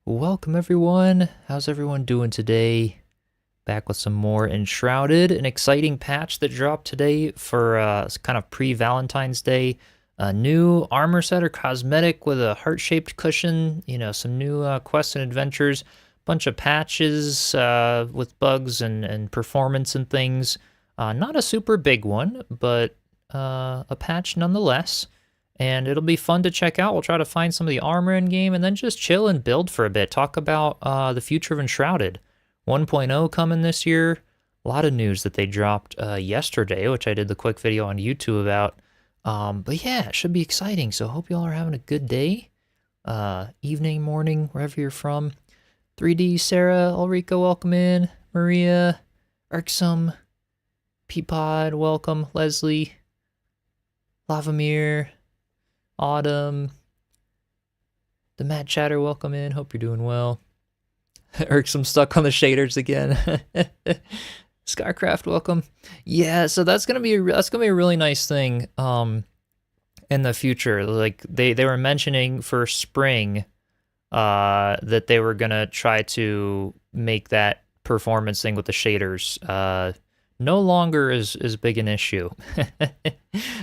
Welcome everyone. How's everyone doing today? Back with some more Enshrouded, an exciting patch that dropped today for kind of pre-Valentine's Day. A new armor set or cosmetic with a heart-shaped cushion, some new quests and adventures, bunch of patches with bugs and performance and things. Not a super big one, but a patch nonetheless. And it'll be fun to check out. We'll try to find some of the armor in game and then just chill and build for a bit. Talk about the future of Enshrouded. 1.0 coming this year. A lot of news that they dropped yesterday, which I did the quick video on YouTube about. But yeah, it should be exciting. So hope y'all are having a good day. Evening, morning, wherever you're from. 3D, Sarah, Ulrika, welcome in. Maria, Irksome, Peapod, welcome. Leslie, Lavamir, Autumn, the Mad Chatter, welcome in. Hope you're doing well. Irksome stuck on the shaders again. Skycraft, welcome. Yeah, so that's gonna be a really nice thing in the future. Like they were mentioning for spring that they were gonna try to make that performance thing with the shaders no longer is big an issue.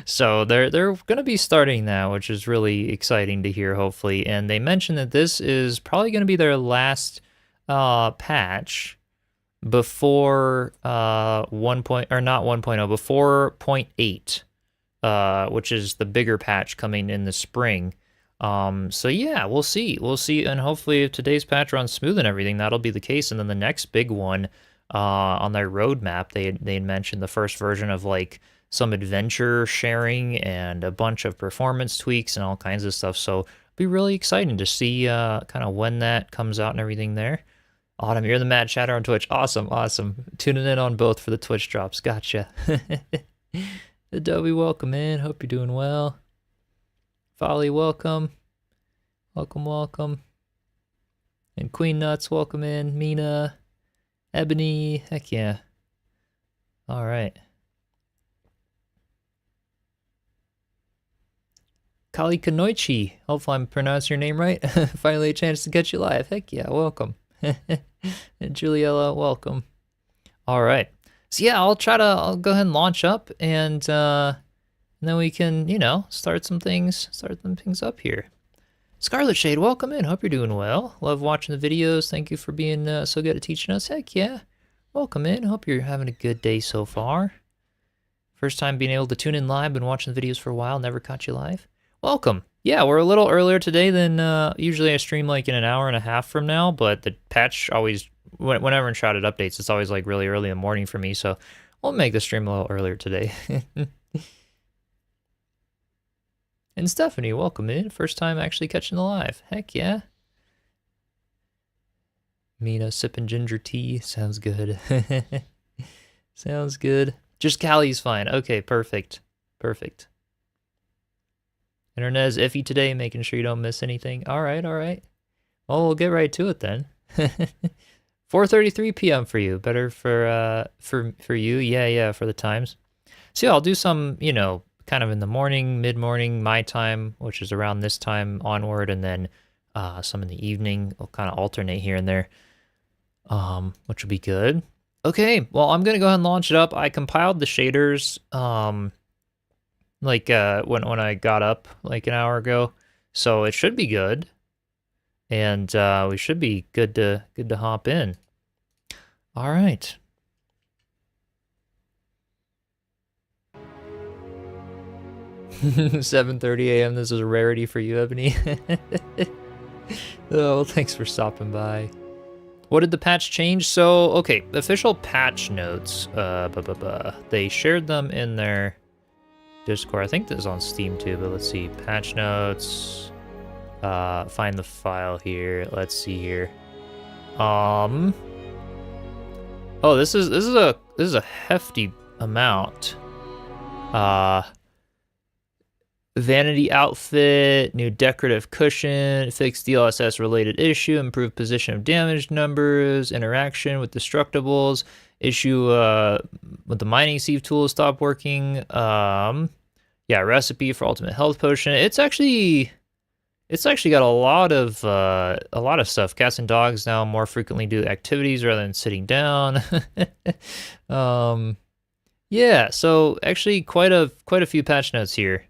So they're going to be starting that, which is really exciting to hear, hopefully. And they mentioned that this is probably going to be their last patch before 1. Or not 1.0, before 0.8, which is the bigger patch coming in the spring. So yeah, we'll see, and hopefully if today's patch runs smooth and everything, that'll be the case. And then the next big one on their roadmap, they had mentioned the first version of like some adventure sharing and a bunch of performance tweaks and all kinds of stuff. So it'll be really exciting to see kind of when that comes out and everything there. Autumn, you're the Mad Chatter on Twitch. Awesome. Tuning in on both for the Twitch drops. Gotcha. Adobe, welcome in. Hope you're doing well. Folly, welcome. Welcome. And Queen Nuts, welcome in. Mina, Ebony, heck yeah. All right. Kali Kanoichi, hopefully I'm pronouncing your name right. Finally a chance to get you live. Heck yeah, welcome. And Juliella, welcome. All right. So yeah, I'll go ahead and launch up and then we can, start some things up here. Scarlet Shade, welcome in. Hope you're doing well. Love watching the videos. Thank you for being so good at teaching us. Heck yeah. Welcome in. Hope you're having a good day so far. First time being able to tune in live. Been watching the videos for a while. Never caught you live. Welcome. Yeah, we're a little earlier today than usually I stream like in an hour and a half from now, but the patch always, whenever Enshrouded updates, it's always like really early in the morning for me, so we'll make the stream a little earlier today. And Stephanie, welcome in. First time actually catching the live. Heck yeah. Mina sipping ginger tea. Sounds good. Sounds good. Just Callie's fine. Okay, perfect. Internet's iffy today, making sure you don't miss anything. All right. Well, we'll get right to it then. 4:33 p.m. for you. Better for you. Yeah, for the times. So yeah, I'll do some, kind of in the morning, mid-morning, my time, which is around this time onward, and then some in the evening. I'll kind of alternate here and there, which will be good. Okay, well, I'm going to go ahead and launch it up. I compiled the shaders when I got up like an hour ago, so it should be good, and we should be good to hop in. All right. $7:30 a.m. This is a rarity for you, Ebony. Oh, well, thanks for stopping by. What did the patch change? So, okay, official patch notes. They shared them in their Discord. I think this is on Steam too, but let's see. Patch notes. Find the file here. Let's see here. Oh, this is a hefty amount. Vanity outfit, new decorative cushion, fixed DLSS related issue, improved position of damage numbers, interaction with destructibles, issue with the mining sieve tool stopped working. Yeah, recipe for ultimate health potion. It's It's actually got a lot of stuff. Cats and dogs now more frequently do activities rather than sitting down. um, yeah, so actually quite a few patch notes here.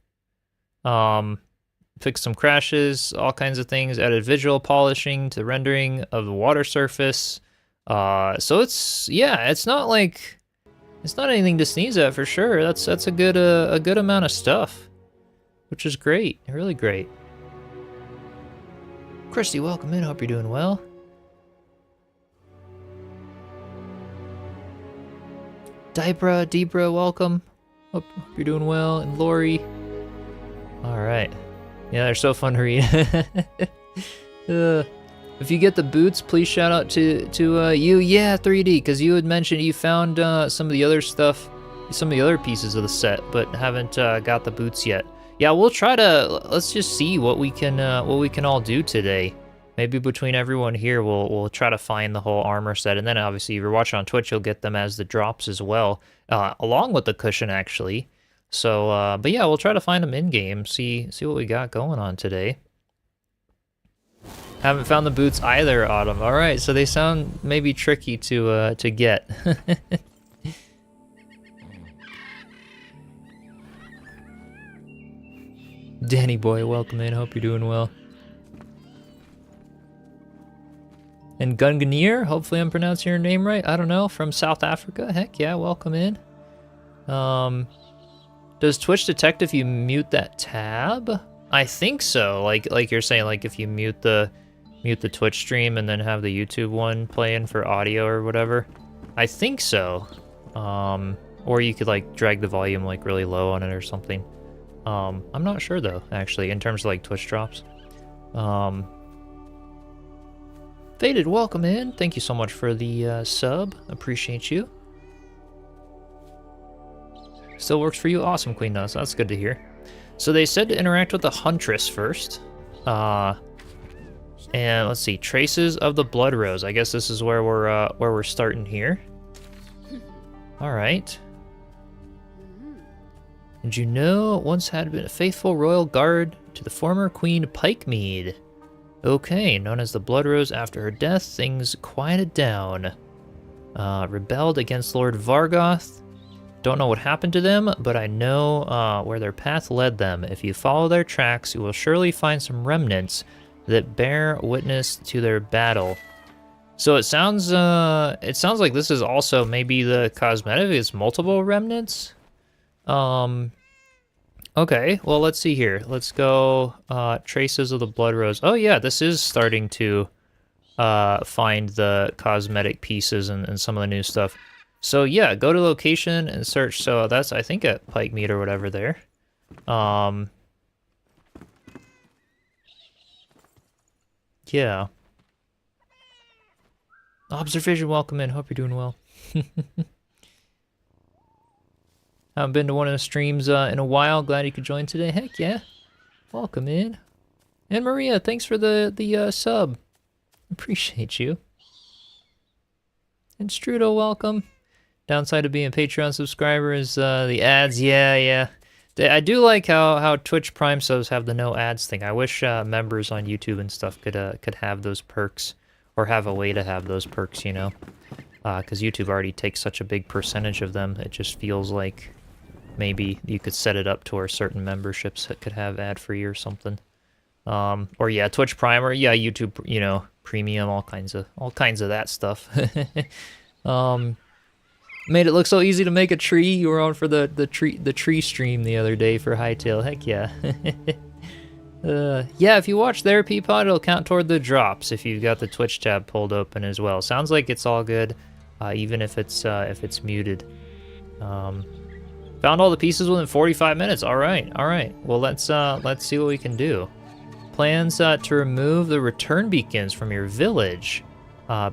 Fixed some crashes, all kinds of things. Added visual polishing to rendering of the water surface. So it's not anything to sneeze at for sure. That's a good amount of stuff, which is great, really great. Christy, welcome in. Hope you're doing well. Debra, welcome. Hope you're doing well. And Lori. All right. Yeah, they're so fun to read. If you get the boots, please shout out to you. Yeah, 3D, because you had mentioned you found some of the other stuff, some of the other pieces of the set, but haven't got the boots yet. Yeah, we'll try to. Let's just see what we can all do today. Maybe between everyone here, we'll try to find the whole armor set, and then obviously if you're watching on Twitch, you'll get them as the drops as well, along with the cushion actually. So, but yeah, we'll try to find them in game. See what we got going on today. Haven't found the boots either, Autumn. All right, so they sound maybe tricky to get. Danny boy, welcome in. Hope you're doing well. And Gunganir, hopefully I'm pronouncing your name right. I don't know, from South Africa. Heck yeah, welcome in. Does Twitch detect if you mute that tab? I think so. Like you're saying, like if you mute the Twitch stream and then have the YouTube one playing for audio or whatever. I think so. Or you could like drag the volume like really low on it or something. I'm not sure though, actually, in terms of like Twitch drops. Faded, welcome in. Thank you so much for the sub. Appreciate you. Still works for you? Awesome, Queen Nuts. That's good to hear. So they said to interact with the Huntress first. And let's see, traces of the Blood Rose. I guess this is where we're starting here. All right. Did you know once had been a faithful royal guard to the former Queen Pikemead? Okay, known as the Blood Rose after her death, things quieted down. Rebelled against Lord Vargoth. Don't know what happened to them, but I know where their path led them. If you follow their tracks, you will surely find some remnants that bear witness to their battle. So it sounds like this is also maybe the cosmetic. It's multiple remnants. Okay, well, let's see here. Let's go traces of the Blood Rose. Oh yeah, this is starting to find the cosmetic pieces and some of the new stuff. So yeah, go to location and search. So that's, I think, at Pikemead or whatever there. Yeah. Observation, welcome in. Hope you're doing well. Haven't been to one of the streams in a while. Glad you could join today. Heck yeah. Welcome in. And Maria, thanks for the sub. Appreciate you. And Strudo, welcome. Downside of being a Patreon subscriber is the ads. Yeah. I do like how Twitch Prime subs have the no ads thing. I wish members on YouTube and stuff could have those perks, or have a way to have those perks, you know, because YouTube already takes such a big percentage of them. It just feels like maybe you could set it up to where certain memberships could have ad-free or something. Or yeah, Twitch Prime, or yeah, YouTube, you know, Premium, all kinds of that stuff. Made it look so easy to make a tree. You were on for the tree stream the other day for Hightail. Heck yeah. Yeah, if you watch there, Peapod, it'll count toward the drops if you've got the Twitch tab pulled open as well. Sounds like it's all good, even if it's muted. Found all the pieces within 45 minutes. All right. Well, let's see what we can do. Plans to remove the return beacons from your village.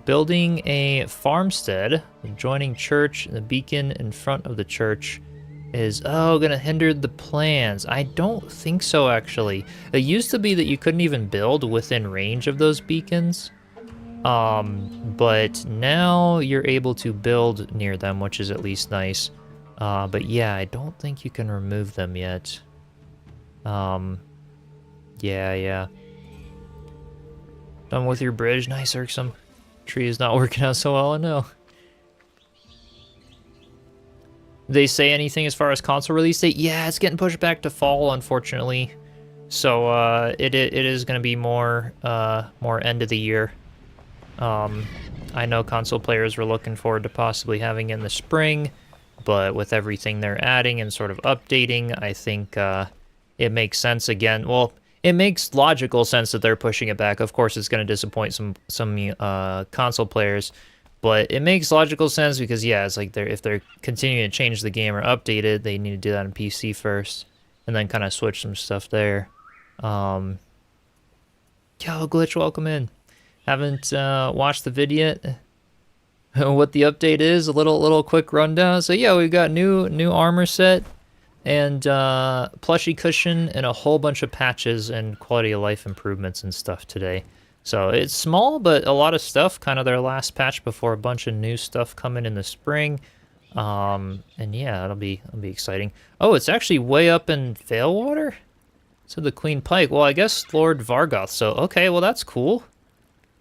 Building a farmstead, adjoining church, the beacon in front of the church is, gonna hinder the plans. I don't think so, actually. It used to be that you couldn't even build within range of those beacons. But now you're able to build near them, which is at least nice. But yeah, I don't think you can remove them yet. Yeah. Done with your bridge. Nice, Irksome. Tree is not working out so well, I know. They say anything as far as console release date? Yeah, it's getting pushed back to fall, unfortunately. So it is going to be more end of the year. I know console players were looking forward to possibly having it in the spring, but with everything they're adding and sort of updating, I think it makes sense again. Well, it makes logical sense that they're pushing it back. Of course, it's going to disappoint some console players. But it makes logical sense because, yeah, it's like if they're continuing to change the game or update it, they need to do that on PC first, and then kind of switch some stuff there. Yo, Glitch, welcome in. Haven't watched the vid yet. What the update is, a little quick rundown. So yeah, we've got new armor set and plushie cushion and a whole bunch of patches and quality of life improvements and stuff today. So it's small, but a lot of stuff, kind of their last patch before a bunch of new stuff coming in the spring. And yeah, it'll be exciting. Oh, it's actually way up in Veilwater? So the Queen Pike. Well, I guess Lord Vargoth. So, okay, well, that's cool.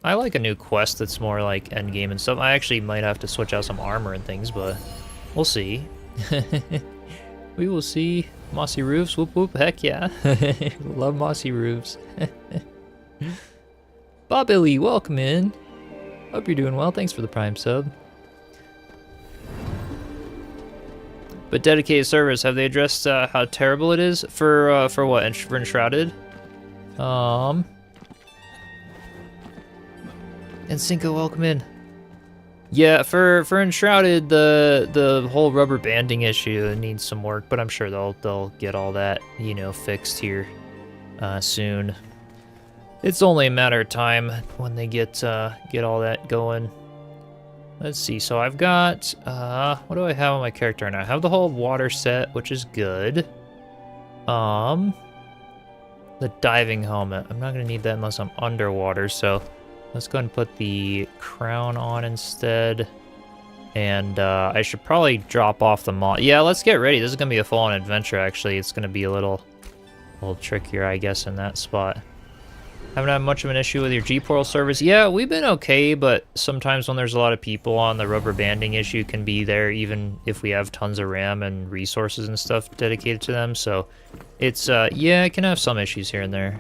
I like a new quest that's more like endgame and stuff. I actually might have to switch out some armor and things, but we'll see. We will see. Mossy roofs, whoop whoop, heck yeah. Love mossy roofs. Bob Illy, welcome in. Hope you're doing well. Thanks for the Prime sub. But dedicated servers, have they addressed how terrible it is for what? For Enshrouded? And Cinco, welcome in. Yeah, for Enshrouded, the whole rubber banding issue needs some work, but I'm sure they'll get all that, you know, fixed here soon. It's only a matter of time when they get all that going. Let's see, so I've got, what do I have on my character now? I have the whole water set, which is good. The diving helmet, I'm not gonna need that unless I'm underwater, so let's go ahead and put the crown on instead. And I should probably drop off the mod. Yeah, let's get ready. This is gonna be a full-on adventure, actually. It's gonna be a little trickier, I guess, in that spot. Haven't had much of an issue with your G-Portal servers. Yeah, we've been okay, but sometimes when there's a lot of people on, the rubber banding issue can be there even if we have tons of RAM and resources and stuff dedicated to them. So it's, yeah, it can have some issues here and there.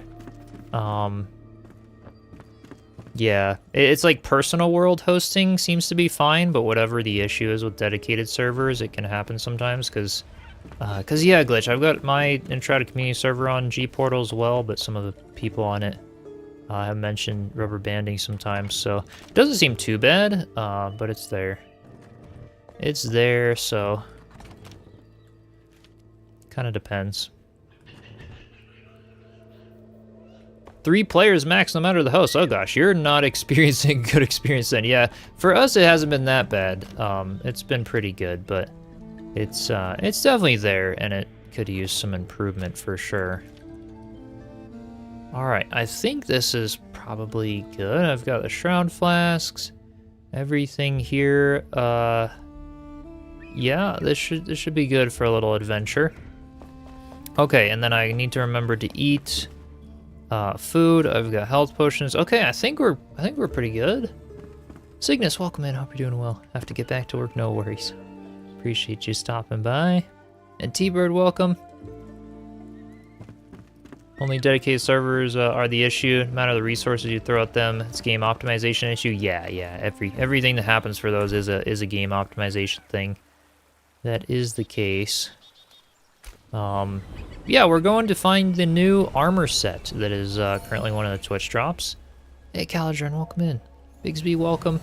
Yeah, it's like personal world hosting seems to be fine, but whatever the issue is with dedicated servers, it can happen sometimes because yeah, Glitch, I've got my Enshrouded community server on G-Portal as well, but some of the people on it have mentioned rubber banding sometimes, so it doesn't seem too bad, but it's there. It's there, so kind of depends. 3 players max no matter the host. Oh gosh, you're not experiencing good experience then. Yeah, for us it hasn't been that bad. It's been pretty good, but it's definitely there, and it could use some improvement for sure. All right, I think this is probably good. I've got the Shroud flasks, everything here. Yeah, this should be good for a little adventure. Okay, and then I need to remember to eat food. I've got health potions. Okay, I think we're pretty good. Cygnus, welcome in. Hope you're doing well. Have to get back to work. No worries. Appreciate you stopping by. And T-Bird, welcome. Only dedicated servers are the issue. No matter the resources you throw at them, it's game optimization issue. Yeah. Everything that happens for those is a game optimization thing. That is the case. Yeah, we're going to find the new armor set that is currently one of the Twitch drops. Hey, Caladron, welcome in. Bigsby, welcome.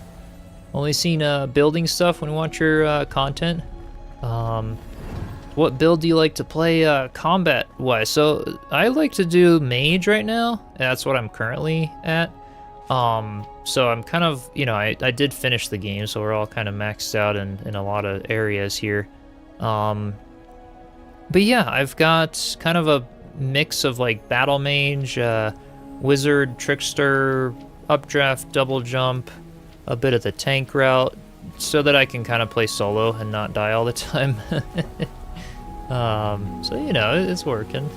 Only seen building stuff when you want your content. What build do you like to play combat-wise? So I like to do mage right now. That's what I'm currently at. So I'm kind of, you know, I did finish the game, so we're all kind of maxed out in a lot of areas here. But yeah, I've got kind of a mix of like battle mage, wizard, trickster, updraft, double jump, a bit of the tank route, so that I can kind of play solo and not die all the time. So, you know, it's working.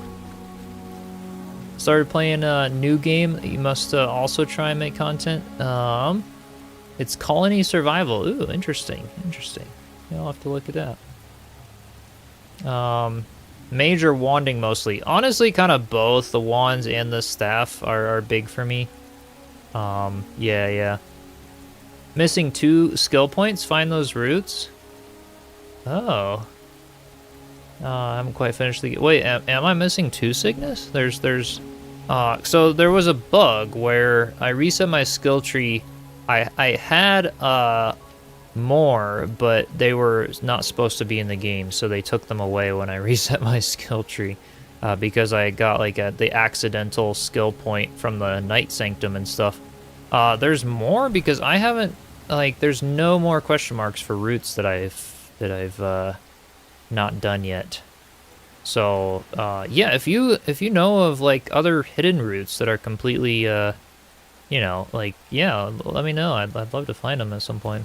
Started playing a new game that you must also try and make content. It's Colony Survival. Ooh, interesting, interesting. Yeah, I'll have to look it up. Major wanding mostly. Honestly, kind of both. The wands and the staff are big for me. Yeah. Missing 2 skill points. Find those roots. Oh. I haven't quite finished the... Wait, am I missing 2 sickness? So there was a bug where I reset my skill tree. I had more, but they were not supposed to be in the game, so they took them away when I reset my skill tree, because I got like the accidental skill point from the Night Sanctum and stuff. There's more because I haven't, like, there's no more question marks for roots that I've not done yet. So yeah, if you know of like other hidden roots that are completely you know, like, yeah, let me know. I'd love to find them at some point.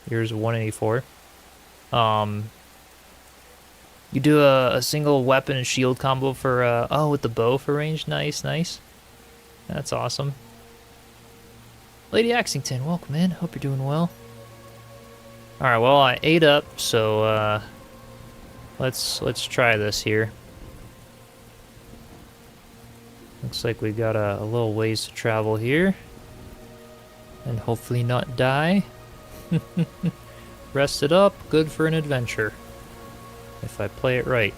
Here's 184. You do a single weapon and shield combo for oh, with the bow for range. Nice. That's awesome. Lady Axington, welcome in. Hope you're doing well. All right, well, I ate up, so let's try this here. Looks like we got a little ways to travel here, and hopefully not die. Rested up, good for an adventure. If I play it right.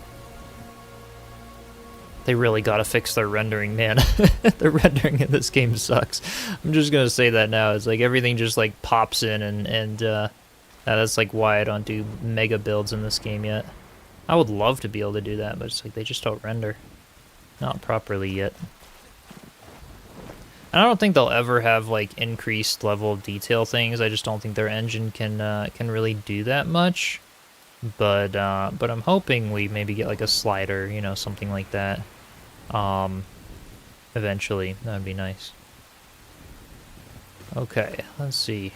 They really gotta fix their rendering, man. The rendering in this game sucks. I'm just gonna say that now. It's like everything just like pops in, and that's like why I don't do mega builds in this game yet. I would love to be able to do that, but it's like they just don't render. Not properly yet. And I don't think they'll ever have like increased level of detail things. I just don't think their engine can really do that much. But I'm hoping we maybe get like a slider, you know, something like that. Eventually, that'd be nice. Okay, let's see.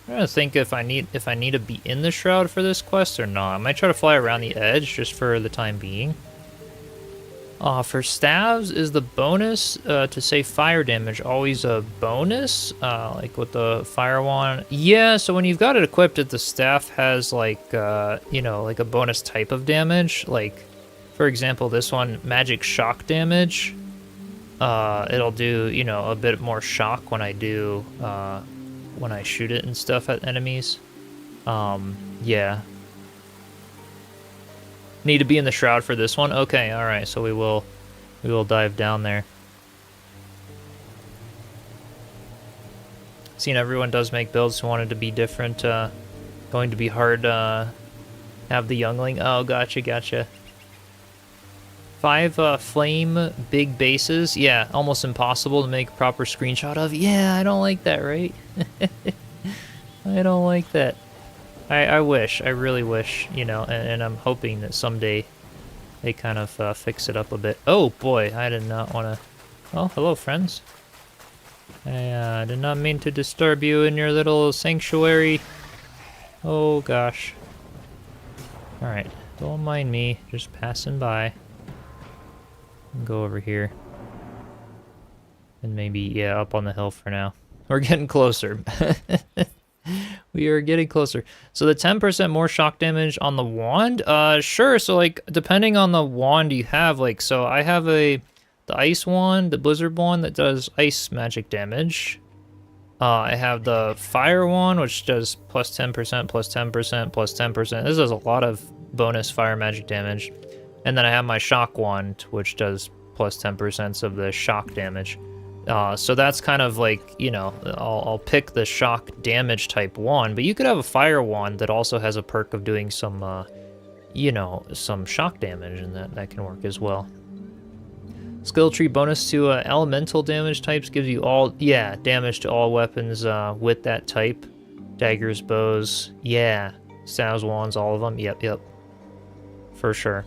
I'm trying to think if I need to be in the Shroud for this quest or not. I might try to fly around the edge just for the time being. For staves, is the bonus to say fire damage always a bonus? Like with the fire wand? Yeah, so when you've got it equipped, the staff has like, you know, like a bonus type of damage. Like, for example, this one, magic shock damage. It'll do, you know, a bit more shock when I do, when I shoot it and stuff at enemies. Yeah. Need to be in the Shroud for this one? Okay, alright, so we will dive down there. Seeing everyone does make builds who wanted to be different, going to be hard to have the youngling. Oh, gotcha. 5 flame big bases. Yeah, almost impossible to make a proper screenshot of. Yeah, I don't like that, right? I don't like that. I really wish, you know, and I'm hoping that someday they kind of fix it up a bit. Oh boy, I did not want to... Oh, hello friends. I did not mean to disturb you in your little sanctuary. Oh gosh. Alright, don't mind me, just passing by. Go over here. And maybe, yeah, up on the hill for now. We're getting closer. We are getting closer. So the 10% more shock damage on the wand? Sure, so like, depending on the wand you have, like, so I have the ice wand, the blizzard wand that does ice magic damage. I have the fire wand, which does plus 10%, plus 10%, plus 10%. This does a lot of bonus fire magic damage. And then I have my shock wand, which does plus 10% of the shock damage. So that's kind of like, you know, I'll pick the shock damage type wand, but you could have a fire wand that also has a perk of doing some, you know, some shock damage, and that can work as well. Skill tree bonus to elemental damage types gives you all, yeah, damage to all weapons with that type. Daggers, bows, yeah, staves, wands, all of them, yep, for sure.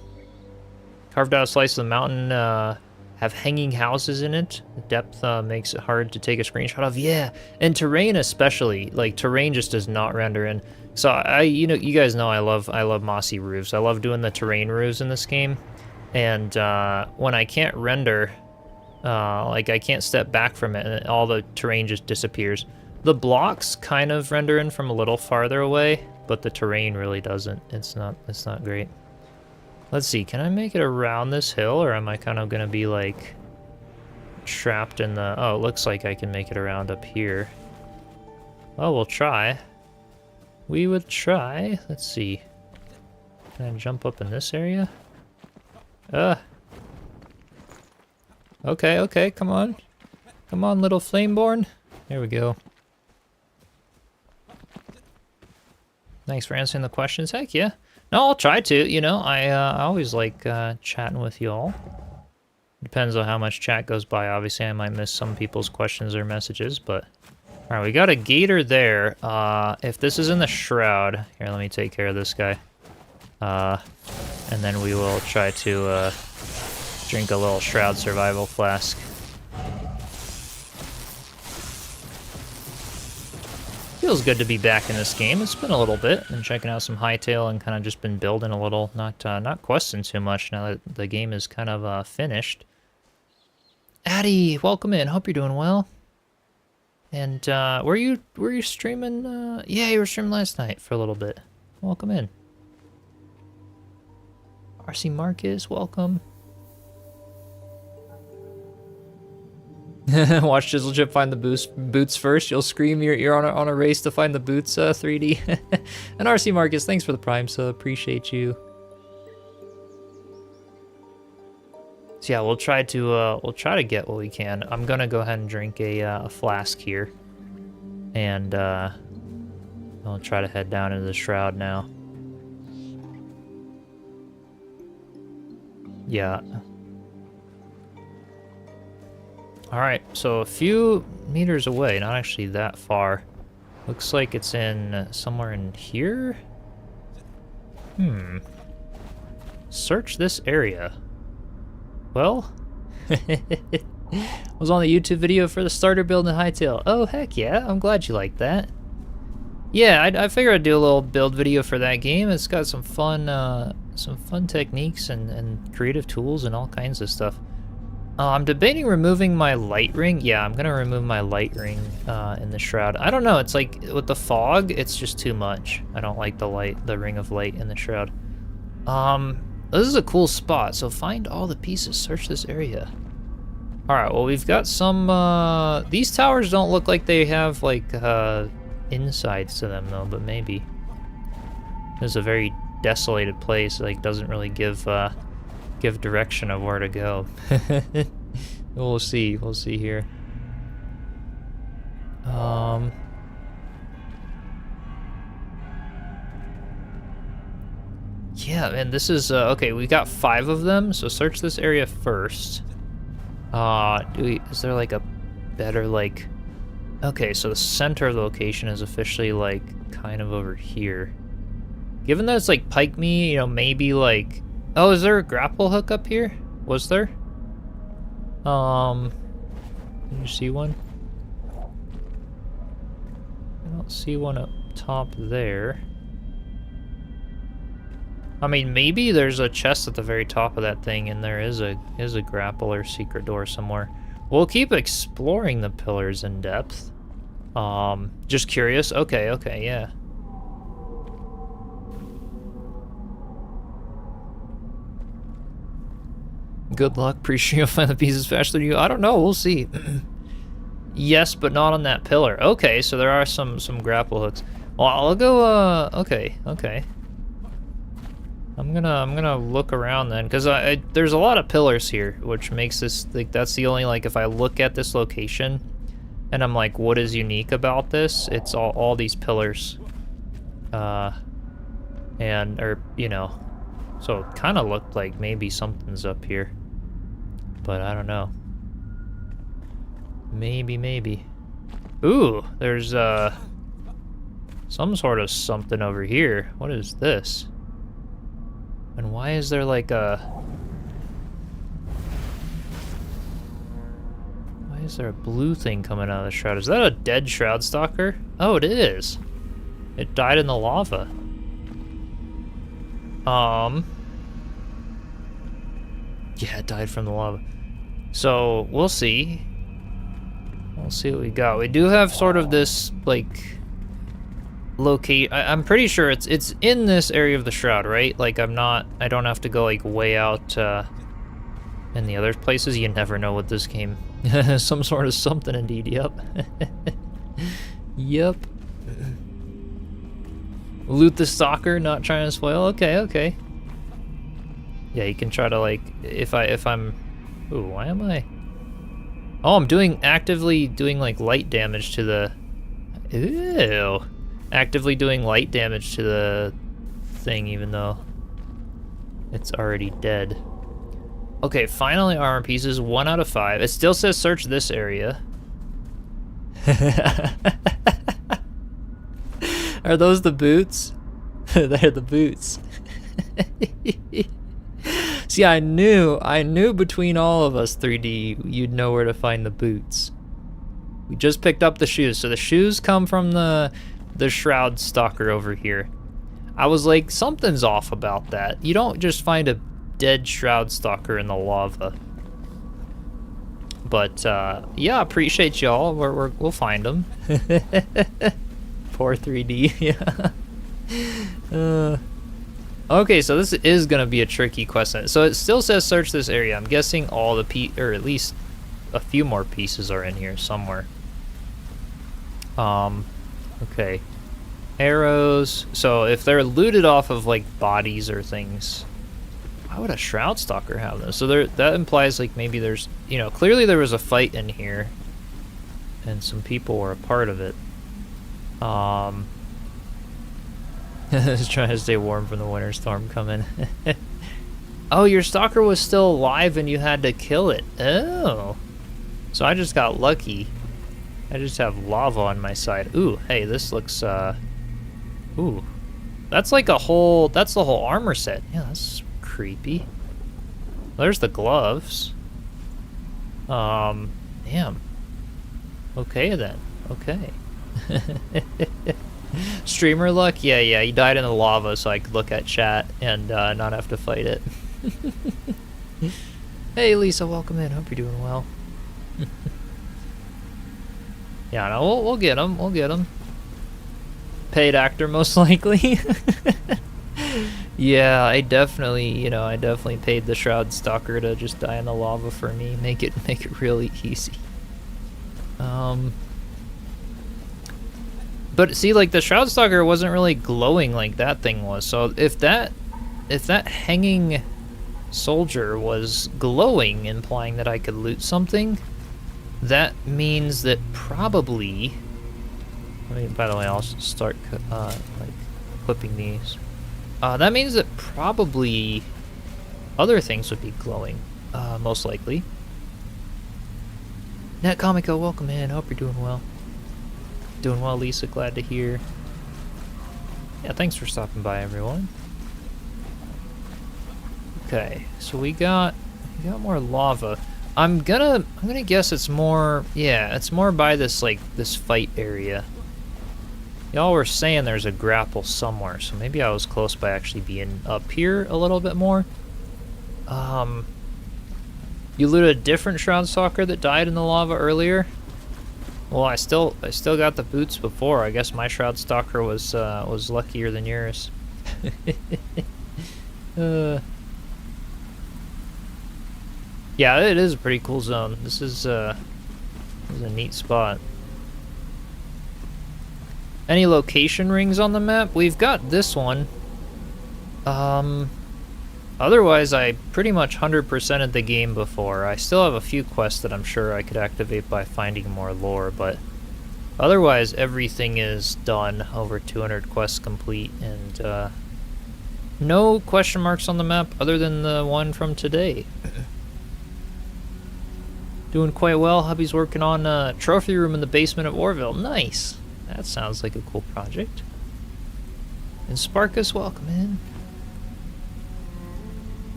Carved out a slice of the mountain, have hanging houses in it. The depth makes it hard to take a screenshot of. Yeah, and terrain especially. Like, terrain just does not render in. So you know, you guys know I love mossy roofs. I love doing the terrain roofs in this game. And when I can't render, Like I can't step back from it and all the terrain just disappears. The blocks kind of render in from a little farther away, but the terrain really doesn't. It's not great. Let's see, can I make it around this hill, or am I kind of gonna be like trapped in the... Oh, it looks like I can make it around up here. Oh, we'll try. We would try. Let's see. Can I jump up in this area? Okay, come on. Come on, little Flameborn. There we go. Thanks for answering the questions. Heck yeah. No, I'll try to, you know. I always like chatting with y'all. Depends on how much chat goes by. Obviously, I might miss some people's questions or messages, but... Alright, we got a gator there. If this is in the Shroud... Here, let me take care of this guy. And then we will try to drink a little Shroud survival flask. Feels good to be back in this game. It's been a little bit. Been checking out some Hightail and kind of just been building a little. Not questing too much now that the game is kind of finished. Addie, welcome in. Hope you're doing well. And were you streaming? Yeah, you were streaming last night for a little bit. Welcome in. RC Marcus, welcome. Watch Chiselchip find the boots first. You'll scream you're on a race to find the boots 3D. And RC Marcus, thanks for the prime, so appreciate you. So yeah, we'll try to get what we can. I'm gonna go ahead and drink a flask here, and I'll try to head down into the Shroud now. Yeah. All right, so a few meters away, not actually that far. Looks like it's in somewhere in here. Search this area. Well, was on the YouTube video for the starter build in Hightail. Oh, heck yeah, I'm glad you liked that. Yeah, I figured I'd do a little build video for that game. It's got some fun techniques and creative tools and all kinds of stuff. I'm debating removing my light ring. Yeah, I'm gonna remove my light ring in the Shroud. I don't know, it's like, with the fog, it's just too much. I don't like the ring of light in the Shroud. This is a cool spot, so find all the pieces, search this area. Alright, well we've got some, these towers don't look like they have, like, insides to them though, but maybe. This is a very desolated place, like, doesn't really give direction of where to go. We'll see here. Yeah, and this is, okay, we got 5 of them, so search this area first. Is there like a better, like... Okay, so the center of the location is officially, like, kind of over here. Given that it's, like, pike me, you know, maybe, like... Oh, is there a grapple hook up here? Was there? Can you see one? I don't see one up top there. I mean, maybe there's a chest at the very top of that thing, and there is a grapple or secret door somewhere. We'll keep exploring the pillars in depth. Just curious. Okay, yeah. Good luck. Pretty sure you'll find the pieces faster than you. I don't know. We'll see. Yes, but not on that pillar. Okay, so there are some grapple hooks. Well, I'll go. Okay. I'm gonna look around then, because there's a lot of pillars here, which makes this, like, that's the only, like, if I look at this location and I'm like, what is unique about this? It's all these pillars. Or, you know, so it kind of looked like maybe something's up here, but I don't know. Maybe. Ooh, there's some sort of something over here. What is this? And why is there like a... Why is there a blue thing coming out of the Shroud? Is that a dead Shroud Stalker? Oh, it is. It died in the lava. Yeah, it died from the lava. So we'll see. We'll see what we got. We do have sort of this like I'm pretty sure it's in this area of the Shroud, right? Like I don't have to go like way out in the other places. You never know what this game some sort of something indeed. Yep. Yep. Loot the stalker, not trying to spoil. Okay. Yeah, you can try to like if I'm ooh, why am I? Oh, I'm actively doing like light damage to the ew. Actively doing light damage to the thing even though it's already dead. Okay, finally armor pieces, 1 out of 5. It still says search this area. Are those the boots? They're the boots. See, I knew between all of us, 3D, you'd know where to find the boots. We just picked up the shoes. So the shoes come from the Shroud stalker over here. I was like, something's off about that. You don't just find a dead Shroud stalker in the lava. But yeah, appreciate y'all. We'll find them. Poor 3D. Yeah. Okay, so this is gonna be a tricky question. So it still says search this area. I'm guessing all the or at least a few more pieces are in here somewhere. Okay. Arrows. So if they're looted off of like bodies or things, why would a Shroud stalker have them? So that implies like maybe there's, you know, clearly there was a fight in here and some people were a part of it. Just trying to stay warm from the winter storm coming. Oh, your stalker was still alive and you had to kill it. Oh. So I just got lucky. I just have lava on my side. Ooh, hey, this looks, ooh. That's like that's the whole armor set. Yeah, that's creepy. There's the gloves. Damn. Okay then. Okay. Streamer luck? Yeah, he died in the lava so I could look at chat and not have to fight it. Hey Lisa, welcome in. Hope you're doing well. Yeah, no, we'll get him. We'll get him. Paid actor, most likely. Yeah, I definitely paid the Shroud stalker to just die in the lava for me. Make it really easy. But see, like the Shroud stalker wasn't really glowing like that thing was. So if that hanging soldier was glowing, implying that I could loot something, that means that probably. By the way, I'll start like clipping these. That means that probably other things would be glowing, most likely. Netcomico, welcome in. Hope you're doing well. Doing well, Lisa. Glad to hear. Yeah, thanks for stopping by, everyone. Okay, so we got more lava. I'm gonna guess it's more. Yeah, it's more by this this fight area. Y'all were saying there's a grapple somewhere, so maybe I was close by actually being up here a little bit more. You looted a different Shroud stalker that died in the lava earlier. Well, I still got the boots before. I guess my Shroud stalker was luckier than yours. Yeah, it is a pretty cool zone. This is a neat spot. Any location rings on the map? We've got this one. Otherwise, I pretty much 100%ed the game before. I still have a few quests that I'm sure I could activate by finding more lore, but otherwise everything is done. Over 200 quests complete, and no question marks on the map other than the one from today. Doing quite well. Hubby's working on a trophy room in the basement of Orville. Nice. That sounds like a cool project. And Sparkus, welcome in.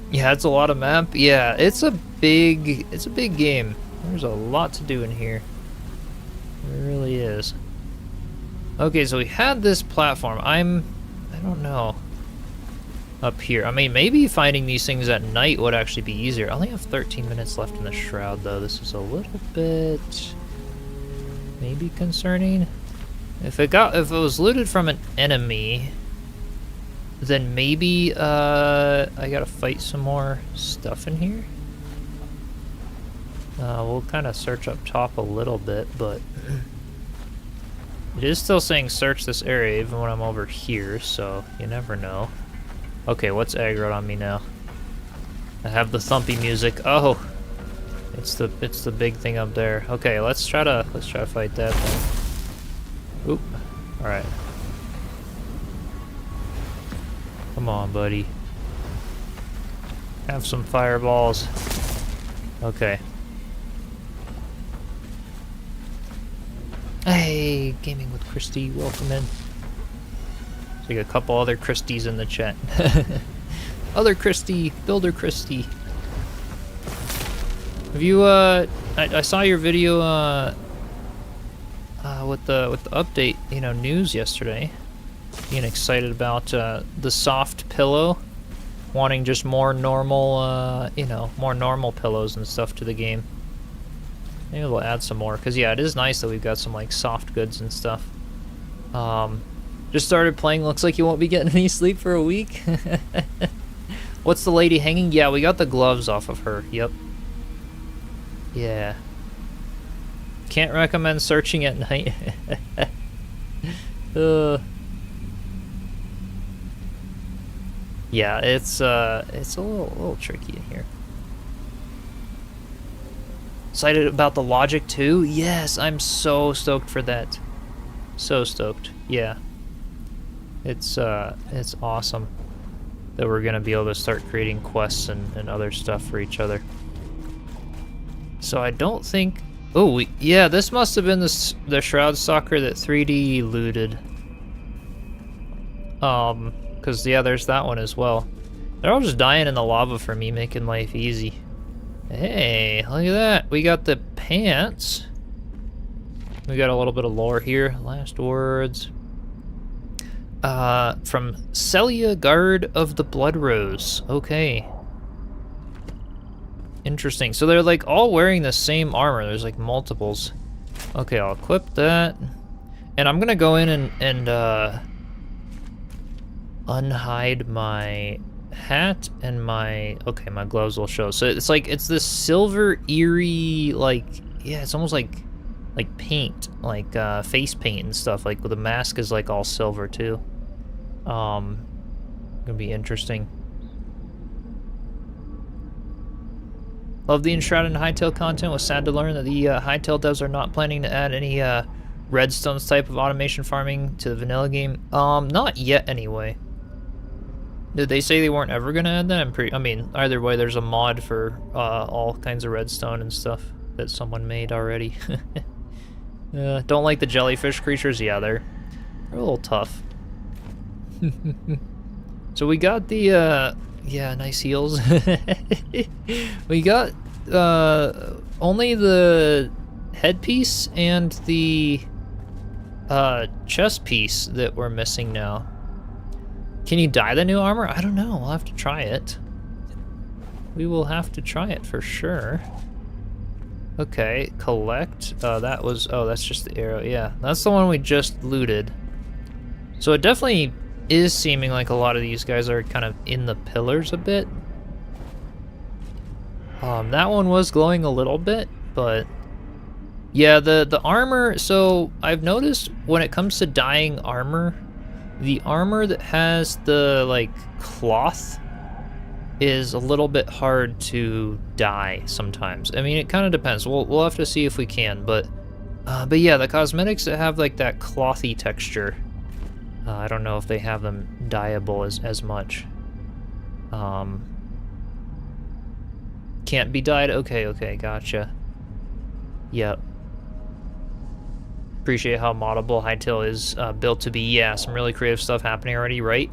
Yeah, it's a lot of map. Yeah, it's a big game. There's a lot to do in here. There really is. Okay, so we had this platform. I don't know. up here. I mean, maybe finding these things at night would actually be easier. I only have 13 minutes left in the Shroud, though. This is a little bit maybe concerning. If it was looted from an enemy, then maybe I gotta fight some more stuff in here. We'll kind of search up top a little bit, but it is still saying search this area even when I'm over here, so you never know. Okay, what's aggroed on me now? I have the thumpy music. Oh, it's the big thing up there. Okay, let's try to fight that thing. Oop. All right. Come on, buddy. Have some fireballs. Okay. Hey, Gaming with Christy, welcome in. There's like a couple other Christies in the chat. Other Christy, Builder Christy. Have you, I saw your video, with the update, you know, news yesterday. Being excited about, the soft pillow. Wanting just more normal, you know, more normal pillows and stuff to the game. Maybe we'll add some more, because yeah, it is nice that we've got some like soft goods and stuff. Just started playing, looks like you won't be getting any sleep for a week. What's the lady hanging? Yeah, we got the gloves off of her, yep. Yeah. Can't recommend searching at night. Yeah, it's a little tricky in here. Excited about the logic too? Yes, I'm so stoked for that. So stoked. Yeah. It's awesome that we're gonna be able to start creating quests and other stuff for each other. So I don't think. Oh, yeah, this must have been the Shroud Stalker that 3D looted. Cause yeah, there's that one as well. They're all just dying in the lava for me, making life easy. Hey, look at that. We got the pants. We got a little bit of lore here. Last words. From Celia, Guard of the Blood Rose. Okay. Interesting. So they're like all wearing the same armor. There's like multiples. Okay, I'll equip that. And I'm gonna go in and unhide my hat and my gloves will show. So it's like it's this silver eerie, like, yeah, it's almost like paint, like face paint and stuff. Like the mask is like all silver too. Gonna be interesting. Love the Enshrouded and Hightail content. Was sad to learn that the Hightail devs are not planning to add any redstones type of automation farming to the vanilla game. Not yet anyway. Did they say they weren't ever gonna add that? I mean, either way, there's a mod for all kinds of redstone and stuff that someone made already. Don't like the jellyfish creatures? Yeah, they're a little tough. So we got the yeah, nice heals. We got only the headpiece and the chest piece that we're missing now. Can you dye the new armor? I don't know. We'll have to try it. We will have to try it for sure. Okay, collect. That was... Oh, that's just the arrow. Yeah, that's the one we just looted. So it definitely is seeming like a lot of these guys are kind of in the pillars a bit. That one was glowing a little bit, but... Yeah, the armor... So I've noticed when it comes to dyeing armor... The armor that has the, like, cloth is a little bit hard to dye sometimes. I mean, it kind of depends. We'll have to see if we can, but yeah, the cosmetics that have, like, that clothy texture, I don't know if they have them dyeable as much. Can't be dyed? Okay, gotcha. Yep. Appreciate how moddable Hightail is built to be. Yeah, some really creative stuff happening already, right?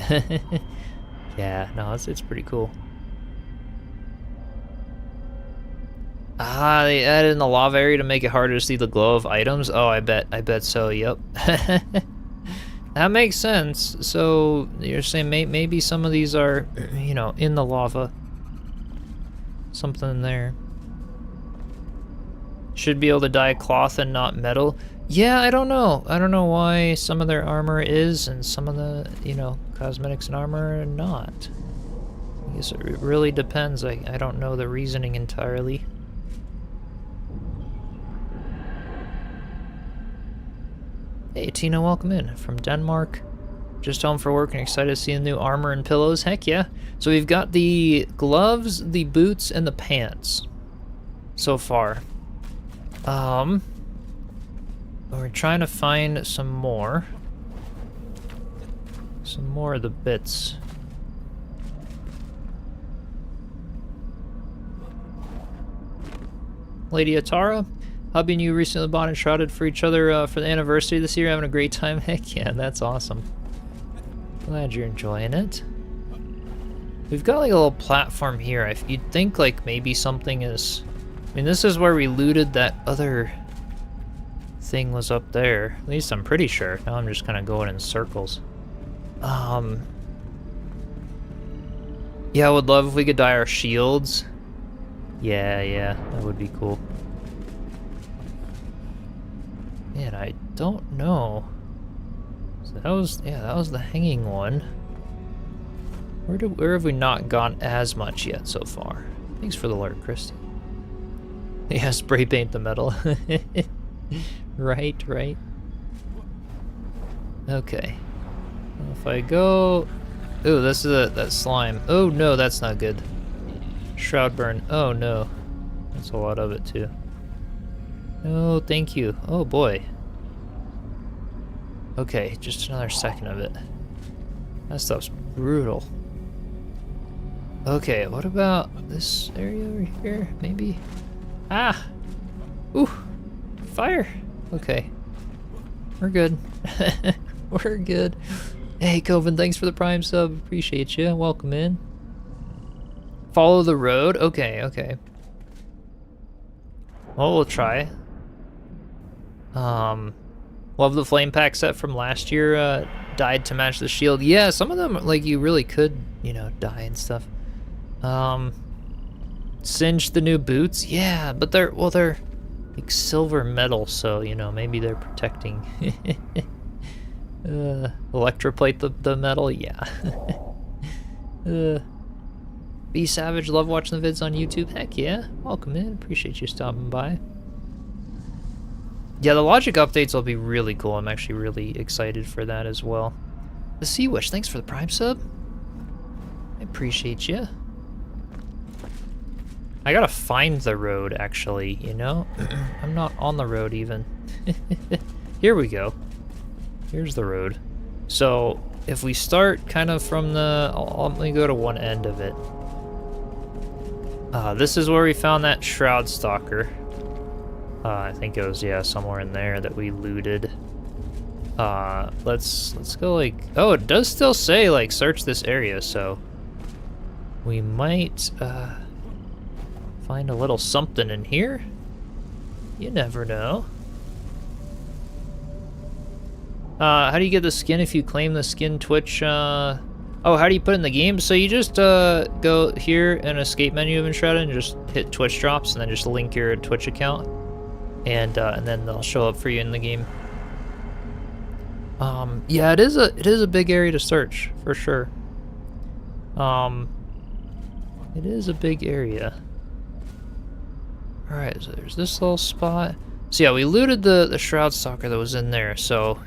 Yeah, no, it's pretty cool. Ah, they added in the lava area to make it harder to see the glow of items. Oh, I bet so, yep. That makes sense. So you're saying maybe some of these are, you know, in the lava. Something in there. Should be able to dye cloth and not metal. Yeah, I don't know. I don't know why some of their armor is and some of the, you know, cosmetics and armor are not. I guess it really depends. I don't know the reasoning entirely. Hey, Tina, welcome in from Denmark. Just home for work and excited to see the new armor and pillows. Heck yeah. So we've got the gloves, the boots, and the pants so far. We're trying to find some more. Some more of the bits. Lady Atara, Hubby and you recently bought Enshrouded for each other for the anniversary this year. Having a great time? Heck yeah, that's awesome. Glad you're enjoying it. We've got like a little platform here. You'd think like maybe something is... I mean, this is where we looted that other thing was up there. At least I'm pretty sure. Now I'm just kind of going in circles. Yeah, I would love if we could dye our shields. Yeah, that would be cool. Man, I don't know. So that was the hanging one. Where have we not gone as much yet so far? Thanks for the alert, Christy. Yeah, spray paint the metal. Right. Okay. Well, if I go... Ooh, this is that slime. Oh no, that's not good. Shroud burn. Oh no. That's a lot of it too. No, thank you. Oh boy. Okay, just another second of it. That stuff's brutal. Okay, what about this area over here? Maybe? Ah! Ooh! Fire! Okay. We're good. We're good. Hey, Coven, thanks for the Prime sub. Appreciate you. Welcome in. Follow the road? Okay. Well, we'll try. Love the flame pack set from last year. Dyed to match the shield. Yeah, some of them, like, you really could, you know, dye and stuff. Singe the new boots? Yeah, but they're like silver metal, so, you know, maybe they're protecting. Electroplate the metal? Yeah. Be Savage, love watching the vids on YouTube. Heck yeah. Welcome in. Appreciate you stopping by. Yeah, the logic updates will be really cool. I'm actually really excited for that as well. The Sea Wish, thanks for the Prime sub. I appreciate you. I gotta find the road, actually, you know? I'm not on the road, even. Here we go. Here's the road. So, if we start kind of from the... let me go to one end of it. This is where we found that Shroud Stalker. I think it was, yeah, somewhere in there that we looted. Let's go, like... Oh, it does still say, like, search this area, so... We might, find a little something in here. You never know. How do you get the skin if you claim the skin Twitch? Oh, how do you put it in the game? So you just go here in escape menu of Enshrouded and just hit Twitch drops and then just link your Twitch account. And then they'll show up for you in the game. Yeah, it is a big area to search, for sure. It is a big area. Alright, so there's this little spot. So yeah, we looted the Shroud Stalker that was in there, so...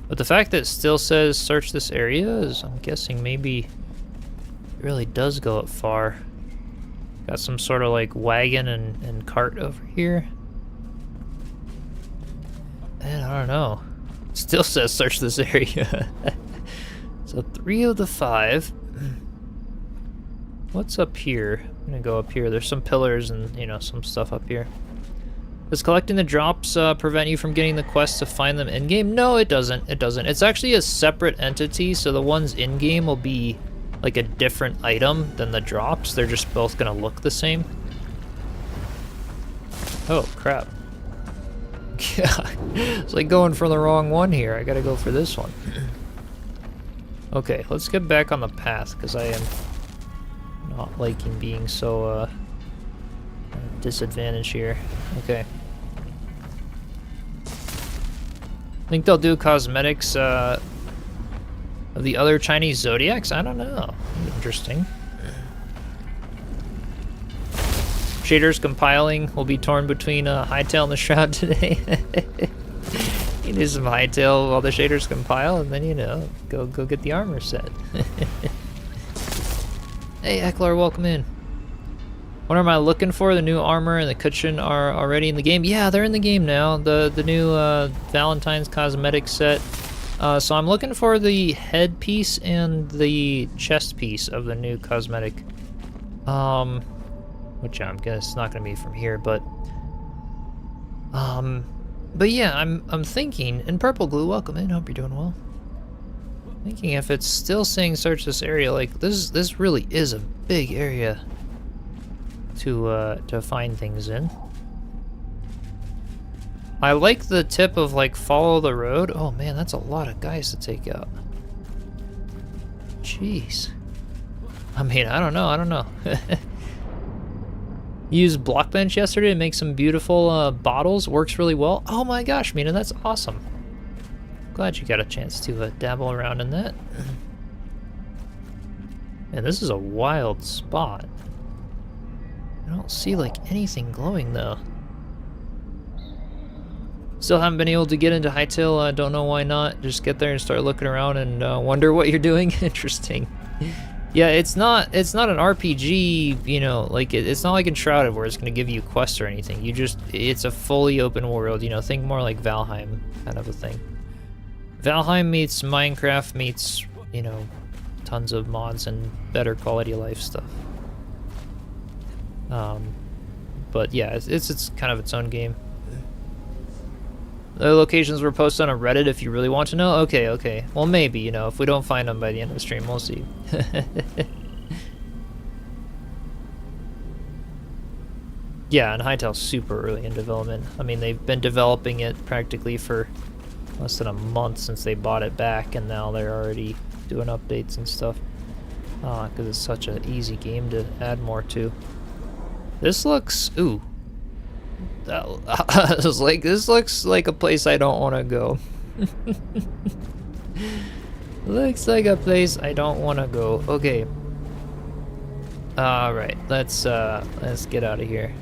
But the fact that it still says search this area is, I'm guessing maybe it really does go up far. Got some sort of like wagon and cart over here. And I don't know. It still says search this area. So 3 of the 5. What's up here? I'm gonna go up here. There's some pillars and, you know, some stuff up here. Does collecting the drops prevent you from getting the quest to find them in-game? No, it doesn't. It doesn't. It's actually a separate entity, so the ones in-game will be like a different item than the drops. They're just both gonna look the same. Oh, crap. Yeah, it's like going for the wrong one here. I gotta go for this one. Okay, let's get back on the path, because I am not liking being so disadvantaged here. Okay. Think they'll do cosmetics of the other Chinese zodiacs? I don't know. Interesting. Shaders compiling will be torn between Hytale and the Shroud today. You do some Hytale while the shaders compile, and then, you know, go get the armor set. Hey, Eckler, welcome in. What am I looking for? The new armor and the cushion are already in the game. Yeah, they're in the game now. The new Valentine's cosmetic set. So I'm looking for the head piece and the chest piece of the new cosmetic. Which I'm guess it's not gonna be from here, but yeah, I'm thinking. And Purple Glue, welcome in. Hope you're doing well. Thinking if it's still saying search this area, like this really is a big area to find things in. I like the tip of like follow the road. Oh man, that's a lot of guys to take out. Jeez. I mean, I don't know. Used Blockbench yesterday to make some beautiful bottles. Works really well. Oh my gosh, Mina, that's awesome. Glad you got a chance to dabble around in that. And this is a wild spot. I don't see like anything glowing though. Still haven't been able to get into Hytale. I don't know why not. Just get there and start looking around and wonder what you're doing. Interesting. Yeah, it's not an RPG, you know, like it's not like Enshrouded where it's going to give you quests or anything. It's a fully open world, you know, think more like Valheim kind of a thing. Valheim meets Minecraft meets, you know, tons of mods and better quality of life stuff. But yeah, it's kind of its own game. The locations were posted on Reddit if you really want to know. Okay. Well, maybe, you know, if we don't find them by the end of the stream, we'll see. Yeah, and Hytale's super early in development. I mean, they've been developing it practically for less than a month since they bought it back, and now they're already doing updates and stuff. Because it's such an easy game to add more to. This looks... Ooh. I was like, this looks like a place I don't want to go. Looks like a place I don't want to go. Okay. Alright, let's get out of here.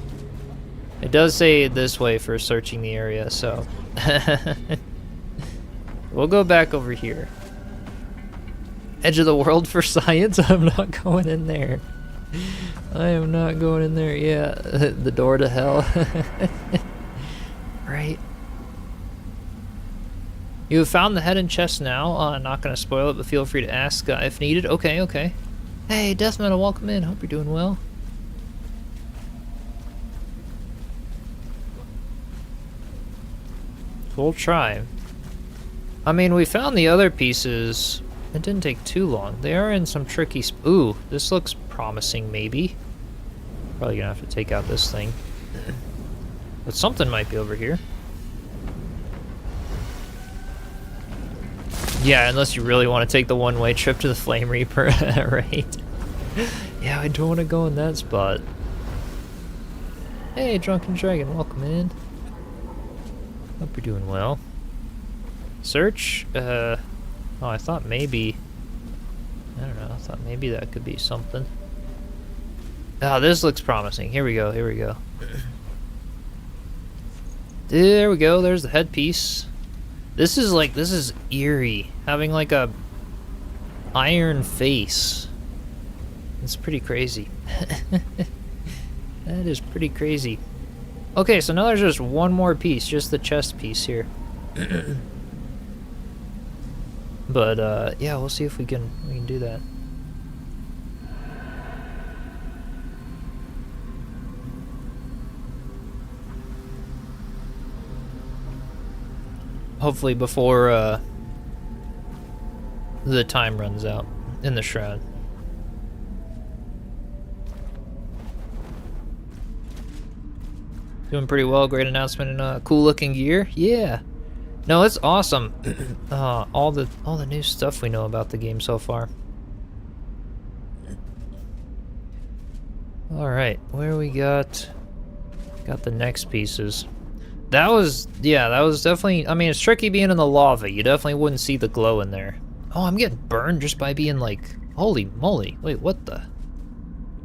It does say this way for searching the area, so... We'll go back over here. Edge of the world for science? I'm not going in there. I am not going in there. Yeah, the door to hell. Right. You have found the head and chest now. I'm not going to spoil it, but feel free to ask if needed. Okay. Hey, Death Metal, welcome in. Hope you're doing well. We'll try. I mean, we found the other pieces. It didn't take too long. They are in some tricky... Ooh, this looks promising, maybe. Probably gonna have to take out this thing. But something might be over here. Yeah, unless you really want to take the one-way trip to the Flame Reaper, right? Yeah, I don't want to go in that spot. Hey, Drunken Dragon, welcome in. Hope you're doing well. Search? Oh, I thought maybe... I don't know, I thought maybe that could be something. Oh, this looks promising. Here we go. There we go, there's the headpiece. This is eerie. Having like a iron face. It's pretty crazy. That is pretty crazy. Okay, so now there's just one more piece, just the chest piece here. But yeah, we'll see if we can do that. Hopefully before the time runs out in the Shroud. Doing pretty well. Great announcement and cool looking gear. Yeah. No, it's awesome. All the new stuff we know about the game so far. All right, where we got the next pieces. That was definitely, I mean, it's tricky being in the lava. You definitely wouldn't see the glow in there. Oh, I'm getting burned just by being like, holy moly. Wait, what the?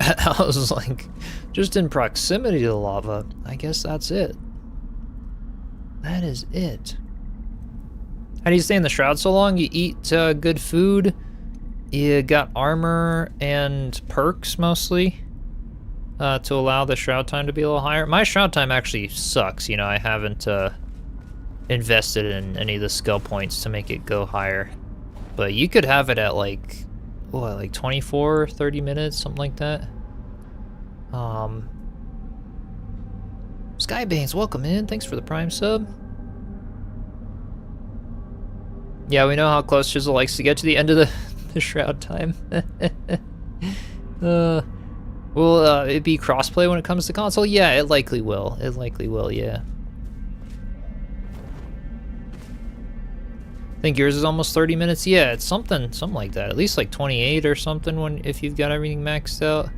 I was like, just in proximity to the lava. I guess that's it. That is it. How do you stay in the Shroud so long? You eat good food. You got armor and perks mostly. To allow the Shroud time to be a little higher. My Shroud time actually sucks, you know, I haven't invested in any of the skill points to make it go higher. But you could have it at like, what, like 24, 30 minutes, something like that. Skybanes, welcome in, thanks for the Prime sub. Yeah, we know how close Chisel likes to get to the end of the Shroud time. Will it be crossplay when it comes to console? Yeah, it likely will. It likely will, yeah. I think yours is almost 30 minutes. Yeah, it's something like that. At least like 28 or something if you've got everything maxed out.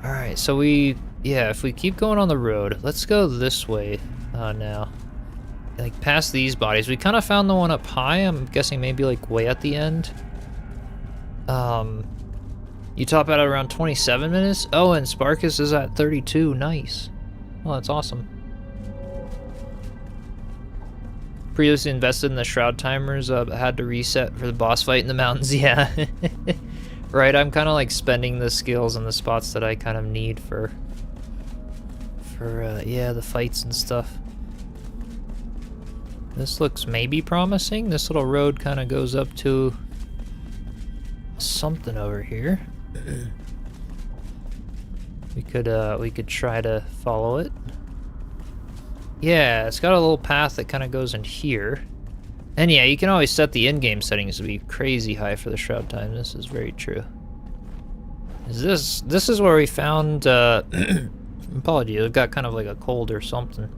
All right, so if we keep going on the road, let's go this way now. Like past these bodies. We kind of found the one up high. I'm guessing maybe like way at the end. You top out at around 27 minutes? Oh, and Sparkus is at 32. Nice. Oh, that's awesome. Previously invested in the Shroud timers, had to reset for the boss fight in the mountains. Yeah. Right, I'm kind of like spending the skills in the spots that I kind of need for yeah, the fights and stuff. This looks maybe promising. This little road kind of goes up to something over here. We could try to follow it. Yeah, it's got a little path that kind of goes in here. And yeah, you can always set the in-game settings to be crazy high for the Shroud time. This is very true. This is where we found apologies, I've got kind of like a cold or something.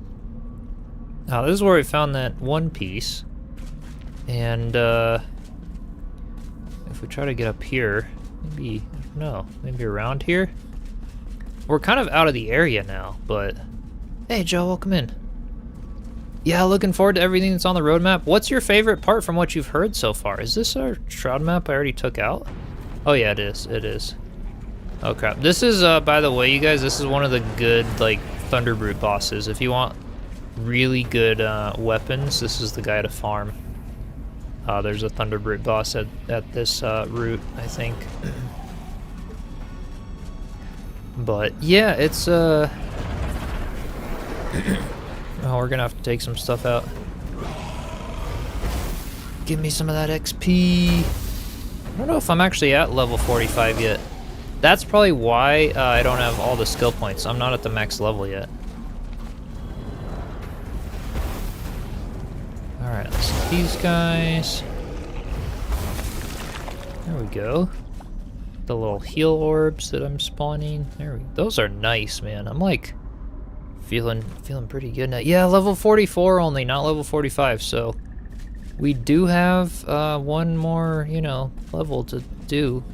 This is where we found that one piece. And if we try to get up here, maybe, no, maybe around here? We're kind of out of the area now, but... Hey, Joe, welcome in. Yeah, looking forward to everything that's on the roadmap. What's your favorite part from what you've heard so far? Is this our Shroud map I already took out? Oh, yeah, it is. It is. Oh, crap. This is, by the way, you guys, this is one of the good, like, Thunderbrute bosses. If you want really good weapons, this is the guy to farm. There's a Thunderbrute boss at this route, I think. But yeah, it's oh, we're gonna have to take some stuff out. Give me some of that XP. I don't know if I'm actually at level 45 yet. That's probably why I don't have all the skill points. I'm not at the max level yet. Alright, let's see these guys. There we go. The little heal orbs that I'm spawning. There we go. Those are nice, man. I'm like feeling pretty good now. Yeah, level 44 only, not level 45, so we do have one more, you know, level to do.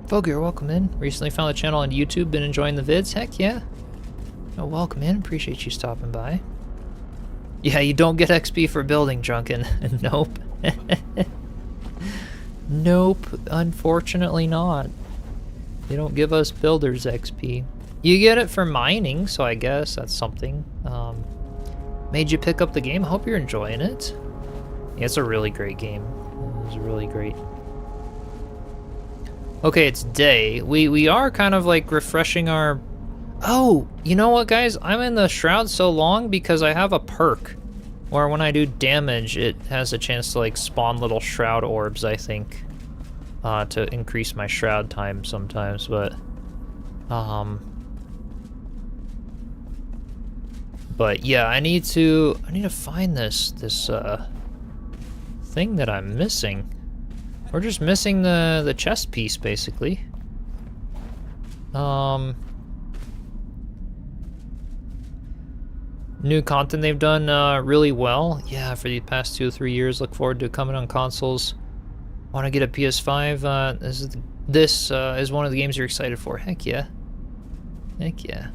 Fogger, welcome in. Recently found the channel on YouTube, been enjoying the vids. Heck yeah. Oh, welcome in. Appreciate you stopping by. Yeah, you don't get XP for building, Drunken. Nope. Nope, unfortunately not. They don't give us builders XP. You get it for mining, so I guess that's something. Made you pick up the game. I hope you're enjoying it. Yeah, it's a really great game. It was really great. Okay, it's day. We are kind of like refreshing our... Oh, you know what, guys? I'm in the Shroud so long because I have a perk where when I do damage, it has a chance to like spawn little Shroud orbs, I think, to increase my Shroud time sometimes, but yeah, I need to find this thing that I'm missing. We're just missing the chest piece, basically. New content they've done really well. Yeah, for the past 2 or 3 years. Look forward to it coming on consoles. Want to get a PS5? This is one of the games you're excited for. Heck yeah. Heck yeah.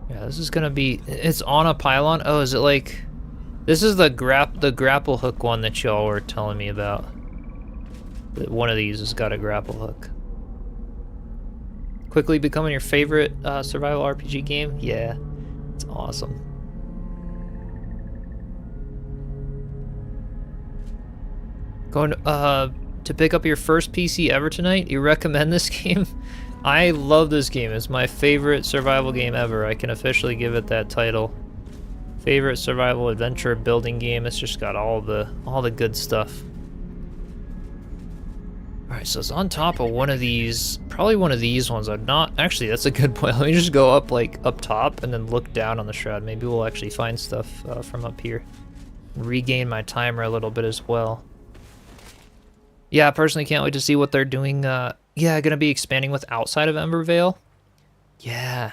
Yeah, this is gonna be. It's on a pylon. Oh, is it like? This is the grapple hook one that y'all were telling me about. One of these has got a grapple hook. Quickly becoming your favorite survival RPG game? Yeah, it's awesome. Going to pick up your first PC ever tonight? You recommend this game? I love this game. It's my favorite survival game ever. I can officially give it that title. Favorite survival adventure building game. It's just got all the good stuff. Alright, so it's on top of one of these, probably one of these ones. I'm not, actually that's a good point. Let me just go up like up top and then look down on the shroud. Maybe we'll actually find stuff from up here. Regain my timer a little bit as well. Yeah, I personally can't wait to see what they're doing. Yeah, gonna be expanding with outside of Embervale. Yeah.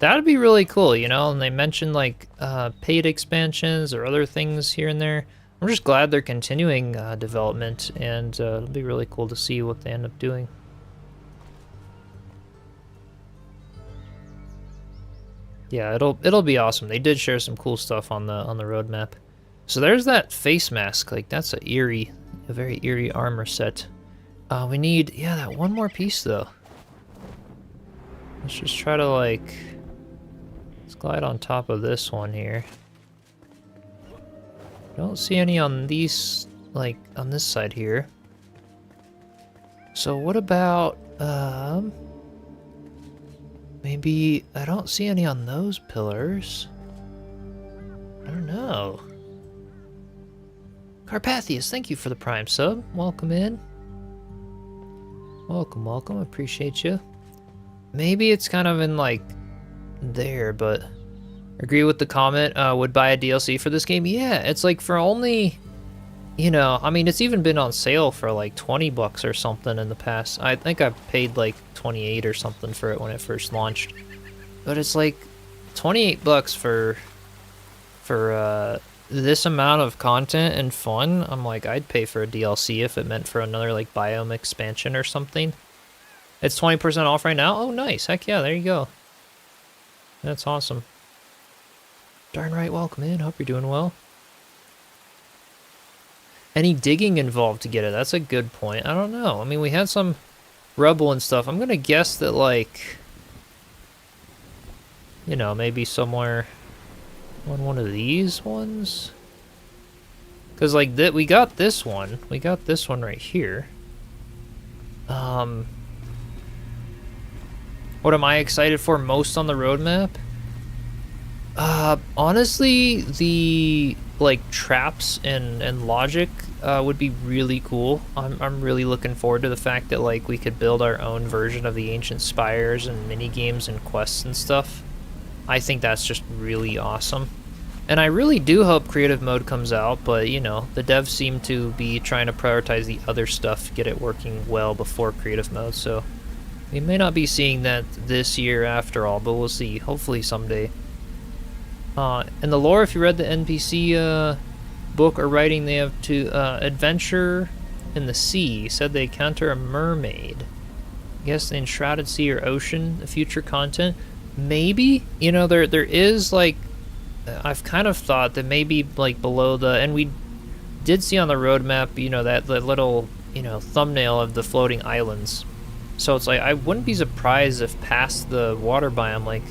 That'd be really cool, you know, and they mentioned like paid expansions or other things here and there. I'm just glad they're continuing development, and it'll be really cool to see what they end up doing. Yeah, it'll be awesome. They did share some cool stuff on the roadmap. So there's that face mask. Like that's a very eerie armor set. We need that one more piece though. Let's just try to like. Let's glide on top of this one here. Don't see any on these, like, on this side here. So what about, maybe, I don't see any on those pillars. I don't know. Carpathius, thank you for the Prime sub. Welcome in. Welcome, welcome, appreciate you. Maybe it's kind of in, like, there, but... Agree with the comment, would buy a DLC for this game? Yeah, it's like for only, you know, I mean, it's even been on sale for like 20 bucks or something in the past. I think I paid like 28 or something for it when it first launched. But it's like 28 bucks for this amount of content and fun. I'm like, I'd pay for a DLC if it meant for another like biome expansion or something. It's 20% off right now? Oh, nice. Heck yeah, there you go. That's awesome. Darn right, welcome in. Hope you're doing well. Any digging involved to get it? That's a good point. I don't know. I mean, we had some rubble and stuff. I'm gonna guess that, like, you know, maybe somewhere on one of these ones. Because, like, we got this one. We got this one right here. What am I excited for most on the roadmap? Honestly, the like traps and logic would be really cool. I'm really looking forward to the fact that like we could build our own version of the ancient spires and mini games and quests and stuff. I think that's just really awesome. And I really do hope creative mode comes out, but you know, the devs seem to be trying to prioritize the other stuff, get it working well before creative mode, so we may not be seeing that this year after all, but we'll see. Hopefully someday. In the lore, if you read the NPC book or writing, they have to adventure in the sea. Said they encounter a mermaid. I guess the Enshrouded Sea or Ocean, the future content. Maybe, you know, there is like, I've kind of thought that maybe like below the, and we did see on the roadmap, you know, that the little, you know, thumbnail of the floating islands. So it's like, I wouldn't be surprised if past the water biome, like,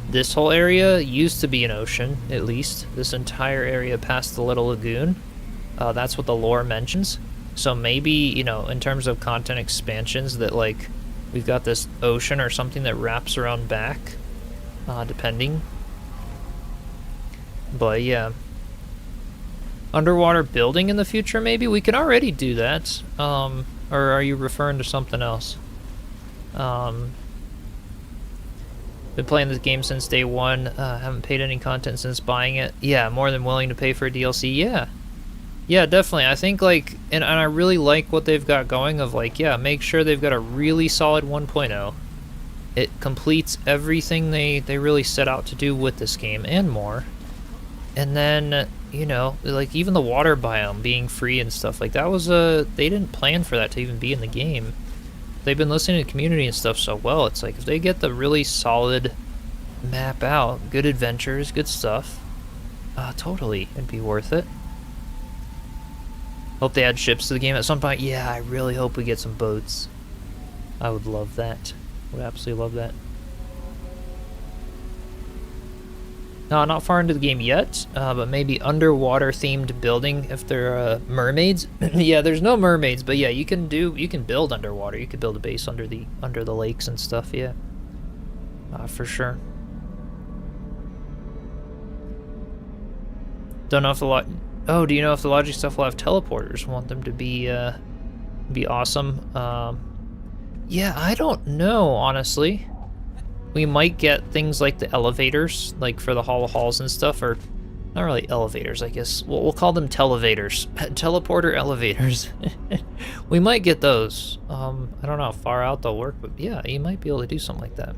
this whole area used to be an ocean, at least. This entire area past the little lagoon. That's what the lore mentions. So maybe, you know, in terms of content expansions, that, like, we've got this ocean or something that wraps around back, depending. But, yeah. Underwater building in the future, maybe? We can already do that. Or are you referring to something else? Been playing this game since day one. Haven't paid any content since buying it. Yeah, more than willing to pay for a DLC. Yeah. Yeah, definitely. I think, like, and I really like what they've got going of, like, yeah, make sure they've got a really solid 1.0. It completes everything they really set out to do with this game and more. And then, you know, like, even the water biome being free and stuff, like, that was they didn't plan for that to even be in the game. They've been listening to the community and stuff so well. It's like, if they get the really solid map out, good adventures, good stuff, totally, it'd be worth it. Hope they add ships to the game at some point. Yeah, I really hope we get some boats. I would love that. Would absolutely love that. No, not far into the game yet, but maybe underwater themed building if there are mermaids. Yeah, there's no mermaids, but yeah, you can build underwater. You could build a base under the lakes and stuff. Yeah, for sure. Don't know if Oh, do you know if the logic stuff will have teleporters? Want them to be awesome. Yeah, I don't know, honestly. We might get things like the elevators, like for the Hall of Halls and stuff, or not really elevators, I guess. We'll call them televators. Teleporter elevators. We might get those. I don't know how far out they'll work, but yeah, you might be able to do something like that.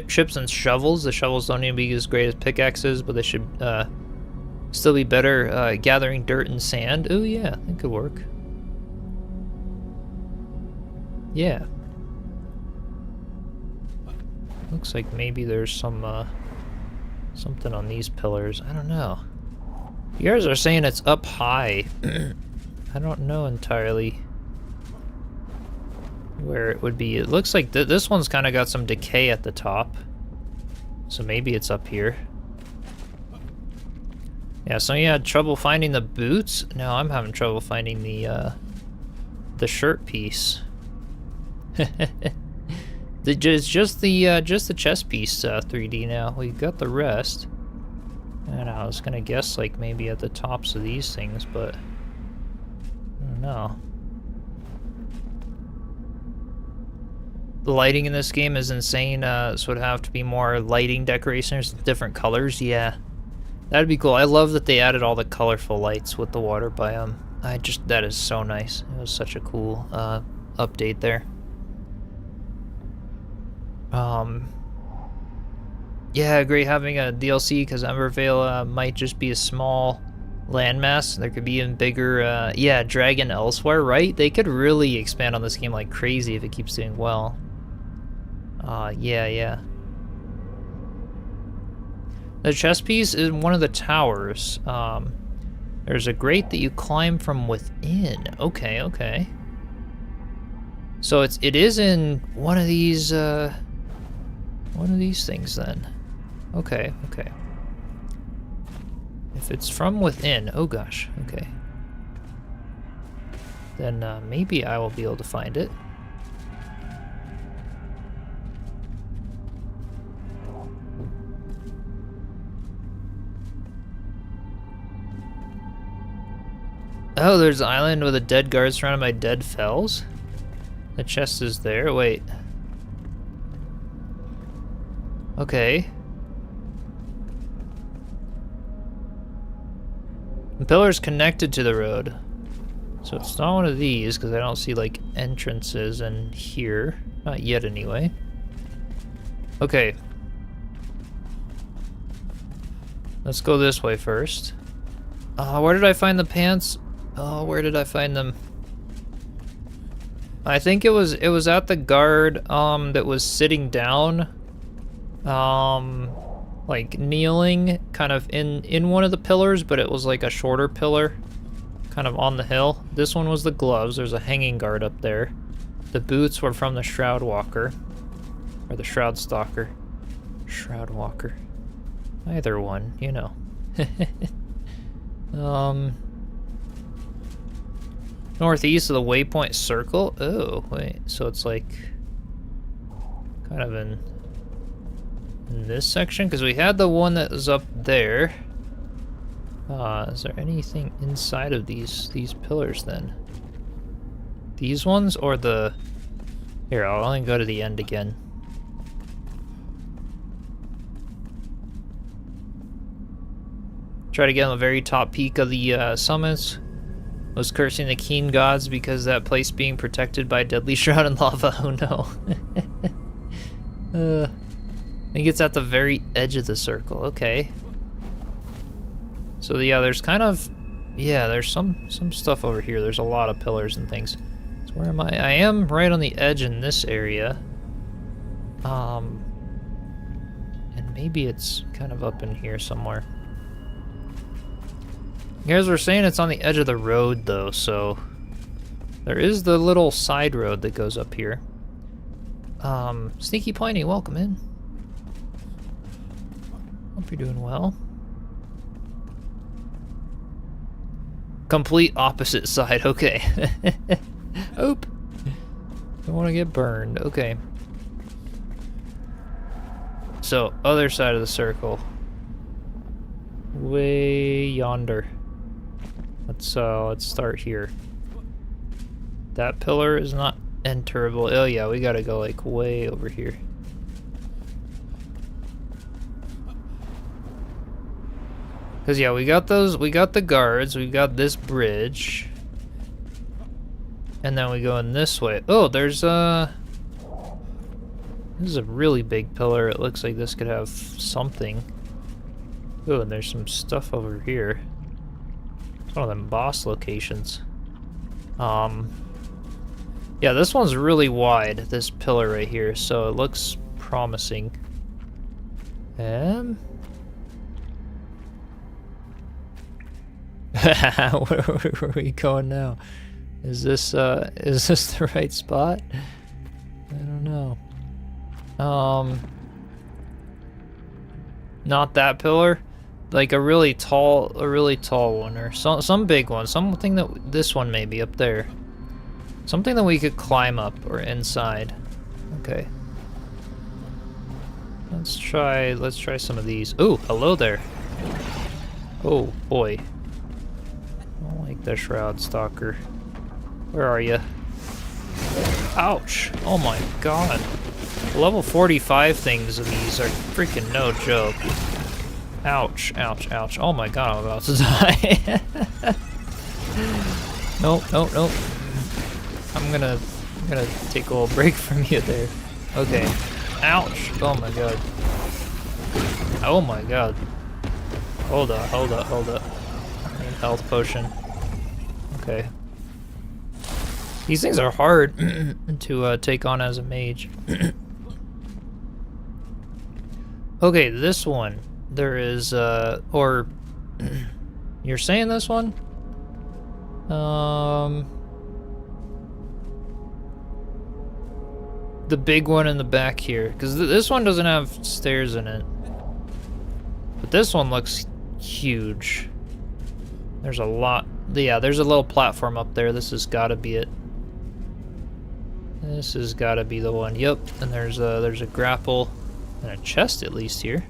Ships and shovels. The shovels don't even be as great as pickaxes, but they should still be better gathering dirt and sand. Oh yeah, that could work. Yeah. Looks like maybe there's some something on these pillars. I don't know. You guys are saying it's up high. I don't know entirely where it would be. It looks like this one's kind of got some decay at the top, so maybe it's up here. Yeah, so you had trouble finding the boots. Now I'm having trouble finding the shirt piece. It's just the chest piece 3D now. We got the rest, and I was gonna guess like maybe at the tops of these things, but I don't know. The lighting in this game is insane, so it'd have to be more lighting decorations, different colors. Yeah, that'd be cool. I love that they added all the colorful lights with the water biome. That is so nice. It was such a cool update there. Yeah, I agree having a DLC because Embervale might just be a small landmass. There could be even bigger, yeah, Dragon elsewhere, right? They could really expand on this game like crazy if it keeps doing well. Yeah. The chest piece is one of the towers. There's a grate that you climb from within. Okay. So it is in one of these things then. Okay. If it's from within, oh gosh, okay. Then maybe I will be able to find it. Oh, there's an island with a dead guard surrounded by dead fells. The chest is there. Wait. Okay. The pillar's connected to the road. So it's not one of these, because I don't see, like, entrances in here. Not yet, anyway. Okay. Let's go this way first. Where did I find the pants? Oh, where did I find them? I think it was at the guard that was sitting down, like kneeling kind of in one of the pillars, but it was like a shorter pillar kind of on the hill. This one was the gloves. There's a hanging guard up there. The boots were from the Shroud Walker, or the Shroud Stalker. Shroud Walker. Either one, you know. Northeast of the waypoint circle. Oh, wait. So it's like kind of in in this section? Because we had the one that was up there. Is there anything inside of these pillars then? These ones or the... Here, I'll only go to the end again. Try to get on the very top peak of the summits. Was cursing the keen gods because that place being protected by deadly shroud and lava. Oh no. I think it's at the very edge of the circle. Okay. So yeah, there's kind of... Yeah, there's some stuff over here. There's a lot of pillars and things. So where am I? I am right on the edge in this area. And maybe it's kind of up in here somewhere. You guys were saying it's on the edge of the road, though, so... There is the little side road that goes up here. Sneaky Piney, welcome in. Hope you're doing well. Complete opposite side, okay. Oop. Don't want to get burned, okay. So, other side of the circle. Way yonder. Let's start here. That pillar is not enterable. Oh yeah, we gotta go like way over here. Cause yeah, we got the guards, we got this bridge. And then we go in this way. Oh, there's this is a really big pillar. It looks like this could have something. Oh, and there's some stuff over here. It's one of them boss locations. Yeah, this one's really wide, this pillar right here, so it looks promising. Where are we going now? Is this the right spot? I don't know. Not that pillar. Like a really tall one, or some big one. Something that this one maybe up there. Something that we could climb up or inside. Okay. Let's try some of these. Ooh, hello there. Oh boy. I don't like the Shroud Stalker. Where are you? Ouch! Oh my god. Level 45 things of these are freaking no joke. Ouch, ouch, ouch. Oh my god, I'm about to die. Nope, nope, nope. I'm gonna take a little break from you there. Okay. Ouch! Oh my god. Oh my god. Hold up, hold up, hold up. I need a health potion. Okay. These things are hard to take on as a mage. Okay, this one. There is, or... You're saying this one? The big one in the back here. Because this one doesn't have stairs in it. But this one looks huge. There's a lot... Yeah, there's a little platform up there. This has got to be it. This has got to be the one. Yep. And there's a grapple and a chest at least here.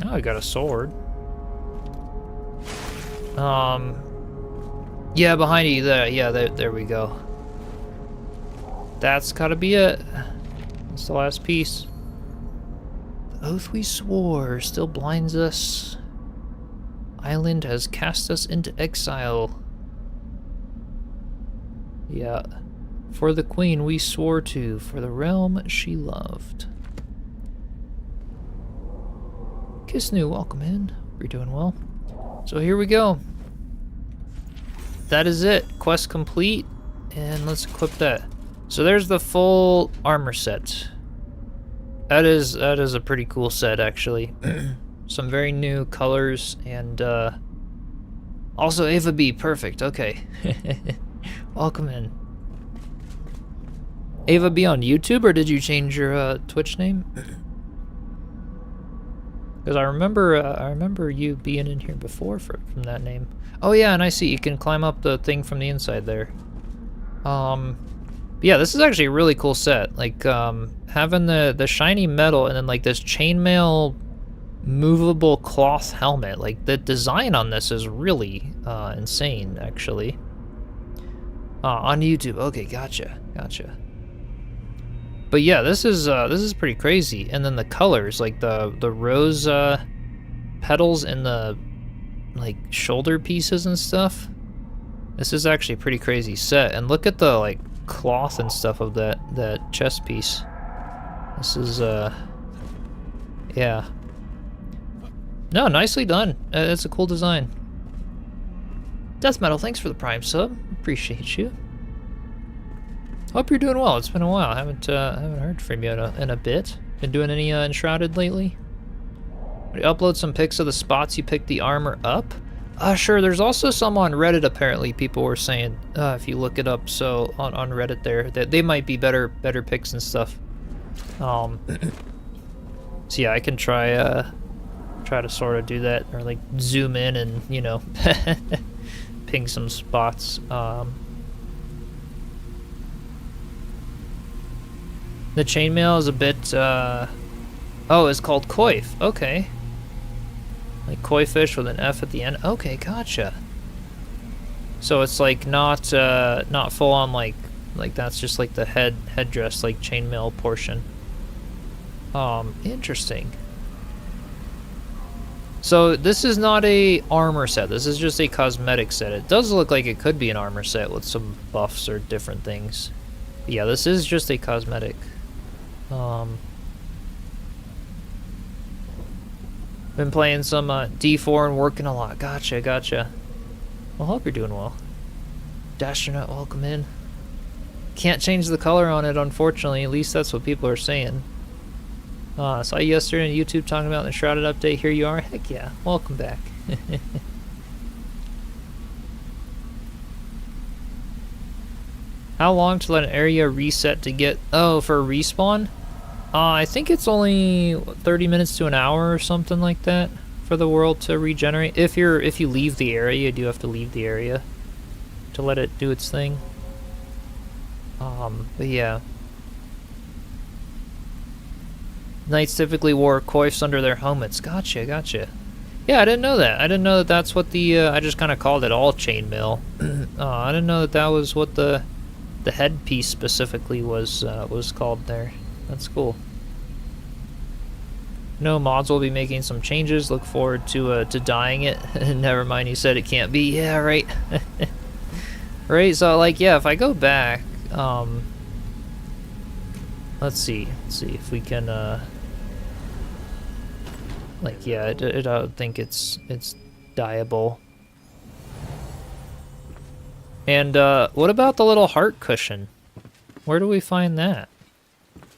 Oh, I got a sword. Yeah, behind you there. Yeah, there we go. That's gotta be it. That's the last piece. The oath we swore still blinds us. Island has cast us into exile. Yeah. For the queen we swore to, for the realm she loved. Kisnu, welcome in. Hope you're doing well. So here we go. That is it. Quest complete. And let's equip that. So there's the full armor set. That is a pretty cool set, actually. Some very new colors, and also Ava B, perfect. Okay. Welcome in. Ava B on YouTube, or did you change your Twitch name? Because I remember you being in here before from that name. Oh yeah, and I see you can climb up the thing from the inside there. But yeah, this is actually a really cool set. Like, having the shiny metal and then like this chainmail movable cloth helmet. Like, the design on this is really insane, actually. On YouTube. Okay, gotcha. But yeah, this is pretty crazy. And then the colors, like the rose petals and the like shoulder pieces and stuff. This is actually a pretty crazy set. And look at the like cloth and stuff of that chest piece. This is yeah. No, nicely done. It's a cool design. Death Metal, thanks for the Prime sub. Appreciate you. Hope you're doing well. It's been a while. I haven't heard from you in a bit. Been doing any Enshrouded lately? Would you upload some pics of the spots you picked the armor up? Sure. There's also some on Reddit. Apparently, people were saying if you look it up. So on Reddit, there that they might be better pics and stuff. So yeah, I can try to sort of do that, or like zoom in and, you know, ping some spots. The chainmail is a bit, oh, it's called coif. Okay. Like koi fish with an F at the end. Okay, gotcha. So it's like not full on like that's just like the headdress, like chainmail portion. Interesting. So this is not a armor set. This is just a cosmetic set. It does look like it could be an armor set with some buffs or different things. But yeah, this is just a cosmetic. Been playing some D4 and working a lot. Gotcha. Well, hope you're doing well. Dastronaut, welcome in. Can't change the color on it, unfortunately. At least that's what people are saying. Saw you yesterday on YouTube talking about the Enshrouded update. Here you are. Heck yeah. Welcome back. How long to let an area reset to get... Oh, for a respawn? I think it's only 30 minutes to an hour or something like that for the world to regenerate. If you leave the area, you do have to leave the area to let it do its thing. But yeah. Knights typically wore coifs under their helmets. Gotcha. Yeah, I didn't know that. I didn't know that that's what the... I just kind of called it all chainmail. I didn't know that was what the headpiece specifically was called there. That's cool. No, mods will be making some changes. Look forward to dyeing it. Never mind, you said it can't be. Yeah, right. Right, so like, yeah, if I go back, let's see if we can, like, yeah, I don't think it's dyeable. And what about the little heart cushion? Where do we find that?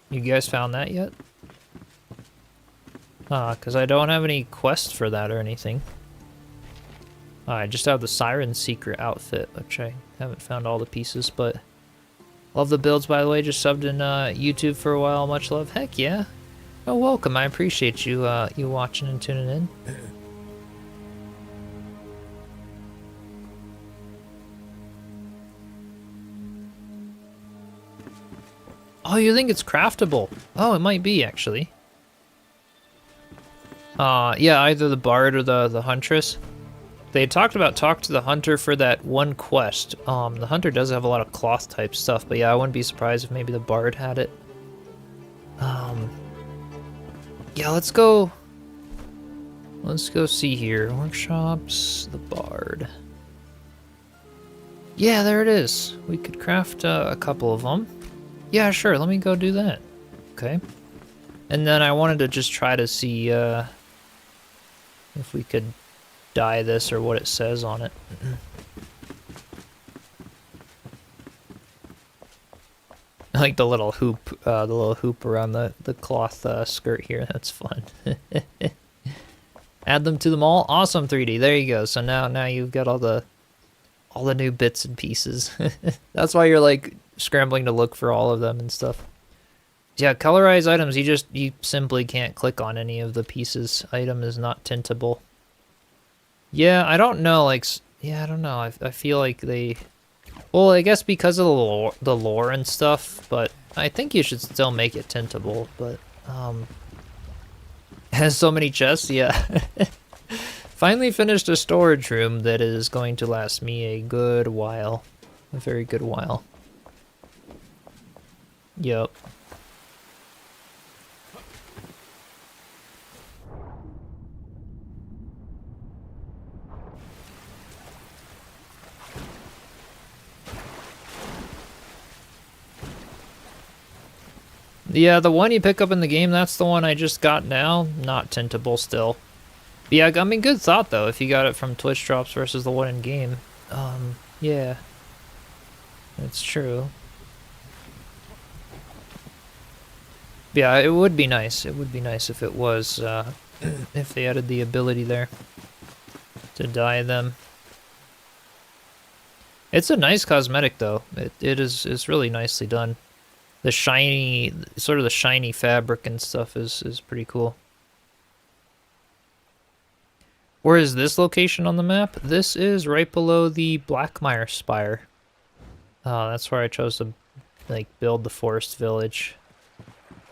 You guys found that yet? Because I don't have any quests for that or anything. I just have the Siren Secret outfit, which I haven't found all the pieces, but... Love the builds, by the way. Just subbed in YouTube for a while. Much love. Heck yeah. Oh, welcome. I appreciate you you watching and tuning in. Oh, you think it's craftable? Oh, it might be, actually. Yeah, either the Bard or the Huntress. They talked about talk to the Hunter for that one quest. The Hunter does have a lot of cloth type stuff, but yeah, I wouldn't be surprised if maybe the Bard had it. Yeah, let's go see here. Workshops, the Bard. Yeah, there it is. We could craft a couple of them. Yeah, sure, let me go do that. Okay. And then I wanted to just try to see if we could dye this or what it says on it. I like the little hoop around the cloth skirt here. That's fun. Add them to them all. Awesome 3D. There you go. So now you've got all the new bits and pieces. That's why you're like scrambling to look for all of them and stuff. Yeah, colorize items. You simply can't click on any of the pieces. Item is not tintable. Yeah, I don't know. Like, yeah, I don't know. I feel like they Well, I guess because of the lore and stuff, but I think you should still make it tintable, but, has so many chests, yeah. Finally finished a storage room that is going to last me a good while. A very good while. Yep. Yeah, the one you pick up in the game, that's the one I just got now. Not tintable still. Yeah, I mean, good thought, though, if you got it from Twitch drops versus the one in game. Yeah. That's true. Yeah, it would be nice. It would be nice if it was, if they added the ability there to dye them. It's a nice cosmetic, though. It's really nicely done. The shiny, sort of the shiny fabric and stuff is pretty cool. Where is this location on the map? This is right below the Blackmire Spire. That's where I chose to, like, build the forest village.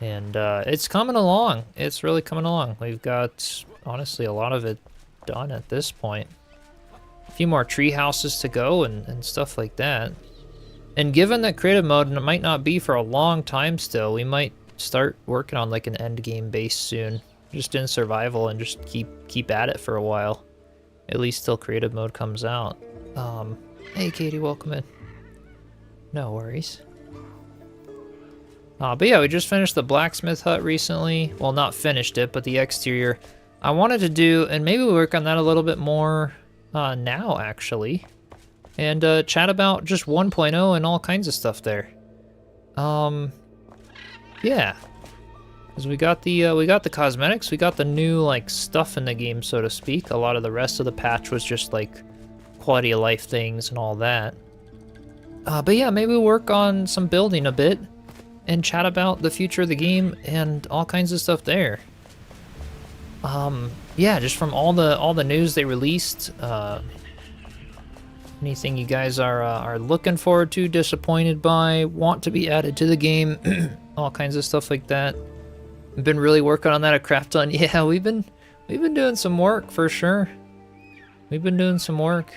And it's coming along. It's really coming along. We've got, honestly, a lot of it done at this point. A few more tree houses to go and stuff like that. And given that creative mode might not be for a long time still, we might start working on like an end game base soon. Just in survival and just keep at it for a while. At least till creative mode comes out. Hey Katie, welcome in. No worries. But yeah, we just finished the Blacksmith Hut recently. Well, not finished it, but the exterior. I wanted to do, and maybe we'll work on that a little bit more now, actually. And chat about just 1.0 and all kinds of stuff there. Yeah. Because we got the cosmetics, we got the new, like, stuff in the game, so to speak. A lot of the rest of the patch was just, like, quality of life things and all that. But yeah, maybe we'll work on some building a bit. And chat about the future of the game and all kinds of stuff there. Yeah, just from all the news they released. Anything you guys are looking forward to, disappointed by, want to be added to the game, all kinds of stuff like that. I've been really working on that at Craft On. Yeah, we've been doing some work for sure. We've been doing some work.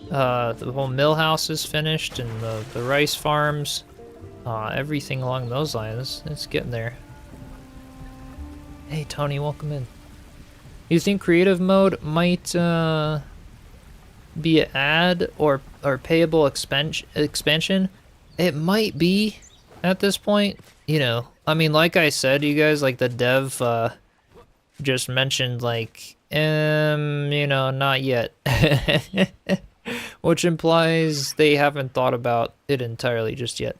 The whole mill house is finished, and the rice farms. Everything along those lines. It's getting there. Hey Tony, welcome in. You think creative mode might be an ad or payable expansion? It might be at this point. You know, I mean, like I said, you guys, like the dev just mentioned, like, you know, not yet. Which implies they haven't thought about it entirely just yet.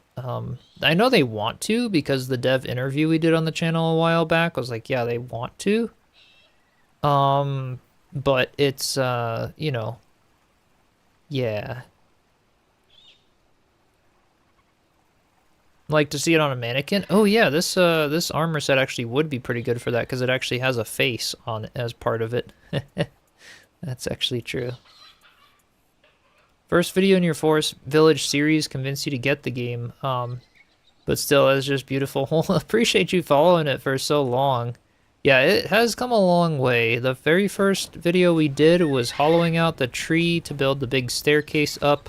I know they want to, because the dev interview we did on the channel a while back was like, yeah, they want to. But it's, you know, yeah. Like to see it on a mannequin? Oh yeah, this armor set actually would be pretty good for that, because it actually has a face on it as part of it. That's actually true. First video in your Forest Village series convinced you to get the game, but still, it's just beautiful. Appreciate you following it for so long. Yeah, it has come a long way. The very first video we did was hollowing out the tree to build the big staircase up,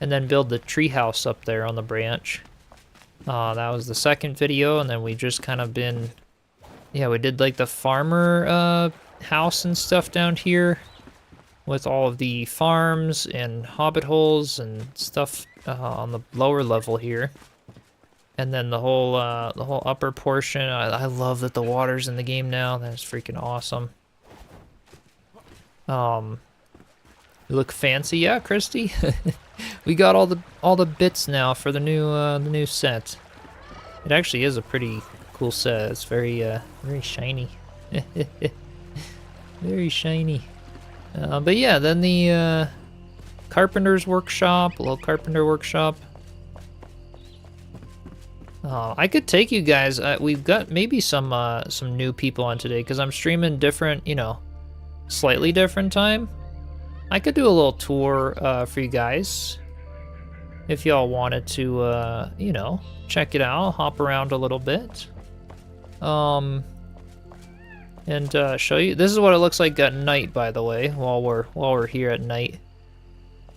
and then build the tree house up there on the branch. That was the second video, and then we just kind of been... Yeah, we did like the farmer house and stuff down here, with all of the farms and hobbit holes and stuff on the lower level here. And then the whole upper portion. I love that the water's in the game now. That's freaking awesome. You look fancy, yeah, Christy. We got all the bits now for the new set. It actually is a pretty cool set. It's very shiny. Very shiny. But yeah, then the carpenter's workshop, a little carpenter workshop. I could take you guys. We've got maybe some new people on today, because I'm streaming different, you know, slightly different time. I could do a little tour for you guys. if y'all wanted to, you know, check it out, hop around a little bit. And show you. This is what it looks like at night, by the way, while we're here at night.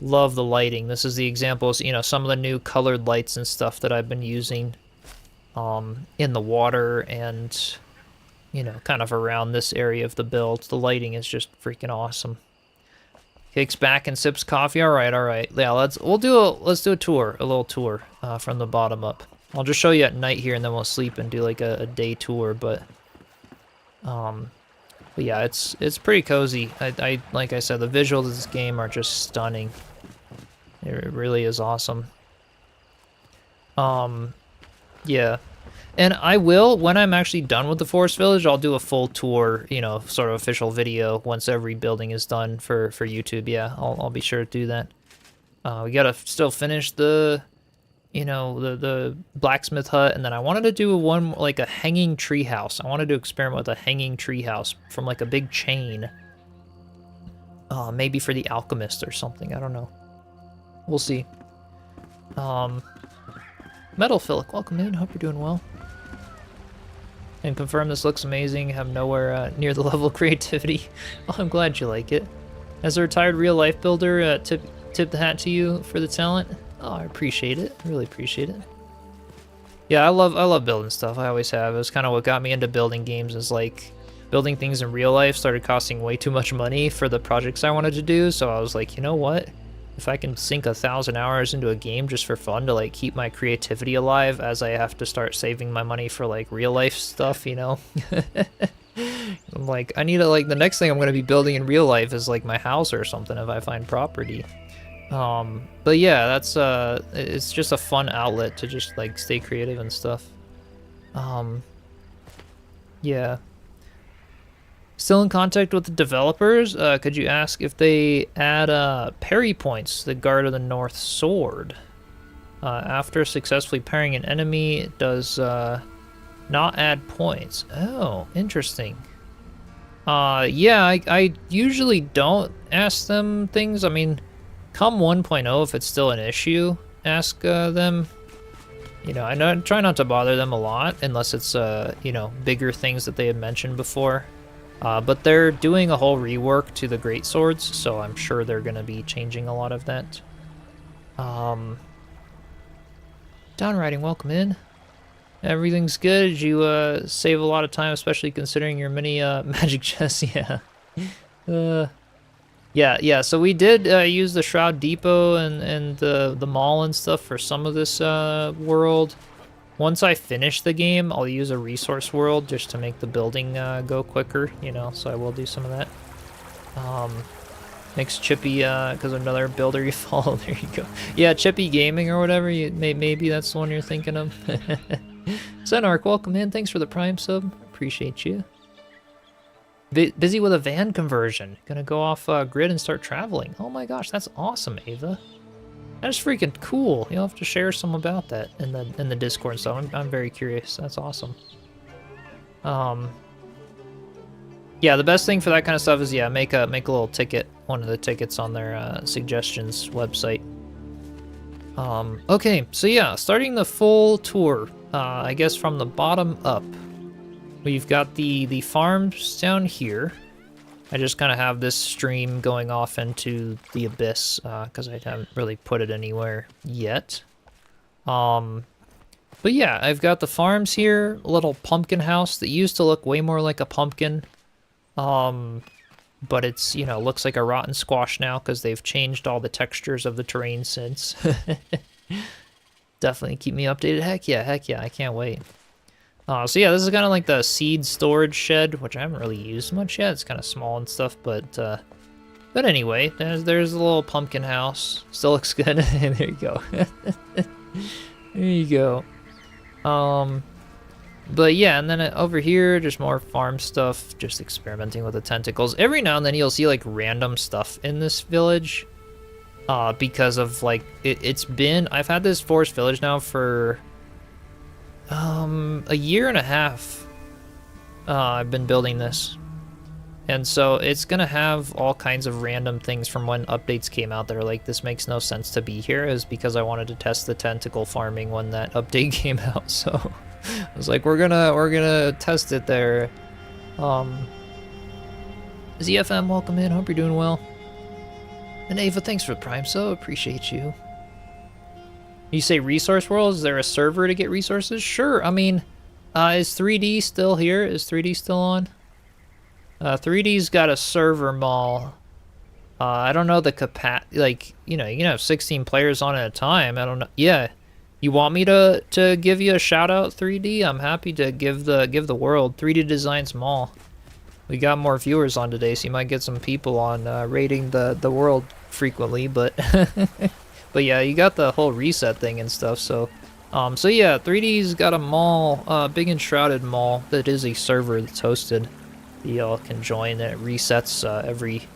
Love the lighting. This is the examples, you know, some of the new colored lights and stuff that I've been using in the water and, you know, kind of around this area of the build. The lighting is just freaking awesome. Kicks back and sips coffee. All right. Yeah, let's do a tour, a little tour from the bottom up. I'll just show you at night here, and then we'll sleep and do like a day tour. But yeah, it's pretty cozy. I like I said, the visuals of this game are just stunning. It really is awesome. Yeah. And I will, when I'm actually done with the Forest Village, I'll do a full tour, you know, sort of official video once every building is done for YouTube. Yeah, I'll be sure to do that. We gotta still finish the, you know, the Blacksmith Hut, and then I wanted to do one, like a hanging tree house. I wanted to experiment with a hanging tree house from like a big chain. Maybe for the alchemist or something, I don't know. We'll see. Metal Philic, welcome in, hope you're doing well. And confirm this looks amazing, have nowhere near the level of creativity. Oh, I'm glad you like it. As a retired real-life builder, tip the hat to you for the talent. Oh, I appreciate it, really appreciate it. Yeah, I love building stuff, I always have. It was kind of what got me into building games, is like, building things in real life started costing way too much money for the projects I wanted to do, so I was like, you know what? If I can sink 1,000 hours into a game just for fun to like keep my creativity alive as I have to start saving my money for like real life stuff, you know? I'm like, I need to like, the next thing I'm going to be building in real life is like my house or something if I find property. But yeah, that's, it's just a fun outlet to just like stay creative and stuff. Yeah. Still in contact with the developers? Could you ask if they add parry points to the Guard of the North Sword? After successfully parrying an enemy, it does not add points. Oh, interesting. Yeah, I usually don't ask them things. I mean, come 1.0, if it's still an issue, ask them. You know, I try not to bother them a lot unless it's, you know, bigger things that they had mentioned before. But they're doing a whole rework to the great swords, so I'm sure they're going to be changing a lot of that. Downriding, welcome in. Everything's good. Did you save a lot of time, especially considering your mini magic chest? Yeah. Yeah. So we did use the Shroud Depot and the mall and stuff for some of this world. Once I finish the game, I'll use a resource world just to make the building go quicker, you know, so I will do some of that. Makes Chippy, because another builder you follow, there you go. Yeah, Chippy Gaming or whatever, maybe that's the one you're thinking of. Sunark, welcome in, thanks for the Prime sub, appreciate you. Busy with a van conversion, gonna go off grid and start traveling. Oh my gosh, that's awesome, Ava. That's freaking cool. You'll have to share some about that in the Discord and stuff. I'm very curious. That's awesome. Yeah, the best thing for that kind of stuff is, yeah, make a little ticket, one of the tickets on their suggestions website. Okay, so yeah, starting the full tour, I guess from the bottom up. We've got the farms down here. I just kind of have this stream going off into the abyss because I haven't really put it anywhere yet. But yeah, I've got the farms here, a little pumpkin house that used to look way more like a pumpkin. But it's, you know, looks like a rotten squash now because they've changed all the textures of the terrain since. Definitely keep me updated. Heck yeah, I can't wait. So yeah, this is kind of like the seed storage shed, which I haven't really used much yet. It's kind of small and stuff, but anyway, there's a little pumpkin house. Still looks good. There you go. There you go. But yeah, and then over here, just more farm stuff, just experimenting with the tentacles. Every now and then you'll see like random stuff in this village, because of like I've had this forest village now for a year and a half. I've been building this. And so it's gonna have all kinds of random things from when updates came out that are like, this makes no sense to be here, is because I wanted to test the tentacle farming when that update came out. So I was like, we're gonna test it there. ZFM, welcome in. Hope you're doing well. And Ava, thanks for the Prime, so appreciate you. You say Resource World? Is there a server to get resources? Sure. I mean, is 3D still here? Is 3D still on? 3D's got a server mall. I don't know the capacity. Like, you know, you can have 16 players on at a time. I don't know. Yeah. You want me to give you a shout out, 3D? I'm happy to give the world 3D Designs Mall. We got more viewers on today, so you might get some people on rating the world frequently, but but yeah, you got the whole reset thing and stuff. So so yeah, 3D's got a mall, big Enshrouded mall that is a server that's hosted. Y'all can join. It resets every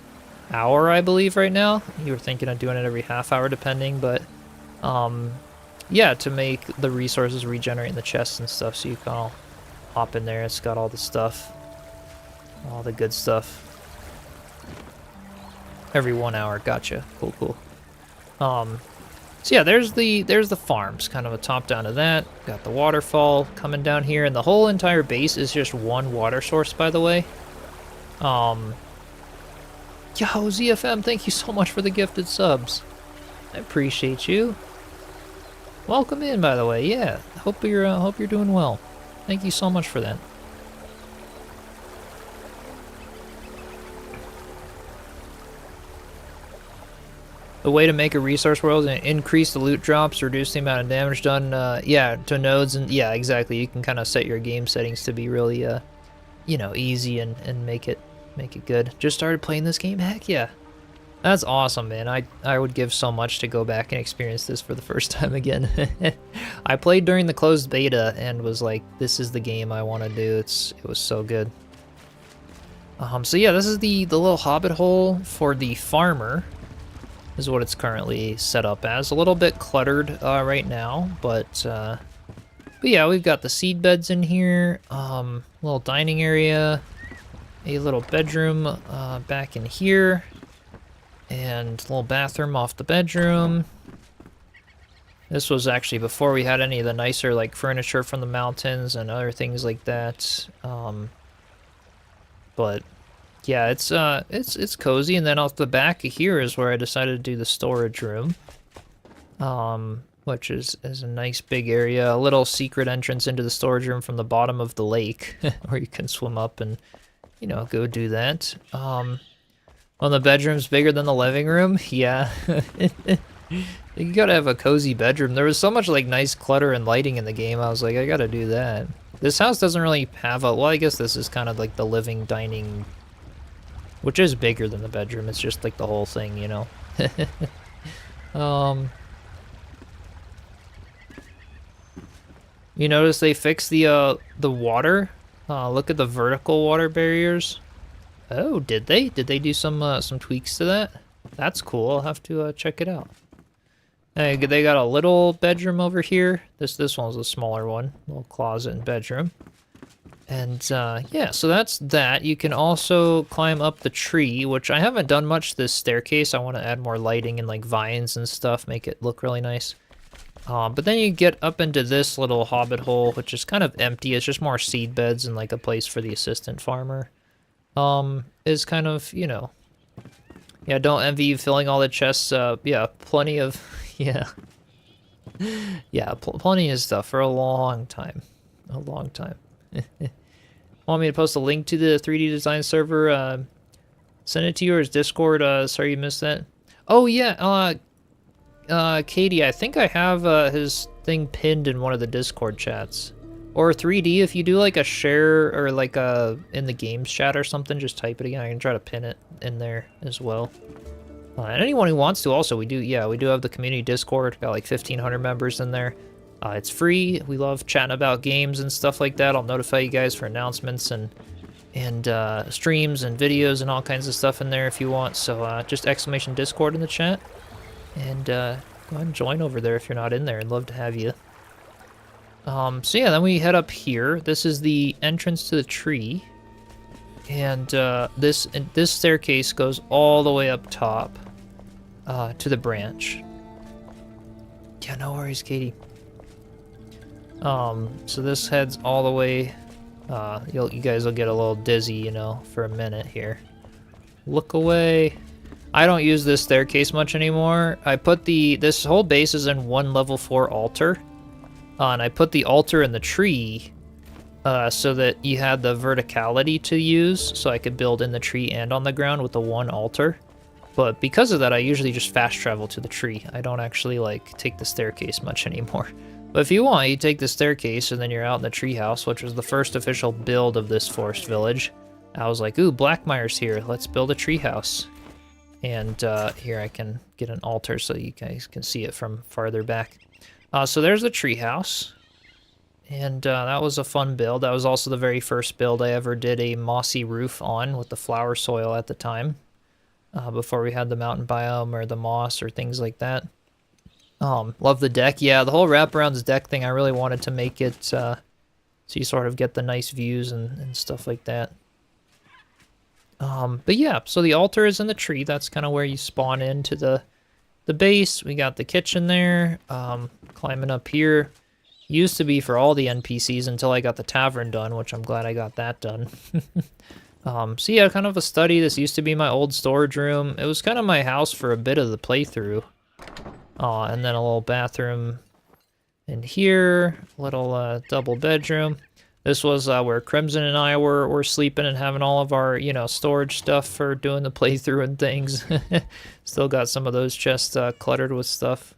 hour, I believe, right now. You were thinking of doing it every half hour, depending, but yeah, to make the resources regenerate in the chests and stuff, so you can all hop in there. It's got all the stuff, all the good stuff. Every 1 hour, gotcha. Cool, cool. So yeah, there's the farms, kind of a top down of that. Got the waterfall coming down here, and the whole entire base is just one water source, by the way. Yo, ZFM, thank you so much for the gifted subs. I appreciate you. Welcome in, by the way. Yeah, hope you're doing well. Thank you so much for that. The way to make a resource world is increase the loot drops, reduce the amount of damage done, yeah, to nodes, and yeah, exactly. You can kind of set your game settings to be really, you know, easy and make it good. Just started playing this game? Heck yeah. That's awesome, man. I would give so much to go back and experience this for the first time again. I played during the closed beta and was like, this is the game I want to do. It was so good. So yeah, this is the little hobbit hole for the farmer, is what it's currently set up as. A little bit cluttered right now, but yeah, we've got the seed beds in here, little dining area, a little bedroom back in here, and a little bathroom off the bedroom. This was actually before we had any of the nicer like furniture from the mountains and other things like that. But yeah, it's cozy. And then off the back of here is where I decided to do the storage room, which is a nice big area, a little secret entrance into the storage room from the bottom of the lake, where you can swim up and, you know, go do that. Well, the bedroom's bigger than the living room. Yeah. You gotta have a cozy bedroom. There was so much like nice clutter and lighting in the game. I was like, I gotta do that. This house doesn't really have a, well, I guess this is kind of like the living dining, which is bigger than the bedroom. It's just like the whole thing, you know. You notice they fixed the water. Look at the vertical water barriers. Oh, did they? Did they do some tweaks to that? That's cool. I'll have to check it out. Hey, they got a little bedroom over here. This one's a smaller one, little closet and bedroom. And yeah, so that's that. You can also climb up the tree, which I haven't done much this staircase. I want to add more lighting and like vines and stuff, make it look really nice. But then you get up into this little hobbit hole, which is kind of empty. It's just more seed beds and like a place for the assistant farmer. Is kind of, you know, yeah, don't envy you filling all the chests. Yeah, plenty of, yeah. Yeah, plenty of stuff for a long time. A long time. Want me to post a link to the 3D design server? Send it to you, or is Discord? Sorry you missed that. Oh yeah, Katie, I think I have his thing pinned in one of the Discord chats. Or 3D, if you do like a share or like in the games chat or something, just type it again. I can try to pin it in there as well. And anyone who wants to also, we do have the community Discord. Got like 1,500 members in there. It's free. We love chatting about games and stuff like that. I'll notify you guys for announcements and streams and videos and all kinds of stuff in there if you want. So just exclamation Discord in the chat. And go ahead and join over there if you're not in there. I'd love to have you. So yeah, then we head up here. This is the entrance to the tree. And this staircase goes all the way up top to the branch. Yeah, no worries, Katie. So this heads all the way. You guys will get a little dizzy, you know, for a minute here. Look away. I don't use this staircase much anymore. I put this whole base is in one level 4 altar. And I put the altar in the tree so that you had the verticality to use, so I could build in the tree and on the ground with the one altar. But because of that, I usually just fast travel to the tree. I don't actually, like, take the staircase much anymore. But if you want, you take the staircase and then you're out in the treehouse, which was the first official build of this forest village. I was like, ooh, Blackmire's here. Let's build a treehouse. And here I can get an altar so you guys can see it from farther back. So there's the treehouse. And that was a fun build. That was also the very first build I ever did a mossy roof on with the flower soil at the time. Before we had the mountain biome or the moss or things like that. Love the deck. Yeah, the whole wraparounds deck thing, I really wanted to make it so you sort of get the nice views and stuff like that. But yeah, so the altar is in the tree. That's kind of where you spawn into the base. We got the kitchen there. Climbing up here. Used to be for all the NPCs until I got the tavern done, which I'm glad I got that done. So yeah, kind of a study. This used to be my old storage room. It was kind of my house for a bit of the playthrough. And then a little bathroom in here, little double bedroom. This was where Crimson and I were sleeping and having all of our, you know, storage stuff for doing the playthrough and things. Still got some of those chests cluttered with stuff.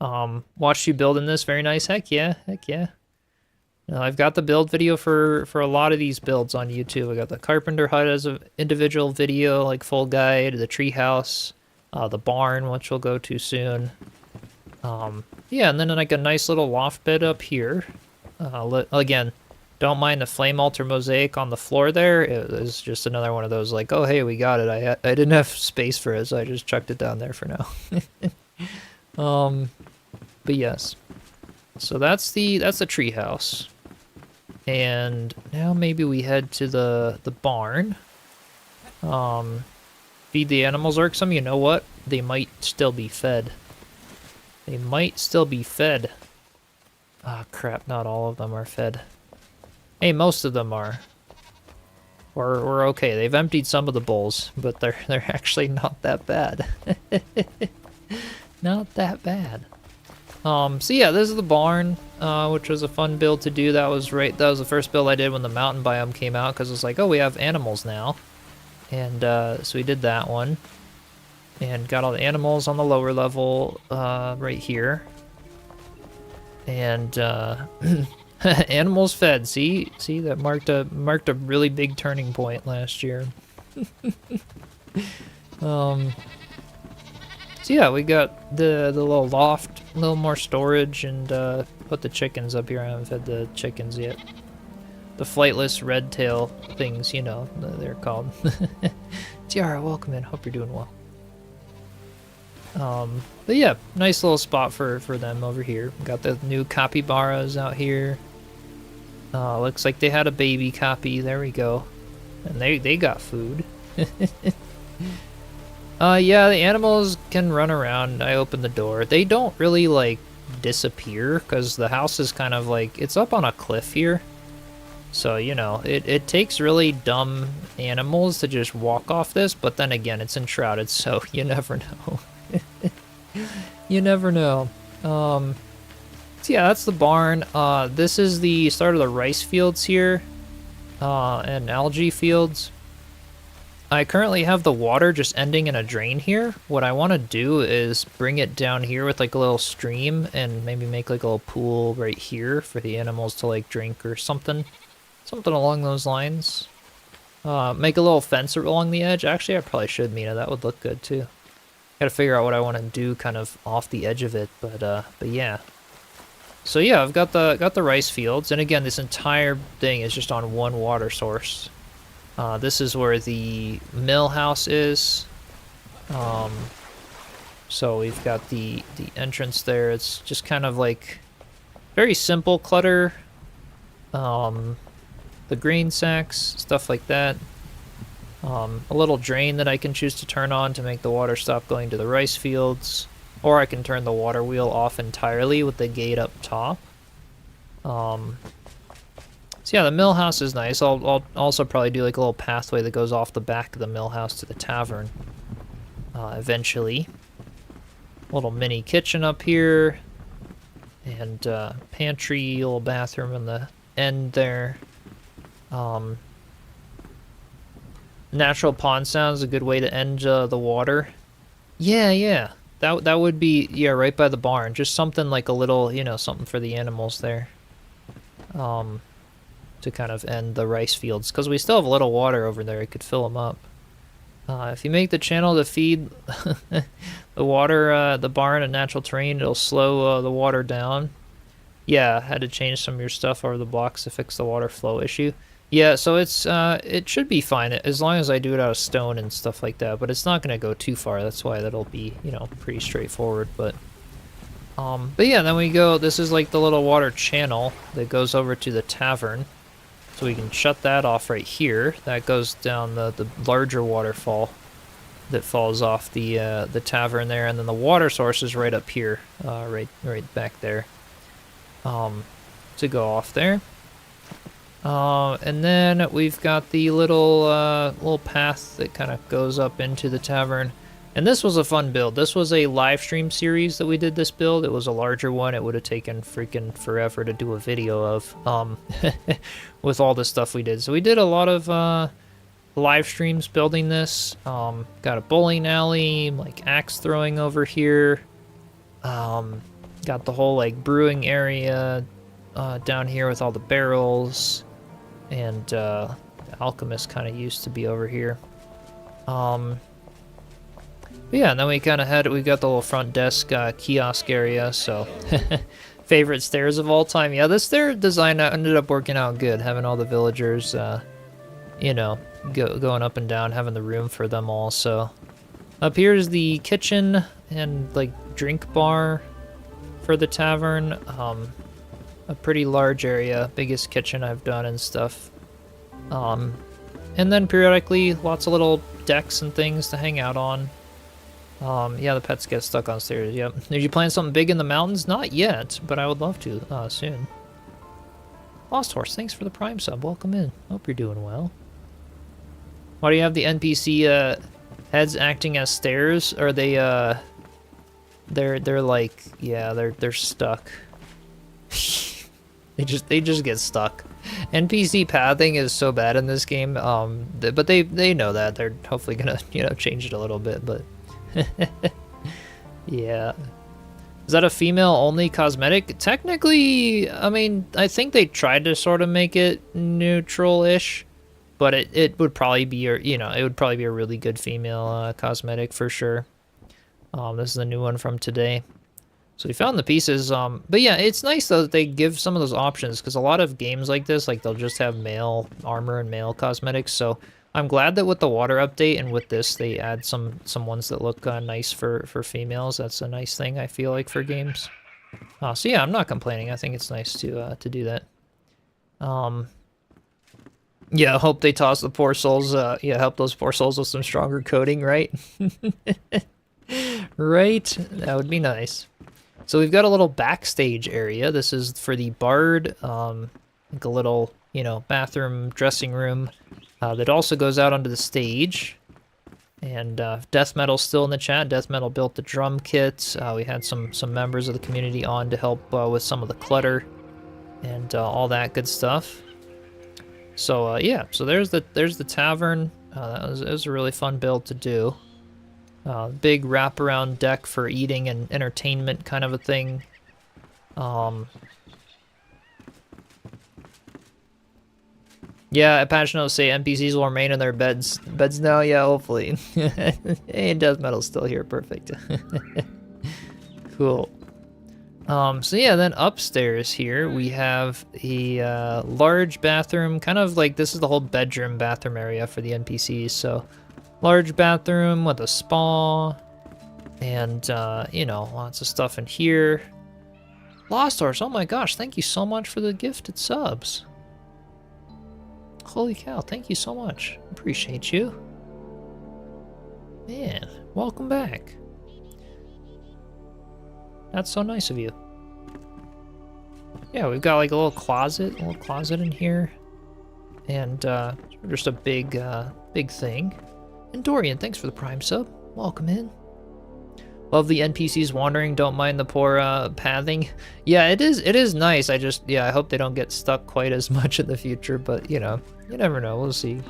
Watched you building this, very nice. Heck yeah, heck yeah. I've got the build video for a lot of these builds on YouTube. I got the Carpenter Hut as an individual video, like full guide, the treehouse. The barn, which we'll go to soon. Yeah, and then like a nice little loft bed up here. Again, don't mind the flame altar mosaic on the floor there. It was just another one of those like, oh hey, we got it. I didn't have space for it, so I just chucked it down there for now. But yes, so that's the treehouse, and now maybe we head to the barn. Feed the animals, Irksome. You know what? They might still be fed. They might still be fed. Ah, crap. Not all of them are fed. Hey, most of them are. We're okay. They've emptied some of the bowls, but they're actually not that bad. Not that bad. So yeah, this is the barn, which was a fun build to do. That was the first build I did when the mountain biome came out, because it's like, oh, we have animals now. And so we did that one. And got all the animals on the lower level right here. And animals fed. See that marked a really big turning point last year. So yeah, we got the little loft, a little more storage, and put the chickens up here. I haven't fed the chickens yet. The flightless red tail things, you know, they're called. Tiara, welcome in. Hope you're doing well. But yeah, nice little spot for them over here. Got the new capybaras out here. Looks like they had a baby copy. There we go. And they got food. Yeah, the animals can run around. I opened the door. They don't really, like, disappear, because the house is kind of like, it's up on a cliff here. So, you know, it takes really dumb animals to just walk off this, but then again, it's enshrouded, so you never know. You never know. So yeah, that's the barn. This is the start of the rice fields here, and algae fields. I currently have the water just ending in a drain here. What I want to do is bring it down here with like a little stream and maybe make like a little pool right here for the animals to like drink or something. Something along those lines. Make a little fence along the edge. Actually, I probably should, Mina. That would look good too. Gotta figure out what I want to do kind of off the edge of it, but yeah. So yeah, I've got the rice fields, and again, this entire thing is just on one water source. This is where the mill house is. So we've got the entrance there. It's just kind of like very simple clutter. the grain sacks, stuff like that. A little drain that I can choose to turn on to make the water stop going to the rice fields, or I can turn the water wheel off entirely with the gate up top. So yeah, the mill house is nice. I'll also probably do like a little pathway that goes off the back of the mill house to the tavern eventually. Little mini kitchen up here, and pantry, little bathroom in the end there. Natural pond sounds a good way to end the water. Yeah. That would be, yeah, right by the barn. Just something like a little, you know, something for the animals there. To kind of end the rice fields, because we still have a little water over there. It could fill them up. If you make the channel to feed the water, the barn and natural terrain, it'll slow the water down. Yeah, had to change some of your stuff over the blocks to fix the water flow issue. Yeah, so it's it should be fine as long as I do it out of stone and stuff like that, but it's not going to go too far. That's why that'll be, you know, pretty straightforward. But yeah, then we go, this is like the little water channel that goes over to the tavern. So we can shut that off right here. That goes down the larger waterfall that falls off the tavern there, and then the water source is right up here, right back there, to go off there. And then we've got the little path that kind of goes up into the tavern. And this was a fun build. This was a live stream series that we did this build. It was a larger one. It would have taken freaking forever to do a video of, with all the stuff we did. So we did a lot of live streams building this. Got a bowling alley, like axe throwing over here. Got the whole like brewing area down here with all the barrels. And the alchemist kind of used to be over here. Yeah, and then we kind of we got the little front desk kiosk area, so favorite stairs of all time. Yeah, this stair design ended up working out good, having all the villagers, you know, going up and down, having the room for them all. So up here is the kitchen and like drink bar for the tavern. A pretty large area, biggest kitchen I've done and stuff. And then periodically lots of little decks and things to hang out on. Yeah, the pets get stuck on stairs, yep. Did you plan something big in the mountains? Not yet, but I would love to, soon. Lost Horse, thanks for the Prime sub. Welcome in. Hope you're doing well. Why do you have the NPC, heads acting as stairs? Are they, they're like, yeah, they're stuck. They just get stuck. NPC pathing is so bad in this game, but they know that. They're hopefully gonna, you know, change it a little bit, but... Yeah. Is that a female-only cosmetic? Technically, I mean, I think they tried to sort of make it neutral-ish, but it would probably be, you know, it would probably be a really good female cosmetic for sure. This is a new one from today. So we found the pieces, but yeah, it's nice though that they give some of those options, because a lot of games like this, like they'll just have male armor and male cosmetics, so I'm glad that with the water update and with this, they add some ones that look nice for females. That's a nice thing, I feel like, for games. So yeah, I'm not complaining. I think it's nice to do that. Yeah, I hope they toss the poor souls, yeah, help those poor souls with some stronger coding, right? Right? That would be nice. So we've got a little backstage area. This is for the bard, like a little, you know, bathroom, dressing room. That also goes out onto the stage. And Death Metal's still in the chat. Death Metal built the drum kit. We had some members of the community on to help with some of the clutter and all that good stuff. So yeah, so there's the tavern. It was a really fun build to do. Big wraparound deck for eating and entertainment kind of a thing. Yeah, Apache Notes say NPCs will remain in their beds now. Yeah, hopefully. And Death Metal's still here. Perfect. Cool. So yeah, then upstairs here we have a large bathroom, kind of like this is the whole bathroom area for the NPCs. So large bathroom with a spa and you know, lots of stuff in here. Lost Horse, oh my gosh, thank you so much for the gifted subs. Holy cow, thank you so much. Appreciate you. Man, welcome back. That's so nice of you. Yeah, we've got like a little closet in here. And just a big thing. And Dorian, thanks for the Prime sub. Welcome in. Love the NPCs wandering, don't mind the poor pathing. Yeah, it is nice. I hope they don't get stuck quite as much in the future, but you know, you never know. We'll see.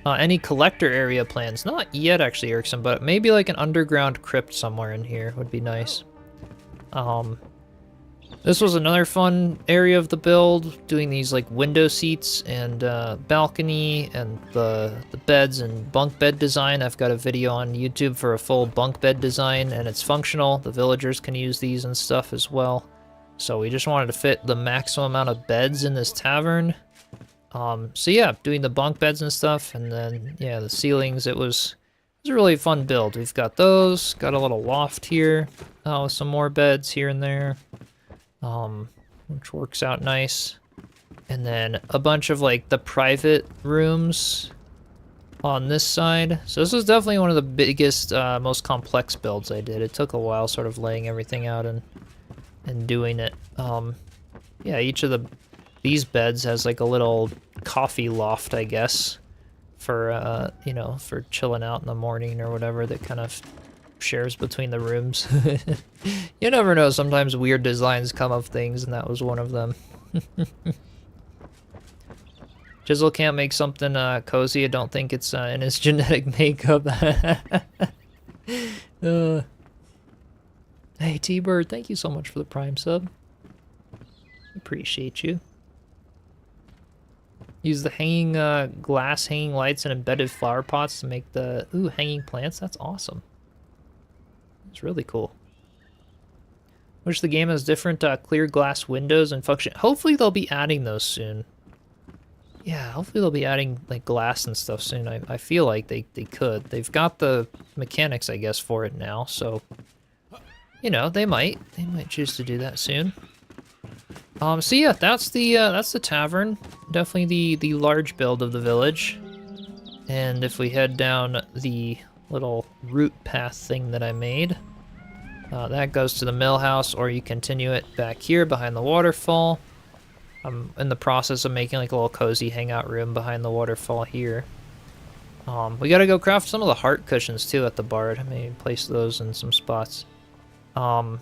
Any collector area plans? Not yet, actually, Erickson, but maybe like an underground crypt somewhere in here would be nice. This was another fun area of the build, doing these like window seats and balcony and the beds and bunk bed design. I've got a video on YouTube for a full bunk bed design, and it's functional. The villagers can use these and stuff as well. So we just wanted to fit the maximum amount of beds in this tavern. So yeah, doing the bunk beds and stuff, and then yeah, the ceilings. It was a really fun build. We've got those, got a little loft here, with some more beds here and there. Which works out nice. And then a bunch of like the private rooms on this side. So this was definitely one of the biggest, most complex builds I did. It took a while sort of laying everything out and doing it. Yeah, each of these beds has like a little coffee loft, I guess, for, you know, for chilling out in the morning or whatever, that kind of shares between the rooms. You never know, sometimes weird designs come of things, and that was one of them. Chisel can't make something cozy. I don't think it's in his genetic makeup. Hey T-Bird, thank you so much for the Prime sub. Appreciate you. Use the hanging glass hanging lights and embedded flower pots to make the hanging plants. That's awesome. It's really cool. Wish the game has different clear glass windows and function. Hopefully they'll be adding those soon. Yeah, hopefully they'll be adding like glass and stuff soon. I feel like they could. They've got the mechanics, I guess, for it now. So, you know, they might choose to do that soon. So yeah, that's the tavern. Definitely the large build of the village. And if we head down the little route path thing that I made, that goes to the mill house, or you continue it back here behind the waterfall. I'm in the process of making like a little cozy hangout room behind the waterfall here. We gotta go craft some of the heart cushions too at the bard. I may place those in some spots. Did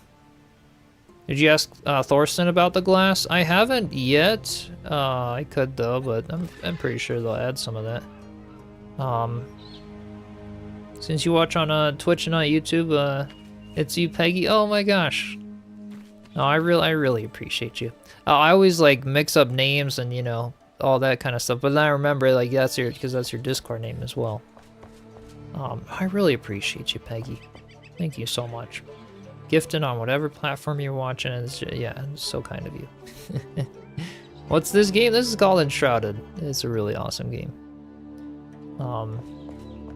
you ask Thorsten about the glass? I haven't yet. I could though, but I'm pretty sure they'll add some of that. Since you watch on Twitch and on YouTube, it's you, Peggy. Oh my gosh. No, I really appreciate you. I always like mix up names and, you know, all that kind of stuff, but then I remember like because that's your Discord name as well. I really appreciate you, Peggy. Thank you so much. Gifted on whatever platform you're watching. It's so kind of you. What's this game? This is called Enshrouded. It's a really awesome game.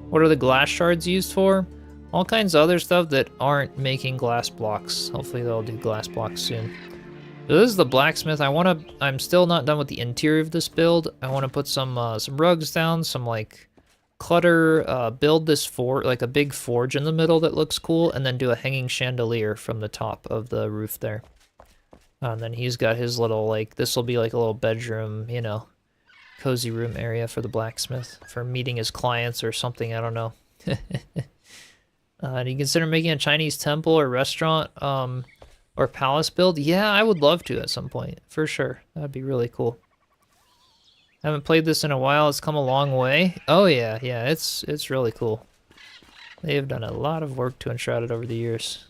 What are the glass shards used for? All kinds of other stuff that aren't making glass blocks. Hopefully they'll do glass blocks soon. So this is the blacksmith. I'm still not done with the interior of this build. I want to put some rugs down, some like clutter, build this like a big forge in the middle that looks cool, and then do a hanging chandelier from the top of the roof there. And then he's got his little, like, this will be like a little bedroom, you know, cozy room area for the blacksmith, for meeting his clients or something, I don't know. Do you consider making a Chinese temple or restaurant or palace build? Yeah, I would love to at some point, for sure. That'd be really cool. I haven't played this in a while. It's come a long way. Oh yeah, it's really cool. They have done a lot of work to Enshrouded over the years.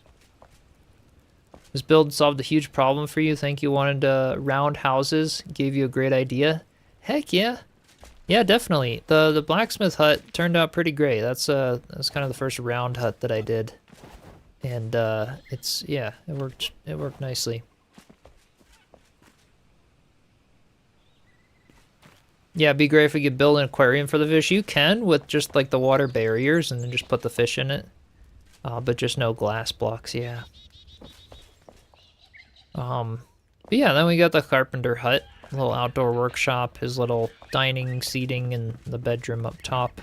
This build solved a huge problem for you. Think you wanted round houses. Gave you a great idea. Heck yeah. Yeah, definitely. The blacksmith hut turned out pretty great. That's kind of the first round hut that I did. And it worked nicely. Yeah, it'd be great if we could build an aquarium for the fish. You can with just like the water barriers and then just put the fish in it. But just no glass blocks, yeah. But yeah, then we got the carpenter hut. little outdoor workshop, his little dining, seating, and the bedroom up top.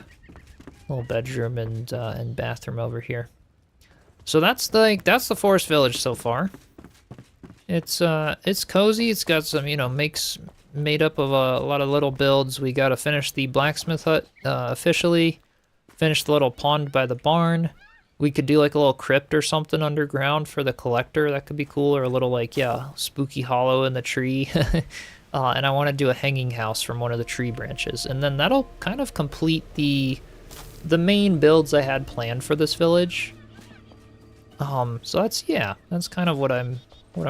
Little bedroom and bathroom over here. So that's the forest village so far. It's cozy. It's got some, you know, made up of a lot of little builds. We gotta finish the blacksmith hut officially. Finish the little pond by the barn. We could do like a little crypt or something underground for the collector. That could be cool. Or a little like, yeah, spooky hollow in the tree. And I want to do a hanging house from one of the tree branches. And then that'll kind of complete the main builds I had planned for this village. So that's kind of what I'm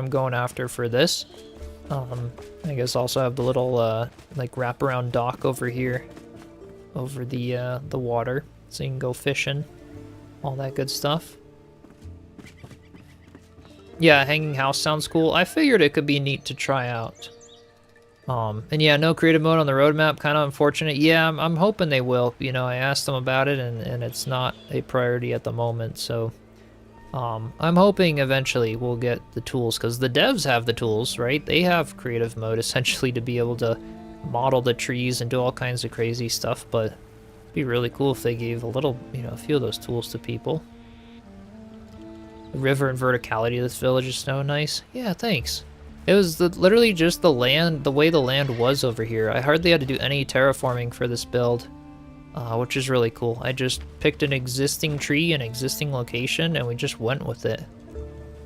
going after for this. I guess also have the little like wraparound dock over here, over the water, so you can go fishing, all that good stuff. Yeah, hanging house sounds cool. I figured it could be neat to try out. And yeah, no creative mode on the roadmap, kind of unfortunate. Yeah, I'm hoping they will. You know, I asked them about it, and it's not a priority at the moment, so I'm hoping eventually we'll get the tools, because the devs have the tools, right? They have creative mode, essentially, to be able to model the trees and do all kinds of crazy stuff, but it'd be really cool if they gave a little, you know, a few of those tools to people. The river and verticality of this village is so nice. Yeah, thanks. It was literally just the land, the way the land was over here. I hardly had to do any terraforming for this build, which is really cool. I just picked an existing tree, an existing location, and we just went with it.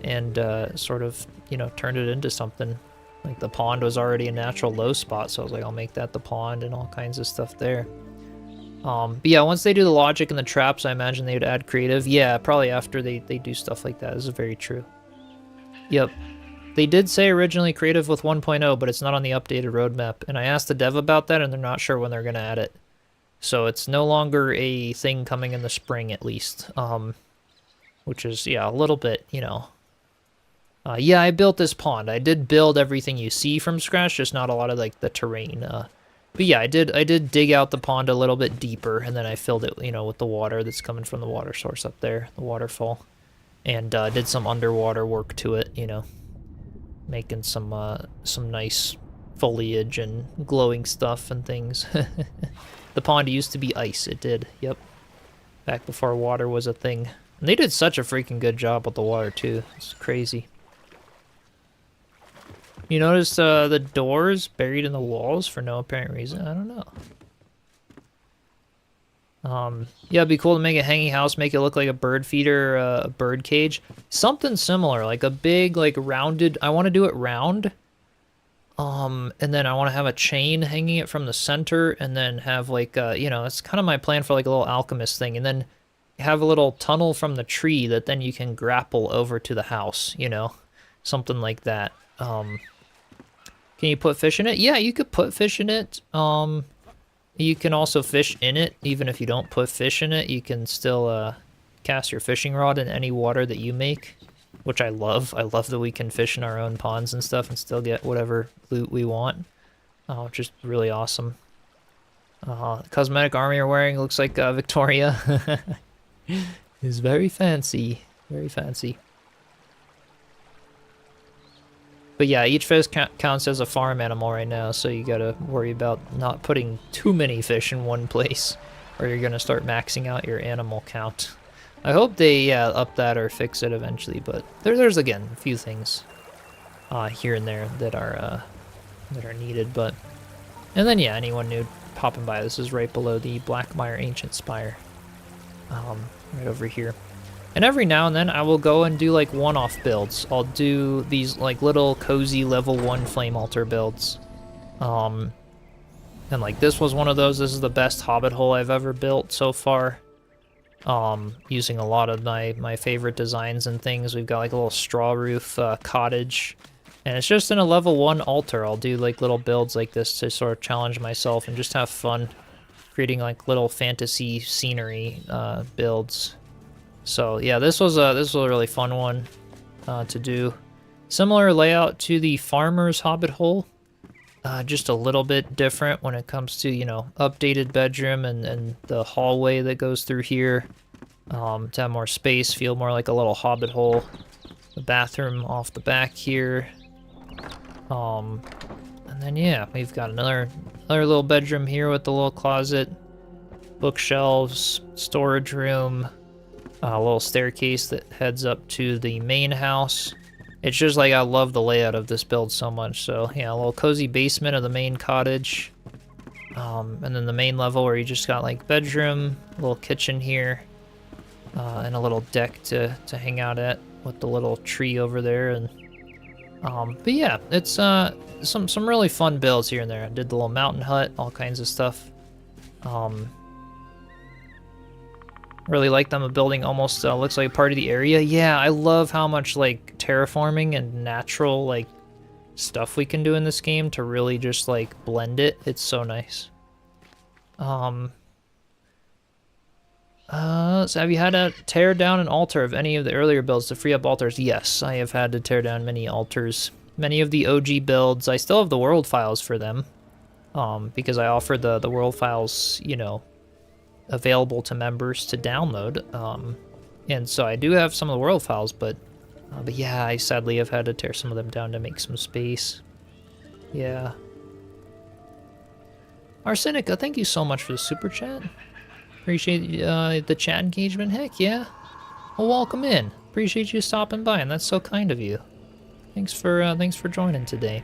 And sort of, you know, turned it into something. Like the pond was already a natural low spot, so I was like, I'll make that the pond and all kinds of stuff there. But yeah, once they do the logic and the traps, I imagine they would add creative. Yeah, probably after they do stuff like that. This is very true. Yep. They did say originally creative with 1.0, but it's not on the updated roadmap. And I asked the dev about that, and they're not sure when they're going to add it. So it's no longer a thing coming in the spring, at least. Which is, yeah, a little bit, you know. Yeah, I built this pond. I did build everything you see from scratch, just not a lot of, like, the terrain. But yeah, I did dig out the pond a little bit deeper, and then I filled it, you know, with the water that's coming from the water source up there, the waterfall. And did some underwater work to it, you know. Making some nice foliage and glowing stuff and things. The pond used to be ice, it did, yep. Back before water was a thing. And they did such a freaking good job with the water, too. It's crazy. You notice the doors buried in the walls for no apparent reason? I don't know. Yeah, it'd be cool to make a hanging house, make it look like a bird feeder, a bird cage. Something similar, like a big, like, rounded... I want to do it round. And then I want to have a chain hanging it from the center, and then have, like, you know, that's kind of my plan for, like, a little alchemist thing. And then have a little tunnel from the tree that then you can grapple over to the house, you know? Something like that. Can you put fish in it? Yeah, you could put fish in it. You can also fish in it, even if you don't put fish in it. You can still cast your fishing rod in any water that you make, which I love. I love that we can fish in our own ponds and stuff and still get whatever loot we want, which is really awesome. Cosmetic armor you're wearing looks like Victoria. It's very fancy, very fancy. But yeah, each fish counts as a farm animal right now, so you gotta worry about not putting too many fish in one place, or you're gonna start maxing out your animal count. I hope they up that or fix it eventually, but there's again a few things here and there that are needed. But and then yeah, anyone new popping by, this is right below the Blackmire Ancient Spire, right over here. And every now and then I will go and do like one-off builds. I'll do these like little cozy level 1 flame altar builds. And like this was one of those. This is the best Hobbit hole I've ever built so far. Using a lot of my favorite designs and things. We've got like a little straw roof cottage. And it's just in a level 1 altar. I'll do like little builds like this to sort of challenge myself and just have fun creating like little fantasy scenery builds. So yeah, this was a really fun one to do. Similar layout to the Farmer's Hobbit hole, just a little bit different when it comes to, you know, updated bedroom and the hallway that goes through here, to have more space, feel more like a little Hobbit hole. The bathroom off the back here, and And then yeah, we've got another little bedroom here with the little closet, bookshelves, storage room, a little staircase that heads up to the main house. It's just like I love the layout of this build so much. So yeah, a little cozy basement of the main cottage. And then the main level where you just got like bedroom, a little kitchen here, and a little deck to hang out at with the little tree over there. And but yeah, it's some really fun builds here and there. I did the little mountain hut, all kinds of stuff. Really like them. A building almost looks like a part of the area. Yeah, I love how much like terraforming and natural like stuff we can do in this game to really just like blend it. It's so nice. So have you had to tear down an altar of any of the earlier builds to free up altars? Yes, I have had to tear down many altars. Many of the OG builds, I still have the world files for them. Because I offer the world files, you know, available to members to download. And so I do have some of the world files, but yeah, I sadly have had to tear some of them down to make some space. Yeah. Arsenica, thank you so much for the super chat. Appreciate the chat engagement. Heck yeah. Well, welcome in. Appreciate you stopping by, and that's so kind of you. Thanks for joining today.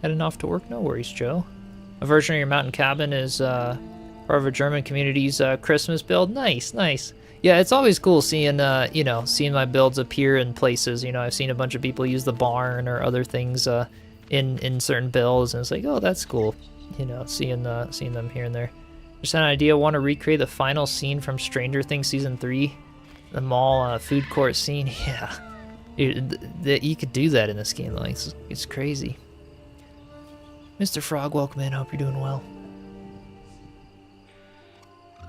Heading off to work? No worries, Joe. A version of your mountain cabin is part of a German community's Christmas build. Nice, nice. Yeah, it's always cool seeing, you know, seeing my builds appear in places. You know, I've seen a bunch of people use the barn or other things in certain builds, and it's like, oh, that's cool. You know, seeing them here and there. Just an idea. Want to recreate the final scene from Stranger Things season 3, the mall food court scene. Yeah, you could do that in this game. Like, it's crazy. Mr. Frog, welcome in. Hope you're doing well.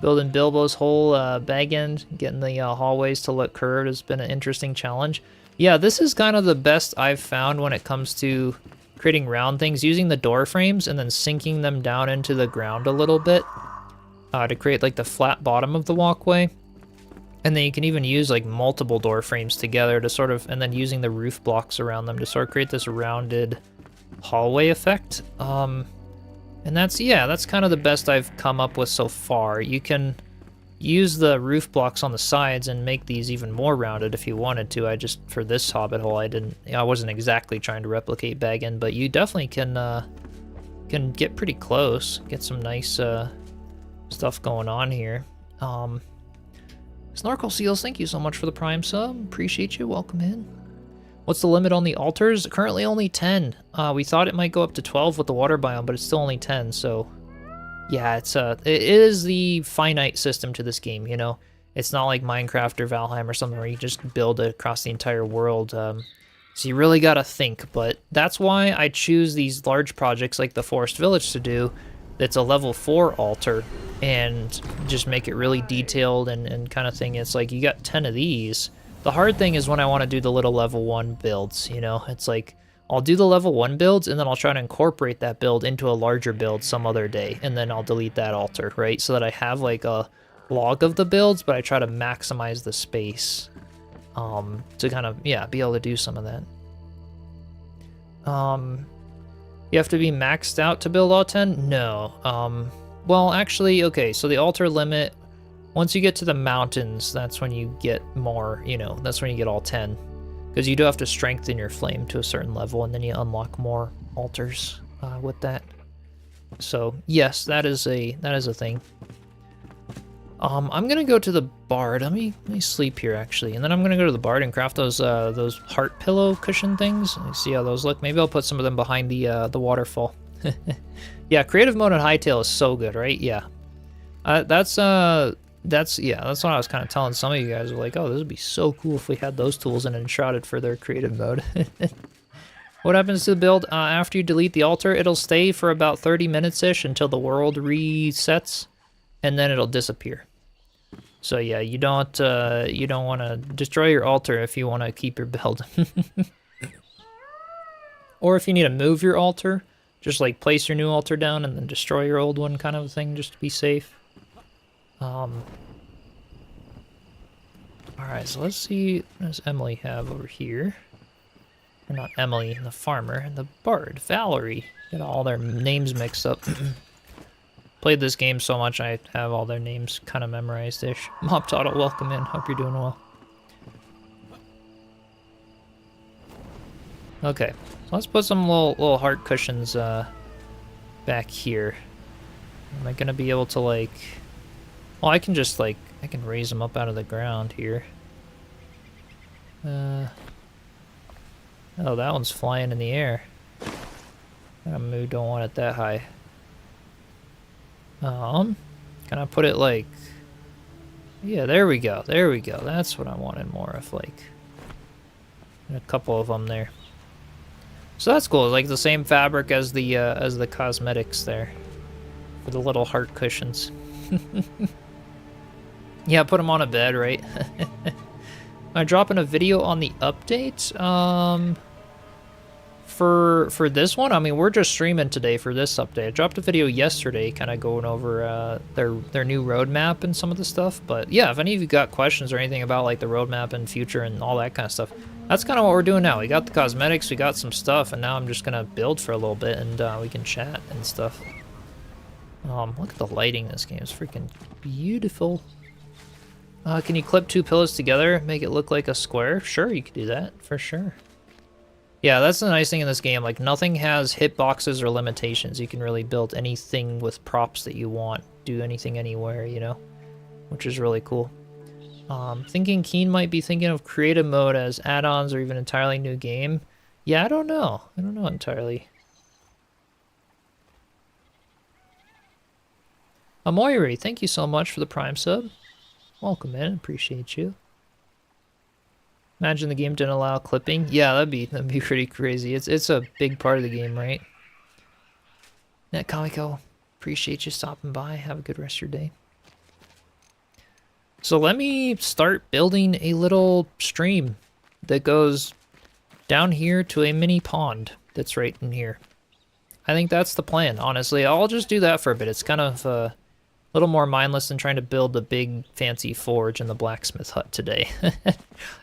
Building Bilbo's whole bag end, getting the hallways to look curved has been an interesting challenge. Yeah, this is kind of the best I've found when it comes to creating round things, using the door frames and then sinking them down into the ground a little bit to create like the flat bottom of the walkway. And then you can even use like multiple door frames together to sort of, and then using the roof blocks around them to sort of create this rounded hallway effect. And that's kind of the best I've come up with so far. You can use the roof blocks on the sides and make these even more rounded if you wanted to. I just, for this Hobbit hole, I wasn't exactly trying to replicate bag end, but you definitely can get pretty close, get some nice stuff going on here. Snorkel Seals, thank you so much for the Prime sub. Appreciate you. Welcome in. What's the limit on the altars? Currently only 10. We thought it might go up to 12 with the water biome, but it's still only 10, so yeah, it is the finite system to this game, you know? It's not like Minecraft or Valheim or something where you just build it across the entire world. So you really gotta think, but that's why I choose these large projects like the Forest Village to do. That's a level 4 altar, and just make it really detailed and kind of thing. It's like you got 10 of these. The hard thing is when I want to do the little level 1 builds, you know? It's like, I'll do the level 1 builds, and then I'll try to incorporate that build into a larger build some other day, and then I'll delete that altar, right? So that I have like a log of the builds, but I try to maximize the space to kind of, yeah, be able to do some of that. You have to be maxed out to build all 10? No. Well, actually, okay, so the altar limit, once you get to the mountains, that's when you get more, you know, that's when you get all 10. Because you do have to strengthen your flame to a certain level, and then you unlock more altars with that. So, yes, that is a thing. I'm gonna go to the bard. Let me sleep here, actually. And then I'm gonna go to the bard and craft those heart pillow cushion things. Let me see how those look. Maybe I'll put some of them behind the waterfall. Yeah, creative mode on Hightail is so good, right? Yeah. That's what I was kind of telling some of you guys. Were like, oh, this would be so cool if we had those tools in Enshrouded for their creative mode. What happens to the build? After you delete the altar, it'll stay for about 30 minutes-ish until the world resets, and then it'll disappear. So yeah, you don't want to destroy your altar if you want to keep your build. Or if you need to move your altar, just like place your new altar down and then destroy your old one, kind of a thing, just to be safe. Alright, so let's see what does Emily have over here. Or not Emily, the farmer, and the bard, Valerie. Get all their names mixed up. Played this game so much I have all their names kind of memorized-ish. Mop Toddle, welcome in. Hope you're doing well. Okay, so let's put some little heart cushions back here. Am I gonna be able to like... Well, I can just like, I can raise them up out of the ground here. Oh, that one's flying in the air. I don't want it that high. Can I put it like... Yeah, there we go, there we go. That's what I wanted more of, like... A couple of them there. So that's cool, it's like the same fabric as the cosmetics there. For the little heart cushions. Yeah, put them on a bed, right? Am I dropping a video on the update? For this one, I mean, we're just streaming today for this update. I dropped a video yesterday, kind of going over their new roadmap and some of the stuff. But yeah, if any of you got questions or anything about like the roadmap and future and all that kind of stuff, that's kind of what we're doing now. We got the cosmetics, we got some stuff, and now I'm just gonna build for a little bit and we can chat and stuff. Look at the lighting in this game. It's freaking beautiful. Can you clip two pillows together, make it look like a square? Sure, you could do that, for sure. Yeah, that's the nice thing in this game. Like, nothing has hitboxes or limitations. You can really build anything with props that you want. Do anything anywhere, you know? Which is really cool. Thinking Keen might be thinking of creative mode as add-ons or even entirely new game. Yeah, I don't know. I don't know entirely. Amoiri, thank you so much for the Prime sub. Welcome in, appreciate you. Imagine the game didn't allow clipping. Yeah, that'd be pretty crazy. It's a big part of the game, right? Net Comico, appreciate you stopping by. Have a good rest of your day. So let me start building a little stream that goes down here to a mini pond that's right in here. I think that's the plan, honestly. I'll just do that for a bit. It's kind of a little more mindless than trying to build a big fancy forge in the blacksmith hut today.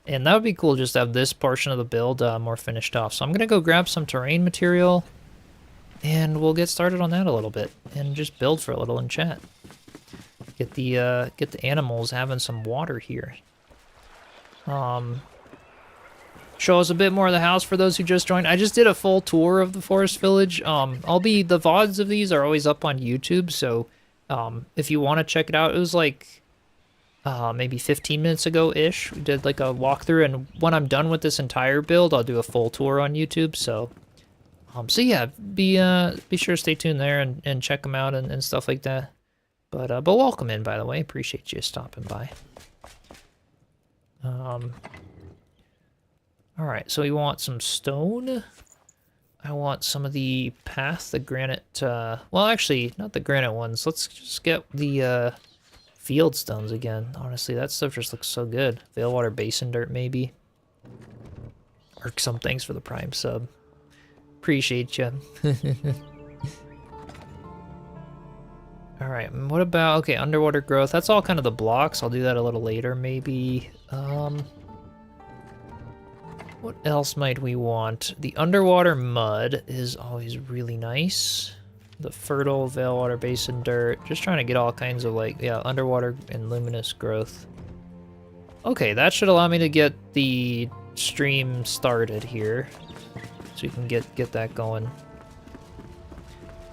And that would be cool just to have this portion of the build more finished off. So I'm gonna go grab some terrain material and we'll get started on that a little bit and just build for a little and chat. Get the animals having some water here. Show us a bit more of the house for those who just joined. I just did a full tour of the forest village. The VODs of these are always up on YouTube, so if you want to check it out, it was like maybe 15 minutes ago-ish. We did like a walkthrough, and when I'm done with this entire build, I'll do a full tour on YouTube. So yeah, be sure to stay tuned there and check them out and stuff like that. But welcome in, by the way. Appreciate you stopping by. All right, so we want some stone. I want some of the path, the granite, well, actually, not the granite ones. Let's just get the field stones again. Honestly, that stuff just looks so good. Veilwater Basin dirt, maybe. Or some thanks for the Prime sub. Appreciate you. All right, what about, okay, underwater growth. That's all kind of the blocks. I'll do that a little later, maybe. What else might we want? The underwater mud is always really nice. The fertile Veilwater Basin dirt. Just trying to get all kinds of like, yeah, underwater and luminous growth. Okay, that should allow me to get the stream started here. So you can get that going.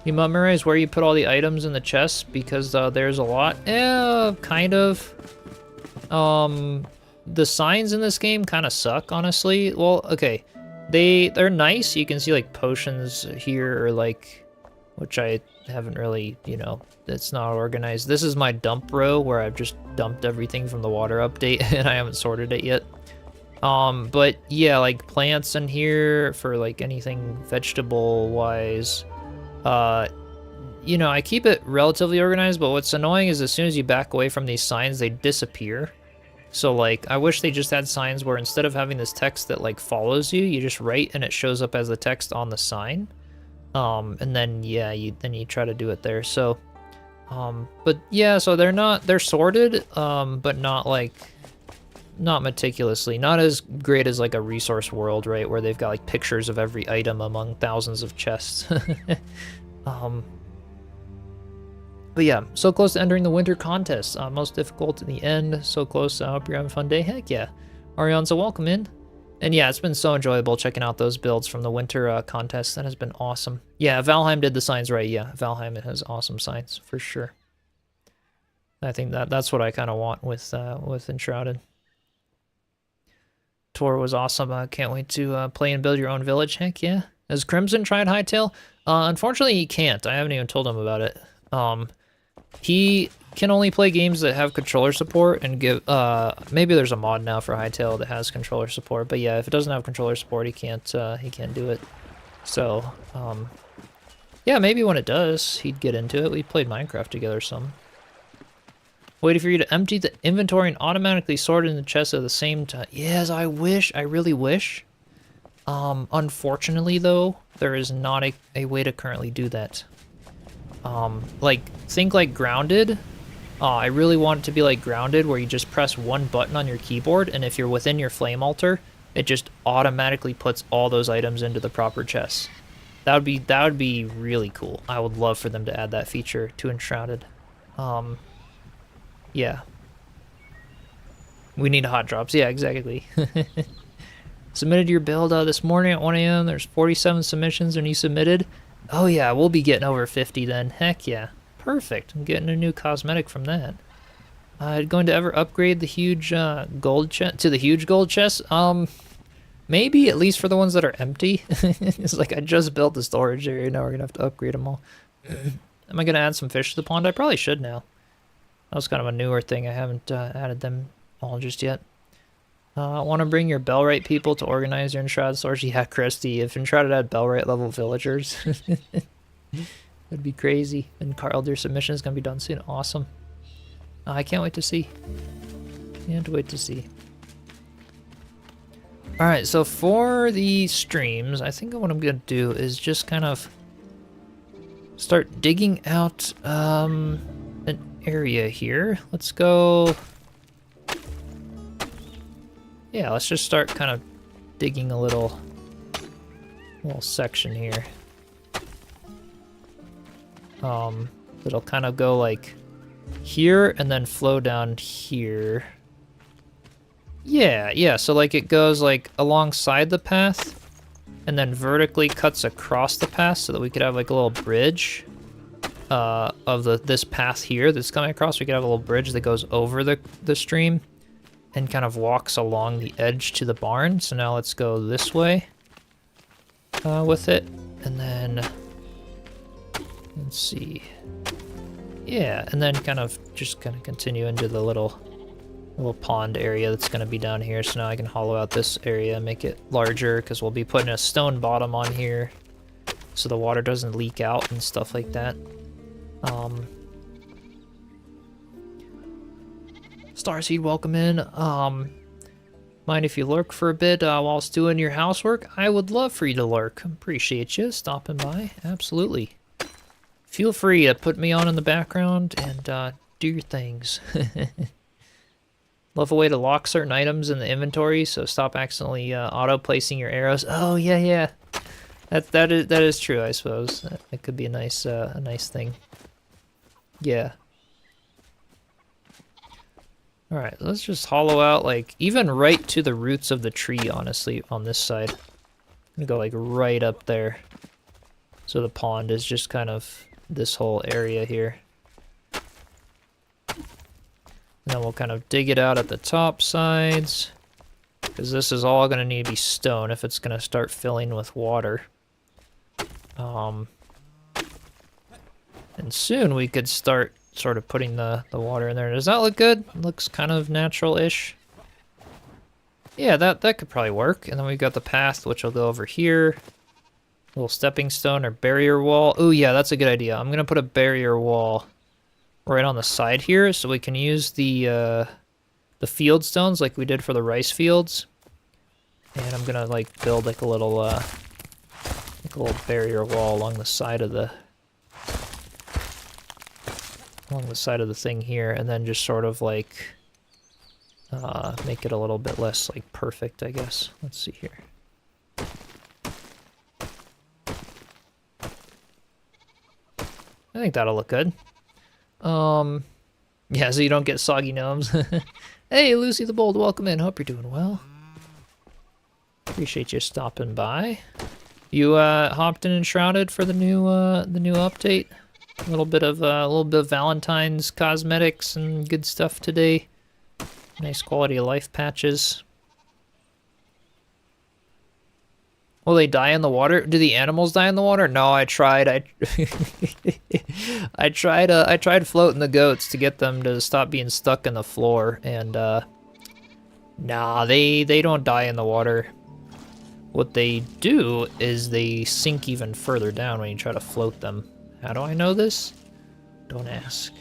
You memorize where you put all the items in the chest because there's a lot. Kind of. The signs in this game kind of suck, honestly. Well, okay, they're nice. You can see like potions here, or like, which I haven't really, you know, it's not organized. This is my dump row where I've just dumped everything from the water update and I haven't sorted it yet. But yeah, like plants in here for like anything vegetable wise. You know, I keep it relatively organized, but what's annoying is as soon as you back away from these signs, they disappear. So like, I wish they just had signs where instead of having this text that like follows you, you just write and it shows up as the text on the sign. And then yeah, you try to do it there. So, but yeah, so they're sorted, but not like not meticulously, not as great as like a resource world, right, where they've got like pictures of every item among thousands of chests. But yeah, so close to entering the winter contest. Most difficult in the end. So close. I hope you're having a fun day. Heck yeah. Arianza, welcome in. And yeah, it's been so enjoyable checking out those builds from the winter contest. That has been awesome. Yeah, Valheim did the signs right. Yeah, Valheim has awesome signs for sure. I think that's what I kind of want with Enshrouded. Tour was awesome. Can't wait to play and build your own village. Heck yeah. Has Crimson tried Hightail? Unfortunately, he can't. I haven't even told him about it. He can only play games that have controller support and give, maybe there's a mod now for Hightail that has controller support, but yeah, if it doesn't have controller support, he can't do it. So, yeah, maybe when it does, he'd get into it. We played Minecraft together some. Waiting for you to empty the inventory and automatically sort it in the chest at the same time. Yes, I wish, I really wish. Unfortunately though, there is not a way to currently do that. Like, think like Grounded. I really want it to be like Grounded, where you just press one button on your keyboard, and if you're within your flame altar, it just automatically puts all those items into the proper chests. That would be really cool. I would love for them to add that feature to Enshrouded. Yeah. We need hot drops. Yeah, exactly. Submitted your build this morning at 1 a.m. There's 47 submissions, and you submitted. Oh yeah, we'll be getting over 50 then. Heck yeah. Perfect. I'm getting a new cosmetic from that. Going to ever upgrade the huge gold chest to the huge gold chest? Maybe, at least for the ones that are empty. It's like I just built the storage area, now we're gonna have to upgrade them all. Am I gonna add some fish to the pond? I probably should now. That was kind of a newer thing. I haven't added them all just yet. Want to bring your Bellrite people to organize your Enshrouded stores? Yeah, Christy, if Enshrouded had Bellrite level villagers, that'd be crazy. And Carl, your submission is going to be done soon. Awesome. I can't wait to see. Can't wait to see. Alright, so for the streams, I think what I'm going to do is just kind of start digging out an area here. Let's go... Yeah, let's just start kind of digging a little section here. It'll kind of go like here and then flow down here. Yeah, so like it goes like alongside the path and then vertically cuts across the path so that we could have like a little bridge of this path here that's coming across. We could have a little bridge that goes over the stream and kind of walks along the edge to the barn. So now let's go this way with it. And then, let's see. Yeah, and then kind of continue into the little pond area that's gonna be down here. So now I can hollow out this area and make it larger, because we'll be putting a stone bottom on here so the water doesn't leak out and stuff like that. Starseed, welcome in. Mind if you lurk for a bit whilst doing your housework? I would love for you to lurk. Appreciate you stopping by. Absolutely. Feel free to put me on in the background and do your things. Love a way to lock certain items in the inventory, so stop accidentally auto-placing your arrows. Oh yeah. That is true, I suppose. That could be a nice thing. Yeah. Alright, let's just hollow out, like, even right to the roots of the tree, honestly, on this side. I'm gonna go, like, right up there. So the pond is just kind of this whole area here. And then we'll kind of dig it out at the top sides, because this is all gonna need to be stone if it's gonna start filling with water. And soon we could start sort of putting the water in there. Does that look good? It looks kind of natural-ish. Yeah, that could probably work. And then we've got the path, which will go over here. Little stepping stone or barrier wall. Oh yeah, that's a good idea. I'm gonna put a barrier wall right on the side here, so we can use the field stones like we did for the rice fields. And I'm gonna like build like a little barrier wall along the side of the thing here, and then just sort of like make it a little bit less, like, perfect, I guess. Let's see here. I think that'll look good. Yeah, so you don't get soggy gnomes. Hey, Lucy the Bold, welcome in. Hope you're doing well. Appreciate you stopping by. You hopped in Enshrouded for the new update. A little bit of Valentine's cosmetics and good stuff today. Nice quality of life patches. Will they die in the water? Do the animals die in the water? No, I tried. I tried floating the goats to get them to stop being stuck in the floor, and nah, they don't die in the water. What they do is they sink even further down when you try to float them. How do I know this? Don't ask.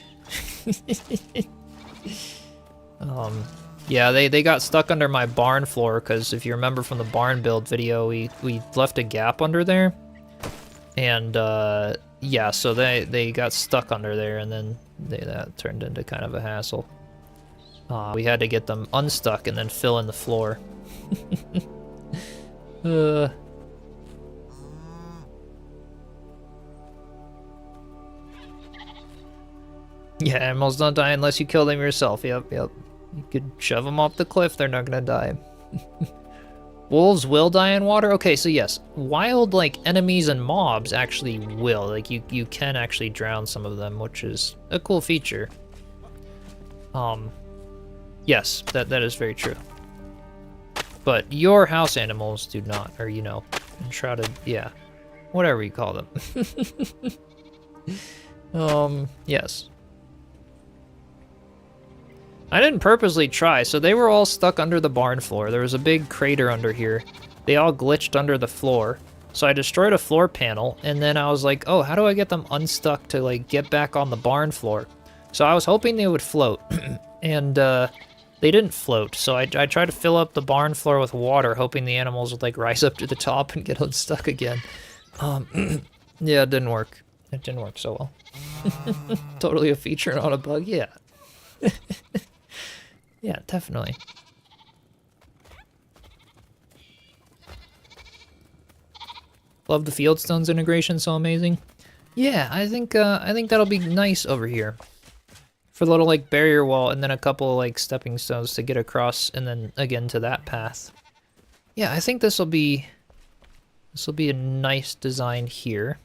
Yeah, they got stuck under my barn floor because if you remember from the barn build video, we left a gap under there. And yeah, so they got stuck under there, and then that turned into kind of a hassle. We had to get them unstuck and then fill in the floor. Yeah, animals don't die unless you kill them yourself. Yep. You could shove them off the cliff, they're not gonna die. Wolves will die in water? Okay, so yes, wild, like, enemies and mobs actually will. Like, you can actually drown some of them, which is a cool feature. Yes, that is very true. But your house animals do not, or, you know, enshrouded, yeah. Whatever you call them. Yes. I didn't purposely try, so they were all stuck under the barn floor. There was a big crater under here. They all glitched under the floor. So I destroyed a floor panel, and then I was like, oh, how do I get them unstuck to, like, get back on the barn floor? So I was hoping they would float, and they didn't float. So I tried to fill up the barn floor with water, hoping the animals would, like, rise up to the top and get unstuck again. Yeah, it didn't work. It didn't work so well. Totally a feature, not a bug, yeah. Yeah, definitely. Love the Fieldstones integration, so amazing. Yeah, I think that'll be nice over here. For the little, like, barrier wall, and then a couple, like, stepping stones to get across, and then again to that path. Yeah, I think this'll be a nice design here.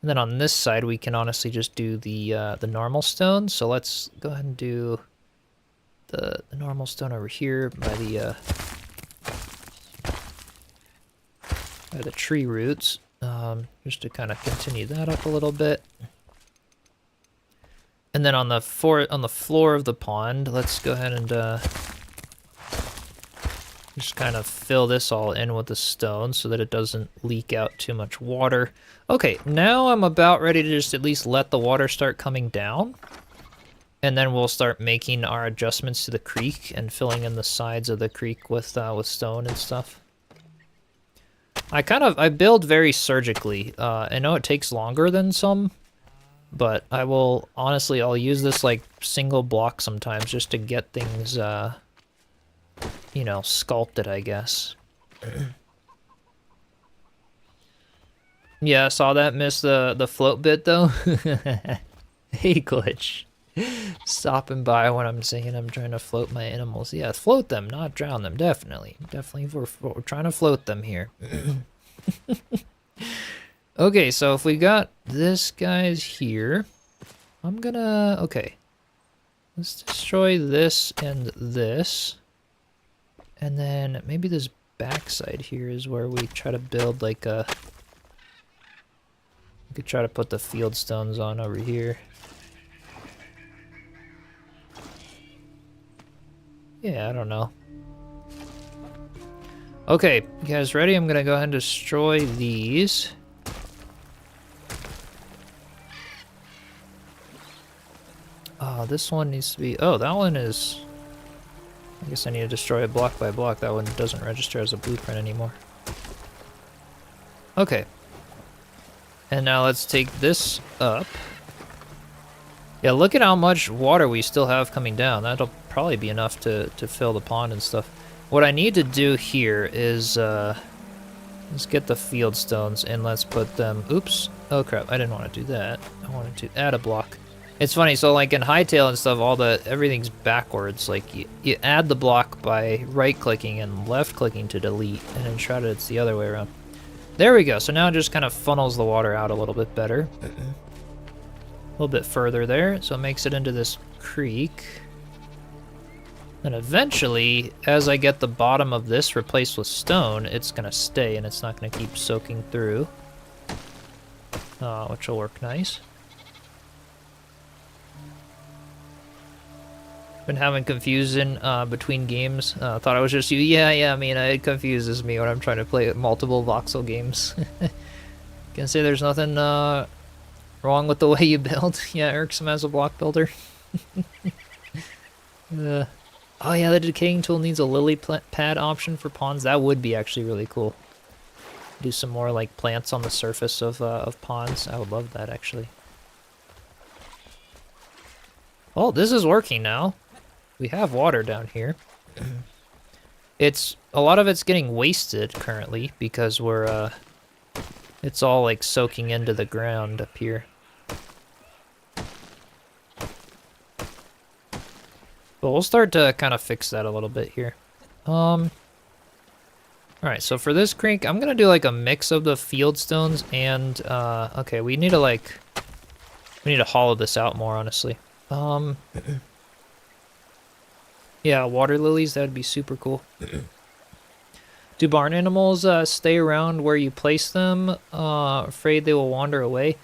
And then on this side, we can honestly just do the normal stone. So let's go ahead and do the normal stone over here by the tree roots, just to kind of continue that up a little bit. And then on the floor of the pond, let's go ahead and just kind of fill this all in with the stone so that it doesn't leak out too much water. Okay, now I'm about ready to just at least let the water start coming down. And then we'll start making our adjustments to the creek and filling in the sides of the creek with stone and stuff. I build very surgically. I know it takes longer than some, but I'll use this, like, single block sometimes just to get things, you know, sculpted, I guess. Yeah, I saw that, miss the float bit, though. Hey, Glitch. Stopping by when I'm saying I'm trying to float my animals. Yeah, float them, not drown them, definitely. Definitely, we're trying to float them here. Okay, so if we got this guy's here, I'm gonna... Okay. Let's destroy this and this. And then maybe this backside here is where we try to build, like, a... We could try to put the field stones on over here. Yeah, I don't know. Okay, you guys ready? I'm gonna go ahead and destroy these. Oh, this one needs to be... Oh, that one is... I guess I need to destroy it block by block. That one doesn't register as a blueprint anymore. Okay. And now let's take this up. Yeah, look at how much water we still have coming down. That'll probably be enough to fill the pond and stuff. What I need to do here is let's get the field stones and let's put them. Oops! Oh crap! I didn't want to do that. I wanted to add a block. It's funny. So like in Hightail and stuff, everything's backwards. Like you add the block by right-clicking and left-clicking to delete, and in Shrouded it's the other way around. There we go. So now it just kind of funnels the water out a little bit better. A little bit further there, so it makes it into this creek. And eventually, as I get the bottom of this replaced with stone, it's going to stay and it's not going to keep soaking through. Which will work nice. Been having confusion between games. Thought I was just you. Yeah, I mean, it confuses me when I'm trying to play multiple voxel games. Can say there's nothing wrong with the way you build. Yeah, irksome as a block builder. Oh yeah, the decaying tool needs a lily pad option for ponds. That would be actually really cool. Do some more like plants on the surface of ponds. I would love that actually. Oh, this is working now. We have water down here. A lot of it's getting wasted currently because it's all like soaking into the ground up here. But we'll start to kind of fix that a little bit here. Alright, so for this creek, I'm gonna do like a mix of the field stones and okay, we need to hollow this out more honestly. Yeah, water lilies, that'd be super cool. Do barn animals stay around where you place them? Afraid they will wander away?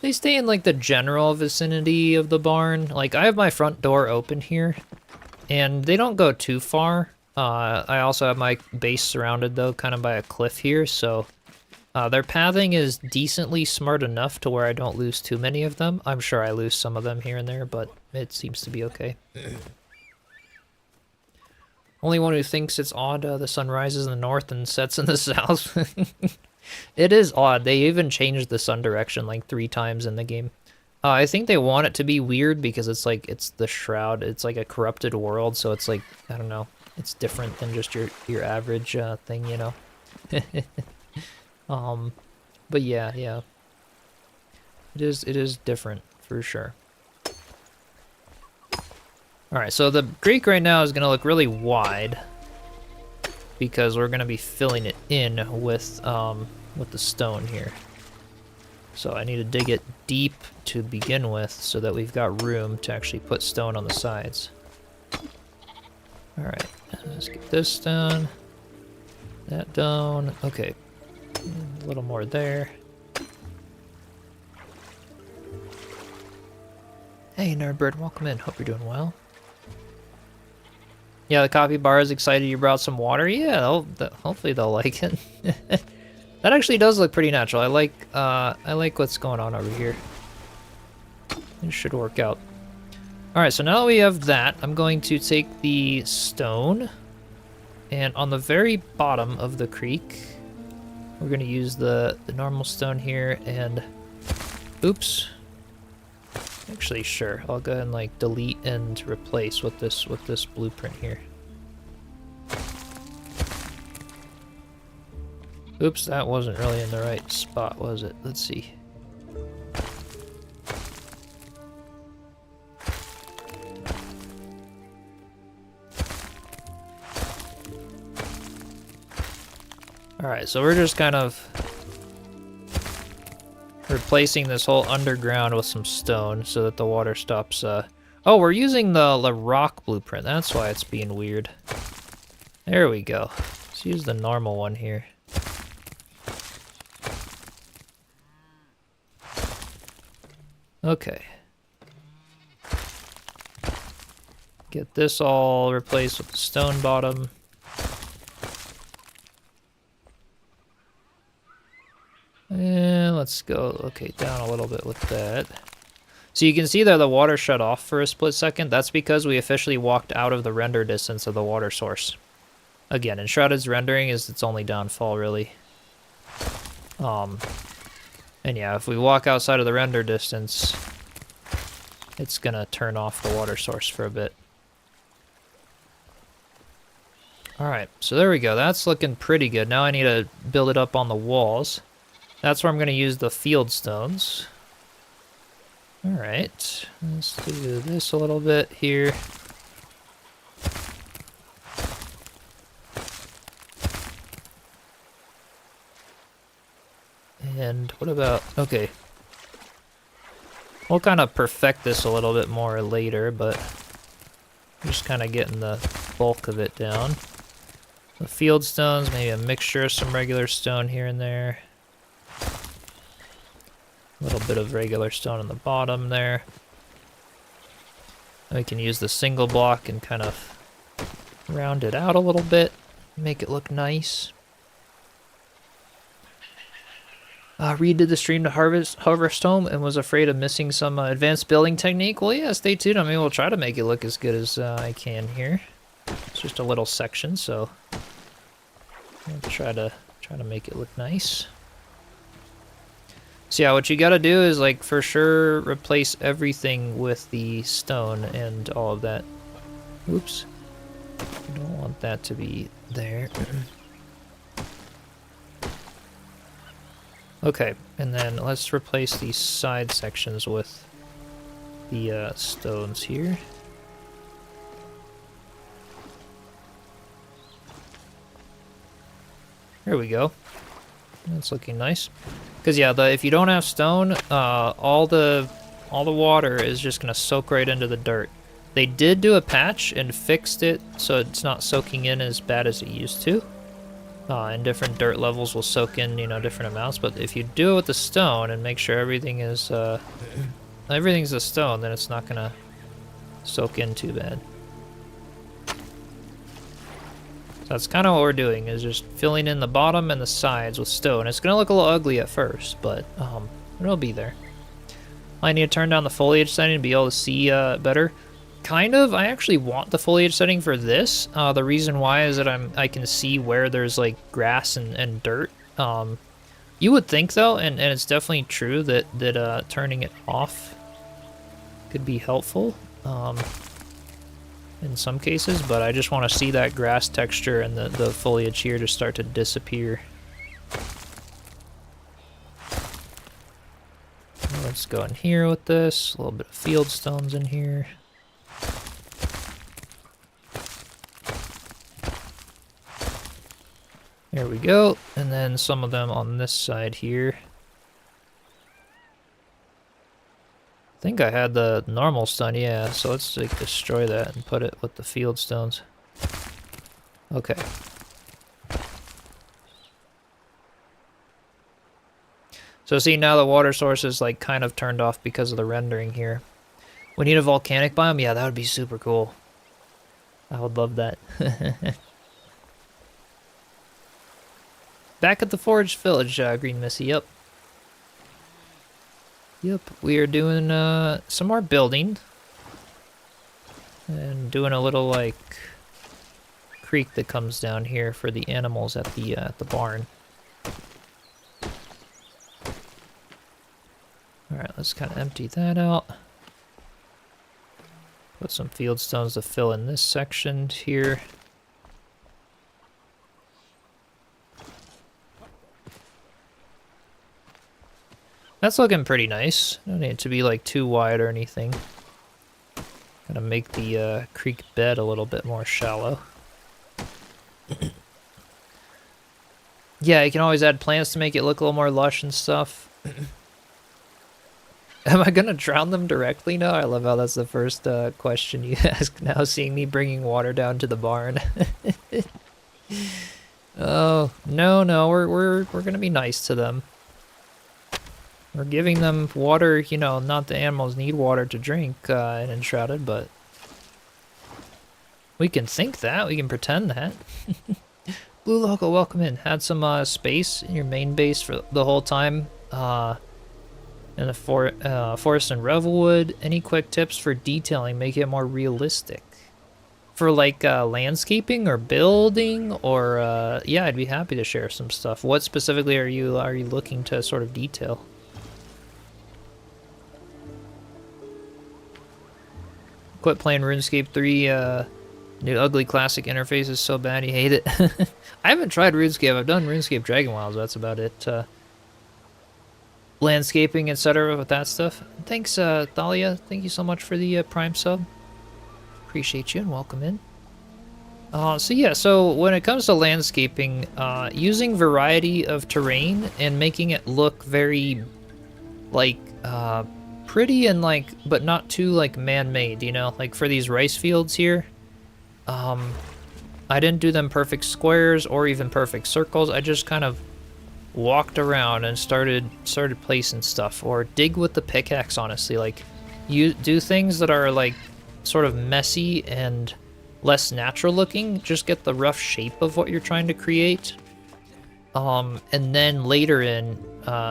They stay in like the general vicinity of the barn. Like I have my front door open here and they don't go too far. I also have my base surrounded though kind of by a cliff here, so their pathing is decently smart enough to where I don't lose too many of them. I'm sure I lose some of them here and there, but it seems to be okay. Only one who thinks it's odd the sun rises in the north and sets in the south. It is odd. They even changed the sun direction like 3 times in the game. I think they want it to be weird because it's like, it's the Shroud. It's like a corrupted world, so it's like, I don't know. It's different than just your average thing, you know? But yeah. It is different, for sure. Alright, so the creek right now is going to look really wide because we're going to be filling it in with the stone here. So I need to dig it deep to begin with so that we've got room to actually put stone on the sides. Alright, let's get this done. That down. Okay, a little more there. Hey Nerdbird, welcome in. Hope you're doing well. Yeah, the coffee bar is excited you brought some water. Yeah, hopefully they'll like it. That actually does look pretty natural. I like what's going on over here. It should work out. Alright, so now that we have that, I'm going to take the stone, and on the very bottom of the creek, we're going to use the normal stone here, and oops. Actually, sure. I'll go ahead and like delete and replace with this blueprint here. Oops, that wasn't really in the right spot, was it? Let's see. Alright, so we're just kind of replacing this whole underground with some stone so that the water stops. Oh, we're using the rock blueprint. That's why it's being weird. There we go. Let's use the normal one here. Okay. Get this all replaced with the stone bottom. And let's go, okay, down a little bit with that. So you can see there the water shut off for a split second. That's because we officially walked out of the render distance of the water source. Again, Enshrouded's rendering is its only downfall, really. And yeah, if we walk outside of the render distance, it's gonna turn off the water source for a bit. Alright, so there we go. That's looking pretty good. Now I need to build it up on the walls. That's where I'm going to use the field stones. Alright, let's do this a little bit here. And what about... Okay. We'll kind of perfect this a little bit more later, but just kind of getting the bulk of it down. The field stones, maybe a mixture of some regular stone here and there. A little bit of regular stone on the bottom there. And we can use the single block and kind of round it out a little bit, make it look nice. Redid the stream to Harvest Home and was afraid of missing some advanced building technique. Well, yeah, stay tuned. I mean, we'll try to make it look as good as I can here. It's just a little section, so I'll try to make it look nice. So yeah, what you gotta do is, like, for sure replace everything with the stone and all of that. Oops. I don't want that to be there. Okay, and then let's replace these side sections with the stones here. There we go. That's looking nice. Because yeah, if you don't have stone, all the water is just gonna soak right into the dirt. They did do a patch and fixed it so it's not soaking in as bad as it used to. And different dirt levels will soak in, you know, different amounts. But if you do it with the stone and make sure everything is everything's a stone, then it's not gonna soak in too bad. So that's kind of what we're doing, is just filling in the bottom and the sides with stone. It's gonna look a little ugly at first, but it'll be there. I need to turn down the foliage setting to be able to see better. Kind of. I actually want the foliage setting for this. The reason why is that I can see where there's like grass and dirt. You would think though, and it's definitely true that turning it off could be helpful in some cases, but I just want to see that grass texture and the foliage here just start to disappear. Let's go in here with this. A little bit of field stones in here. There we go, and then some of them on this side here. I think I had the normal stone, yeah, so let's like destroy that and put it with the field stones. Okay. So see, now the water source is like kind of turned off because of the rendering here. We need a volcanic biome? Yeah, that would be super cool. I would love that. Back at the Forge Village, Green Missy, yep. Yep, we are doing some more building. And doing a little, like, creek that comes down here for the animals at the barn. Alright, let's kind of empty that out. Put some field stones to fill in this section here. That's looking pretty nice. Don't need it to be like too wide or anything. Gotta make the creek bed a little bit more shallow. Yeah, you can always add plants to make it look a little more lush and stuff. Am I gonna drown them directly now? I love how that's the first question you ask now, seeing me bringing water down to the barn. Oh, no, we're gonna be nice to them. We're giving them water, you know, not the animals need water to drink in Enshrouded, but we can think that, we can pretend that. Blue Local, welcome in. Had some space in your main base for the whole time in the forest and Revelwood. Any quick tips for detailing, make it more realistic? For like landscaping or building, or yeah, I'd be happy to share some stuff. What specifically are you looking to sort of detail? Quit playing RuneScape 3 New ugly classic interface is so bad you hate it. I haven't tried RuneScape. I've done RuneScape Dragon Wilds. That's about it. Landscaping, etc. with that stuff. Thanks, Thalia. Thank you so much for the Prime sub. Appreciate you and welcome in. So yeah, so when it comes to landscaping, using variety of terrain and making it look very, like, pretty and, like, but not too, like, man-made, you know? Like, for these rice fields here, I didn't do them perfect squares or even perfect circles. I just kind of walked around and started placing stuff, or dig with the pickaxe, honestly. Like, you do things that are, like, sort of messy and less natural looking, just get the rough shape of what you're trying to create. And then later in,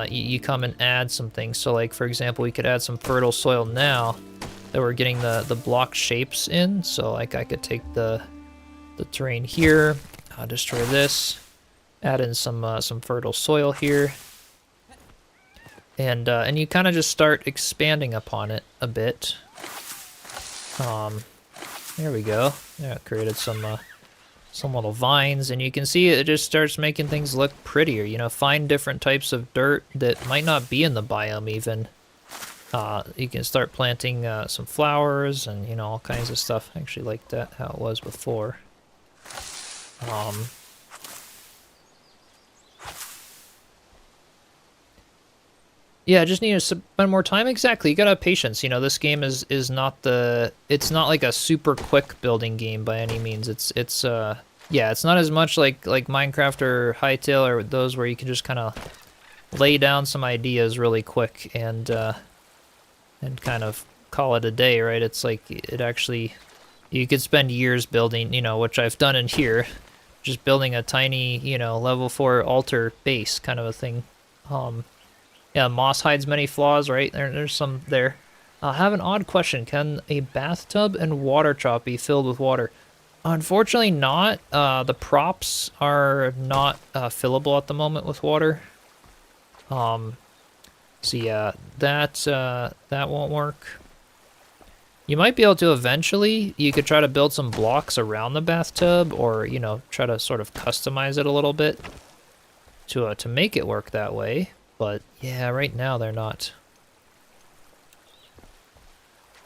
you come and add some things. So, like, for example, we could add some fertile soil now that we're getting the block shapes in. So, like, I could take the terrain here, destroy this, add in some fertile soil here, and you kind of just start expanding upon it a bit. There we go. Yeah, created some little vines, and you can see it just starts making things look prettier. You know, find different types of dirt that might not be in the biome even. You can start planting some flowers and, you know, all kinds of stuff. I actually like that how it was before. Yeah, I just need to spend more time. Exactly, you gotta have patience. You know, this game is not it's not like a super quick building game by any means. It's yeah, it's not as much like Minecraft or Hytale or those where you can just kind of lay down some ideas really quick and kind of call it a day, right? It's like it actually, you could spend years building, you know, which I've done in here, just building a tiny, you know, level 4 altar base kind of a thing. Yeah, moss hides many flaws, right? There's some there. I have an odd question. Can a bathtub and water trough be filled with water? Unfortunately not. The props are not fillable at the moment with water. So yeah, that won't work. You might be able to eventually. You could try to build some blocks around the bathtub, or, you know, try to sort of customize it a little bit to make it work that way. But yeah, right now they're not.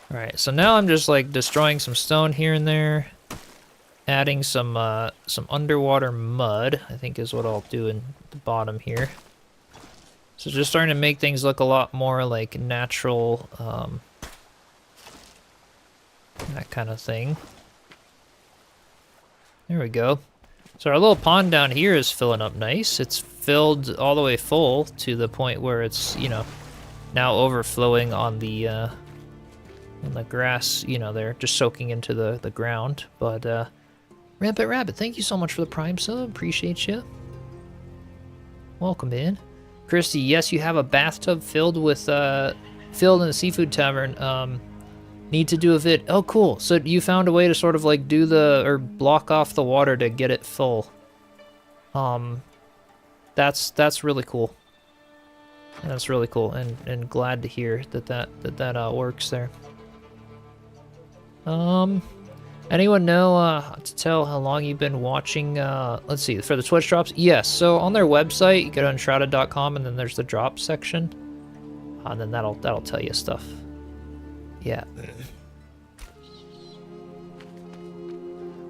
Alright, so now I'm just like destroying some stone here and there, adding some underwater mud, I think is what I'll do in the bottom here. So just starting to make things look a lot more like natural, that kind of thing. There we go. So our little pond down here is filling up nice. It's filled all the way full to the point where it's, you know, now overflowing on the grass, you know, they're just soaking into the ground. But Rampant Rabbit, thank you so much for the Prime sub. Appreciate you. Welcome in. Christy, yes, you have a bathtub filled in the seafood tavern. Need to do a vid. Oh, cool. So you found a way to sort of like do or block off the water to get it full. That's really cool. That's really cool, and glad to hear that works there. Anyone know to tell how long you've been watching? Let's see, for the Twitch drops. Yes. So on their website, you go to enshrouded.com, and then there's the drop section, and then that'll tell you stuff. Yeah.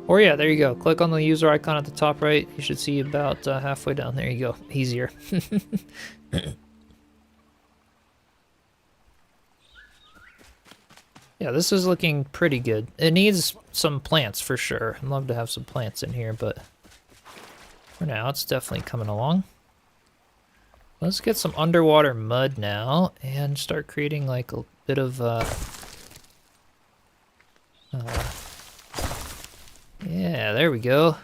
Or yeah, there you go. Click on the user icon at the top right. You should see about halfway down. There you go. Easier. Yeah, this is looking pretty good. It needs some plants for sure. I'd love to have some plants in here, but for now, it's definitely coming along. Let's get some underwater mud now and start creating like a bit of yeah, there we go.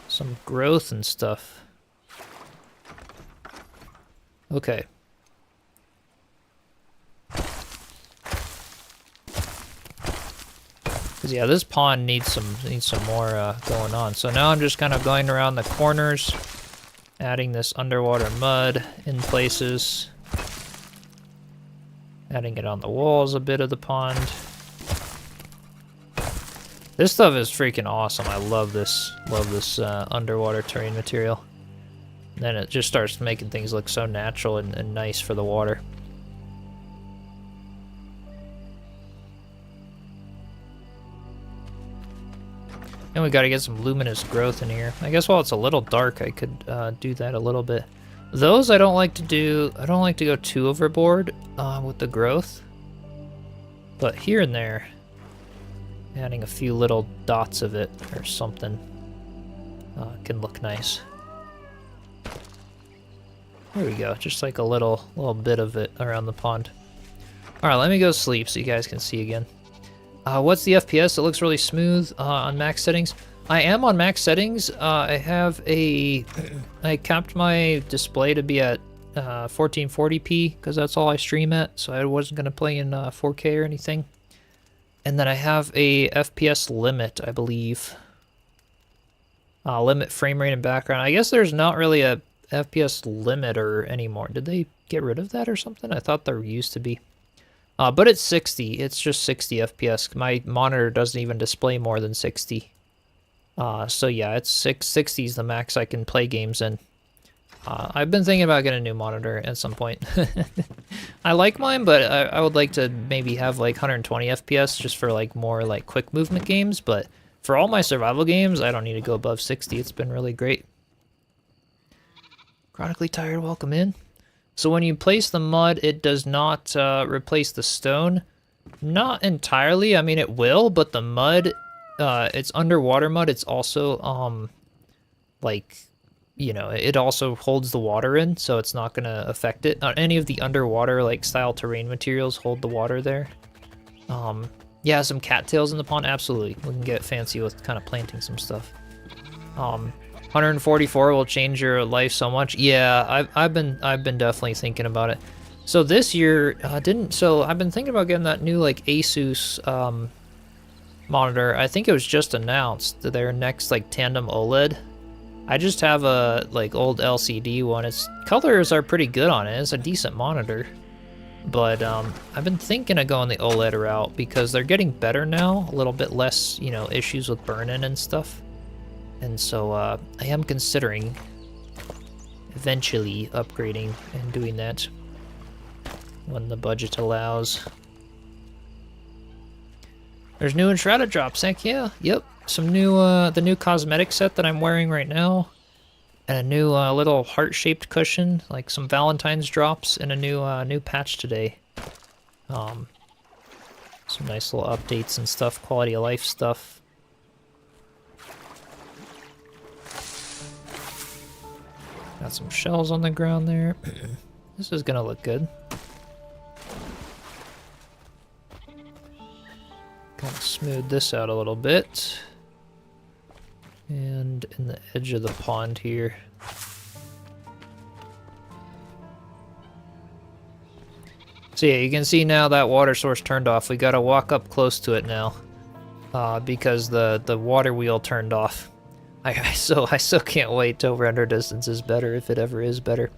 Some growth and stuff. Okay. Cause yeah, this pond needs some more going on. So now I'm just kind of going around the corners, adding this underwater mud in places, adding it on the walls a bit of the pond. This stuff is freaking awesome. I love this underwater terrain material. Then it just starts making things look so natural and nice for the water. And we gotta get some luminous growth in here. I guess while it's a little dark, I could do that a little bit. Those I don't like to do. I don't like to go too overboard with the growth. But here and there, adding a few little dots of it or something can look nice. There we go, just like a little bit of it around the pond. Alright, let me go sleep so you guys can see again. What's the FPS? It looks really smooth on max settings. I am on max settings. I capped my display to be at 1440p because that's all I stream at, so I wasn't going to play in 4K or anything. And then I have a FPS limit, I believe. Limit frame rate and background. I guess there's not really a FPS limiter anymore. Did they get rid of that or something? I thought there used to be. But it's 60. It's just 60 FPS. My monitor doesn't even display more than 60. So yeah, it's 660 is the max I can play games in. I've been thinking about getting a new monitor at some point. I like mine, but I would like to maybe have like 120 FPS just for like more like quick movement games. But for all my survival games, I don't need to go above 60. It's been really great. Chronically Tired, welcome in. So when you place the mud, it does not replace the stone. Not entirely. I mean, it will, but the mud, it's underwater mud. It's also, like, you know, it also holds the water in, so it's not going to affect it. Any of the underwater, like, style terrain materials hold the water there. Yeah, some cattails in the pond, absolutely. We can get fancy with kind of planting some stuff. 144 will change your life so much. Yeah, I've been definitely thinking about it. So this year I've been thinking about getting that new like Asus monitor. I think it was just announced their next like tandem OLED. I just have a like old LCD one. Its colors are pretty good on it. It's a decent monitor. But I've been thinking of going the OLED route because they're getting better now, a little bit less, you know, issues with burn-in and stuff. And so I am considering eventually upgrading and doing that when the budget allows. There's new Enshrouded drops, heck yeah. Yep, some new, the new cosmetic set that I'm wearing right now. And a new little heart-shaped cushion, like some Valentine's drops, and a new patch today. Some nice little updates and stuff, quality of life stuff. Got some shells on the ground there. This is gonna look good. Kind of smooth this out a little bit. And in the edge of the pond here. So yeah, you can see now that water source turned off. We gotta walk up close to it now. Because the water wheel turned off. I still can't wait till render distance is better, if it ever is better.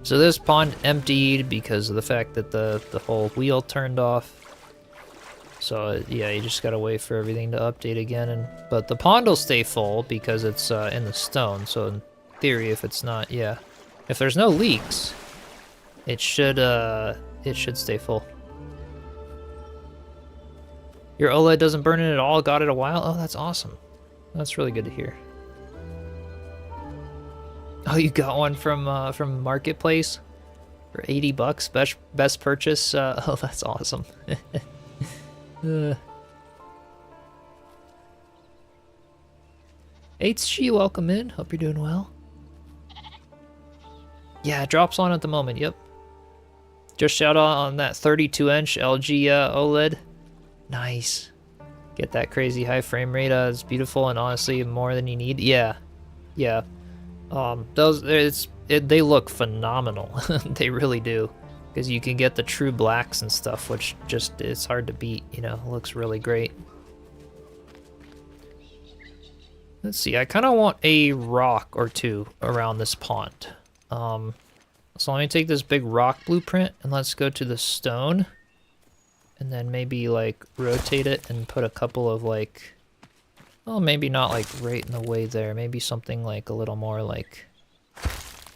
So this pond emptied because of the fact that the whole wheel turned off. So yeah, you just gotta wait for everything to update again. But the pond will stay full because it's in the stone. So in theory, if it's not, yeah, if there's no leaks, it should stay full. Your OLED doesn't burn in at all. Got it a while. Oh, that's awesome. That's really good to hear. Oh, you got one from Marketplace for 80 bucks. Best purchase. Oh, that's awesome. HG, welcome in. Hope you're doing well. Yeah, it drops on at the moment. Yep. Just shout out on that 32-inch LG OLED. Nice. Get that crazy high frame rate. It's beautiful and honestly more than you need. Yeah. Yeah. They look phenomenal. They really do, because you can get the true blacks and stuff, which just it's hard to beat. You know, it looks really great. Let's see. I kind of want a rock or two around this pond. So let me take this big rock blueprint and let's go to the stone, and then maybe like rotate it and put a couple of like Oh, maybe not like right in the way there. Maybe something like a little more like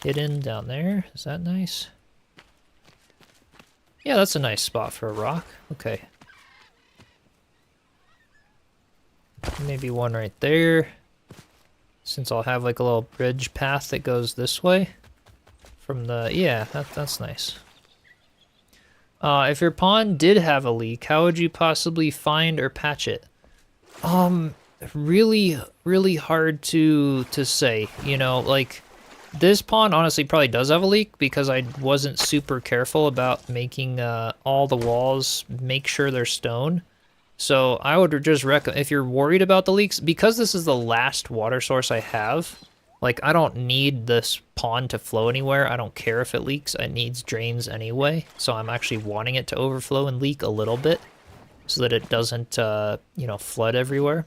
hidden down there. Is that nice? Yeah, that's a nice spot for a rock. Okay. Maybe one right there. Since I'll have like a little bridge path that goes this way. From the... yeah, that's nice. If your pond did have a leak, how would you possibly find or patch it? Really, really hard to say. You know, like, this pond honestly probably does have a leak because I wasn't super careful about making all the walls, make sure they're stone. So I would just recommend, if you're worried about the leaks, because this is the last water source I have, like, I don't need this pond to flow anywhere. I don't care if it leaks. It needs drains anyway. So I'm actually wanting it to overflow and leak a little bit so that it doesn't, you know, flood everywhere.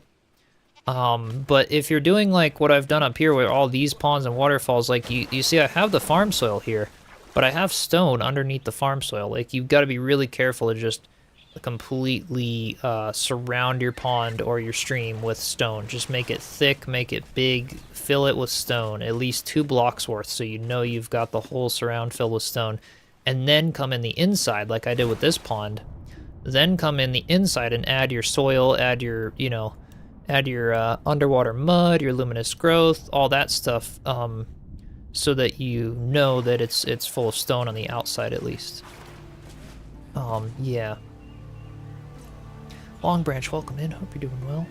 But if you're doing like what I've done up here where all these ponds and waterfalls, like you see I have the farm soil here, but I have stone underneath the farm soil. Like, you've got to be really careful to just completely surround your pond or your stream with stone. Just make it thick, make it big, fill it with stone, at least 2 blocks worth, so you know you've got the whole surround filled with stone. And then come in the inside like I did with this pond. Then come in the inside and add your soil, add your, you know, add your underwater mud, your luminous growth, all that stuff, so that you know that it's full of stone on the outside at least. Yeah. Long Branch, welcome in. Hope you're doing well.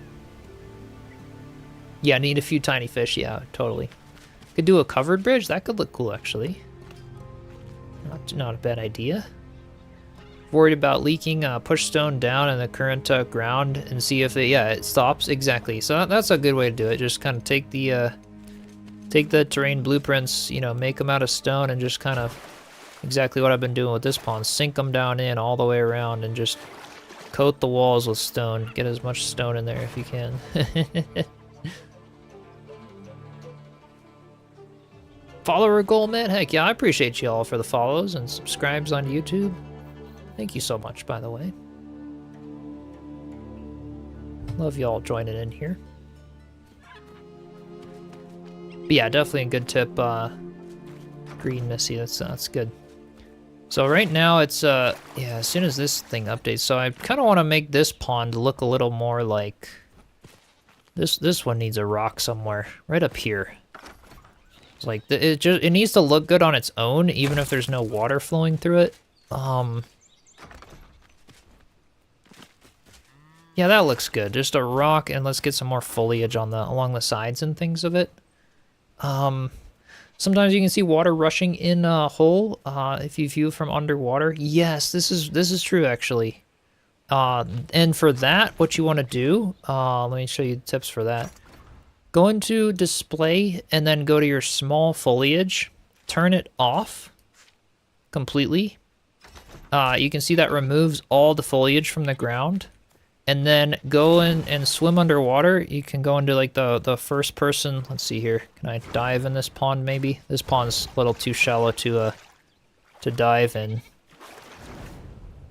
Yeah, need a few tiny fish. Yeah, totally. Could do a covered bridge. That could look cool, actually. Not a bad idea. Worried about leaking, push stone down in the current ground and see if it stops. Exactly. So that's a good way to do it. Just kind of take the terrain blueprints, you know, make them out of stone and just kind of exactly what I've been doing with this pond. Sink them down in all the way around and just coat the walls with stone. Get as much stone in there if you can. Follower goal, man. Heck yeah, I appreciate you all for the follows and subscribes on YouTube. Thank you so much, by the way. Love y'all joining in here. But yeah, definitely a good tip. Green Missy, that's good. So right now it's yeah, as soon as this thing updates, so I kind of want to make this pond look a little more like this one needs a rock somewhere right up here. It's like it needs to look good on its own, even if there's no water flowing through it. Yeah, that looks good. Just a rock, and let's get some more foliage on along the sides and things of it. Sometimes you can see water rushing in a hole if you view from underwater. Yes, this is true actually. And for that, what you want to do, let me show you tips for that. Go into display and then go to your small foliage. Turn it off completely. You can see that removes all the foliage from the ground. And then go in and swim underwater. You can go into like the first person. Let's see here. Can I dive in this pond maybe? This pond's a little too shallow to dive in.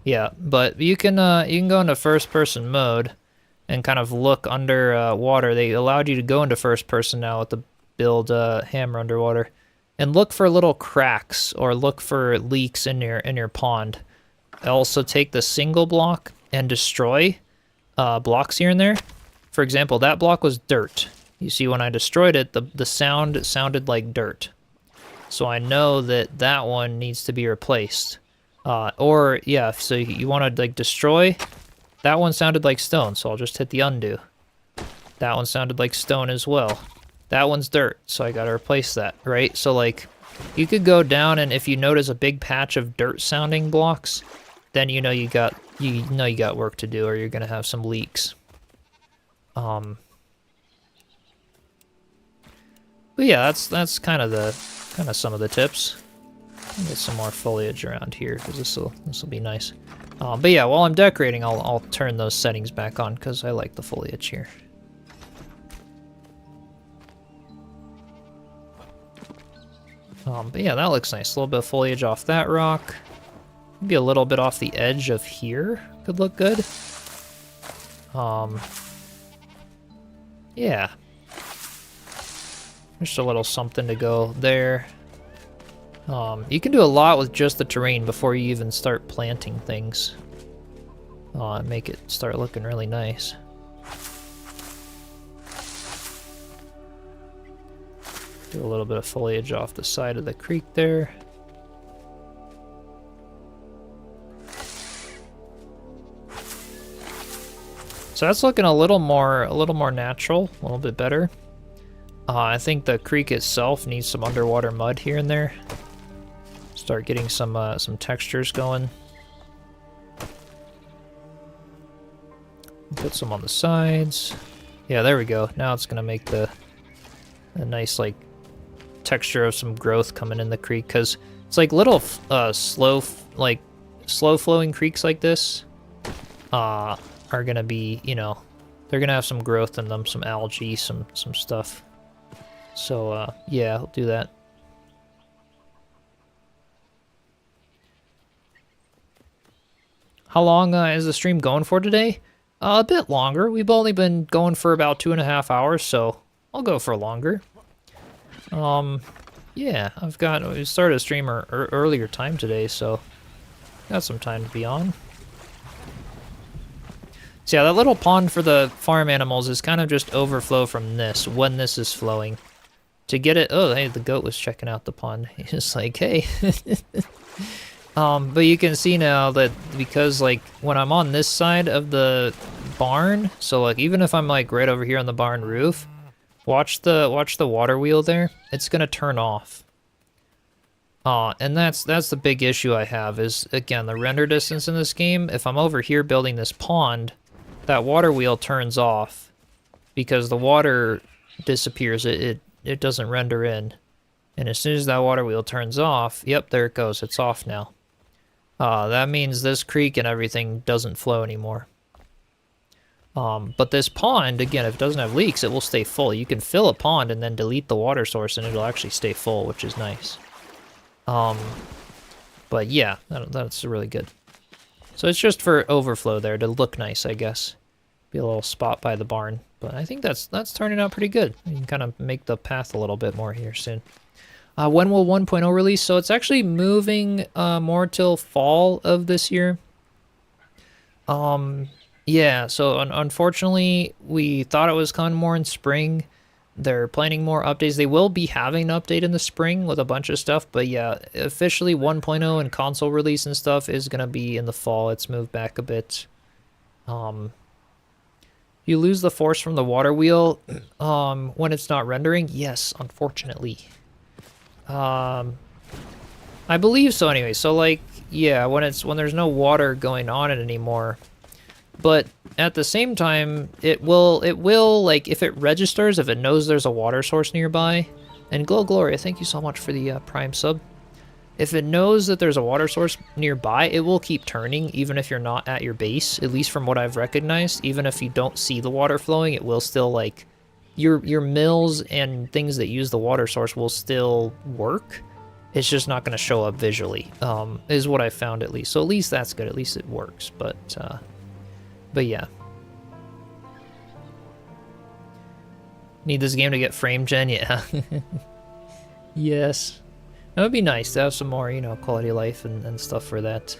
Yeah, but you can go into first person mode and kind of look under water. They allowed you to go into first person now with the build hammer underwater, and look for little cracks or look for leaks in your pond. Also take the single block and destroy blocks here and there. For example, that block was dirt. You see when I destroyed it, the sound sounded like dirt. So I know that that one needs to be replaced. Or yeah, so you want to like destroy. That one sounded like stone, so I'll just hit the undo. That one sounded like stone as well. That one's dirt, so I gotta replace that, right? So like, you could go down and if you notice a big patch of dirt sounding blocks, then you know you got work to do or you're gonna have some leaks. But yeah, that's kind of some of the tips. Get some more foliage around here because this will be nice. But yeah, while I'm decorating, I'll turn those settings back on because I like the foliage here. But yeah, that looks nice. A little bit of foliage off that rock. Maybe a little bit off the edge of here could look good. Yeah. Just a little something to go there. You can do a lot with just the terrain before you even start planting things. Make it start looking really nice. Do a little bit of foliage off the side of the creek there. So that's looking a little more natural, a little bit better. I think the creek itself needs some underwater mud here and there. Start getting some textures going. Put some on the sides. Yeah, there we go. Now it's gonna make a nice like texture of some growth coming in the creek, because it's like little slow flowing creeks like this are gonna be, you know, they're gonna have some growth in them, some algae, some stuff. So yeah, I'll do that. How long is the stream going for today? A bit longer. We've only been going for about 2.5 hours, so I'll go for longer. Yeah, we started a stream earlier time today, so got some time to be on. So yeah, that little pond for the farm animals is kind of just overflow from this when this is flowing. To get it, oh, hey, the goat was checking out the pond. He's just like, hey. But you can see now that because like when I'm on this side of the barn, so like even if I'm like right over here on the barn roof, watch the water wheel there. It's gonna turn off. And that's the big issue I have is, again, the render distance in this game. If I'm over here building this pond, that water wheel turns off because the water disappears. It doesn't render in. And as soon as that water wheel turns off, yep, there it goes. It's off now. That means this creek and everything doesn't flow anymore. But this pond, again, if it doesn't have leaks, it will stay full. You can fill a pond and then delete the water source and it'll actually stay full, which is nice. But yeah, that's really good. So it's just for overflow there to look nice, I guess. Be a little spot by the barn. But I think that's turning out pretty good. You can kind of make the path a little bit more here soon. When will 1.0 release? So it's actually moving more till fall of this year. Yeah, so unfortunately, we thought it was coming more in spring. They're planning more updates. They will be having an update in the spring with a bunch of stuff, but yeah, officially 1.0 and console release and stuff is going to be in the fall. It's moved back a bit. You lose the force from the water wheel when it's not rendering? Yes, unfortunately. I believe so anyway. So like, yeah, when there's no water going on it anymore. But at the same time, it will like if it registers, if it knows there's a water source nearby, and Gloria, thank you so much for the Prime sub. If it knows that there's a water source nearby, it will keep turning even if you're not at your base, at least from what I've recognized. Even if you don't see the water flowing, it will still like your mills and things that use the water source will still work. It's just not going to show up visually, is what I found at least. So at least that's good. At least it works. But yeah. Need this game to get frame gen? Yeah. Yes. That would be nice to have some more, you know, quality of life and stuff for that.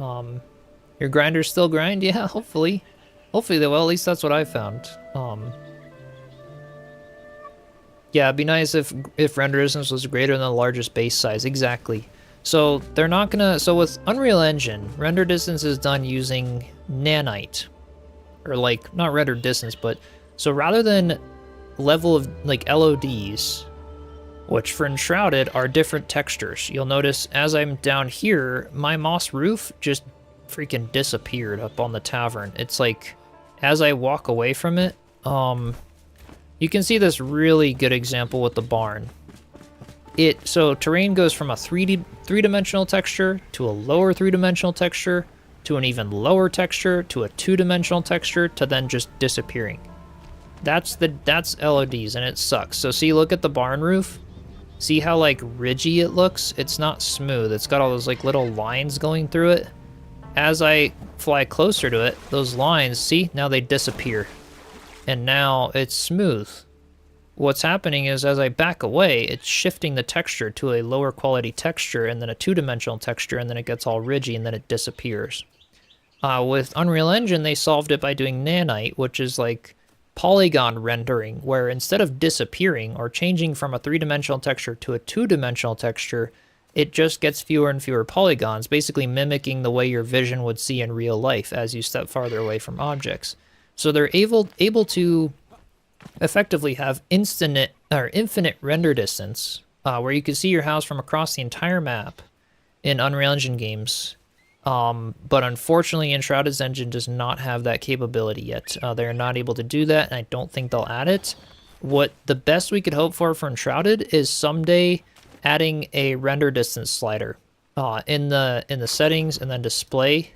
Your grinders still grind? Yeah, hopefully. Hopefully they will. At least that's what I found. Yeah, it'd be nice if render distance was greater than the largest base size. Exactly. So they're not gonna. So with Unreal Engine, render distance is done using nanite, or like not render distance, but so rather than level of like LODs, which for Enshrouded are different textures. You'll notice as I'm down here, my moss roof just freaking disappeared up on the tavern. It's like as I walk away from it, you can see this really good example with the barn. So terrain goes from a three-dimensional texture to a lower three-dimensional texture to an even lower texture to a two-dimensional texture to then just disappearing. That's LODs and it sucks. So see, look at the barn roof. See how like ridgy it looks? It's not smooth. It's got all those like little lines going through it. As I fly closer to it, those lines, see, now they disappear. and now it's smooth. What's happening is as I back away, it's shifting the texture to a lower quality texture and then a two-dimensional texture, and then it gets all ridgy and then it disappears. With Unreal Engine, they solved it by doing nanite, which is like polygon rendering, where instead of disappearing or changing from a three-dimensional texture to a two-dimensional texture, it just gets fewer and fewer polygons, basically mimicking the way your vision would see in real life as you step farther away from objects. So they're able to effectively have infinite render distance, where you can see your house from across the entire map in Unreal Engine games. But unfortunately, Enshrouded's engine does not have that capability yet. They're not able to do that, and I don't think they'll add it. What the best we could hope for Enshrouded is someday adding a render distance slider in the settings and then display.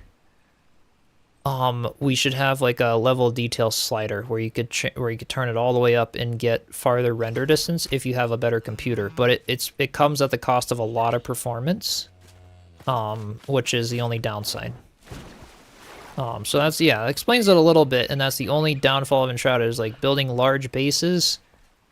We should have like a level detail slider where you could turn it all the way up and get farther render distance if you have a better computer. But it comes at the cost of a lot of performance, which is the only downside. So that's, yeah, that explains it a little bit, and that's the only downfall of Enshrouded is like building large bases.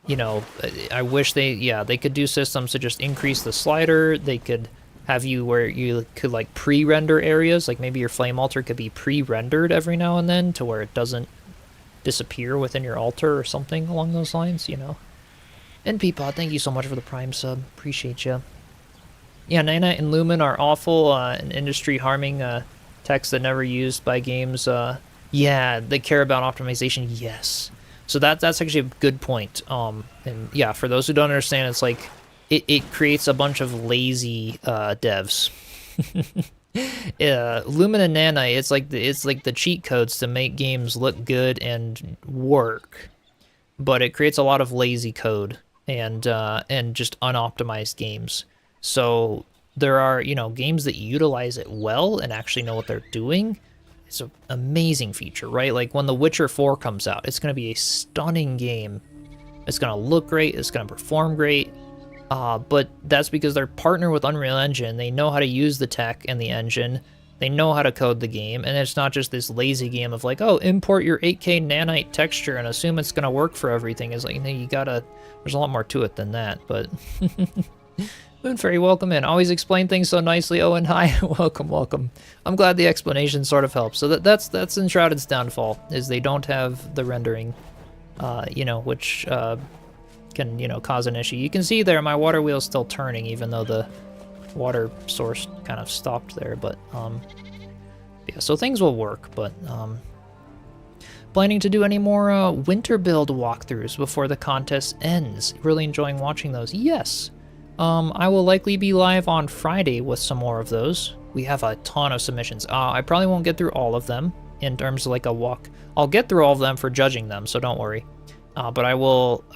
You know, I wish they could do systems to just increase the slider. They could have you where you could like pre-render areas, like maybe your flame altar could be pre-rendered every now and then to where it doesn't disappear within your altar or something along those lines, you know. And Peapod, thank you so much for the Prime sub. Appreciate you. Yeah, Nanite and Lumen are awful and industry harming techs that never used by games. Yeah, they care about optimization, yes. So that's actually a good point. And yeah, for those who don't understand, it's like it creates a bunch of lazy devs. Lumen and Nanite, it's like the cheat codes to make games look good and work, but it creates a lot of lazy code and just unoptimized games. So there are, you know, games that utilize it well and actually know what they're doing. It's an amazing feature, right? Like when The Witcher 4 comes out, it's going to be a stunning game. It's going to look great. It's going to perform great. But that's because they're partnered with Unreal Engine. They know how to use the tech and the engine. They know how to code the game. And it's not just this lazy game of like, oh, import your 8K nanite texture and assume it's going to work for everything. It's like, you know, you gotta, there's a lot more to it than that, but... Moon Fairy, welcome in. Always explain things so nicely. Oh, and hi. Welcome, welcome. I'm glad the explanation sort of helps. So that's Enshrouded's downfall, is they don't have the rendering, you know, which can, you know, cause an issue. You can see there my water wheel's still turning, even though the water source kind of stopped there. But, yeah, so things will work, but, planning to do any more winter build walkthroughs before the contest ends. Really enjoying watching those. Yes. I will likely be live on Friday with some more of those. We have a ton of submissions. I probably won't get through all of them in terms of like a walk. I'll get through all of them for judging them, so don't worry. But I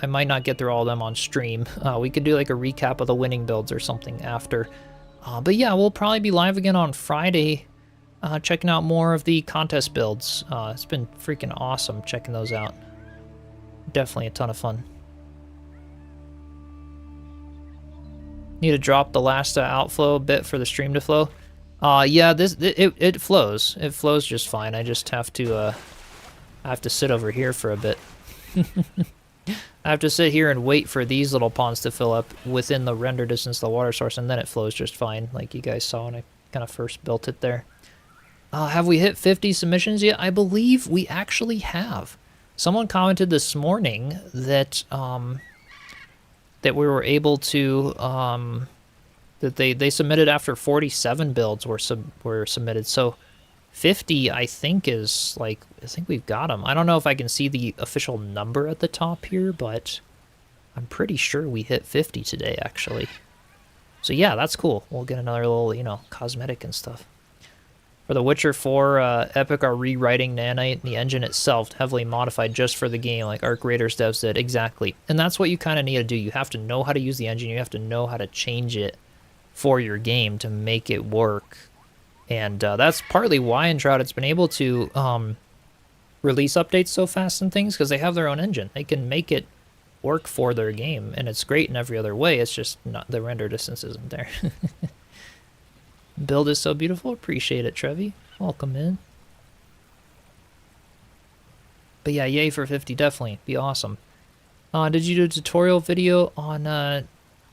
might not get through all of them on stream. We could do like a recap of the winning builds or something after. But yeah, we'll probably be live again on Friday, checking out more of the contest builds. It's been freaking awesome checking those out. Definitely a ton of fun. Need to drop the last outflow bit for the stream to flow. Yeah, it flows. It flows just fine. I just have to sit over here for a bit. I have to sit here and wait for these little ponds to fill up within the render distance of the water source, and then it flows just fine, like you guys saw when I kind of first built it there. Have we hit 50 submissions yet? I believe we actually have. Someone commented this morning that that we were able to, that they submitted after 47 builds were submitted. So 50, I think, is like, I think we've got them. I don't know if I can see the official number at the top here, but I'm pretty sure we hit 50 today, actually. So yeah, that's cool. We'll get another little, you know, cosmetic and stuff. For The Witcher 4, Epic are rewriting Nanite and the engine itself, heavily modified just for the game, like Arc Raiders devs did. Exactly. And that's what you kind of need to do. You have to know how to use the engine. You have to know how to change it for your game to make it work. And that's partly why Enshrouded's been able to release updates so fast and things, because they have their own engine. They can make it work for their game, and it's great in every other way. It's just not, the render distance isn't there. Build is so beautiful. Appreciate it, Trevi. Welcome in. But yeah, yay for 50, definitely. Be awesome. Did you do a tutorial video on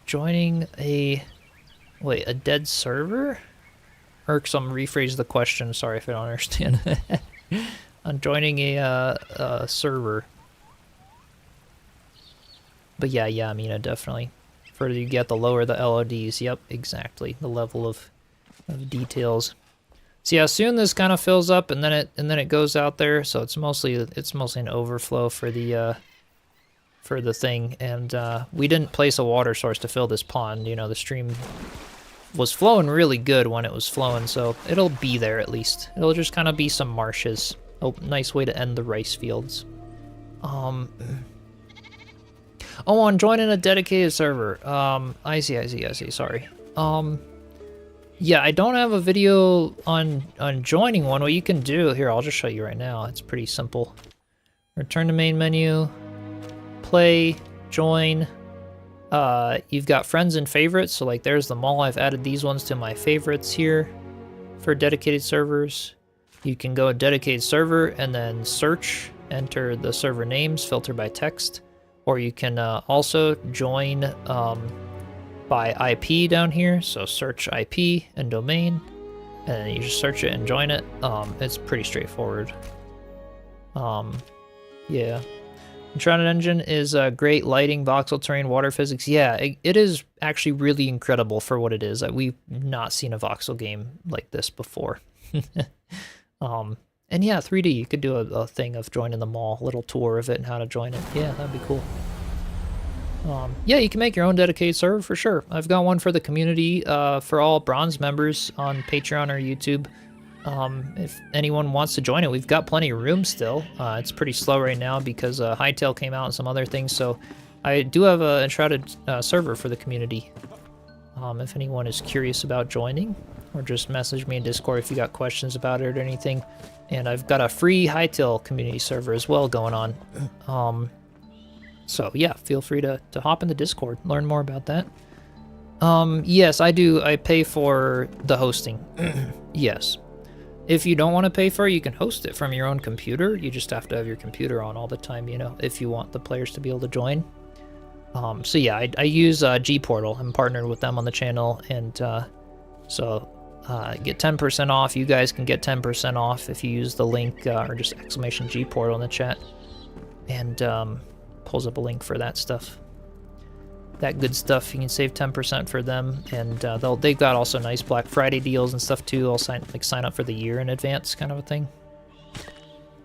joining a dead server? Or some rephrase the question, sorry if I don't understand. On joining a server. But yeah, I mean, definitely. The further you get, the lower the LODs. Yep, exactly. The level of details. So yeah, soon this kind of fills up, and then it goes out there. So it's mostly an overflow for the thing. And we didn't place a water source to fill this pond. You know, the stream was flowing really good when it was flowing, so it'll be there at least. It'll just kind of be some marshes. Oh, nice way to end the rice fields. Oh, on joining a dedicated server. I see, sorry. Yeah, I don't have a video on joining one. What you can do, here, I'll just show you right now. It's pretty simple. Return to main menu, play, join. You've got friends and favorites, so like there's them all. I've added these ones to my favorites here for dedicated servers. You can go dedicated server and then search, enter the server names, filter by text, or you can also join by IP down here. So search IP and domain, and then you just search it and join it. It's pretty straightforward. Yeah. Enshrouded engine is great lighting, voxel terrain, water physics. Yeah, it is actually really incredible for what it is. We've not seen a voxel game like this before. And yeah, 3D, you could do a thing of joining them all, a little tour of it and how to join it. Yeah, that'd be cool. Yeah, you can make your own dedicated server for sure. I've got one for the community for all bronze members on Patreon or YouTube. If anyone wants to join it, we've got plenty of room still. It's pretty slow right now because Hightail came out and some other things, so I do have a Enshrouded server for the community. If anyone is curious about joining, or just message me in Discord if you got questions about it or anything. And I've got a free Hightail community server as well going on. So yeah, feel free to hop into Discord, learn more about that. Yes, I do. I pay for the hosting. Yes. If you don't want to pay for it, you can host it from your own computer. You just have to have your computer on all the time, you know, if you want the players to be able to join. So yeah, I use G-Portal. I'm partnered with them on the channel, and so get 10% off. You guys can get 10% off if you use the link or just exclamation G-Portal in the chat, and pulls up a link for that stuff. That good stuff. You can save 10% for them, and they've got also nice Black Friday deals and stuff too. I'll sign up for the year in advance, kind of a thing.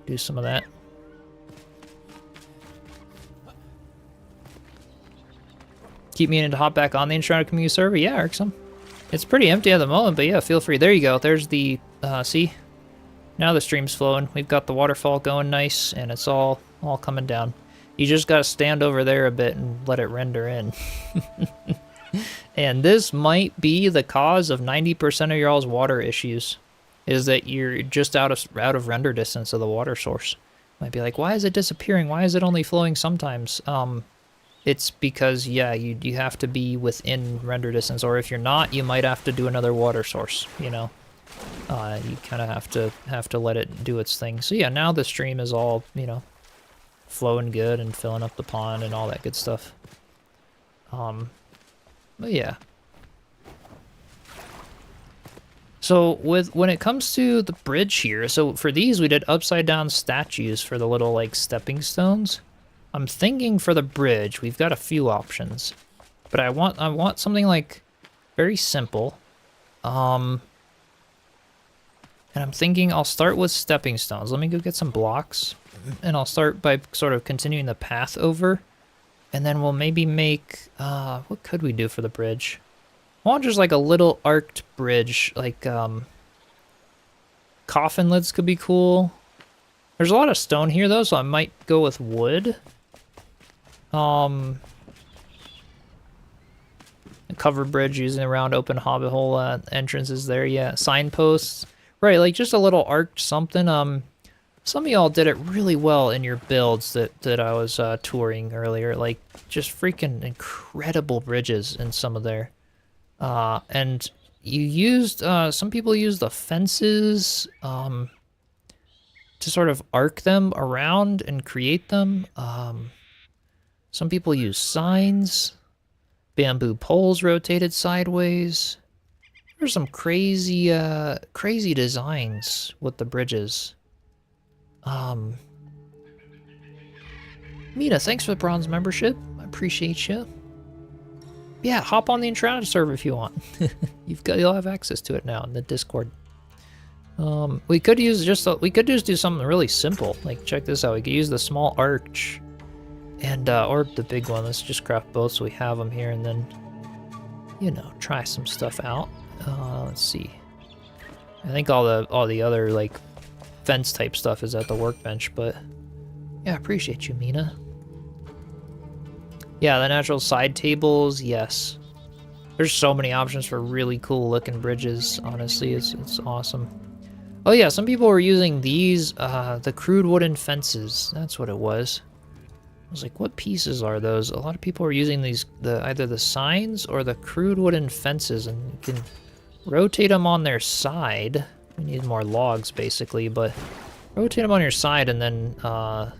Do some of that. Keep meaning to hop back on the Enshrouded community server. Yeah, Irksome. It's pretty empty at the moment, but yeah, feel free. There you go. There's the see. Now the stream's flowing. We've got the waterfall going nice, and it's all coming down. You just gotta stand over there a bit and let it render in. And this might be the cause of 90% of y'all's water issues, is that you're just out of render distance of the water source. Might be like, why is it disappearing? Why is it only flowing sometimes? It's because, yeah, you have to be within render distance, or if you're not, you might have to do another water source, you know? You kind of have to let it do its thing. So yeah, now the stream is all, you know, flowing good and filling up the pond and all that good stuff. But yeah. So when it comes to the bridge here, so for these we did upside down statues for the little like stepping stones. I'm thinking for the bridge we've got a few options, but I want something like very simple. And I'm thinking I'll start with stepping stones. Let me go get some blocks, and I'll start by sort of continuing the path over, and then we'll maybe make, what could we do for the bridge? I want just like a little arced bridge, like, coffin lids could be cool. There's a lot of stone here though, so I might go with wood. A covered bridge using around open hobbit hole entrances there, yeah. Signposts. Right, like just a little arced something. Some of y'all did it really well in your builds that I was touring earlier. Like, just freaking incredible bridges in some of there. And you used, some people used the fences to to sort of arc them around and create them. Some people use signs, bamboo poles rotated sideways. There's some crazy, crazy designs with the bridges. Mina, thanks for the bronze membership. I appreciate you. Yeah, hop on the Enshrouded server if you want. You'll have access to it now in the Discord. We could just do something really simple. Like, check this out. We could use the small arch and or the big one. Let's just craft both so we have them here, and then, you know, try some stuff out. Let's see. I think all the other like fence type stuff is at the workbench, but yeah, I appreciate you, Mina. Yeah, the natural side tables, yes. There's so many options for really cool looking bridges. Honestly, it's awesome. Oh yeah, some people were using these, the crude wooden fences. That's what it was. I was like, what pieces are those? A lot of people are using these, either the signs or the crude wooden fences, and you can rotate them on their side. We need more logs, basically, but rotate them on your side and then kind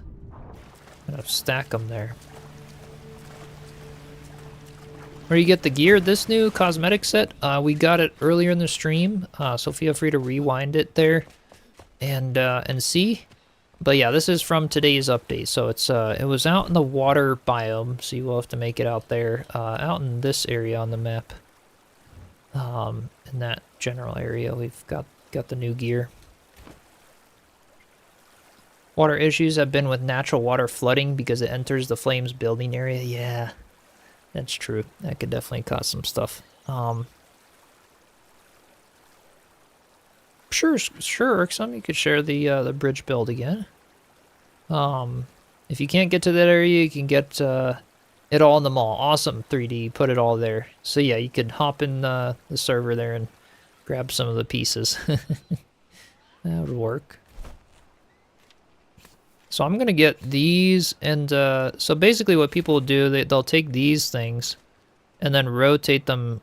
of stack them there. Where do you get the gear? This new cosmetic set, we got it earlier in the stream, so feel free to rewind it there and see. But yeah, this is from today's update, so it was out in the water biome, so you will have to make it out there, out in this area on the map. In that general area, we've got the new gear. Water issues have been with natural water flooding because it enters the flames building area. Yeah. That's true. That could definitely cause some stuff. Sure, Irksome, you could share the bridge build again. If you can't get to that area, you can get it all in the mall. Awesome, 3D, put it all there. So yeah, you could hop in the server there and grab some of the pieces. That would work. So I'm gonna get these, and so basically what people do, they'll take these things and then rotate them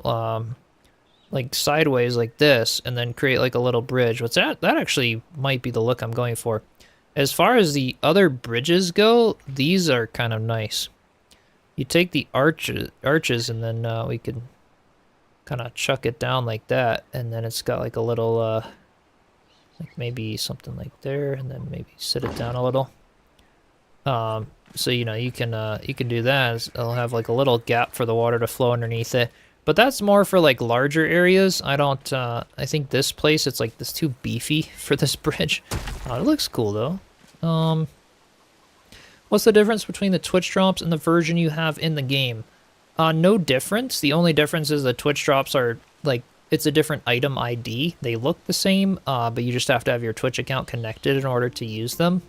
like sideways like this, and then create like a little bridge. That actually might be the look I'm going for. As far as the other bridges go, these are kind of nice. You take the arches and then we can kind of chuck it down like that, and then it's got like a little like maybe something like there, and then maybe sit it down a little. So you know, you can do that. It'll have like a little gap for the water to flow underneath it. But that's more for like larger areas. I don't I think this place, it's like this too beefy for this bridge. It looks cool though. What's the difference between the Twitch drops and the version you have in the game? No difference. The only difference is the Twitch drops are like, it's a different item ID. They look the same, but you just have to have your Twitch account connected in order to use them.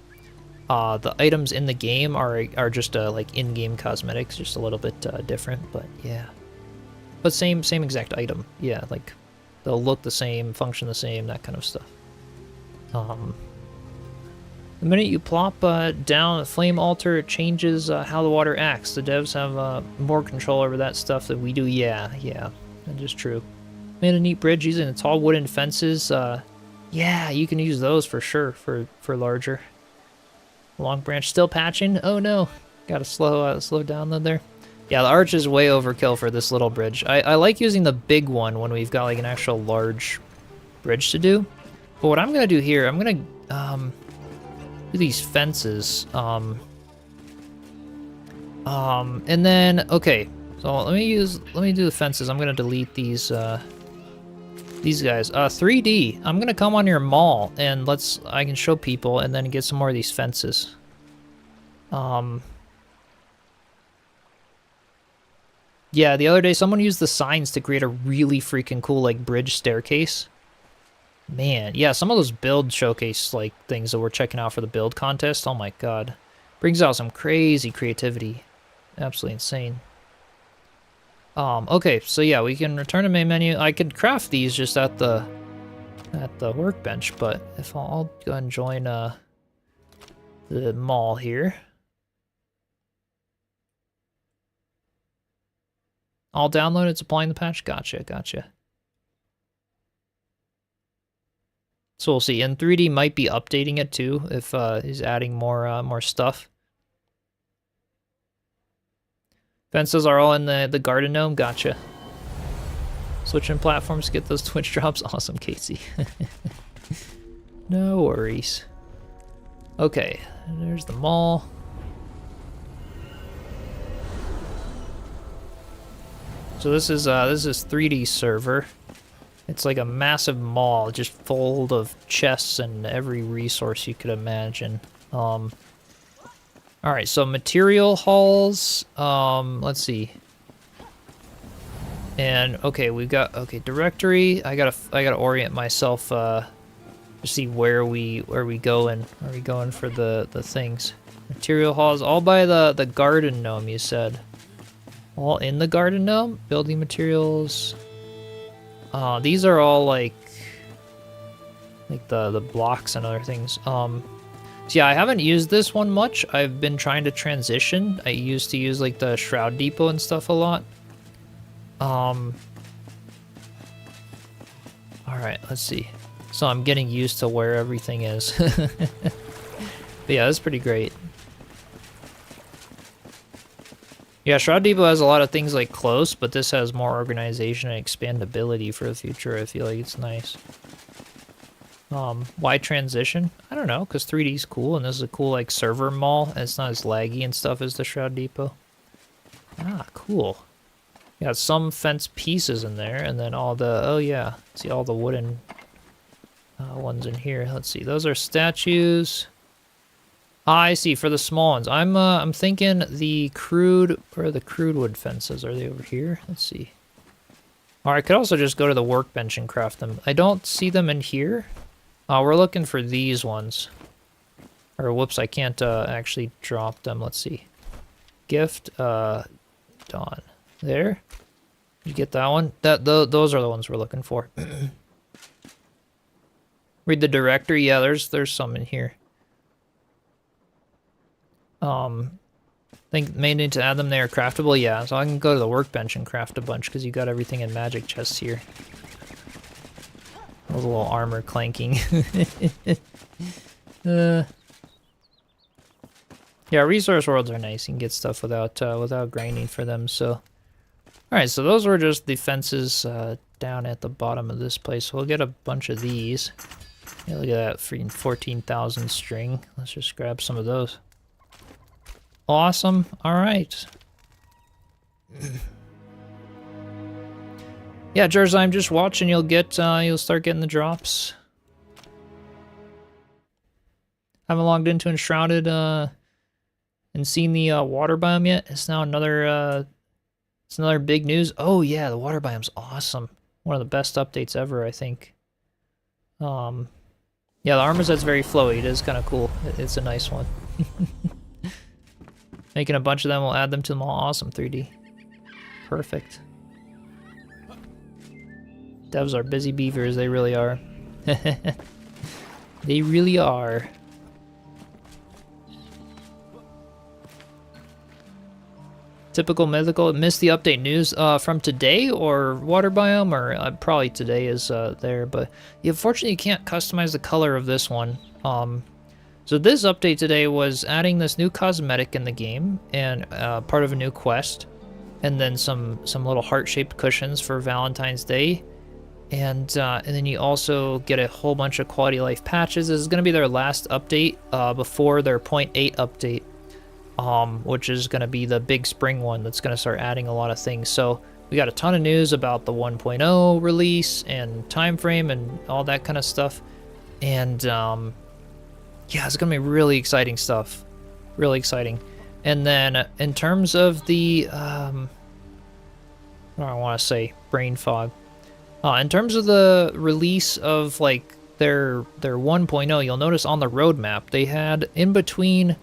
The items in the game are just like in-game cosmetics, just a little bit different, but yeah. But same exact item. Yeah, like they'll look the same, function the same, that kind of stuff. The minute you plop down a flame altar, it changes how the water acts. The devs have more control over that stuff than we do. Yeah, that is true. Made a neat bridge using the tall wooden fences. Yeah, you can use those for sure for larger. Long branch still patching. Oh no, gotta slow download there. Yeah, the arch is way overkill for this little bridge. I like using the big one when we've got like an actual large bridge to do. But what I'm gonna do here, I'm gonna do these fences. And then okay, so let me do the fences. I'm gonna delete these guys. 3D. I'm gonna come on your mall and I can show people and then get some more of these fences. Yeah, the other day someone used the signs to create a really freaking cool like bridge staircase. Man, yeah, some of those build showcase like things that we're checking out for the build contest. Oh my god, brings out some crazy creativity. Absolutely insane. Okay, so yeah, we can return to main menu. I could craft these just at the workbench, but if I'll go and join the mall here. I'll download it, applying the patch. Gotcha. So we'll see. And 3D might be updating it too if he's adding more stuff. Fences are all in the garden gnome. Gotcha. Switching platforms to get those Twitch drops. Awesome, Casey. No worries. Okay, there's the mall. So this is 3D server. It's like a massive mall just full of chests and every resource you could imagine. Alright, so material hauls, let's see. And okay, we've got directory. I gotta orient myself to see where we going. Are we going for the things? Material hauls, all by the garden gnome, you said. All in the garden gnome? Building materials. These are all like the blocks and other things. So yeah, I haven't used this one much. I've been trying to transition. I used to use like the Shroud Depot and stuff a lot. Alright, let's see. So I'm getting used to where everything is. But yeah, that's pretty great. Yeah, Shroud Depot has a lot of things like close, but this has more organization and expandability for the future. I feel like it's nice. Why transition? I don't know, because 3D is cool, and this is a cool, like, server mall, and it's not as laggy and stuff as the Shroud Depot. Ah, cool. Yeah, some fence pieces in there, and then all the, oh yeah, see all the wooden ones in here. Let's see, those are statues. Ah, I see, for the small ones. I'm thinking the crude, where are the crude wood fences? Are they over here? Let's see. Or I could also just go to the workbench and craft them. I don't see them in here. We're looking for these ones. Or whoops, I can't actually drop them. Let's see. Gift, Dawn. There. Did you get that one? Those are the ones we're looking for. Read the directory. Yeah, there's some in here. Think may need to add them. They are craftable. Yeah, so I can go to the workbench and craft a bunch because you got everything in magic chests here. A little armor clanking. Yeah, resource worlds are nice. You can get stuff without grinding for them. So, all right. So those were just the fences down at the bottom of this place. So we'll get a bunch of these. Yeah, look at that, freaking 14,000 string. Let's just grab some of those. Awesome. All right. Yeah, Jersey, just watch and you'll start getting the drops. Haven't logged into Enshrouded and seen the water biome yet. It's now another big news. Oh yeah, the water biome's awesome. One of the best updates ever, I think. Yeah, the armor set's very flowy. It is kind of cool. It's a nice one. Making a bunch of them, we'll add them to them all. Awesome, 3D. Perfect. Devs are busy beavers, they really are. They really are. Typical mythical. Missed the update news from today or water biome, or probably today is there, but yeah, unfortunately you can't customize the color of this one. So this update today was adding this new cosmetic in the game and part of a new quest, and then some little heart-shaped cushions for Valentine's Day, and then you also get a whole bunch of quality of life patches. This is going to be their last update before their 0.8 update, which is going to be the big spring one that's going to start adding a lot of things. So we got a ton of news about the 1.0 release and time frame and all that kind of stuff, and yeah, it's gonna be really exciting stuff. Really exciting. And then in terms of the what do I want to say? Brain fog. In terms of the release of like their 1.0, you'll notice on the roadmap they had in between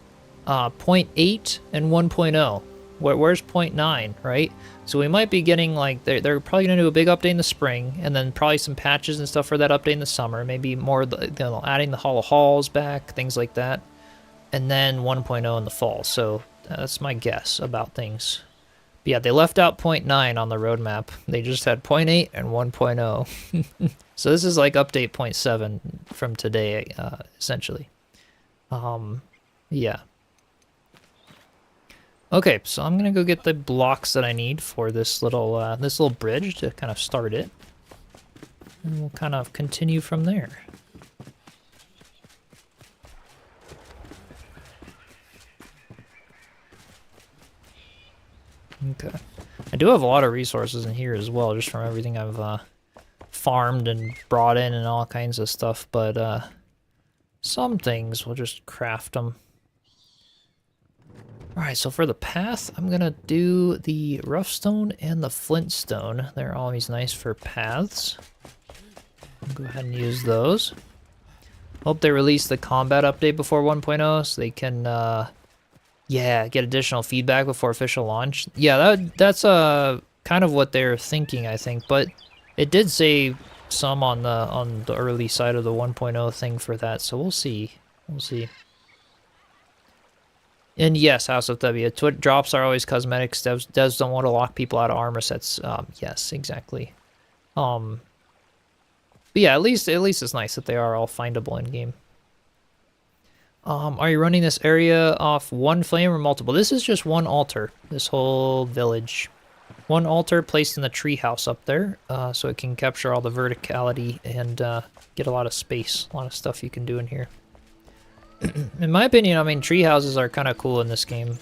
0.8 and 1.0. Where's 0.9, right? So we might be getting like they're probably gonna do a big update in the spring, and then probably some patches and stuff for that update in the summer. Maybe more, adding the Hall of Halls back, things like that, and then 1.0 in the fall. So that's my guess about things. But yeah, they left out 0.9 on the roadmap. They just had 0.8 and 1.0. So this is like update 0.7 from today, essentially. Yeah. Okay, so I'm gonna go get the blocks that I need for this little bridge to kind of start it, and we'll kind of continue from there. Okay, I do have a lot of resources in here as well, just from everything I've farmed and brought in and all kinds of stuff, but some things we'll just craft them. Alright, so for the path, I'm gonna do the rough stone and the flint stone. They're always nice for paths. I'll go ahead and use those. Hope they release the combat update before 1.0 so they can yeah, get additional feedback before official launch. Yeah, that's kind of what they're thinking, I think, but it did say some on the early side of the 1.0 thing for that, so we'll see. We'll see. And yes, House of W. Drops are always cosmetics. Devs don't want to lock people out of armor sets. Yes, exactly. But yeah, at least it's nice that they are all findable in game. Are you running this area off one flame or multiple? This is just one altar. This whole village. One altar placed in the treehouse up there, so it can capture all the verticality and get a lot of space. A lot of stuff you can do in here. In my opinion, I mean, tree houses are kind of cool in this game.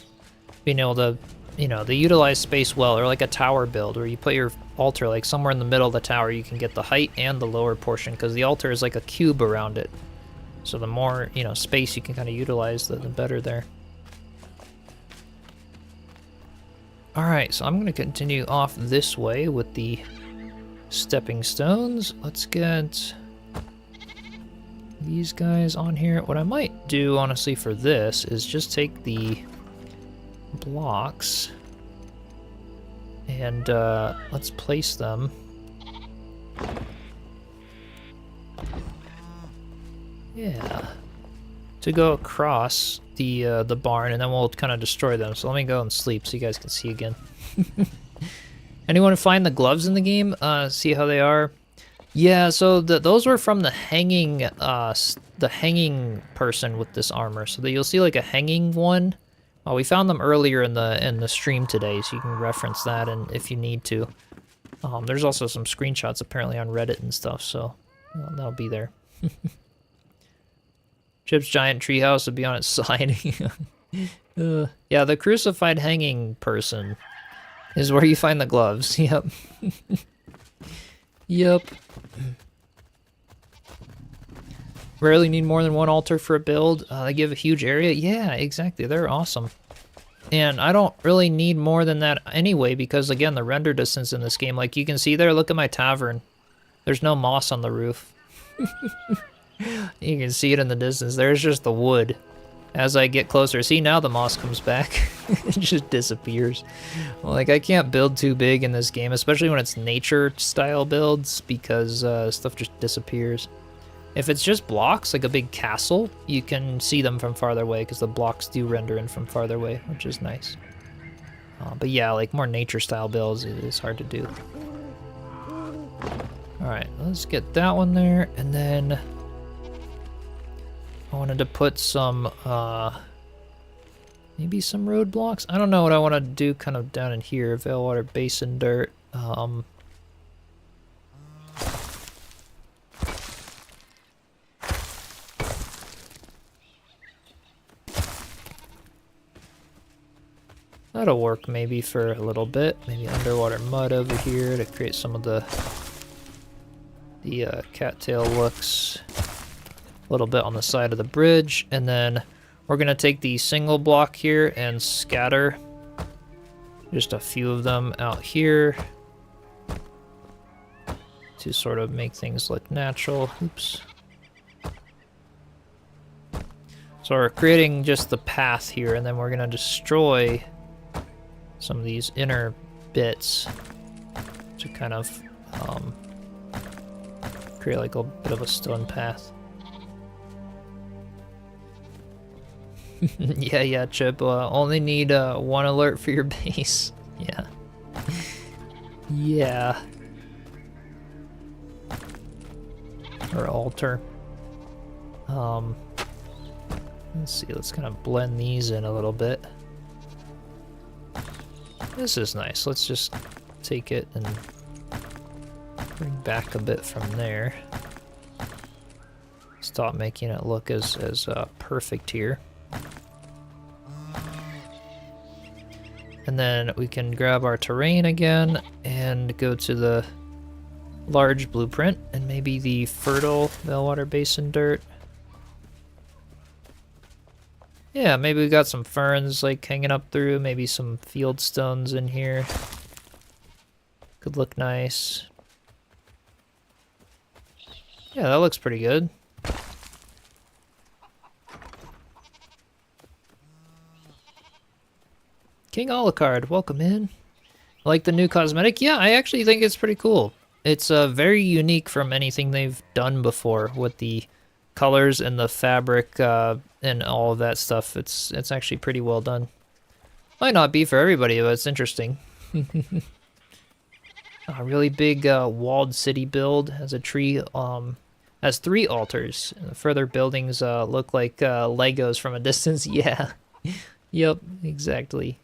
Being able to, you know, they utilize space well, or like a tower build where you put your altar like somewhere in the middle of the tower. You can get the height and the lower portion because the altar is like a cube around it. So the more, you know, space you can kind of utilize, the better there. Alright, so I'm going to continue off this way with the stepping stones. Let's get these guys on here. What I might do, honestly, for this is just take the blocks and let's place them. Yeah, to go across the barn, and then we'll kind of destroy them. So let me go and sleep so you guys can see again. Anyone find the gloves in the game? See how they are? Yeah, so those were from the hanging person with this armor. So that you'll see like a hanging one. We found them earlier in the stream today, so you can reference that, and if you need to. There's also some screenshots apparently on Reddit and stuff, so that'll be there. Chip's giant treehouse would be on its side. Yeah, the crucified hanging person is where you find the gloves. Yep. Yep. Rarely need more than one altar for a build. They give a huge area. Yeah, exactly. They're awesome. And I don't really need more than that anyway, because again, the render distance in this game, like you can see there, look at my tavern. There's no moss on the roof. You can see it in the distance. There's just the wood. As I get closer, see, now the moss comes back. It just disappears. Like, I can't build too big in this game, especially when it's nature style builds, because stuff just disappears. If it's just blocks, like a big castle, you can see them from farther away, because the blocks do render in from farther away, which is nice. But yeah, like more nature style builds, it is hard to do. Alright, let's get that one there, and then I wanted to put some, maybe some roadblocks? I don't know what I want to do kind of down in here. Veilwater Basin dirt. That'll work maybe for a little bit. Maybe underwater mud over here to create some of the cattail looks. A little bit on the side of the bridge, and then we're gonna take the single block here and scatter just a few of them out here to sort of make things look natural. Oops. So we're creating just the path here, and then we're gonna destroy some of these inner bits to kind of create like a bit of a stone path. Yeah, Chip. Only need one alert for your base. Yeah. or altar. Let's see, let's kind of blend these in a little bit. This is nice. Let's just take it and bring back a bit from there. Stop making it look as perfect here. And then we can grab our terrain again and go to the large blueprint and maybe the fertile Meltwater Basin dirt. Yeah, maybe we got some ferns like hanging up through, maybe some field stones in here. Could look nice. Yeah, that looks pretty good. King Alucard, welcome in. Like the new cosmetic? Yeah, I actually think it's pretty cool. It's very unique from anything they've done before with the colors and the fabric and all of that stuff. It's actually pretty well done. Might not be for everybody, but it's interesting. A really big walled city build has a tree. Has 3 altars. The further buildings look like Legos from a distance. Yeah. Yep. Exactly.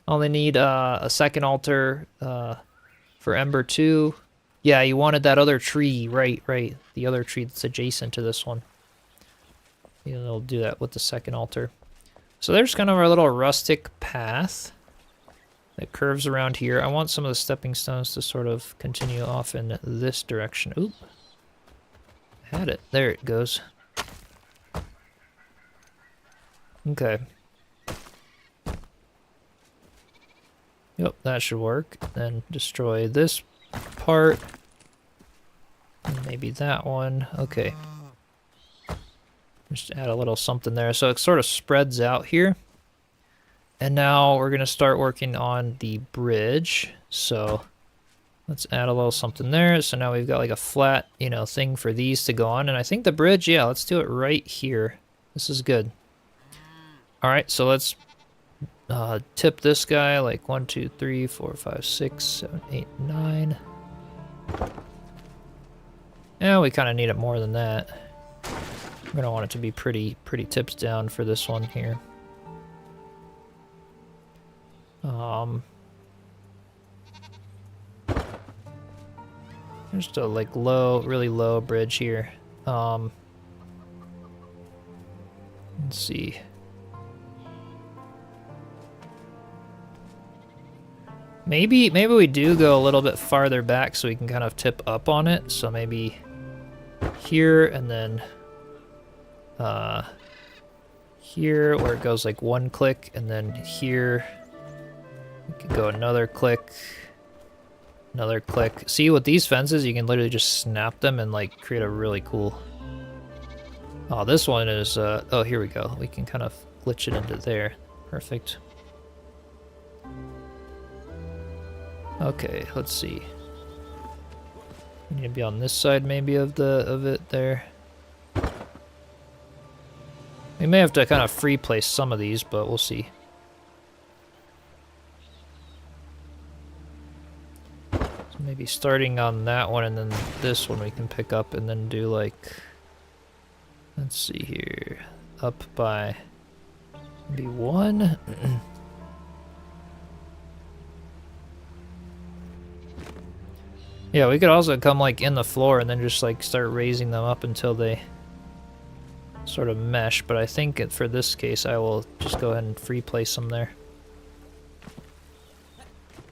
Only need a second altar for Ember 2. Yeah, you wanted that other tree, right. The other tree that's adjacent to this one. You know, they'll do that with the second altar. So there's kind of our little rustic path that curves around here. I want some of the stepping stones to sort of continue off in this direction. Oop. Had it. There it goes. Okay. Yep, that should work. Then destroy this part. And maybe that one. Okay. Just add a little something there. So it sort of spreads out here. And now we're going to start working on the bridge. So let's add a little something there. So now we've got like a flat, you know, thing for these to go on. And I think the bridge, yeah, let's do it right here. This is good. All right, so let's tip this guy like 1, 2, 3, 4, 5, 6, 7, 8, 9. Yeah, we kind of need it more than that. We're gonna want it to be pretty tips down for this one here. Just a like really low bridge here. Let's see. Maybe we do go a little bit farther back so we can kind of tip up on it. So maybe here and then here where it goes like 1 click, and then here we could go another click, another click. See, with these fences you can literally just snap them and like create a really cool. Oh, this one is oh, here we go. We can kind of glitch it into there. Perfect. Okay, let's see. We need to be on this side maybe of it there. We may have to kind of free place some of these, but we'll see. So maybe starting on that one and then this one we can pick up and then do like, let's see here, up by maybe 1. Yeah, we could also come like in the floor and then just like start raising them up until they sort of mesh, but I think for this case I will just go ahead and free place them there.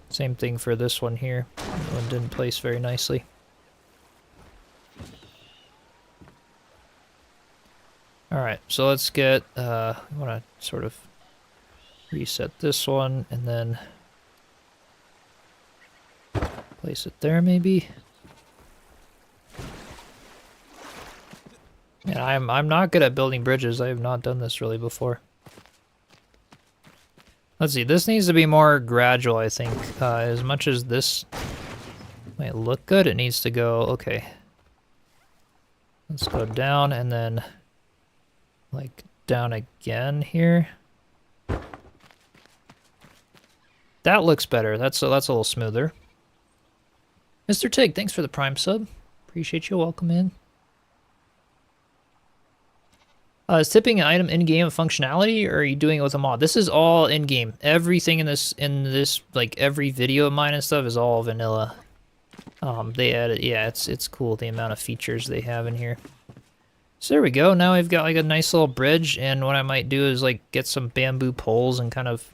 Same thing for this one here. That one didn't place very nicely. Alright, so let's get, I want to sort of reset this one and then place it there maybe. And I'm not good at building bridges. I have not done this really before. Let's see, this needs to be more gradual, I think. As much as this might look good, it needs to go, okay. Let's go down and then like down again here. That looks better. That's a little smoother. Mr. Tig, thanks for the Prime sub. Appreciate you. Welcome in. Is tipping an item in-game functionality, or are you doing it with a mod? This is all in-game. Everything in this, like every video of mine and stuff is all vanilla. They added, yeah, it's cool the amount of features they have in here. So there we go. Now we've got like a nice little bridge, and what I might do is like get some bamboo poles and kind of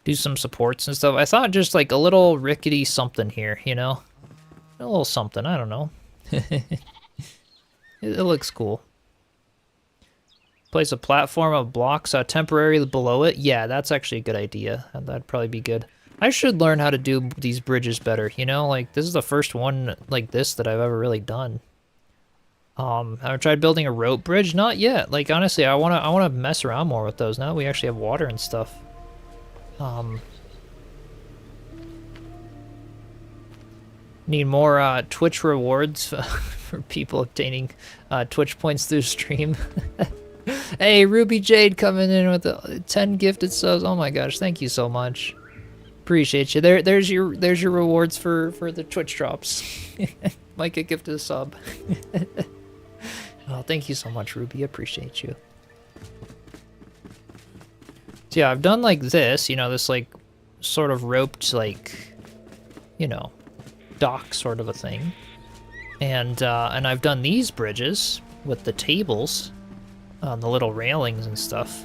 do some supports and stuff. I thought just like a little rickety something here, you know? A little something, I don't know. It looks cool. Place a platform of blocks temporarily below it. Yeah, that's actually a good idea. That'd probably be good. I should learn how to do these bridges better, you know? Like, this is the first one like this that I've ever really done. I've tried building a rope bridge? Not yet. Like, honestly, I wanna mess around more with those now that we actually have water and stuff. Need more Twitch rewards for people obtaining Twitch points through stream. Hey, Ruby Jade coming in with the 10 gifted subs. Oh my gosh, thank you so much. Appreciate you. There's your rewards for the Twitch drops. Might get gifted a sub. Oh, thank you so much, Ruby. Appreciate you. So yeah, I've done like this, you know, this like sort of roped like, you know, dock sort of a thing. And I've done these bridges with the tables. The little railings and stuff.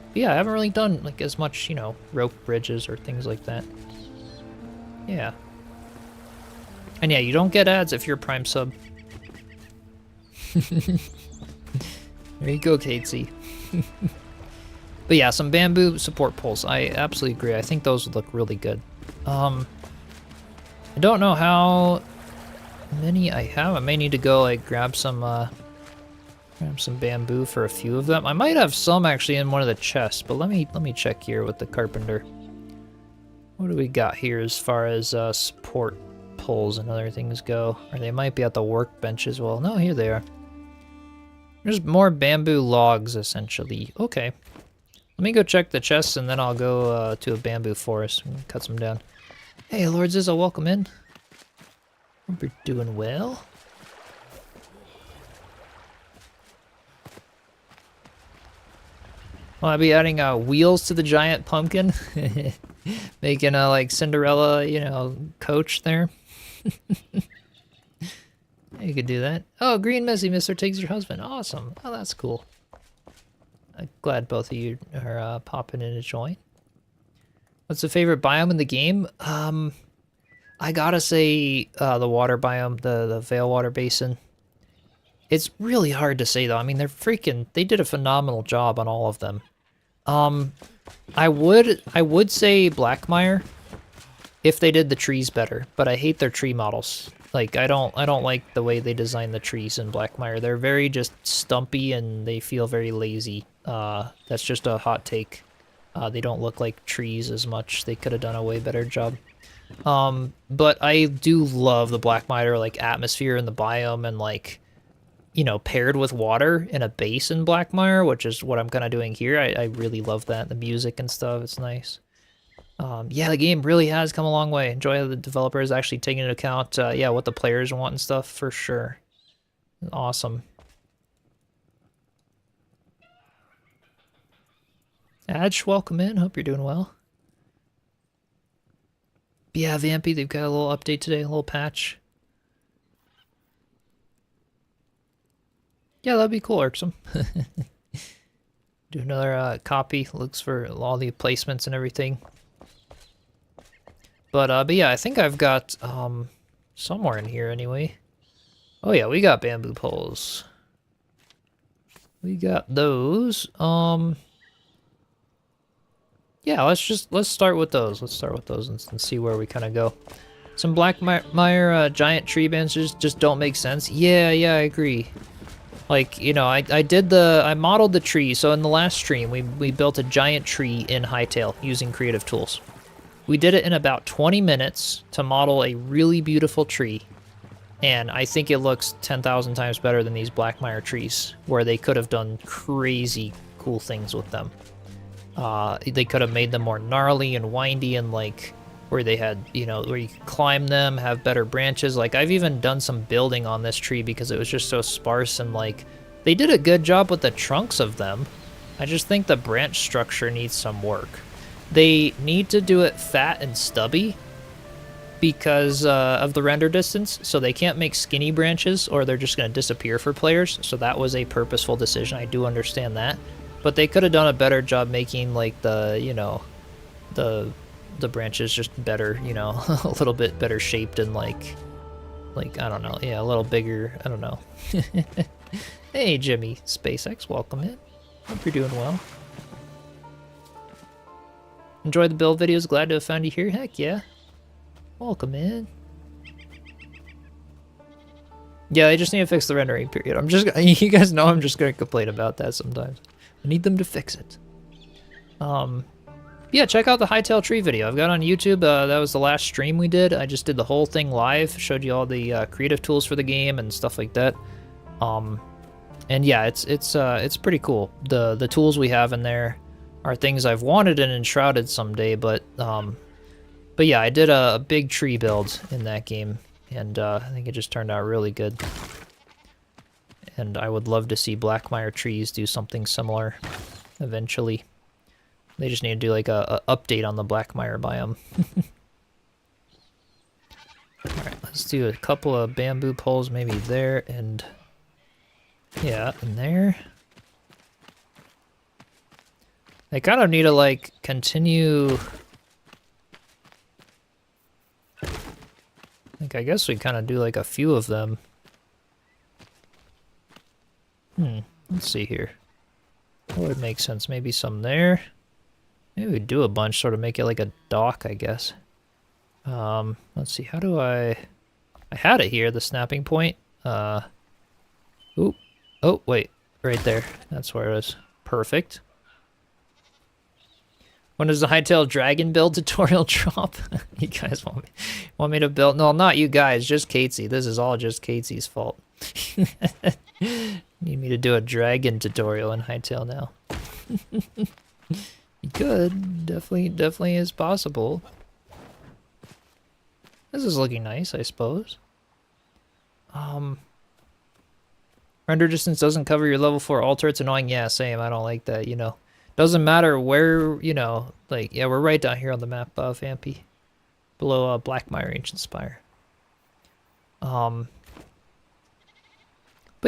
But yeah, I haven't really done like as much, you know, rope bridges or things like that. Yeah. And yeah, you don't get ads if you're a Prime sub. There you go, Katesy. But yeah, some bamboo support poles. I absolutely agree. I think those would look really good. I don't know how many I have. I may need to go like grab some bamboo for a few of them. I might have some actually in one of the chests, but let me check here with the carpenter. What do we got here as far as support poles and other things go? Or they might be at the workbench as well. No, here they are. There's more bamboo logs essentially. Okay. Let me go check the chests and then I'll go to a bamboo forest and cut some down. Hey, Lord Zizzo, welcome in. Hope you're doing well. Well, I'll be adding wheels to the giant pumpkin. Making a, like, Cinderella, you know, coach there. You could do that. Oh, Green Missy, Mr. Tiggs, your husband. Awesome. Oh, that's cool. I'm glad both of you are popping in to join. What's the favorite biome in the game? I gotta say the water biome, the Vale Water Basin. It's really hard to say, though. I mean, they did a phenomenal job on all of them. I would say Blackmire if they did the trees better, but I hate their tree models. Like, I don't like the way they design the trees in Blackmire. They're very just stumpy and they feel very lazy. That's just a hot take. They don't look like trees as much. They could have done a way better job. But I do love the Blackmire, like, atmosphere and the biome and, like, you know, paired with water in a base in Blackmire, which is what I'm kind of doing here. I really love that. The music and stuff, it's nice. Yeah, the game really has come a long way. Enjoy how the developers actually taking into account, yeah, what the players want and stuff, for sure. Awesome. Adge, welcome in. Hope you're doing well. But yeah, Vampy, they've got a little update today, a little patch. Yeah, that'd be cool, Irksome. Do another copy. Looks for all the placements and everything. But yeah, I think I've got somewhere in here anyway. Oh yeah, we got bamboo poles. We got those. Yeah, let's start with those. Let's start with those and see where we kind of go. Some Blackmire giant tree benches just don't make sense. Yeah, I agree. Like, you know, I modeled the tree. So in the last stream, we built a giant tree in Hytale using creative tools. We did it in about 20 minutes to model a really beautiful tree. And I think it looks 10,000 times better than these Blackmire trees, where they could have done crazy cool things with them. They could have made them more gnarly and windy and, like, where they had, you know, where you could climb them, have better branches. Like, I've even done some building on this tree because it was just so sparse, and like, they did a good job with the trunks of them. I just think the branch structure needs some work. They need to do it fat and stubby because of the render distance, so they can't make skinny branches or they're just going to disappear for players. So that was a purposeful decision. I do understand that. But they could have done a better job making, like, the, you know, the branches just better, you know, a little bit better shaped and like, I don't know, yeah, a little bigger, I don't know. Hey, Jimmy SpaceX, welcome in. Hope you're doing well. Enjoy the build videos, glad to have found you here. Heck yeah. Welcome in. Yeah, they just need to fix the rendering period. I'm just, you guys know I'm just gonna complain about that sometimes. I need them to fix it. Yeah, check out the Hightail Tree video I've got on YouTube. That was the last stream we did. I just did the whole thing live, showed you all the creative tools for the game and stuff like that. And yeah, it's pretty cool. The tools we have in there are things I've wanted in Enshrouded someday, but yeah, I did a big tree build in that game, and I think it just turned out really good. And I would love to see Blackmire trees do something similar eventually. They just need to do like a update on the Blackmire biome. Alright, let's do a couple of bamboo poles maybe there and yeah, in there. I kind of need to like continue. Like, I guess we kind of do like a few of them. Let's see here. What would make sense? Maybe some there. Maybe we do a bunch, sort of make it like a dock, I guess. Let's see, how do I had it here, the snapping point. Oop. Oh, wait, right there. That's where it is. Perfect. When does the Hightail Dragon build tutorial drop? You guys want me to build? No, not you guys, just Catesy. This is all just Catesy's fault. Need me to do a dragon tutorial in Hightail now. You could. Definitely is possible. This is looking nice, I suppose. Render distance doesn't cover your level 4 altar. It's annoying. Yeah, same. I don't like that, you know. Doesn't matter where, you know, like, yeah, we're right down here on the map, Vampy. Below Blackmire Ancient Spire. But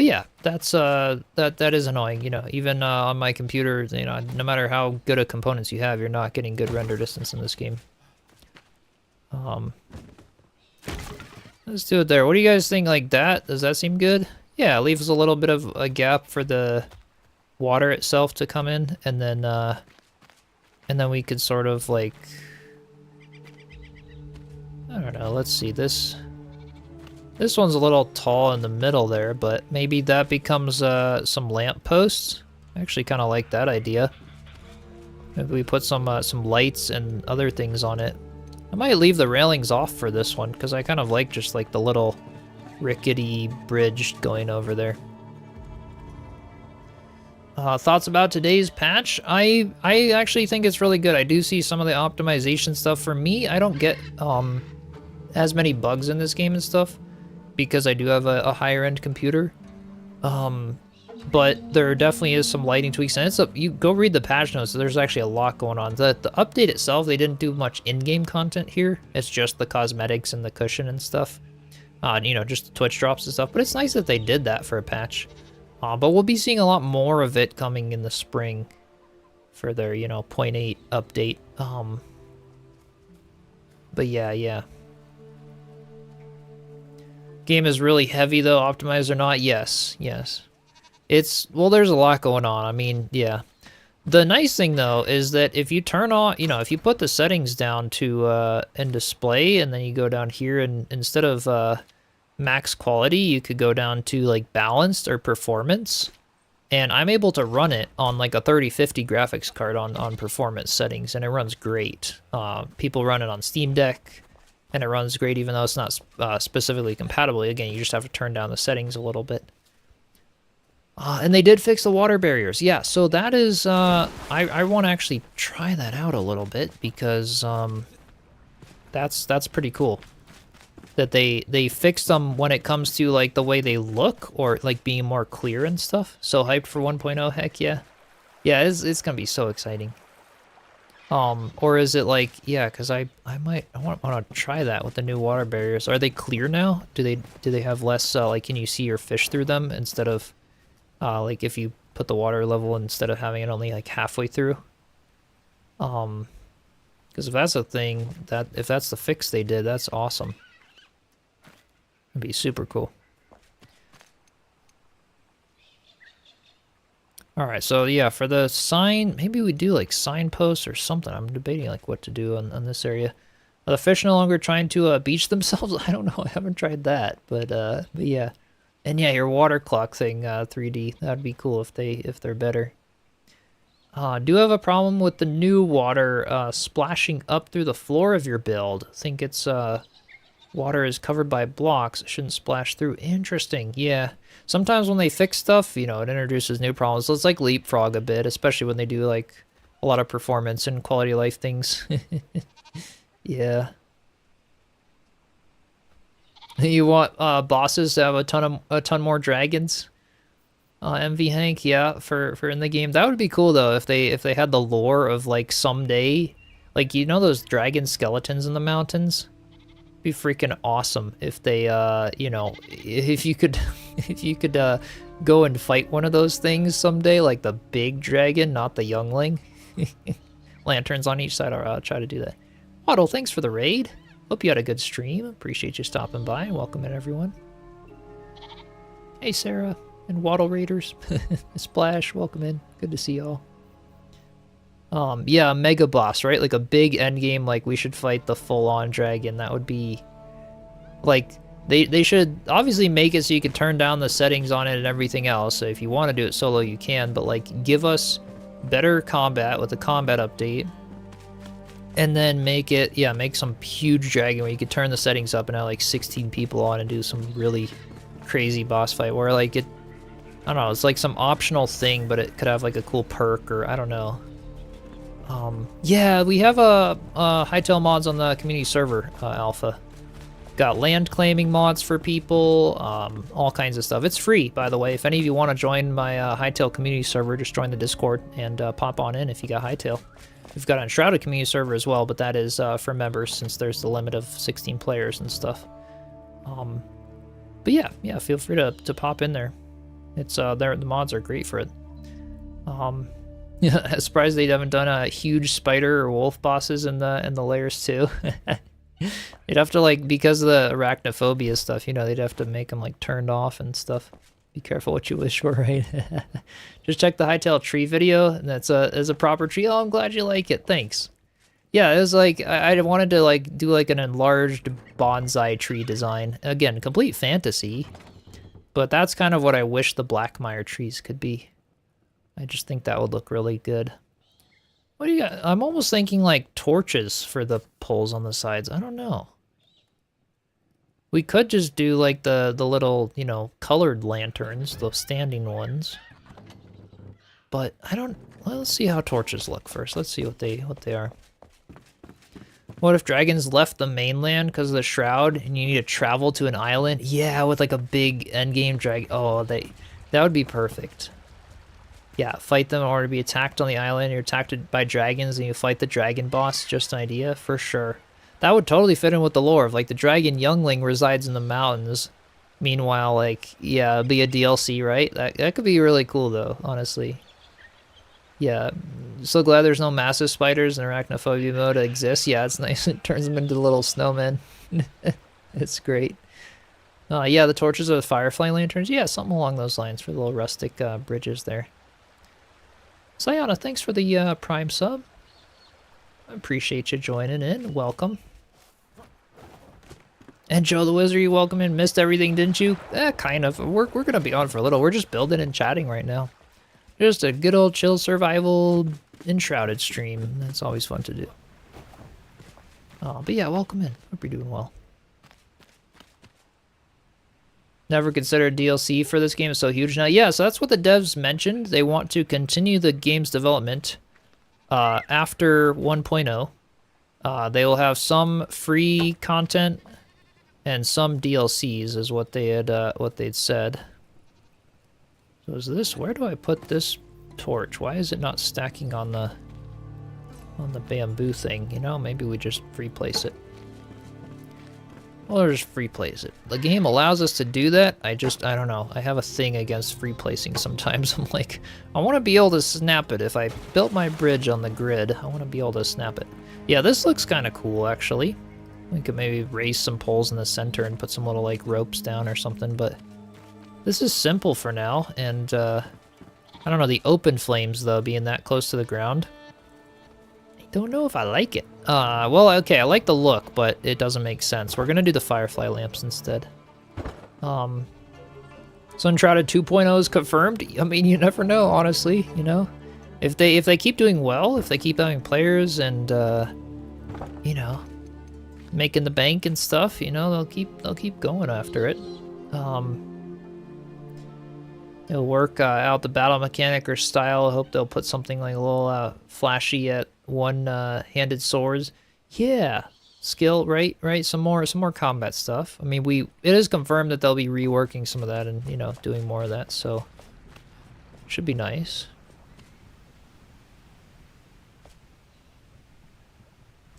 yeah, that's that is annoying, you know. Even on my computer, you know, no matter how good of components you have, you're not getting good render distance in this game. Let's do it there. What do you guys think like that? Does that seem good? Yeah, it leaves a little bit of a gap for the water itself to come in, and then we could sort of like, I don't know, let's see, this one's a little tall in the middle there, but maybe that becomes some lamp posts. I actually kind of like that idea. Maybe we put some lights and other things on it. I might leave the railings off for this one, because I kind of like just like the little rickety bridge going over there. Thoughts about today's patch? I actually think it's really good. I do see some of the optimization stuff. For me, I don't get as many bugs in this game and stuff because I do have a higher end computer. But there definitely is some lighting tweaks, and you go read the patch notes. So there's actually a lot going on. The update itself, they didn't do much in-game content here. It's just the cosmetics and the cushion and stuff. You know, just the Twitch drops and stuff. But it's nice that they did that for a patch. But we'll be seeing a lot more of it coming in the spring for their, you know, 0.8 update. But yeah. Game is really heavy though, optimized or not. Yes. It's, well, there's a lot going on. I mean, yeah. The nice thing though is that if you turn on, you know, if you put the settings down to in display, and then you go down here, and instead of max quality, you could go down to like balanced or performance, and I'm able to run it on like a 3050 graphics card on performance settings, and it runs great. People run it on Steam Deck, and it runs great even though it's not specifically compatible. Again, you just have to turn down the settings a little bit. And they did fix the water barriers. Yeah, so that is, I want to actually try that out a little bit, because That's pretty cool. That they fixed them when it comes to like the way they look or like being more clear and stuff. So hyped for 1.0, heck yeah. Yeah, it's gonna be so exciting. Or is it like, yeah, because I want to try that with the new water barriers. Are they clear now? Do they have less like can you see your fish through them instead of like if you put the water level instead of having it only like halfway through? Because if that's a thing, if that's the fix they did, that's awesome. It'd be super cool. Alright, so yeah, for the sign, maybe we do like signposts or something. I'm debating like what to do on this area. Are the fish no longer trying to beach themselves? I don't know, I haven't tried that, but yeah. And yeah, your water clock thing, 3D, that'd be cool if they're better. Do have a problem with the new water splashing up through the floor of your build. Think it's water is covered by blocks, it shouldn't splash through. Interesting, yeah. Sometimes when they fix stuff, you know, it introduces new problems. So it's like leapfrog a bit, especially when they do like a lot of performance and quality of life things. Yeah. You want bosses to have a ton more dragons? MV Hank, yeah, for in the game. That would be cool though if they had the lore of like someday, like you know those dragon skeletons in the mountains? Be freaking awesome if they you know, if you could go and fight one of those things someday, like the big dragon, not the youngling. Lanterns on each side. I'll try to do that. Waddle, thanks for the raid. Hope you had a good stream. Appreciate you stopping by and welcome in everyone. Hey Sarah and Waddle Raiders. Splash, welcome in. Good to see y'all. Yeah, a mega boss, right? Like a big end game, like we should fight the full-on dragon. That would be like they should obviously make it so you can turn down the settings on it and everything else. So if you want to do it solo, you can, but like give us better combat with the combat update. And then make it, yeah, make some huge dragon where you could turn the settings up and have like 16 people on and do some really crazy boss fight where like it, I don't know, it's like some optional thing, but it could have like a cool perk or I don't know. Yeah, we have Hightail mods on the community server alpha. Got land claiming mods for people, all kinds of stuff. It's free, by the way. If any of you want to join my Hightail community server, just join the Discord and pop on in if you got Hightail. We've got an Enshrouded community server as well, but that is for members since there's the limit of 16 players and stuff. But yeah, feel free to pop in there. It's the mods are great for it. Yeah, surprised they haven't done a huge spider or wolf bosses in the layers too. They'd have to like, because of the arachnophobia stuff, you know, they'd have to make them like turned off and stuff. Be careful what you wish for, right? Just check the Hightail tree video, and that's a proper tree. Oh, I'm glad you like it. Thanks. Yeah, it was like I wanted to like do like an enlarged bonsai tree design. Again, complete fantasy, but that's kind of what I wish the Blackmire trees could be. I just think that would look really good. What do you got? I'm almost thinking like torches for the poles on the sides. I don't know. We could just do like the little, you know, colored lanterns, the standing ones. But I don't, well, let's see how torches look first. Let's see what they are. What if dragons left the mainland because of the Shroud and you need to travel to an island? Yeah, with like a big endgame dragon. Oh, that would be perfect. Yeah, fight them in order to be attacked on the island. You're attacked by dragons and you fight the dragon boss. Just an idea, for sure. That would totally fit in with the lore of like the dragon youngling resides in the mountains. Meanwhile, like, yeah, it'd be a DLC, right? That could be really cool though, honestly. Yeah, so glad there's no massive spiders in arachnophobia mode exists. Yeah, it's nice. It turns them into little snowmen. It's great. Yeah, the torches are the firefly lanterns. Yeah, something along those lines for the little rustic bridges there. Sayana, thanks for the Prime sub. I appreciate you joining in. Welcome. And Joe the Wizard, you welcome in. Missed everything, didn't you? Kind of. We're gonna be on for a little. We're just building and chatting right now. Just a good old chill survival Enshrouded stream. That's always fun to do. But yeah, welcome in. Hope you're doing well. Never considered DLC for this game. Is so huge now. Yeah, so that's what the devs mentioned. They want to continue the game's development after 1.0. They will have some free content and some DLCs, is what they'd said. So is this, where do I put this torch? Why is it not stacking on the bamboo thing? You know, maybe we just free place it. Or just free place it. The game allows us to do that. I don't know. I have a thing against free placing sometimes. I'm like, I want to be able to snap it. If I built my bridge on the grid, I want to be able to snap it. Yeah, this looks kind of cool, actually. We could maybe raise some poles in the center and put some little, like, ropes down or something, but this is simple for now, and, I don't know, the open flames, though, being that close to the ground, I don't know if I like it. Well, okay, I like the look, but it doesn't make sense. We're gonna do the firefly lamps instead. So Enshrouded 2.0 is confirmed. I mean, you never know, honestly, you know? If they keep doing well, if they keep having players and, you know, making the bank and stuff, you know, they'll keep going after it. It'll work out the battle mechanic or style. I hope they'll put something like a little flashy at one-handed swords. Yeah, skill, right? Some more combat stuff. I mean, it is confirmed that they'll be reworking some of that and, you know, doing more of that. So should be nice.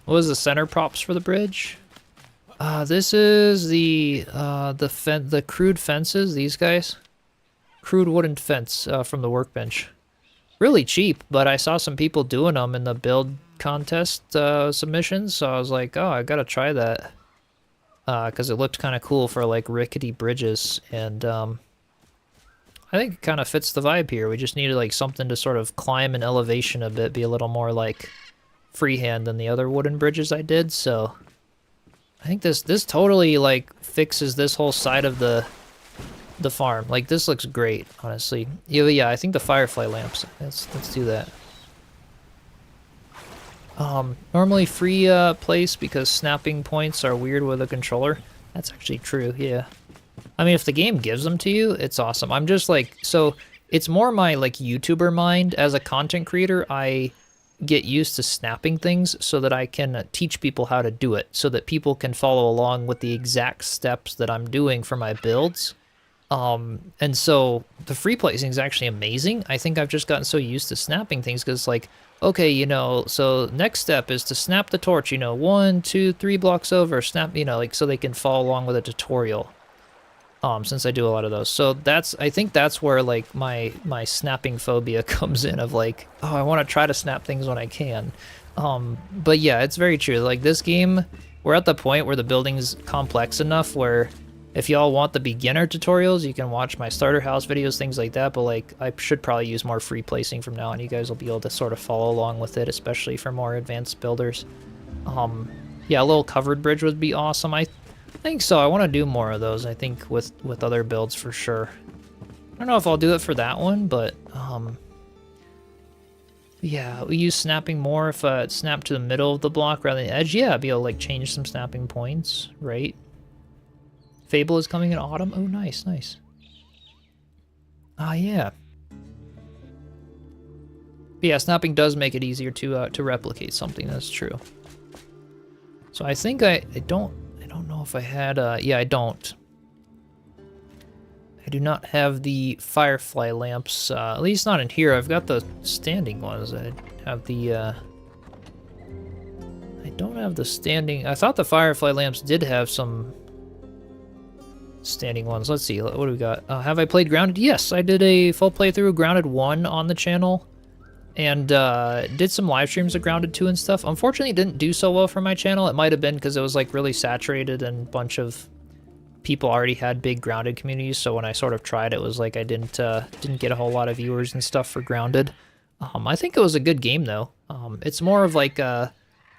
What was the center props for the bridge? This is the crude fences. These guys. Crude wooden fence from the workbench. Really cheap, but I saw some people doing them in the build contest submissions, so I was like, oh, I gotta try that. Because it looked kind of cool for, like, rickety bridges, and I think it kind of fits the vibe here. We just needed, like, something to sort of climb in elevation a bit, be a little more, like, freehand than the other wooden bridges I did, so I think this totally, like, fixes this whole side of the farm. Like, this looks great, honestly. Yeah, I think the firefly lamps. Let's do that. Normally free place because snapping points are weird with a controller. That's actually true, yeah. I mean, if the game gives them to you, it's awesome. I'm just like, so it's more my, like, YouTuber mind. As a content creator, I get used to snapping things so that I can teach people how to do it, so that people can follow along with the exact steps that I'm doing for my builds. And so the free placing is actually amazing. I think I've just gotten so used to snapping things because, like, okay, you know, so next step is to snap the torch, you know, 1, 2, 3 blocks over, snap, you know, like, so they can follow along with a tutorial. Since I do a lot of those. So I think that's where, like, my snapping phobia comes in of, like, oh, I want to try to snap things when I can. But yeah, it's very true. Like, this game, we're at the point where the building's complex enough where if y'all want the beginner tutorials, you can watch my starter house videos, things like that, but, like, I should probably use more free placing from now on. You guys will be able to sort of follow along with it, especially for more advanced builders. Yeah, a little covered bridge would be awesome. I think so. I want to do more of those, I think, with other builds for sure. I don't know if I'll do it for that one, but, yeah, we use snapping more if it snapped to the middle of the block rather than the edge. Yeah, I'd be able to, like, change some snapping points, right? Fable is coming in autumn. Oh, nice, nice. Yeah. But yeah, snapping does make it easier to replicate something. That's true. So I think I don't know if I had. Yeah, I don't. I do not have the firefly lamps. At least not in here. I've got the standing ones. I have the. I don't have the standing. I thought the firefly lamps did have some standing ones. Let's see, what do we got? Have I played Grounded? Yes, I did a full playthrough of Grounded 1 on the channel, and did some live streams of Grounded 2 and stuff. Unfortunately, it didn't do so well for my channel. It might have been because it was, like, really saturated and a bunch of people already had big Grounded communities, so when I sort of tried, it was like I didn't get a whole lot of viewers and stuff for Grounded. I think it was a good game, though. It's more of, like, a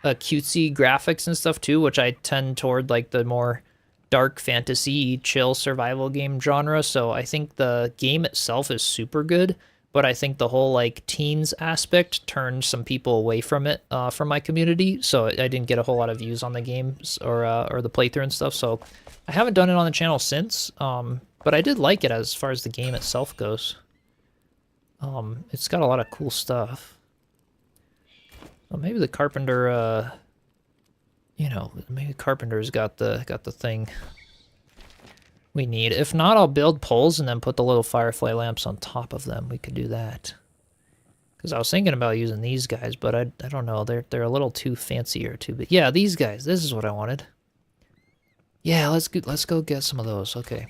cutesy graphics and stuff, too, which I tend toward, like, the more dark fantasy, chill survival game genre, so I think the game itself is super good, but I think the whole, like, teens aspect turned some people away from it, from my community, so I didn't get a whole lot of views on the games or the playthrough and stuff, so I haven't done it on the channel since, but I did like it as far as the game itself goes. It's got a lot of cool stuff. Well, maybe the carpenter, You know, maybe Carpenter's got the thing we need. If not, I'll build poles and then put the little firefly lamps on top of them. We could do that. Because I was thinking about using these guys, but I don't know. They're a little too fancy or too big. Yeah, these guys. This is what I wanted. Yeah, let's go get some of those. Okay.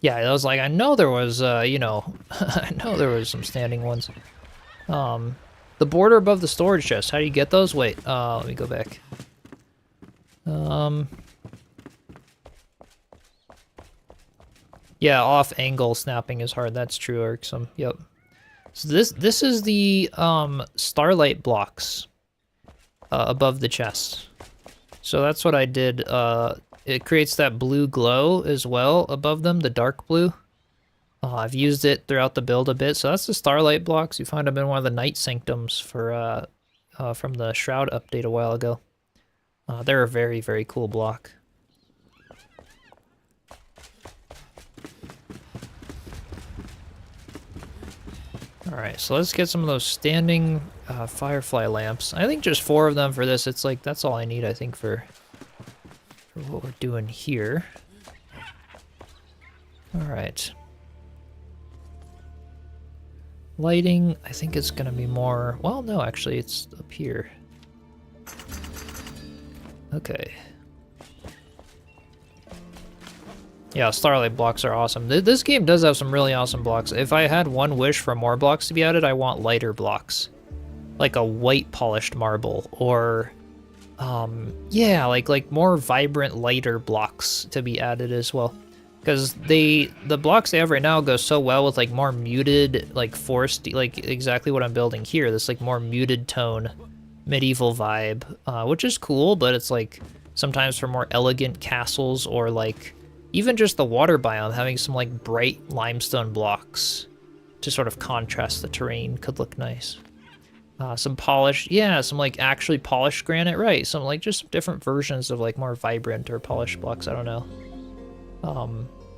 Yeah, I was like, I know there was, you know, I know there was some standing ones. The border above the storage chest. How do you get those? Wait, let me go back. Yeah, off angle snapping is hard. That's true, irksome. Yep. So this is the starlight blocks above the chest. So that's what I did. It creates that blue glow as well above them, the dark blue. I've used it throughout the build a bit. So that's the starlight blocks. You find them in one of the night sanctums for from the Shroud update a while ago. They're a very, very cool block. Alright, so let's get some of those standing firefly lamps. I think just 4 of them for this. It's like, that's all I need, I think, for what we're doing here. Alright. Lighting, I think it's going to be more... Well, no, actually, it's up here. Okay. Yeah, starlight blocks are awesome. This game does have some really awesome blocks. If I had one wish for more blocks to be added, I want lighter blocks. Like a white polished marble, or... yeah, like more vibrant, lighter blocks to be added as well. Because the blocks they have right now go so well with like more muted, like forest, like exactly what I'm building here. This like more muted tone, medieval vibe, which is cool, but it's like sometimes for more elegant castles or like even just the water biome, having some like bright limestone blocks to sort of contrast the terrain could look nice. Some polished, yeah, some like actually polished granite, right? Some like just different versions of like more vibrant or polished blocks, I don't know.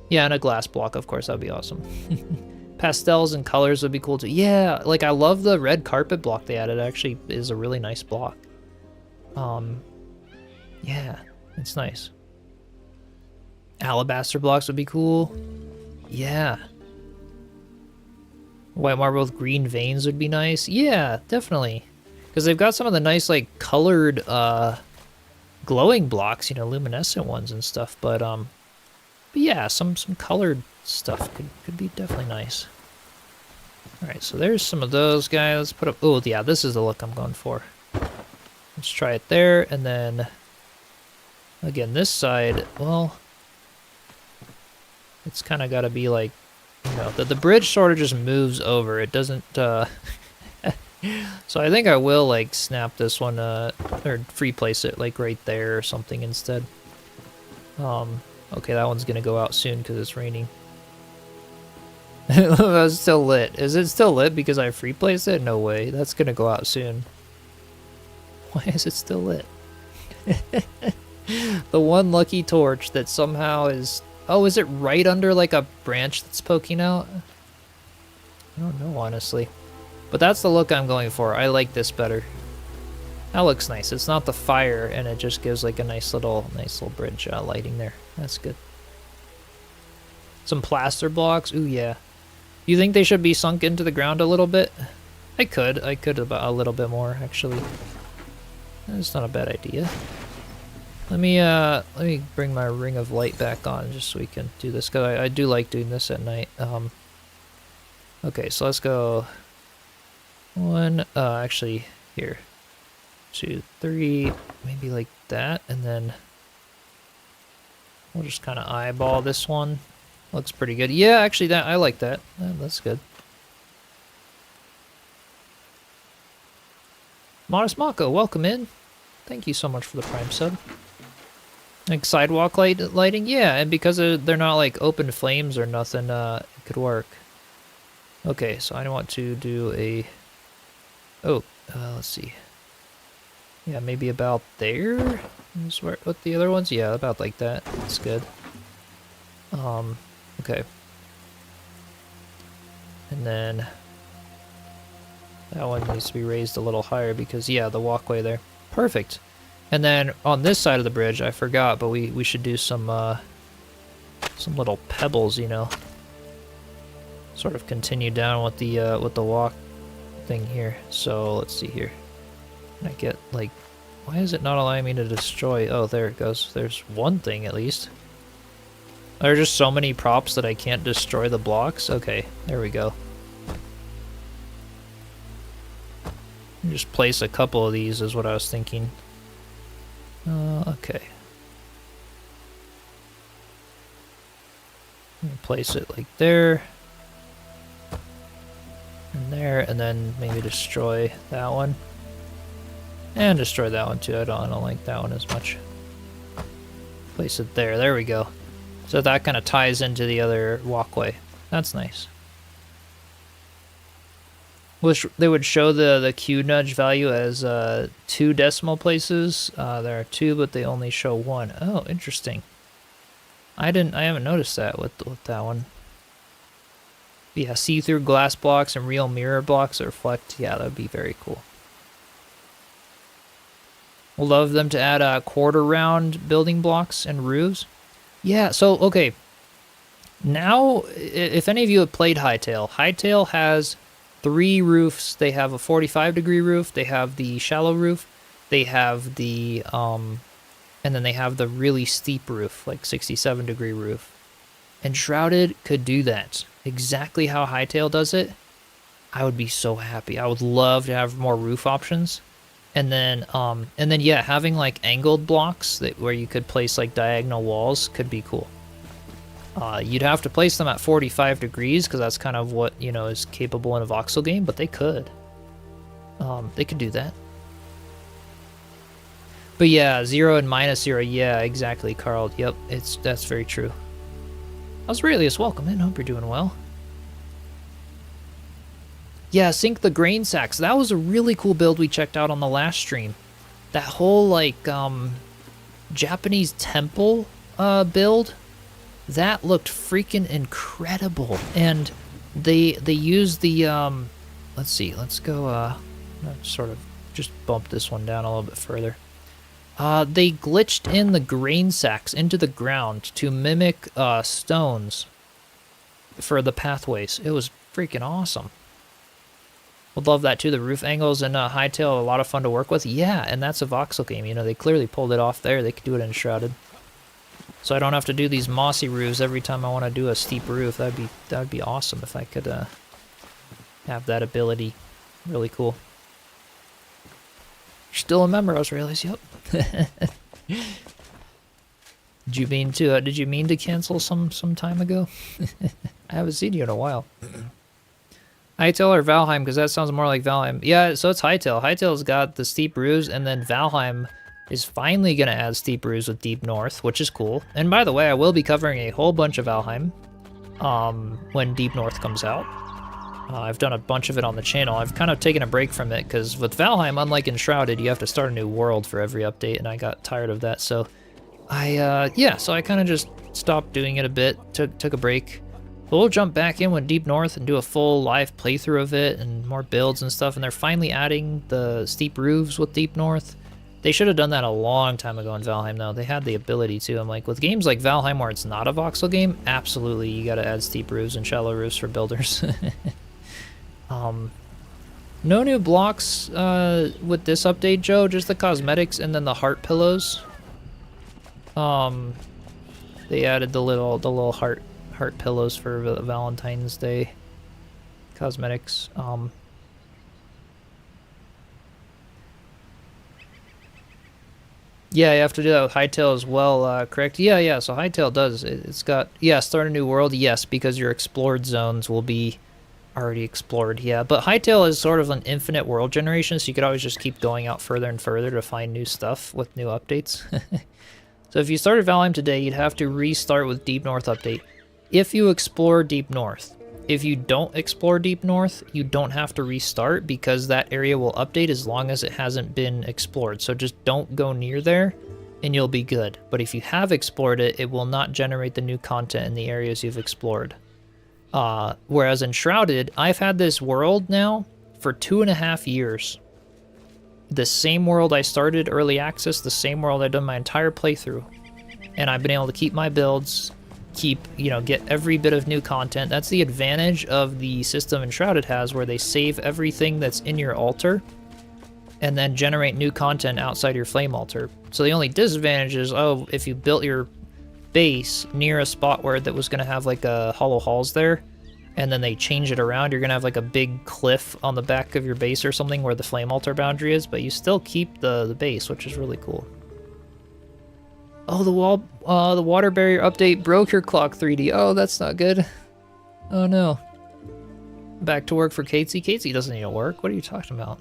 Yeah, and a glass block, of course, that'd be awesome. Pastels and colors would be cool too. Yeah, like I love the red carpet block they added. It actually is a really nice block. Yeah, it's nice. Alabaster blocks would be cool. Yeah. White marble with green veins would be nice. Yeah, definitely. Because they've got some of the nice, like, colored, glowing blocks, you know, luminescent ones and stuff. But yeah, some colored stuff could be definitely nice. Alright, so there's some of those guys. Let's put up... Oh, yeah, this is the look I'm going for. Let's try it there, and then... Again, this side, well... It's kind of got to be like... You know, the bridge sort of just moves over. It doesn't, So I think I will, like, snap this one, or free place it, like, right there or something instead. Okay, that one's gonna go out soon because it's raining. It's still lit. Is it still lit because I free placed it? No way. That's gonna go out soon. Why is it still lit? The one lucky torch that somehow is... Oh, is it right under like a branch that's poking out? I don't know, honestly. But that's the look I'm going for. I like this better. That looks nice. It's not the fire, and it just gives like a nice little bridge lighting there. That's good. Some plaster blocks. Ooh, yeah. You think they should be sunk into the ground a little bit? I could about a little bit more, actually. That's not a bad idea. Let me bring my ring of light back on just so we can do this, because I do like doing this at night. Okay, so let's go 1, actually, here. 2, 3, maybe like that, and then we'll just kind of eyeball this one. Looks pretty good. Yeah, actually, I like that. That's good. Modest Mako, welcome in. Thank you so much for the Prime sub. Like sidewalk lighting? Yeah, and because they're not like open flames or nothing, it could work. Okay, so I want to do a... Oh, let's see. Yeah, maybe about there? Is where, what the other ones? Yeah, about like that. That's good. Okay. And then... That one needs to be raised a little higher because, yeah, the walkway there. Perfect. And then on this side of the bridge, I forgot, but we should do some little pebbles, you know. Sort of continue down with the walk thing here. So let's see here. Can I get like, why is it not allowing me to destroy? Oh, there it goes. There's one thing at least. There are just so many props that I can't destroy the blocks. Okay, there we go. Just place a couple of these is what I was thinking. Okay. Place it like there. And there, and then maybe destroy that one. And destroy that one too. I don't like that one as much. Place it there. There we go. So that kind of ties into the other walkway. That's nice. Wish they would show the Q nudge value as 2 decimal places. There are 2, but they only show 1. Oh, interesting. I haven't noticed that with that one. Yeah, see-through glass blocks and real mirror blocks that reflect. Yeah, that would be very cool. We'll love them to add quarter round building blocks and roofs. Yeah, so okay. Now, if any of you have played Hytale, Hytale has 3 roofs. They have a 45-degree roof, they have the shallow roof, they have the and then they have the really steep roof, like 67-degree roof. Enshrouded could do that. Exactly how Hytale does it. I would be so happy. I would love to have more roof options. And then yeah, having like angled blocks where you could place like diagonal walls could be cool. You'd have to place them at 45 degrees because that's kind of what, you know, is capable in a voxel game, but they could. They could do that. But yeah, 0 and -0, yeah, exactly, Carl. Yep, that's very true. Aurelius, welcome in. Hope you're doing well. Yeah, sink the grain sacks. That was a really cool build we checked out on the last stream. That whole like Japanese temple build, that looked freaking incredible. And they used the let's see, let's go sort of just bump this one down a little bit further. They glitched in the grain sacks into the ground to mimic stones for the pathways. It was freaking awesome. Would love that too. The roof angles in Hytale, a lot of fun to work with. Yeah, and that's a voxel game. You know, they clearly pulled it off there. They could do it in Shrouded. So I don't have to do these mossy roofs every time I want to do a steep roof. That'd be awesome if I could have that ability. Really cool. You're still a member, Aurelius. Yep. Did you mean to cancel some time ago? I haven't seen you in a while. Hytale or Valheim, because that sounds more like Valheim. Yeah, so it's Hytale. Hytale's got the steep roofs, and then Valheim is finally going to add steep roofs with Deep North, which is cool. And by the way, I will be covering a whole bunch of Valheim when Deep North comes out. I've done a bunch of it on the channel. I've kind of taken a break from it, because with Valheim, unlike Enshrouded, you have to start a new world for every update, and I got tired of that. So so I kind of just stopped doing it a bit, took a break. But we'll jump back in with Deep North and do a full live playthrough of it and more builds and stuff. And they're finally adding the steep roofs with Deep North. They should have done that a long time ago in Valheim, though. They had the ability to. I'm like, with games like Valheim where it's not a voxel game, absolutely, you got to add steep roofs and shallow roofs for builders. No new blocks with this update, Joe. Just the cosmetics and then the heart pillows. They added the little heart pillows for Valentine's Day cosmetics. Yeah, you have to do that with Hytale as well, correct? Yeah, so Hytale does. It's got, yeah, start a new world, yes, because your explored zones will be already explored, yeah. But Hytale is sort of an infinite world generation, so you could always just keep going out further and further to find new stuff with new updates. So if you started Valheim today, you'd have to restart with Deep North update. If you explore Deep North. If you don't explore Deep North, you don't have to restart because that area will update as long as it hasn't been explored. So just don't go near there and you'll be good. But if you have explored it, it will not generate the new content in the areas you've explored. Whereas in Shrouded, I've had this world now for 2.5 years. The same world I started early access, the same world I've done my entire playthrough. And I've been able to keep my builds, get every bit of new content. That's the advantage of the system Enshrouded has, where they save everything that's in your altar and then generate new content outside your flame altar. So the only disadvantage is, if you built your base near a spot where that was going to have like a hollow halls there, and then they change it around, you're going to have like a big cliff on the back of your base or something where the flame altar boundary is, but you still keep the base, which is really cool. Oh, the water barrier update broke your clock 3D. Oh, that's not good. Oh no. Back to work for Casey. Casey doesn't need to work. What are you talking about?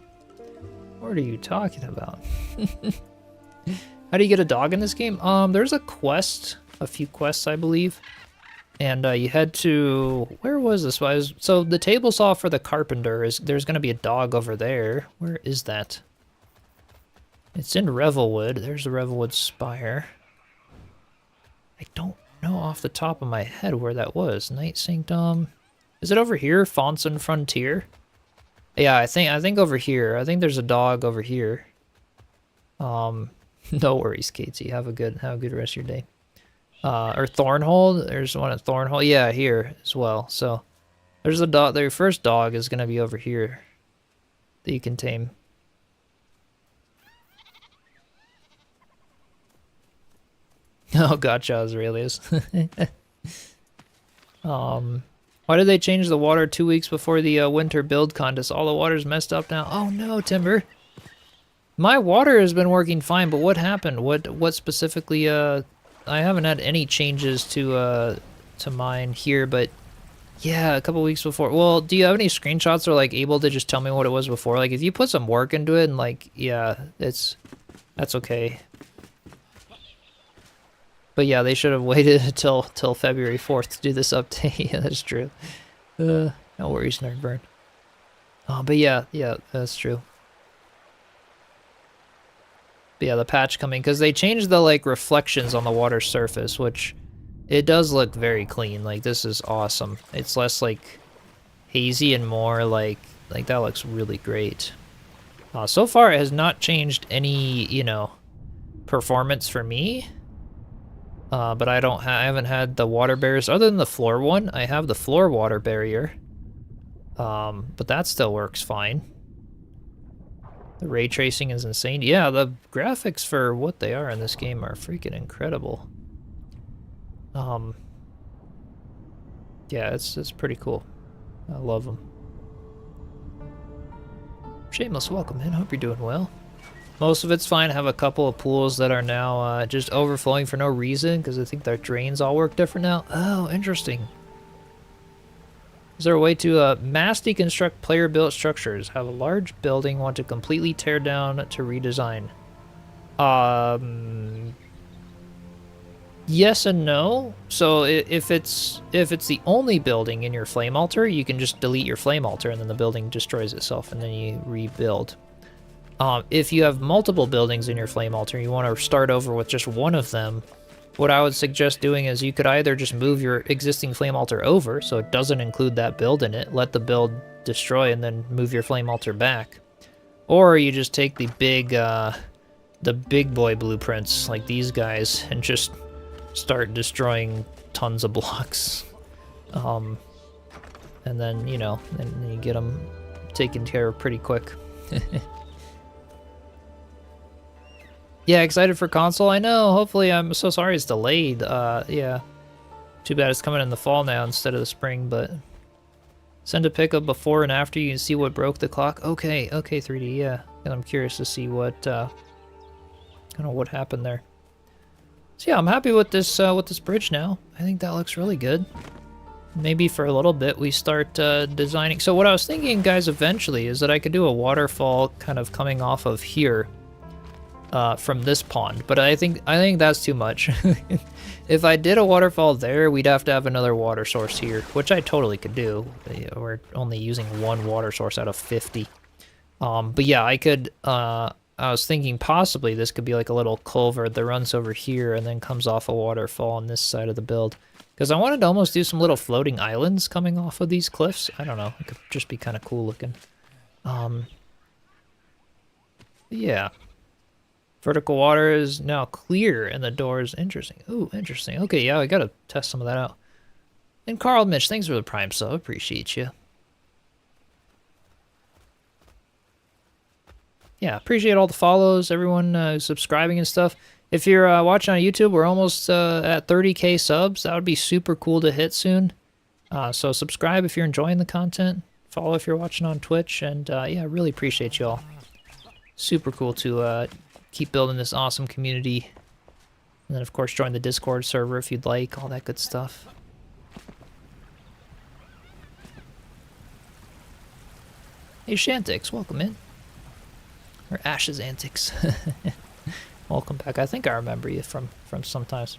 What are you talking about? How do you get a dog in this game? There's a quest, a few quests, I believe. And you head to, where was this? So the table saw for the carpenter there's going to be a dog over there. Where is that? It's in Revelwood. There's the Revelwood Spire. I don't know off the top of my head where that was. Night Sanctum. Is it over here? Fonson Frontier? Yeah, I think over here. I think there's a dog over here. No worries, Katie. Have a good rest of your day. Or Thornhold. There's one at Thornhold. Yeah, here as well. So there's a dog. Their first dog is gonna be over here that you can tame. Oh, gotcha, Aurelius. Why did they change the water 2 weeks before the winter build contest? All the water's messed up now. Oh no, Timber. My water has been working fine, but what happened? What specifically? I haven't had any changes to mine here, but yeah, a couple weeks before. Well, do you have any screenshots or like able to just tell me what it was before? Like if you put some work into it and like, yeah, that's okay. But yeah, they should have waited till February 4th to do this update. Yeah, that's true. No worries, Nerdburn. Oh, but yeah, that's true. But yeah, the patch coming, because they changed the like reflections on the water surface, which it does look very clean. Like this is awesome. It's less like hazy and more like that looks really great. So far, it has not changed any, performance for me. But I haven't had the water barriers other than the floor one. I have the floor water barrier. But that still works fine. The ray tracing is insane. Yeah, the graphics for what they are in this game are freaking incredible. Yeah, it's pretty cool. I love them. Shameless welcome, man. Hope you're doing well. Most of it's fine. I have a couple of pools that are now just overflowing for no reason because I think their drains all work different now. Oh, interesting. Is there a way to mass deconstruct player-built structures? Have a large building, want to completely tear down to redesign? Yes and no. So if it's the only building in your flame altar, you can just delete your flame altar and then the building destroys itself and then you rebuild. If you have multiple buildings in your flame altar and you want to start over with just one of them, what I would suggest doing is you could either just move your existing flame altar over so it doesn't include that build in it, let the build destroy and then move your flame altar back. Or you just take the big boy blueprints like these guys and just start destroying tons of blocks. And then, and you get them taken care of pretty quick. Yeah, excited for console. I know. Hopefully, I'm so sorry it's delayed. Yeah. Too bad it's coming in the fall now instead of the spring, but send a pickup before and after you can see what broke the clock. Okay, 3D, yeah. And I'm curious to see what what happened there. So yeah, I'm happy with this bridge now. I think that looks really good. Maybe for a little bit we start designing. So what I was thinking, guys, eventually is that I could do a waterfall kind of coming off of here. From this pond, but I think that's too much. If I did a waterfall there, we'd have to have another water source here, which I totally could do. We're only using one water source out of 50. But yeah, I could, I was thinking possibly this could be like a little culvert that runs over here and then comes off a waterfall on this side of the build. Because I wanted to almost do some little floating islands coming off of these cliffs. I don't know, it could just be kind of cool looking. Um, yeah. Vertical water is now clear and the door is interesting. Ooh, interesting. Okay, yeah, I gotta test some of that out. And Carl Mitch, thanks for the Prime sub. Appreciate you. Yeah, appreciate all the follows, everyone subscribing and stuff. If you're watching on YouTube, we're almost at 30K subs. That would be super cool to hit soon. So subscribe if you're enjoying the content. Follow if you're watching on Twitch. And yeah, really appreciate y'all. Super cool to keep building this awesome community. And then, of course, join the Discord server if you'd like. All that good stuff. Hey, Shantix, welcome in. Or Ash's Antics. Welcome back. I think I remember you from sometimes.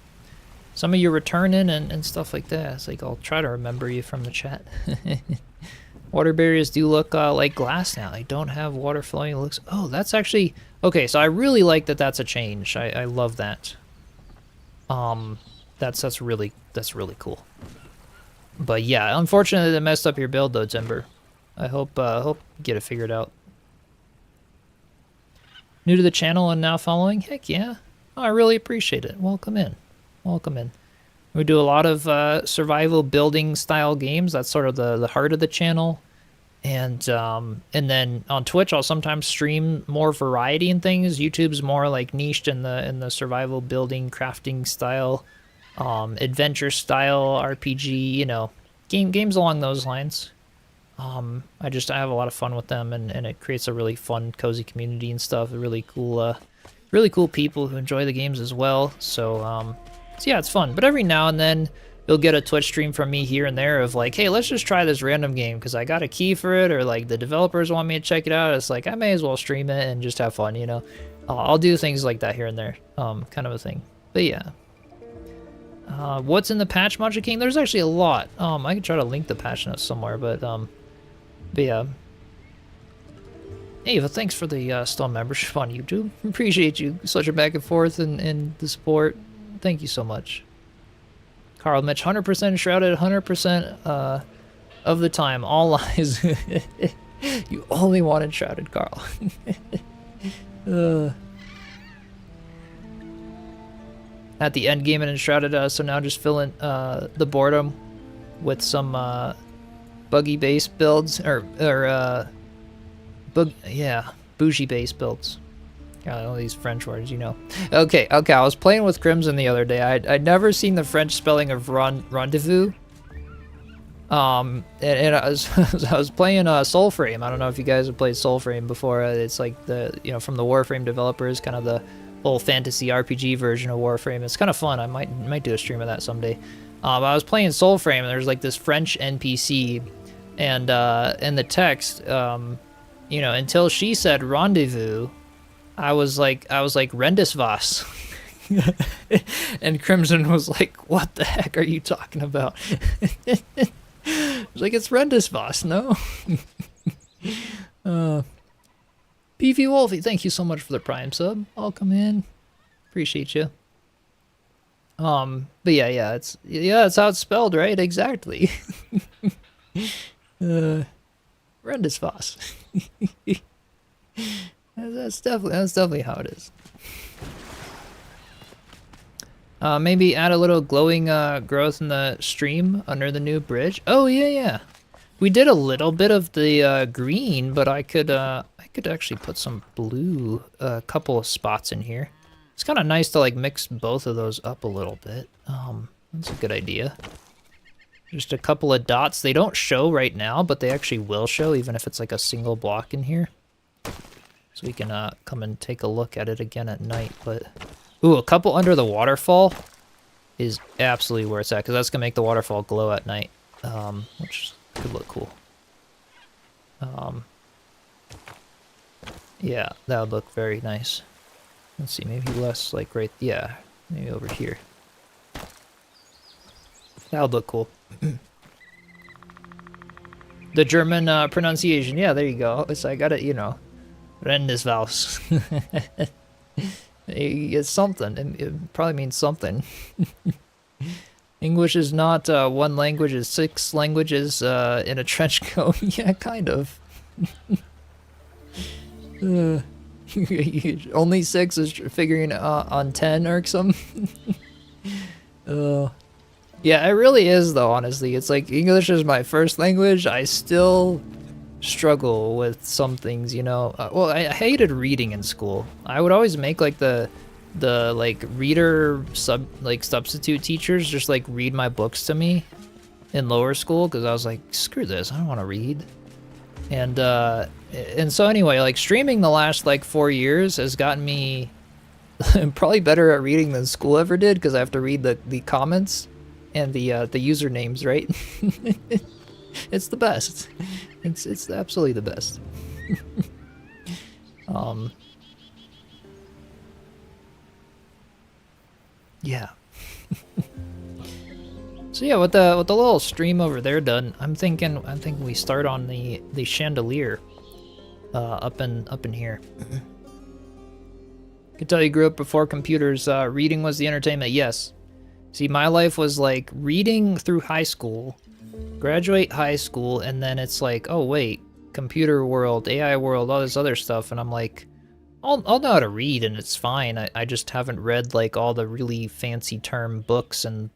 Some of you returning and stuff like that. It's like I'll try to remember you from the chat. Water barriers do look like glass now. They don't have water flowing. It looks... Oh, that's actually... Okay, so I really like that that's a change. I love that. That's really cool. But yeah, unfortunately they messed up your build though, Timber. I hope you get it figured out. New to the channel and now following? Heck yeah. Oh, I really appreciate it. Welcome in. Welcome in. We do a lot of survival building style games. That's sort of the heart of the channel. And then on Twitch I'll sometimes stream more variety and things. YouTube's more like niched in the survival building crafting style, adventure style RPG, you know, games along those lines. I have a lot of fun with them, and it creates a really fun, cozy community and stuff. Really cool people who enjoy the games as well. So yeah, it's fun. But every now and then, you'll get a Twitch stream from me here and there of like, hey, let's just try this random game because I got a key for it, or like the developers want me to check it out. It's like I may as well stream it and just have fun, you know. I'll do things like that here and there, kind of a thing. But yeah. What's in the patch, Matcha King? There's actually a lot. I could try to link the patch notes somewhere, but yeah. Ava, thanks for the still membership on YouTube. Appreciate you. Such a back and forth and the support. Thank you so much. Carl Mitch, 100% shrouded, 100% of the time. All lies. You only wanted shrouded, Carl. At the end game and enshrouded, so now just fill in the boredom with some buggy base builds or bougie base builds. I don't know these French words, you know. Okay, I was playing with Crimson the other day. I'd never seen the French spelling of rendezvous. And I was playing Soulframe. I don't know if you guys have played Soulframe before. It's like from the Warframe developers, kind of the whole fantasy RPG version of Warframe. It's kind of fun. I might do a stream of that someday. I was playing Soulframe, and there's like this French NPC, and in the text, until she said rendezvous, I was like Rendezvous. And Crimson was like, what the heck are you talking about? I was like, it's Rendezvous, no? PV Wolfie, thank you so much for the Prime sub. I'll come in. Appreciate you. But yeah, that's how it's spelled, right? Exactly. Rendezvous. That's definitely how it is. Maybe add a little glowing growth in the stream under the new bridge. Oh yeah. We did a little bit of the green, but I could actually put some blue, a couple of spots in here. It's kind of nice to like mix both of those up a little bit. That's a good idea. Just a couple of dots. They don't show right now, but they actually will show even if it's like a single block in here. So we can come and take a look at it again at night. But ooh, a couple under the waterfall is absolutely where it's at, because that's gonna make the waterfall glow at night, which could look cool. Yeah, that would look very nice. Let's see, maybe less like right, yeah, maybe over here. That would look cool. The German pronunciation, yeah, there you go. So I got it, Rendezvous. It's something. It probably means something. English is not one language, it's 6 languages in a trench coat. Yeah, kind of. Uh, only 6 is figuring on 10 irksome. Yeah, it really is though, honestly. It's like English is my first language. I still struggle with some things, you know. Well, I hated reading in school. I would always make like the like reader substitute teachers just like read my books to me in lower school because I was like, screw this, I don't want to read. And so anyway, like streaming the last like 4 years has gotten me probably better at reading than school ever did because I have to read the comments and the usernames, right? It's the best. It's absolutely the best. Yeah. So yeah, with the little stream over there done, I'm thinking we start on the chandelier up in here. Could tell you grew up before computers. Reading was the entertainment. Yes. See, my life was like reading through high school, graduate high school, and then it's like, oh wait, computer world, AI world, all this other stuff, and I'm like, I'll know how to read and it's fine. I just haven't read like all the really fancy term books and,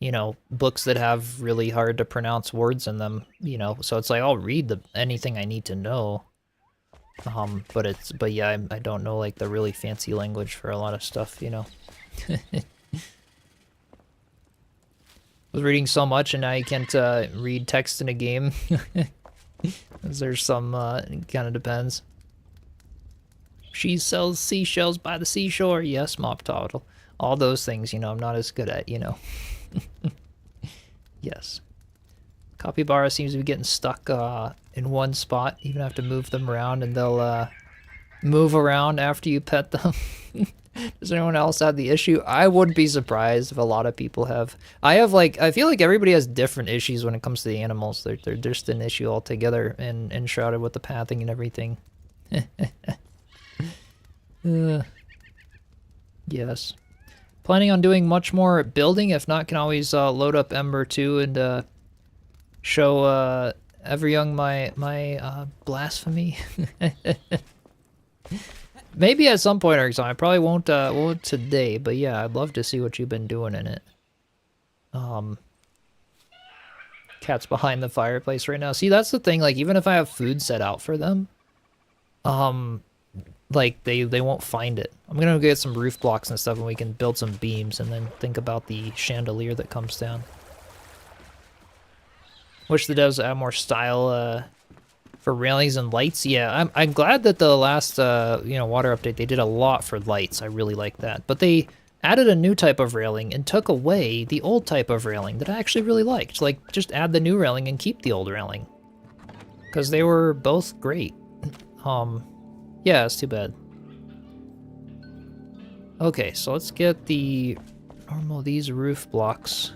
you know, books that have really hard to pronounce words in them, you know, so it's like I'll read anything I need to know. But yeah, I don't know like the really fancy language for a lot of stuff, you know. Was reading so much and now you can't read text in a game. There's some, it kind of depends. She sells seashells by the seashore. Yes, Mop Toddle. All those things, you know, I'm not as good at, you know. Yes. Capybara seems to be getting stuck in one spot. You even have to move them around and they'll move around after you pet them. Does anyone else have the issue? I wouldn't be surprised if a lot of people have. I feel like everybody has different issues when it comes to the animals. They're just an issue altogether and Enshrouded with the pathing and everything. Yes. Planning on doing much more building. If not, can always load up Ember 2 and show Everyoung my blasphemy. Maybe at some point, Erickson. I probably won't today, but yeah, I'd love to see what you've been doing in it. Cat's behind the fireplace right now. See, that's the thing. Like, even if I have food set out for them, like they won't find it. I'm gonna get some roof blocks and stuff, and we can build some beams, and then think about the chandelier that comes down. Wish the devs add more style for railings and lights. Yeah, I'm glad that the last you know, water update they did a lot for lights. I really like that. But they added a new type of railing and took away the old type of railing that I actually really liked. Like, just add the new railing and keep the old railing, because they were both great. Yeah, it's too bad. Okay, so let's get the normal these roof blocks.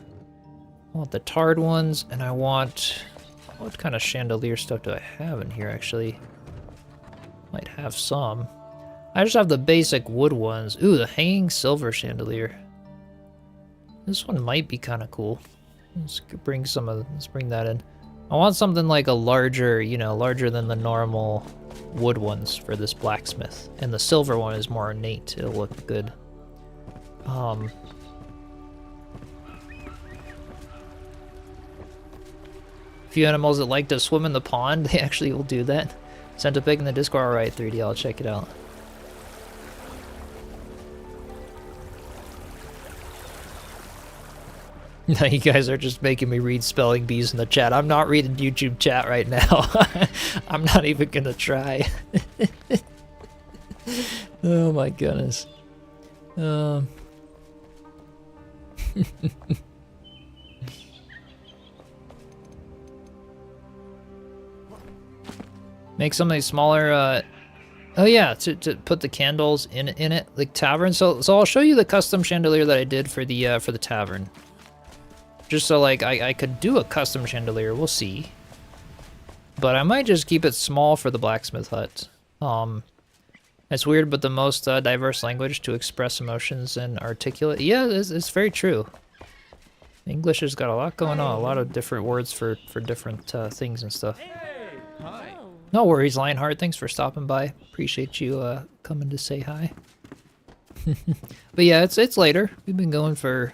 I want the tarred ones, and I want... What kind of chandelier stuff do I have in here, actually? Might have some. I just have the basic wood ones. Ooh, the hanging silver chandelier. This one might be kind of cool. Let's bring that in. I want something like a larger, you know, larger than the normal wood ones for this blacksmith. And the silver one is more ornate. It'll look good. Few animals that like to swim in the pond, they actually will do that. Sent a pic in the Discord. Alright, 3D, I'll check it out. Now you guys are just making me read spelling bees in the chat. I'm not reading YouTube chat right now. I'm not even gonna try. Oh my goodness. Make something smaller, oh yeah, to put the candles in it, like Tavern. So I'll show you the custom chandelier that I did for the Tavern. Just so like I could do a custom chandelier, we'll see. But I might just keep it small for the Blacksmith Hut. It's weird, but the most diverse language to express emotions and articulate. Yeah, it's very true. English has got a lot going on, a lot of different words for different things and stuff. Hey, hi. No worries, Lionheart. Thanks for stopping by. Appreciate you coming to say hi. But yeah, it's later. We've been going for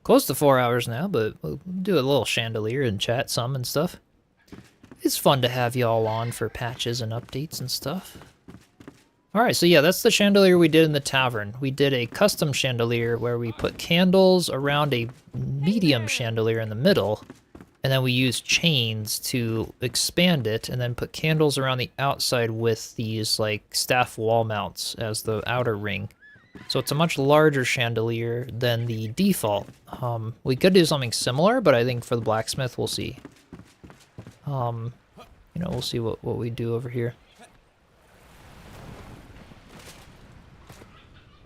close to 4 hours now, but we'll do a little chandelier and chat some and stuff. It's fun to have y'all on for patches and updates and stuff. Alright, so yeah, that's the chandelier we did in the tavern. We did a custom chandelier where we put candles around a medium chandelier in the middle, and then we used chains to expand it, and then put candles around the outside with these like staff wall mounts as the outer ring. So it's a much larger chandelier than the default. We could do something similar, but I think for the blacksmith, we'll see. You know, we'll see what we do over here.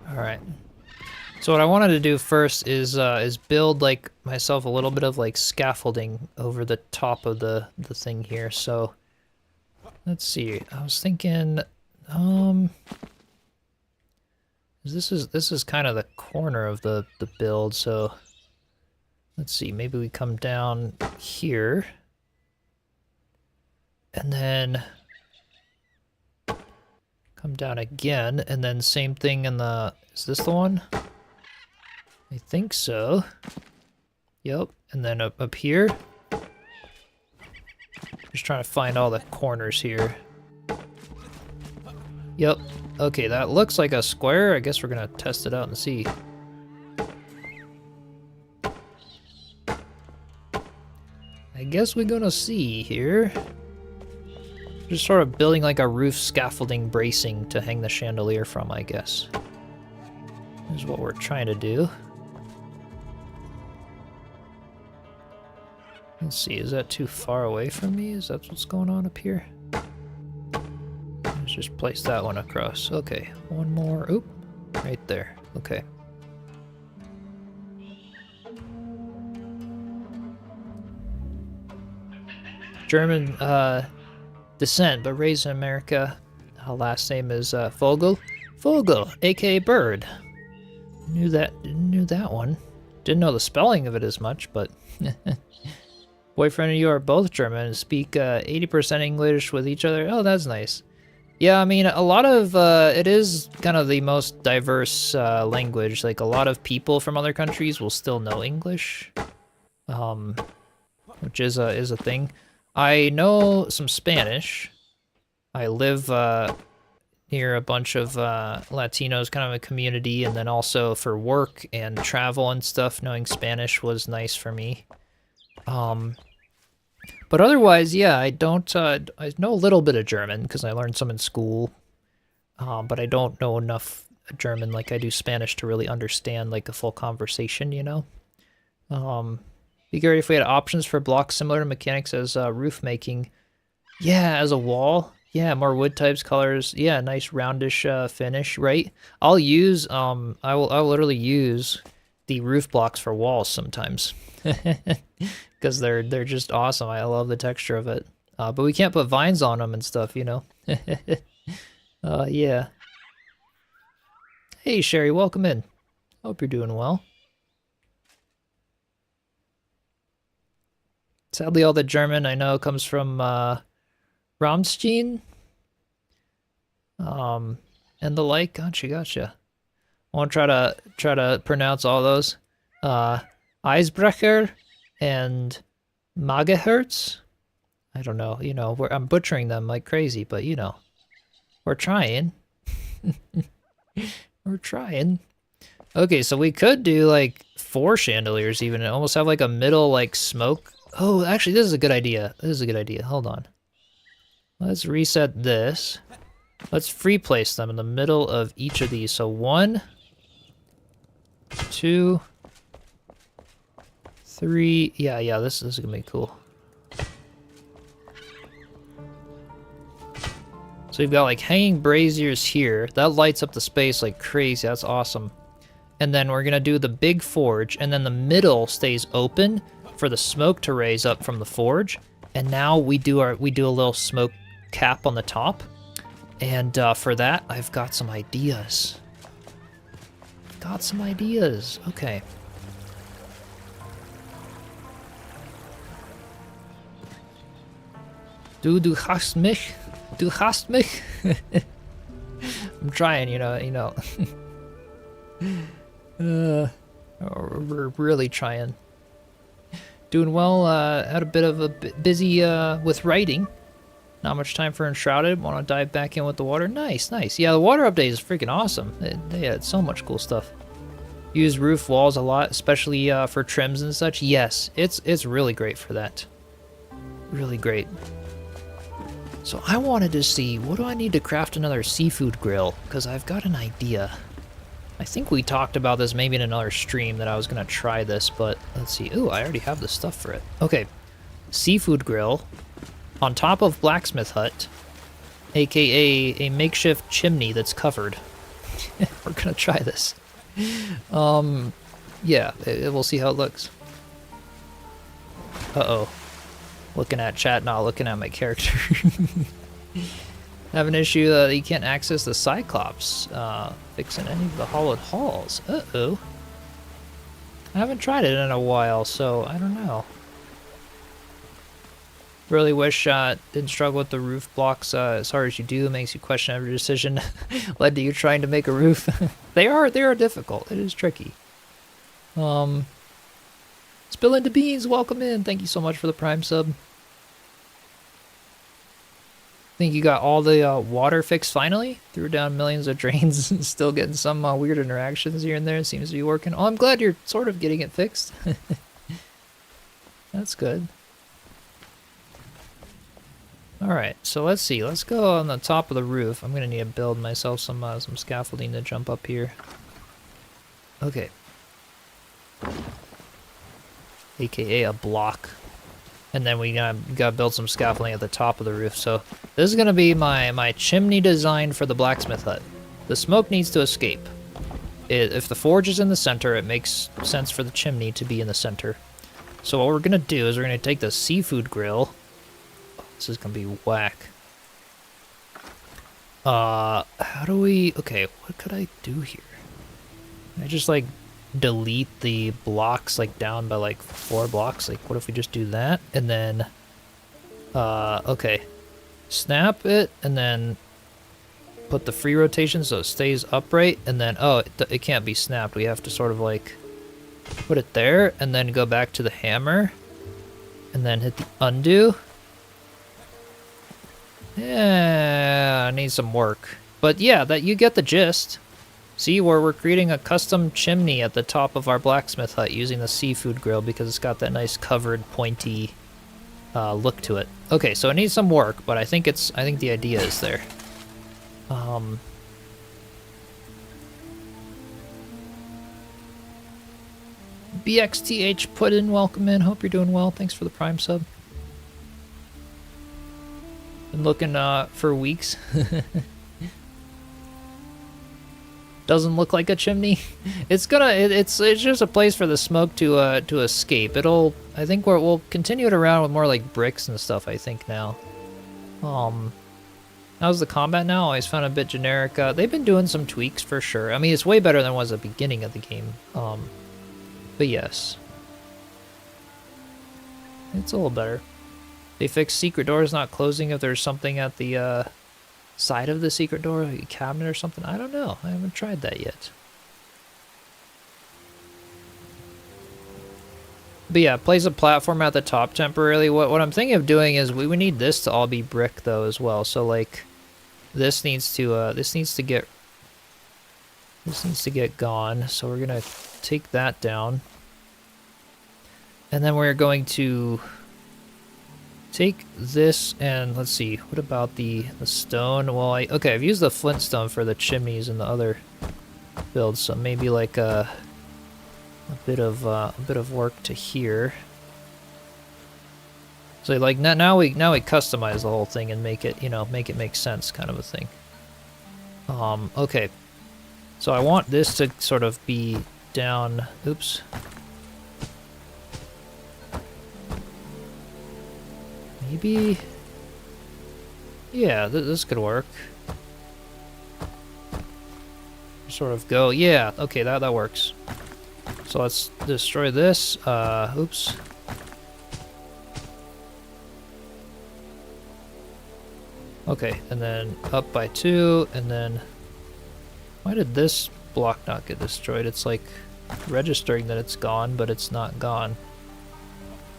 All right. So what I wanted to do first is build like myself a little bit of like scaffolding over the top of the thing here. So let's see. I was thinking, this is kind of the corner of the build. So let's see. Maybe we come down here, and then come down again, and then same thing in the... Is this the one? I think so. Yep, and then up here. Just trying to find all the corners here. Yep. Okay, that looks like a square. I guess we're gonna test it out and see. I guess we're gonna see here. Just sort of building like a roof scaffolding bracing to hang the chandelier from, I guess. Is what we're trying to do. Let's see, is that too far away from me? Is that what's going on up here? Let's just place that one across. Okay, one more. Oop, right there. Okay. German descent, but raised in America. Last name is Vogel. Vogel, aka Bird. Knew that one. Didn't know the spelling of it as much, but boyfriend and you are both German and speak 80% English with each other. Oh, that's nice. Yeah, I mean, a lot of it is kind of the most diverse language. Like a lot of people from other countries will still know English, which is a thing. I know some Spanish. I live near a bunch of Latinos, kind of a community, and then also for work and travel and stuff, knowing Spanish was nice for me. But otherwise, yeah, I don't, I know a little bit of German because I learned some in school, but I don't know enough German like I do Spanish to really understand like a full conversation, you know? Be great if we had options for blocks similar to mechanics as roof making. Yeah, as a wall. Yeah, more wood types, colors. Yeah, nice roundish finish, right? I'll use, I'll literally use the roof blocks for walls sometimes. Because they're just awesome. I love the texture of it. But we can't put vines on them and stuff, you know? Yeah. Hey, Sherry, welcome in. Hope you're doing well. Sadly, all the German I know comes from Rammstein. And the like. Gotcha. I want to try to pronounce all those. Eisbrecher and Megahertz. I don't know. You know, I'm butchering them like crazy, but you know, we're trying. We're trying. Okay, so we could do like 4 chandeliers even and almost have like a middle like smoke. Oh, actually, this is a good idea. This is a good idea. Hold on. Let's reset this. Let's free place them in the middle of each of these. So 1, 2, 3. Yeah, this is gonna be cool. So we've got like hanging braziers here. That lights up the space like crazy. That's awesome. And then we're gonna do the big forge, and then the middle stays open for the smoke to raise up from the forge. And now we do a little smoke cap on the top. And for that, I've got some ideas. Okay. Du hast mich. Du hast mich? I'm trying, you know. We're really trying. Doing well, had a bit of a busy with writing. Not much time for Enshrouded. Want to dive back in with the water? Nice, nice. Yeah, the water update is freaking awesome. They had so much cool stuff. Use roof walls a lot, especially for trims and such. Yes, it's really great for that. Really great. So I wanted to see, what do I need to craft another seafood grill? Because I've got an idea. I think we talked about this maybe in another stream that I was going to try this, but let's see. Ooh, I already have the stuff for it. Okay, seafood grill on top of Blacksmith Hut, aka a makeshift chimney that's covered. We're going to try this. Yeah, we'll see how it looks. Uh-oh. Looking at chat, not looking at my character. Have an issue that you can't access the Cyclops, fixing any of the hollowed halls. Uh-oh. I haven't tried it in a while, so I don't know. Really wish didn't struggle with the roof blocks as hard as you do. It makes you question every decision led to you trying to make a roof. They are difficult. It is tricky. Spill into beans, welcome in. Thank you so much for the Prime sub. Think you got all the water fixed finally? Threw down millions of drains and still getting some weird interactions here and there. It seems to be working. Oh, I'm glad you're sort of getting it fixed. That's good. Alright, so let's see. Let's go on the top of the roof. I'm going to need to build myself some scaffolding to jump up here. Okay. AKA a block. And then we gotta build some scaffolding at the top of the roof. So this is gonna be my chimney design for the blacksmith hut. The smoke needs to escape. If the forge is in the center, it makes sense for the chimney to be in the center. So what we're gonna do is we're gonna take the seafood grill. This is gonna be whack. How do we? Okay, what could I do here? Can I just like delete the blocks like down by like 4 blocks? Like what if we just do that and then okay, snap it and then put the free rotation so it stays upright, and then it can't be snapped. We have to sort of like put it there and then go back to the hammer and then hit the undo. Yeah, I need some work, but yeah, that you get the gist. See, we're creating a custom chimney at the top of our blacksmith hut using the seafood grill because it's got that nice covered, pointy look to it. Okay, so it needs some work, but I think the idea is there. BXTH put in, welcome in. Hope you're doing well. Thanks for the Prime sub. Been looking for weeks. Doesn't look like a chimney. It's just a place for the smoke to escape. I think we'll continue it around with more like bricks and stuff, I think now. How's the combat now? I always found it a bit generic. They've been doing some tweaks for sure. I mean, it's way better than it was at the beginning of the game. But yes. It's a little better. They fixed secret doors not closing if there's something at the side of the secret door, like a cabinet or something. I don't know. I haven't tried that yet. But yeah, place a platform at the top temporarily. What I'm thinking of doing is we need this to all be brick though as well. So like this needs to get gone. So we're gonna take that down. And then we're going to take this and let's see, what about the stone? Well, I've used the flintstone for the chimneys and the other builds, so maybe like a bit of work to here. So like now we customize the whole thing and make it make sense, kind of a thing. Okay. So I want this to sort of be down. Oops. Maybe, yeah, this could work. Sort of go, yeah, okay, that works. So let's destroy this, oops. Okay, and then up by 2, and then... Why did this block not get destroyed? It's like registering that it's gone, but it's not gone.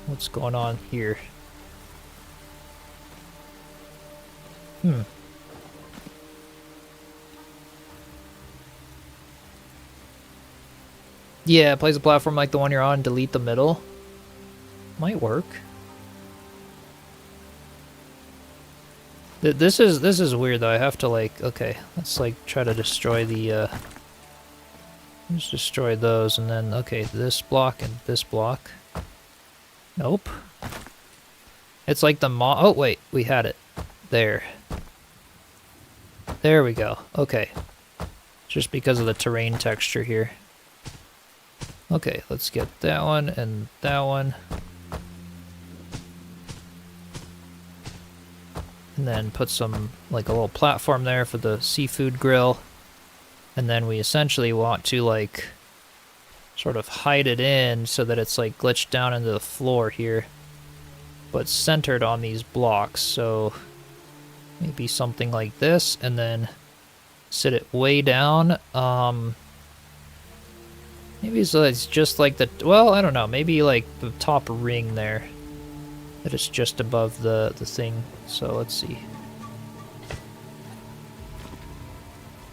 What's going on here? Yeah, place a platform like the one you're on, delete the middle. Might work. This is weird though. I have to like, okay, let's like try to destroy the let's destroy those, and then okay, this block and this block. Nope. It's like the oh wait, we had it. There. There we go. Okay. Just because of the terrain texture here. Okay, let's get that one and that one. And then put some, like a little platform there for the seafood grill. And then we essentially want to like sort of hide it in so that it's like glitched down into the floor here, but centered on these blocks. So maybe something like this, and then sit it way down. Maybe so it's just like the, well, I don't know, maybe like the top ring there, that it's just above the thing. So let's see.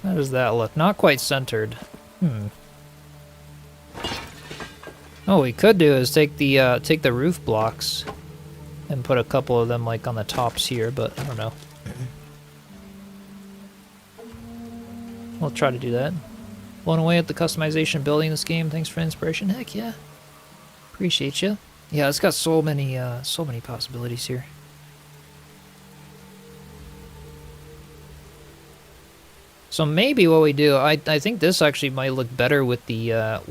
How does that look? Not quite centered. Oh, what we could do is take the roof blocks and put a couple of them like on the tops here, but I don't know. We'll try to do that. Blown away at the customization building this game. Thanks for inspiration. Heck yeah. Appreciate you. Yeah, it's got so many possibilities here. So maybe what we do, I think this actually might look better with the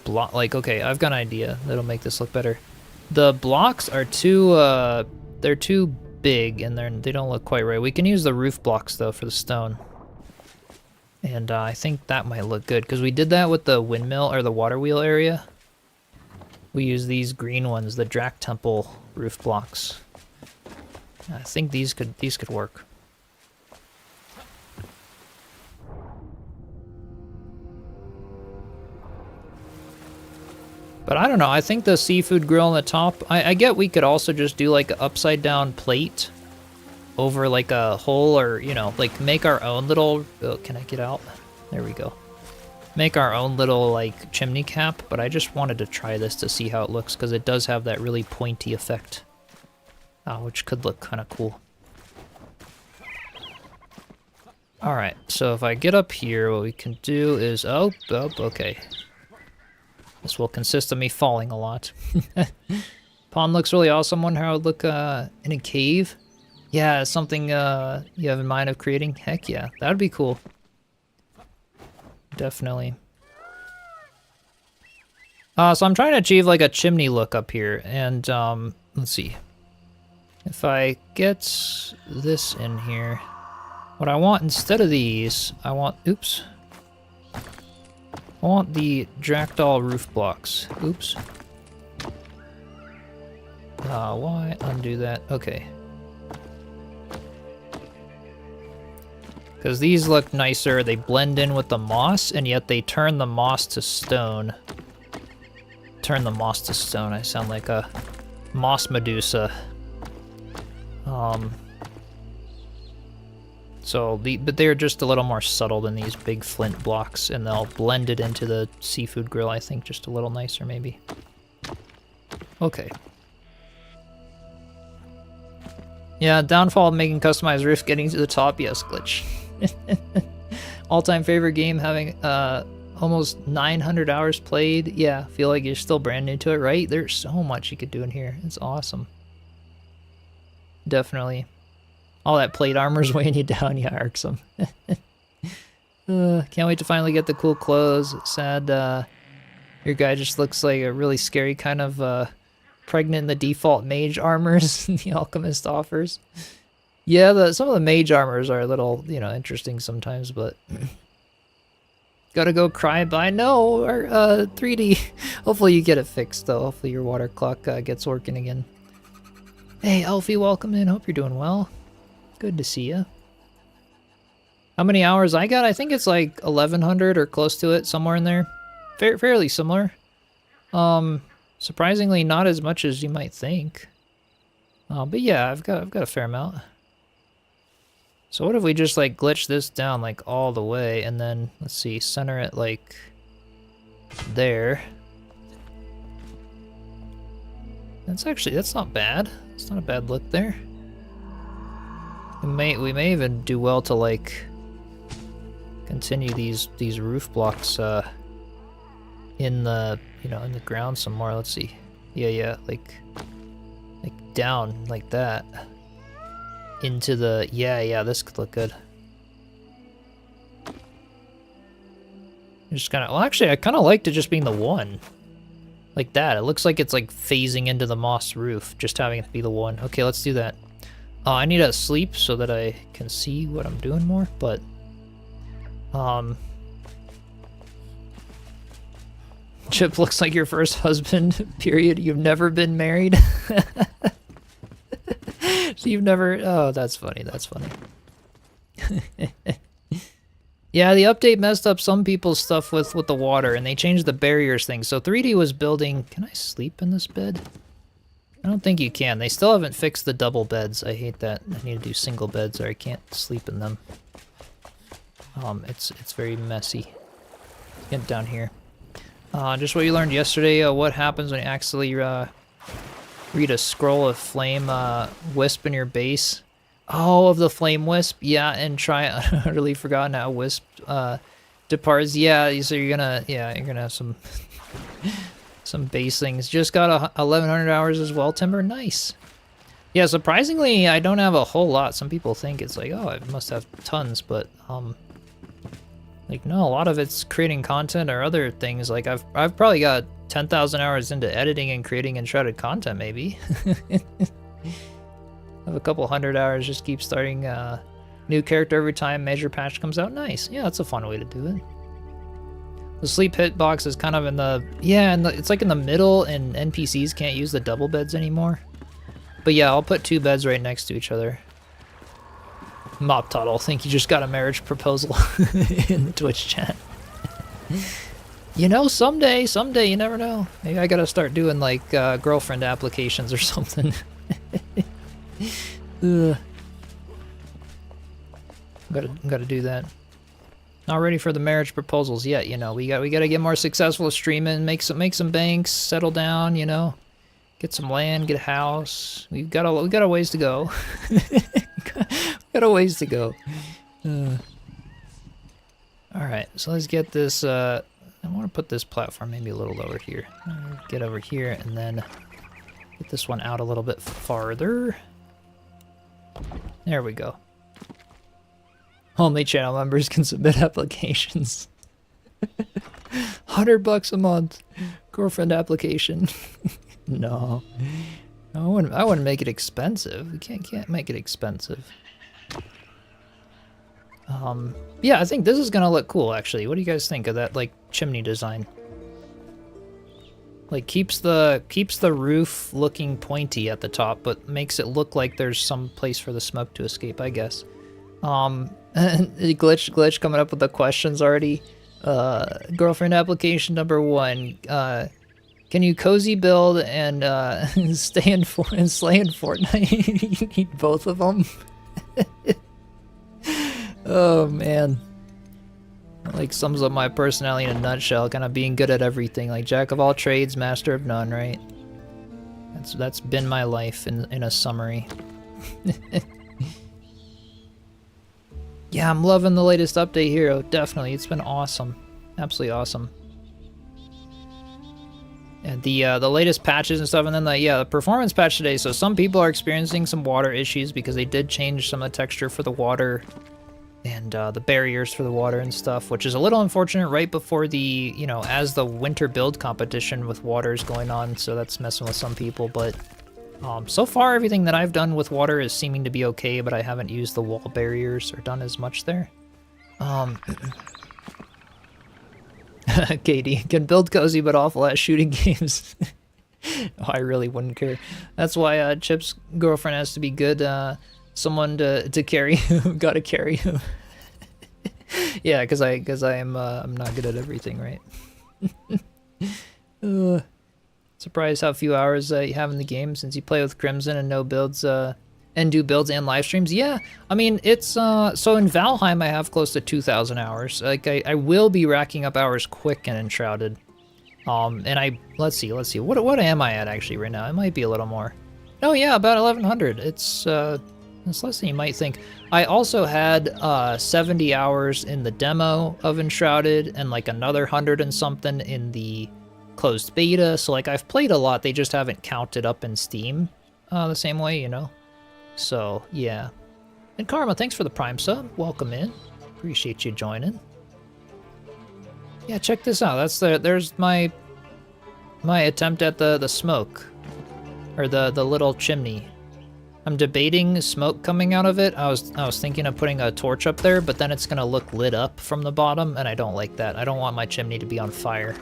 block. Like, okay, I've got an idea that'll make this look better. The blocks are too they're too big and they don't look quite right. We can use the roof blocks though for the stone. And I think that might look good, because we did that with the windmill, or the water wheel area. We use these green ones, the Drac Temple roof blocks. I think these could work. But I don't know, I think the seafood grill on the top, I get we could also just do like an upside down plate over like a hole, or, you know, like make our own little, oh, can I get out? There we go. Make our own little like chimney cap, but I just wanted to try this to see how it looks, because it does have that really pointy effect, which could look kind of cool. Alright, so if I get up here, what we can do is, oh, okay. This will consist of me falling a lot. Pond looks really awesome. Wonder how it would look in a cave. Yeah, something you have in mind of creating? Heck yeah, that would be cool. Definitely. So I'm trying to achieve like a chimney look up here, and let's see. If I get this in here, what I want instead of these, I want, oops. I want the Drakdal roof blocks. Oops. Why undo that? Okay. Because these look nicer, they blend in with the moss, and yet they turn the moss to stone. Turn the moss to stone, I sound like a moss Medusa. But they're just a little more subtle than these big flint blocks, and they'll blend it into the seafood grill, I think, just a little nicer, maybe. Okay. Yeah, downfall of making customized roof, getting to the top, yes, glitch. All-time favorite game, having almost 900 hours played. Yeah, feel like you're still brand new to it, right? There's so much you could do in here. It's awesome. Definitely. All that plate armor's weighing you down. Yeah, irksome. Can't wait to finally get the cool clothes. Sad your guy just looks like a really scary kind of pregnant in the default mage armors the alchemist offers. Yeah, some of the mage armors are a little, you know, interesting sometimes, but gotta go cry by no, or 3D. Hopefully you get it fixed though. Hopefully your water clock gets working again. Hey Elfie, welcome in. Hope you're doing well. Good to see you. How many hours I got? I think it's like 1100 or close to it, somewhere in there. Fairly similar. Surprisingly not as much as you might think. But yeah, I've got a fair amount. So what if we just like glitch this down like all the way and then let's see, center it like there. That's not bad. It's not a bad look there. We may even do well to like continue these roof blocks in the in the ground some more. Let's see. Yeah, like down like that. Into the yeah, this could look good. Just kind of, well, actually I kind of liked it just being the one. Like that. It looks like it's like phasing into the moss roof, just having it be the one. Okay, let's do that. I need to sleep so that I can see what I'm doing more, but Chip looks like your first husband, period. You've never been married. So you've never, oh, that's funny, that's funny. Yeah, the update messed up some people's stuff with the water, and they changed the barriers thing. So 3D was building, can I sleep in this bed? I don't think you can. They still haven't fixed the double beds. I hate that. I need to do single beds or I can't sleep in them. It's very messy. Get down here. Just what you learned yesterday, what happens when you accidentally read a scroll of flame wisp in your base. Oh, of the flame wisp? Yeah, and try utterly forgotten how wisp departs. Yeah, so you're gonna have some some base things. Just got 1100 hours as well, Timber. Nice. Yeah, surprisingly, I don't have a whole lot. Some people think it's like, oh, I must have tons, but like no, a lot of it's creating content or other things. Like I've probably got 10,000 hours into editing and creating Enshrouded content, maybe. I have a couple hundred hours, just keep starting new character every time major patch comes out. Nice. Yeah, that's a fun way to do it. The sleep hitbox is kind of in the, yeah, and it's like in the middle, and NPCs can't use the double beds anymore. But yeah, I'll put 2 beds right next to each other. Mop Tuttle, think you just got a marriage proposal in the Twitch chat. You know, someday, you never know. Maybe I gotta start doing like girlfriend applications or something. Gotta do that. Not ready for the marriage proposals yet, you know. We gotta get more successful at streaming, make some banks, settle down, you know, get some land, get a house. We got a ways to go. Got a ways to go. All right, so let's get this. I want to put this platform maybe a little lower here. Get over here and then get this one out a little bit farther. There we go. Only channel members can submit applications. $100 a month. Girlfriend application. No. I wouldn't make it expensive. We can't make it expensive. Yeah, I think this is gonna look cool actually. What do you guys think of that like chimney design? Like keeps the roof looking pointy at the top, but makes it look like there's some place for the smoke to escape, I guess. Glitch coming up with the questions already. Girlfriend application number 1. Can you cozy build and slay in Fortnite? You need both of them. Oh man. Like sums up my personality in a nutshell, kind of being good at everything, like jack of all trades, master of none, right? That's been my life in a summary. Yeah, I'm loving the latest update here. Oh, definitely, it's been awesome, absolutely awesome. And the latest patches and stuff, and then the performance patch today. So some people are experiencing some water issues because they did change some of the texture for the water and the barriers for the water and stuff, which is a little unfortunate right before the, you know, as the winter build competition with water is going on, so that's messing with some people. But so far everything that I've done with water is seeming to be okay, but I haven't used the wall barriers or done as much there. Katie can build cozy but awful at shooting games. Oh, I really wouldn't care. That's why Chip's girlfriend has to be good someone to carry him. Gotta carry him. Yeah, because I'm not good at everything, right? Surprised how few hours you have in the game since you play with Crimson and no builds and do builds and live streams. Yeah, I mean it's so in Valheim I have close to 2,000 hours. Like I will be racking up hours quick in Enshrouded. And let's see. What am I at actually right now? It might be a little more. No, yeah, about 1,100. It's less than you might think. I also had 70 hours in the demo of Enshrouded and like another 100 and something in the closed beta. So like I've played a lot. They just haven't counted up in Steam the same way, you know. So yeah. And Karma, thanks for the Prime sub. Welcome in. Appreciate you joining. Yeah, check this out. There's my attempt at the smoke, or the little chimney. I'm debating smoke coming out of it. I was thinking of putting a torch up there, but then it's gonna look lit up from the bottom, and I don't like that. I don't want my chimney to be on fire.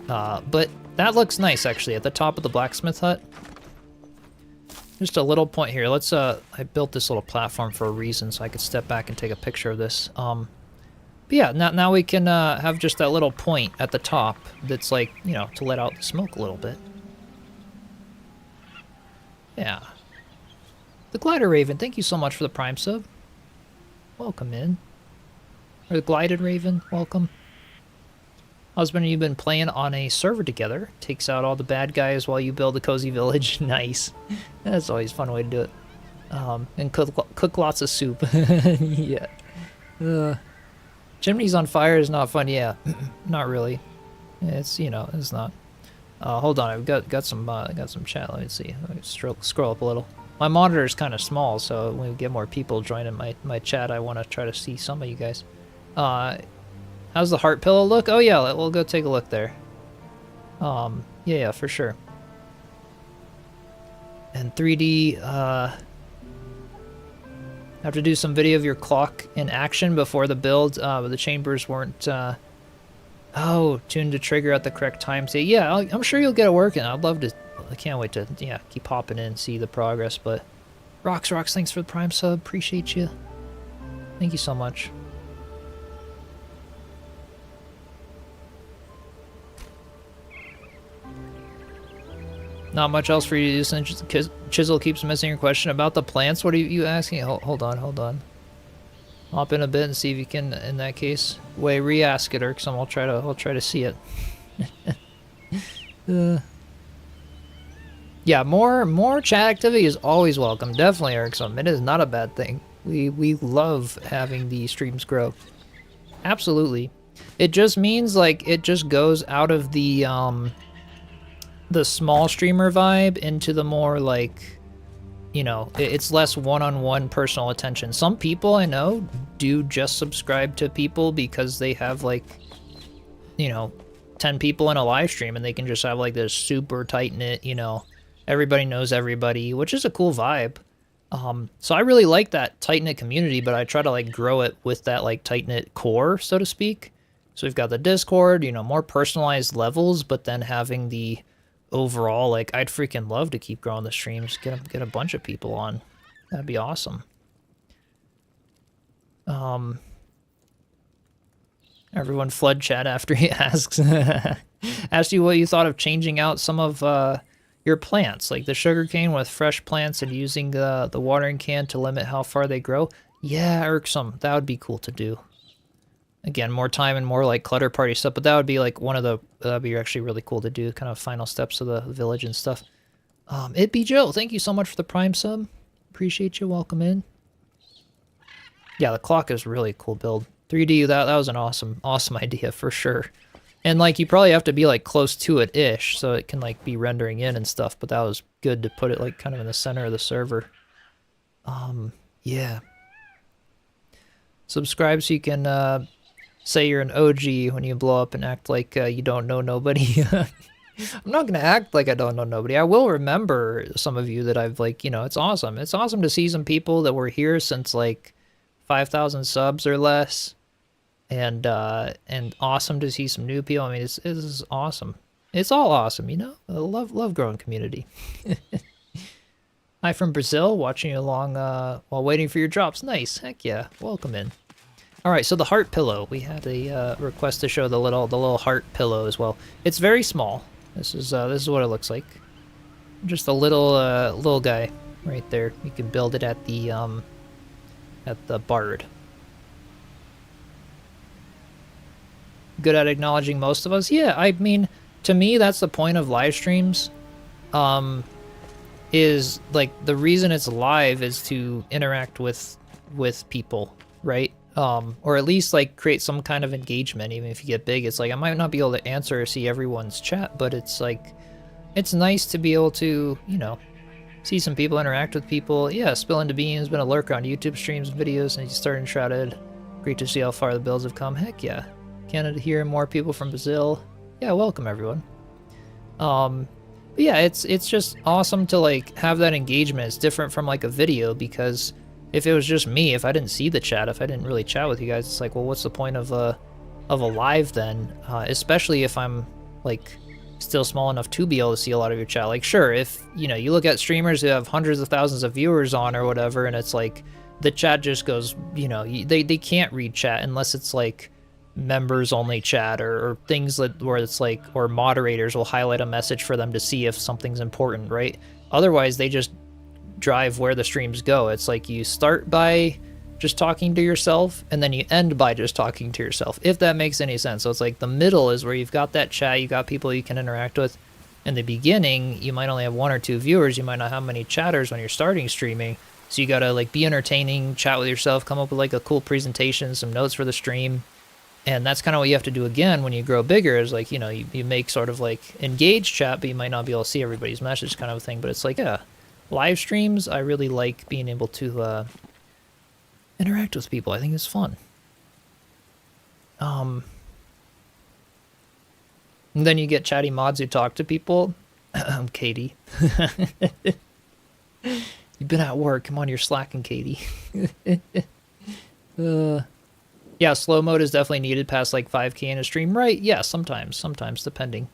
But that looks nice actually at the top of the blacksmith hut. Just a little point here. Let's I built this little platform for a reason, so I could step back and take a picture of this. But yeah, now we can have just that little point at the top that's like, you know, to let out the smoke a little bit. Yeah. The Glider Raven, thank you so much for the Prime sub. Welcome in. Or the Glided Raven, welcome. Husband and you've been playing on a server together. Takes out all the bad guys while you build a cozy village. Nice. That's always a fun way to do it. And cook lots of soup. Yeah. Chimneys on fire is not fun. Yeah, not really. It's, you know, it's not. Hold on, I've got some chat. Let me see. Let me scroll up a little. My monitor is kind of small, so when we get more people joining my chat, I want to try to see some of you guys. How's the heart pillow look? Oh yeah, we'll go take a look there. Yeah, for sure. And 3D, have to do some video of your clock in action before the build, but the chambers weren't, tuned to trigger at the correct time. So yeah, I'm sure you'll get it working. I'd love to, I can't wait to, yeah, keep hopping in and see the progress, but Rocks, thanks for the Prime sub. Appreciate you. Thank you so much. Not much else for you to do since Chisel keeps missing your question about the plants. What are you asking? Hold on. Hop in a bit and see if you can, in that case. Wait, re-ask it, Irksome. I'll try to see it. Yeah, more chat activity is always welcome. Definitely, Irksome. It is not a bad thing. We love having the streams grow. Absolutely. It just means like it just goes out of the small streamer vibe into the more like, you know, it's less one-on-one personal attention. Some people I know do just subscribe to people because they have like, you know, 10 people in a live stream and they can just have like this super tight-knit, you know, everybody knows everybody, which is a cool vibe. So I really like that tight-knit community, but I try to like grow it with that like tight-knit core, so to speak. So we've got the Discord, you know, more personalized levels, but then having the overall, like, I'd freaking love to keep growing the streams, get a bunch of people on. That'd be awesome. Everyone flood chat after he asks. Asked you what you thought of changing out some of your plants, like the sugarcane with fresh plants and using the watering can to limit how far they grow. Yeah, Irksome. That would be cool to do. Again, more time and more like clutter party stuff, but that would be like that'd be actually really cool to do, kind of final steps of the village and stuff. It be Joe, thank you so much for the Prime sub. Appreciate you, welcome in. Yeah, the clock is really a cool build. 3D, that was an awesome idea for sure. And like you probably have to be like close to it-ish, so it can like be rendering in and stuff, but that was good to put it like kind of in the center of the server. Yeah. Subscribe so you can say you're an OG when you blow up and act like you don't know nobody. I'm not going to act like I don't know nobody. I will remember some of you that I've like, you know, it's awesome. It's awesome to see some people that were here since like 5,000 subs or less. And awesome to see some new people. I mean, this is awesome. It's all awesome, you know? I love growing community. Hi from Brazil, watching you along while waiting for your drops. Nice, heck yeah, welcome in. All right, so the heart pillow. We had a request to show the little heart pillow as well. It's very small. This is what it looks like. Just a little guy right there. You can build it at the bard. Good at acknowledging most of us. Yeah, I mean, to me, that's the point of live streams. Is like the reason it's live is to interact with people, right? Or at least like create some kind of engagement. Even if you get big, it's like I might not be able to answer or see everyone's chat, but it's like it's nice to be able to, you know, see some people, interact with people. Yeah, Spill into Beans, been a lurker on YouTube streams and videos, and you started Enshrouded. Great to see how far the builds have come. Heck yeah. Canada here, more people from Brazil. Yeah, welcome everyone. But yeah, it's just awesome to like have that engagement. It's different from like a video, because if it was just me, if I didn't see the chat, if I didn't really chat with you guys, it's like, well, what's the point of a live then? Especially if I'm like still small enough to be able to see a lot of your chat. Like, sure, if you know you look at streamers who have hundreds of thousands of viewers on or whatever, and it's like the chat just goes, you know, they can't read chat unless it's like members only chat or things that where it's like, or moderators will highlight a message for them to see if something's important, right? Otherwise they just drive where the streams go. It's like you start by just talking to yourself and then you end by just talking to yourself, if that makes any sense. So it's like the middle is where you've got that chat, you got people you can interact with. In the beginning you might only have 1 or 2 viewers, you might not have many chatters when you're starting streaming, so you gotta like be entertaining, chat with yourself, come up with like a cool presentation, some notes for the stream. And that's kind of what you have to do again when you grow bigger, is like, you know, you make sort of like engaged chat, but you might not be able to see everybody's message kind of a thing. But it's like, yeah, live streams, I really like being able to interact with people. I think it's fun. And then you get chatty mods who talk to people. I'm Katie. You've been at work. Come on, you're slacking, Katie. Yeah, slow mode is definitely needed past like 5K in a stream, right? Yeah, sometimes depending.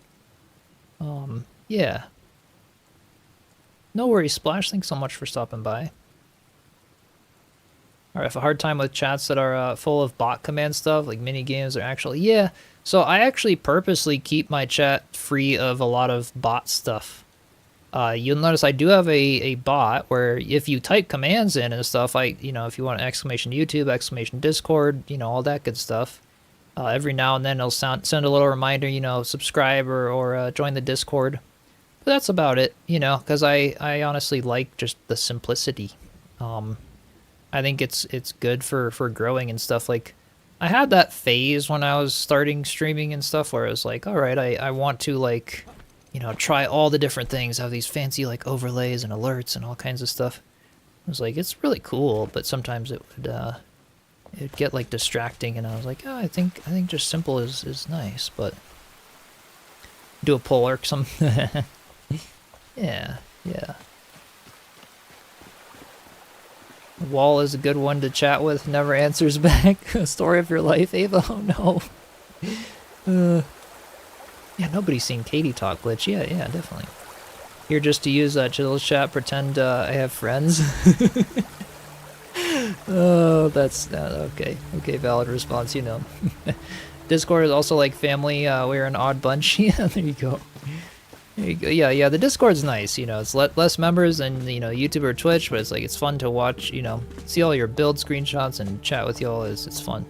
Yeah. No worries, Splash. Thanks so much for stopping by. All right, I have a hard time with chats that are full of bot command stuff, like mini games or actually, yeah. So I actually purposely keep my chat free of a lot of bot stuff. You'll notice I do have a bot where if you type commands in and stuff, you know, if you want exclamation YouTube, exclamation Discord, you know, all that good stuff. Every now and then it'll send a little reminder, you know, subscribe or join the Discord. But that's about it, you know, because I honestly like just the simplicity. I think it's good for growing and stuff. Like, I had that phase when I was starting streaming and stuff where it was like, all right, I want to like, you know, try all the different things, have these fancy like overlays and alerts and all kinds of stuff. I was like, it's really cool, but sometimes it would it'd get like distracting, and I was like, oh, I think just simple is nice, but do a poll or some. Yeah. Wall is a good one to chat with, never answers back. Story of your life, Ava. Oh no. Yeah, nobody's seen Katie talk glitch. Yeah, definitely. Here just to use Chiselchip, pretend I have friends. Oh, that's okay. Okay, valid response, you know. Discord is also like family. We're an odd bunch. Yeah, there you go. Yeah, the Discord's nice, you know. It's less members than, you know, YouTube or Twitch, but it's like, it's fun to watch, you know, see all your build screenshots and chat with y'all. It's fun.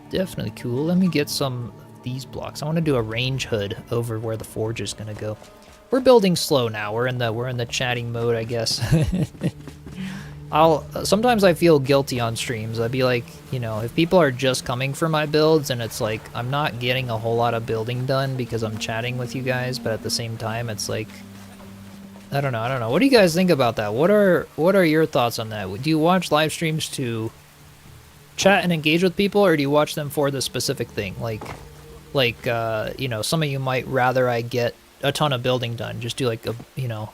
Definitely cool. Let me get some these blocks. I want to do a range hood over where the forge is gonna go. We're building slow now. We're in the chatting mode, I guess. Sometimes I feel guilty on streams. I'd be like, you know, if people are just coming for my builds and it's like I'm not getting a whole lot of building done because I'm chatting with you guys, but at the same time it's like, I don't know. What do you guys think about that? What are your thoughts on that? Do you watch live streams to chat and engage with people, or do you watch them for the specific thing? Like you know, some of you might rather I get a ton of building done, just do like a, you know,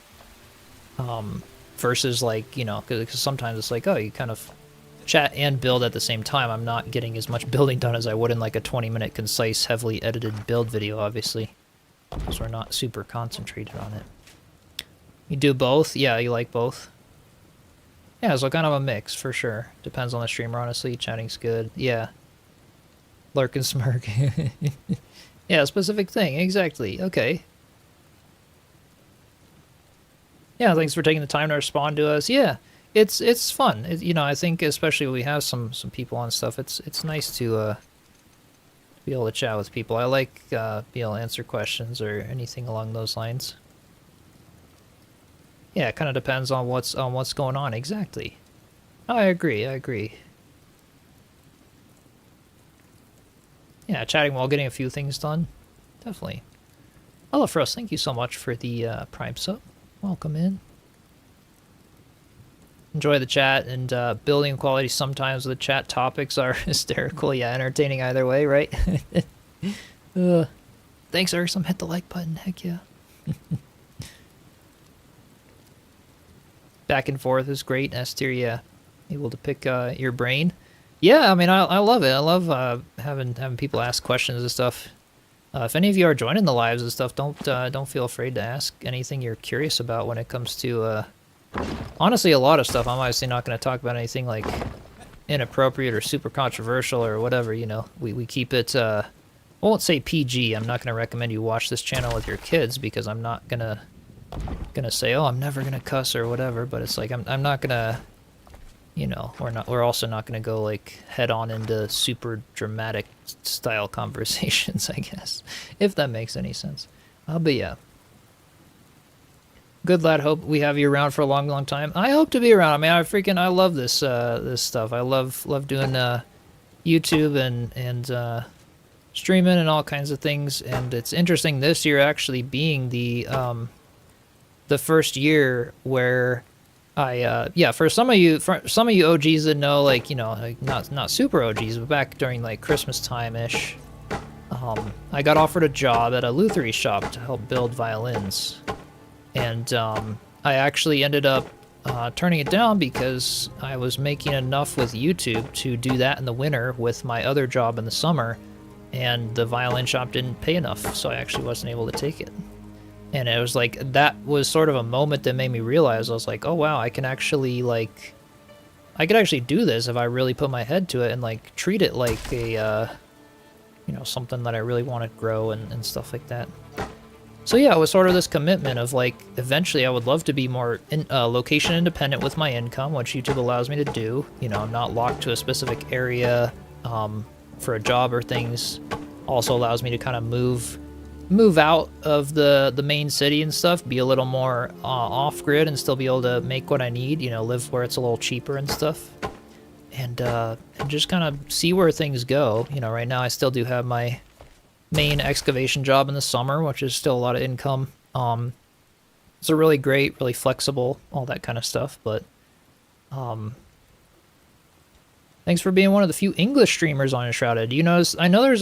versus like, you know, because sometimes it's like, oh, you kind of chat and build at the same time. I'm not getting as much building done as I would in like a 20-minute concise, heavily edited build video, obviously, because we're not super concentrated on it. You do both? Yeah, you like both? Yeah, so kind of a mix, for sure. Depends on the streamer, honestly. Chatting's good. Yeah. Lurk and smirk. Yeah, specific thing. Exactly. Okay. Yeah, thanks for taking the time to respond to us. Yeah, it's fun. You know, I think especially when we have some people on stuff, it's nice to be able to chat with people. I like be able to answer questions or anything along those lines. Yeah, it kind of depends on what's going on exactly. I agree. I agree. Yeah, chatting while getting a few things done. Definitely. Hello, Frost. Thank you so much for the Prime sub. Welcome in. Enjoy the chat and building quality. Sometimes the chat topics are hysterical. Yeah, entertaining either way, right? Thanks, Ursum. Hit the like button. Heck yeah. Back and forth is great. S-tier, yeah. Able to pick your brain. Yeah, I mean, I love it. I love having people ask questions and stuff. If any of you are joining the lives and stuff, don't feel afraid to ask anything you're curious about when it comes to honestly a lot of stuff. I'm obviously not going to talk about anything like inappropriate or super controversial or whatever. You know, we keep it. I won't say PG. I'm not going to recommend you watch this channel with your kids because I'm not gonna say, oh, I'm never gonna cuss or whatever. But it's like I'm not gonna. You know, we're also not going to go like head on into super dramatic style conversations, I guess, if that makes any sense. But yeah. Good lad, hope we have you around for a long, long time. I hope to be around. I mean, I love this this stuff. I love doing YouTube and streaming and all kinds of things. And it's interesting this year actually being the first year where yeah, for some of you OGs that know, like, you know, like not super OGs, but back during like Christmas time-ish, I got offered a job at a lutherie shop to help build violins, and I actually ended up turning it down because I was making enough with YouTube to do that in the winter with my other job in the summer, and the violin shop didn't pay enough, so I actually wasn't able to take it. And it was like, that was sort of a moment that made me realize, I was like, oh wow, I could actually do this if I really put my head to it and like treat it like a, you know, something that I really want to grow and stuff like that. So yeah, it was sort of this commitment of like, eventually I would love to be more location independent with my income, which YouTube allows me to do, you know, not locked to a specific area for a job or things. Also allows me to kind of move out of the main city and stuff, be a little more off-grid and still be able to make what I need, you know, live where it's a little cheaper and stuff. And just kind of see where things go. You know, right now I still do have my main excavation job in the summer, which is still a lot of income. It's a really great, really flexible, all that kind of stuff, but thanks for being one of the few English streamers on Enshrouded. You know, I know there's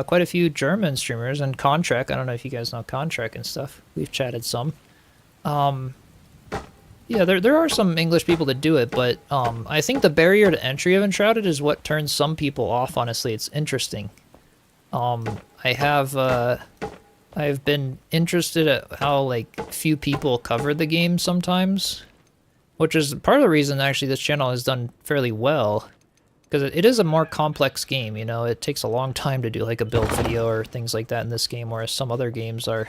quite a few German streamers and Contract. I don't know if you guys know Contract and stuff. We've chatted some. Yeah, there are some English people that do it, but I think the barrier to entry of Enshrouded is what turns some people off, honestly. It's interesting. I've been interested at how, like, few people cover the game sometimes, which is part of the reason, actually, this channel has done fairly well. Because it is a more complex game, you know, it takes a long time to do like a build video or things like that in this game, whereas some other games are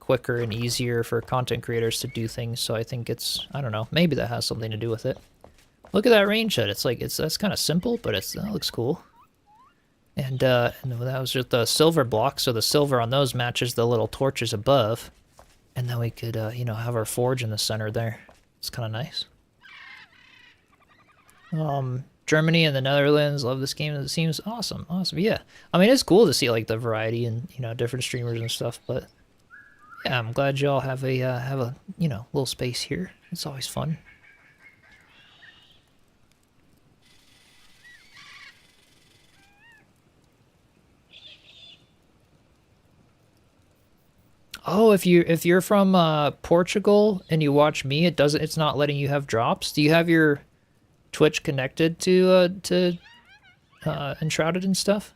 quicker and easier for content creators to do things, so I think it's, I don't know, maybe that has something to do with it. Look at that range hit, it's like, that's kind of simple, but that looks cool. And that was just the silver block, so the silver on those matches the little torches above, and then we could, you know, have our forge in the center there. It's kind of nice. Germany and the Netherlands love this game. It seems awesome. Yeah, I mean, it's cool to see like the variety and, you know, different streamers and stuff, but yeah, I'm glad y'all have a you know, little space here. It's always fun. Oh, if you're from Portugal and you watch me, it's not letting you have drops. Do you have your Twitch connected to Enshrouded and stuff?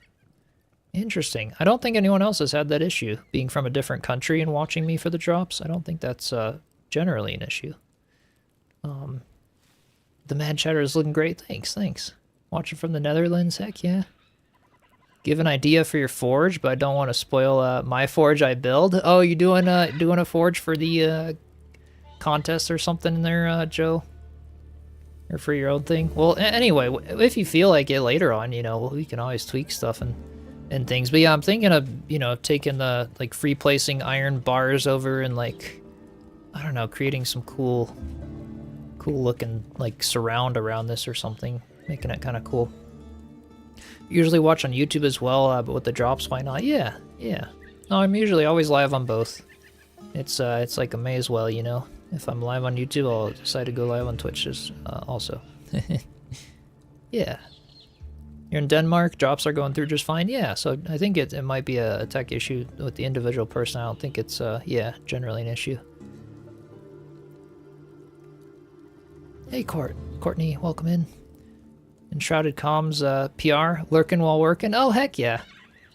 Interesting. I don't think anyone else has had that issue, being from a different country and watching me for the drops. I don't think that's generally an issue. The Mad Chatter is looking great. Thanks. Watching from the Netherlands, heck yeah. Give an idea for your forge, but I don't want to spoil my forge I build. Oh, you doing a forge for the contest or something in there, Joe? Or for your own thing? Well, anyway, if you feel like it later on, you know, we can always tweak stuff and things. But yeah, I'm thinking of, you know, taking the, like, free placing iron bars over and, like, I don't know, creating some cool looking, like, surround around this or something. Making it kind of cool. Usually watch on YouTube as well, but with the drops, why not? Yeah. No, I'm usually always live on both. It's like a may as well, you know. If I'm live on YouTube, I'll decide to go live on Twitch also. Yeah. You're in Denmark, drops are going through just fine? Yeah, so I think it might be a tech issue with the individual person. I don't think it's, yeah, generally an issue. Hey, Courtney, welcome in. Enshrouded Comms PR, lurking while working. Oh, heck yeah.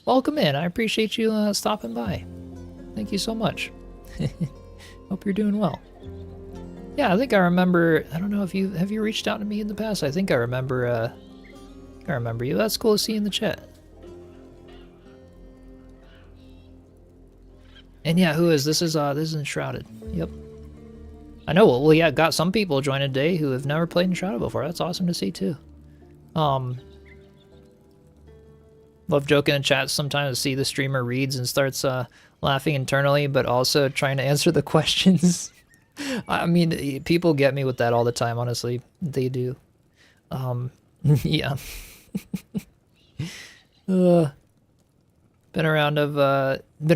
Welcome in. I appreciate you stopping by. Thank you so much. Hope you're doing well. Yeah, I think I remember, I don't know if have you reached out to me in the past? I think I remember you. That's cool to see you in the chat. And yeah, who is this? Is Enshrouded. Yep. I know, well yeah, got some people joining today who have never played Enshrouded before. That's awesome to see too. Love joking in chat sometimes to see the streamer reads and starts laughing internally, but also trying to answer the questions. I mean, people get me with that all the time, honestly. They do. Yeah. Been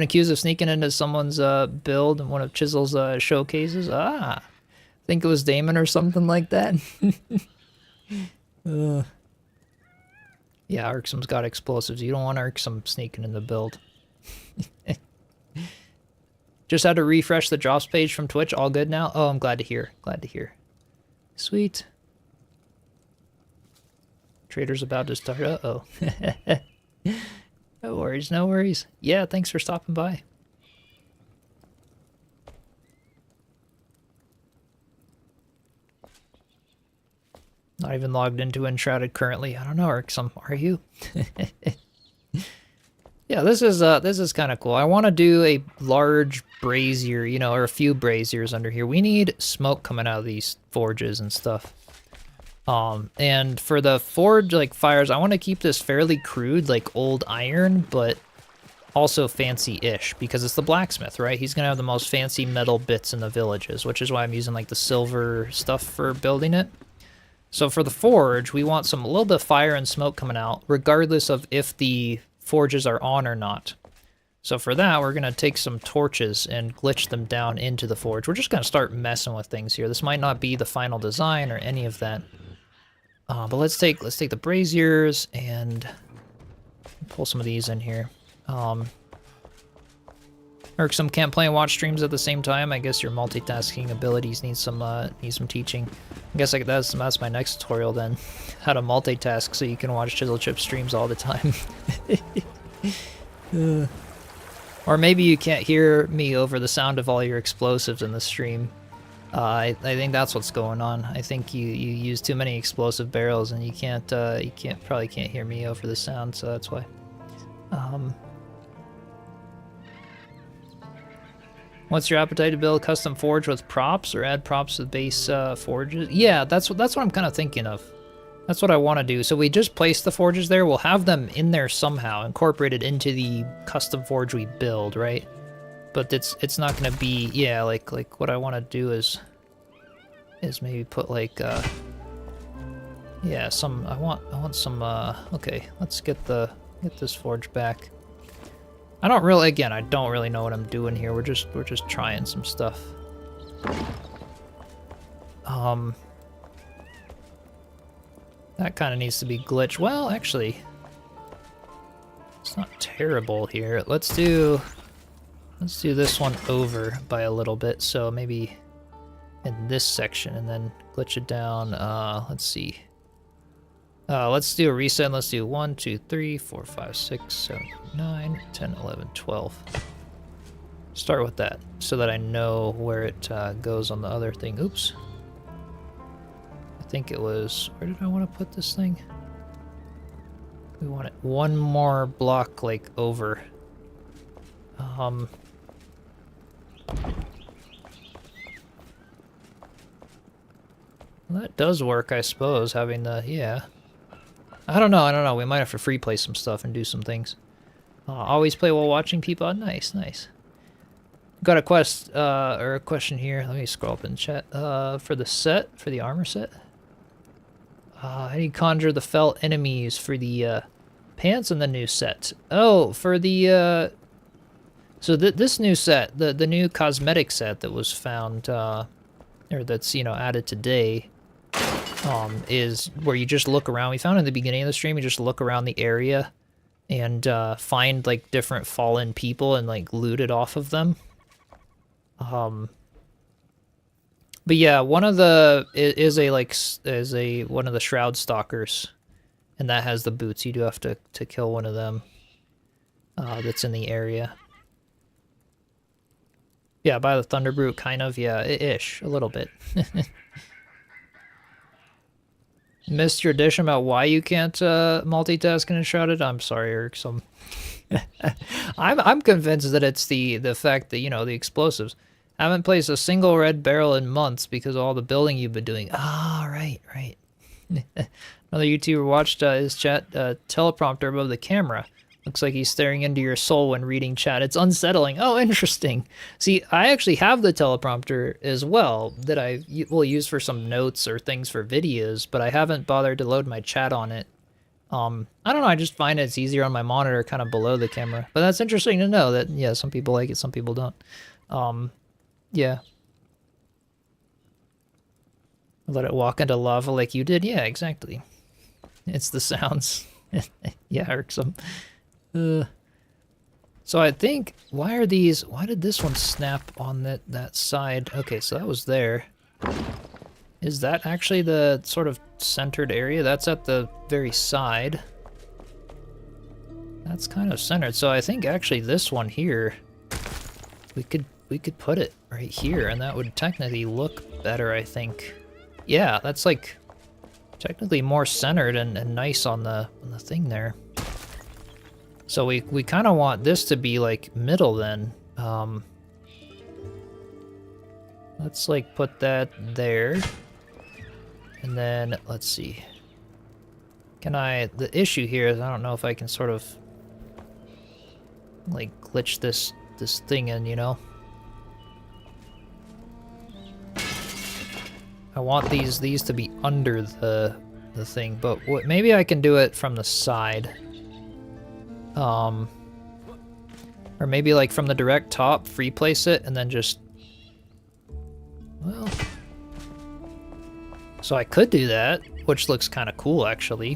accused of sneaking into someone's build in one of Chisel's showcases. I think it was Damon or something like that. Yeah, Irksome's got explosives. You don't want Irksome sneaking in the build. Just had to refresh the drops page from Twitch. All good now? Oh, I'm glad to hear. Glad to hear. Sweet. Trader's about to start. Uh-oh. No worries, no worries. Yeah, thanks for stopping by. Not even logged into Enshrouded currently. I don't know, Irksome. Are you? Yeah, this is kind of cool. I want to do a large brazier, you know, or a few braziers under here. We need smoke coming out of these forges and stuff. And for the forge, like, fires, I want to keep this fairly crude, like, old iron, but also fancy-ish, because it's the blacksmith, right? He's gonna have the most fancy metal bits in the villages, which is why I'm using, like, the silver stuff for building it. So for the forge, we want a little bit of fire and smoke coming out, regardless of if the forges are on or not. So for that, we're gonna take some torches and glitch them down into the forge. We're just gonna start messing with things here. This might not be the final design or any of that. But let's take the braziers and pull some of these in here. Irksome can't play and watch streams at the same time. I guess your multitasking abilities need some teaching. I guess that's my next tutorial then. How to multitask so you can watch Chiselchip streams all the time. Or maybe you can't hear me over the sound of all your explosives in the stream. I think that's what's going on. I think you use too many explosive barrels and you probably can't hear me over the sound, so that's why. What's your appetite to build a custom forge with props or add props to the base forges? Yeah, that's what I'm kind of thinking of. That's what I want to do. So we just place the forges there. We'll have them in there somehow, incorporated into the custom forge we build, right? But it's not gonna be, yeah, like what I want to do is maybe put like yeah, I want some okay, let's get this forge back. I don't really know what I'm doing here. We're just trying some stuff. That kind of needs to be glitched. Well, actually, it's not terrible here. Let's do this one over by a little bit, so maybe in this section, and then glitch it down. Let's see. Let's do a reset. Let's do 1, 2, 3, 4, 5, 6, 7, 9, 10, 11, 12. Start with that so that I know where it goes on the other thing. Oops. I think it was... Where did I want to put this thing? We want it one more block, like, over. That does work, I suppose, having the... Yeah. I don't know. We might have to free play some stuff and do some things. Always play while watching people. Oh, nice. Got a or a question here. Let me scroll up in chat. For the set, for the armor set. How do you conjure the fell enemies for the pants in the new set? Oh, for the so this new set, the new cosmetic set that was found, or that's added today, is where you just look around. We found in the beginning of the stream, you just look around the area and find like different fallen people and like loot it off of them. But yeah, one of the is one of the Shroud stalkers, and that has the boots. You do have to kill one of them. That's in the area. Yeah, by the Thunderbrute, kind of. Yeah, ish, a little bit. Missed your dish about why you can't multitask in Enshrouded. I'm sorry, Eric. I'm convinced that it's the fact that the explosives. Haven't placed a single red barrel in months because of all the building you've been doing. Ah, right. Another YouTuber watched his chat teleprompter above the camera. Looks like he's staring into your soul when reading chat. It's unsettling. Oh, interesting. See, I actually have the teleprompter as well that I will use for some notes or things for videos, but I haven't bothered to load my chat on it. I don't know, I just find it's easier on my monitor kind of below the camera. But that's interesting to know that, yeah, some people like it, some people don't. Yeah. Let it walk into lava like you did? Yeah, exactly. It's the sounds. Yeah, irksome. So I think, why did this one snap on that side? Okay, so that was there. Is that actually the sort of centered area? That's at the very side. That's kind of centered. So I think actually this one here, we could put it right here, and that would technically look better, I think. Yeah, that's like technically more centered and nice on the thing there. So we kind of want this to be like middle then. Let's like put that there. And then let's see. The issue here is I don't know if I can sort of like glitch this thing in, I want these to be under the thing, but maybe I can do it from the side. Or maybe like from the direct top, free place it, and then just... Well... So I could do that, which looks kind of cool, actually.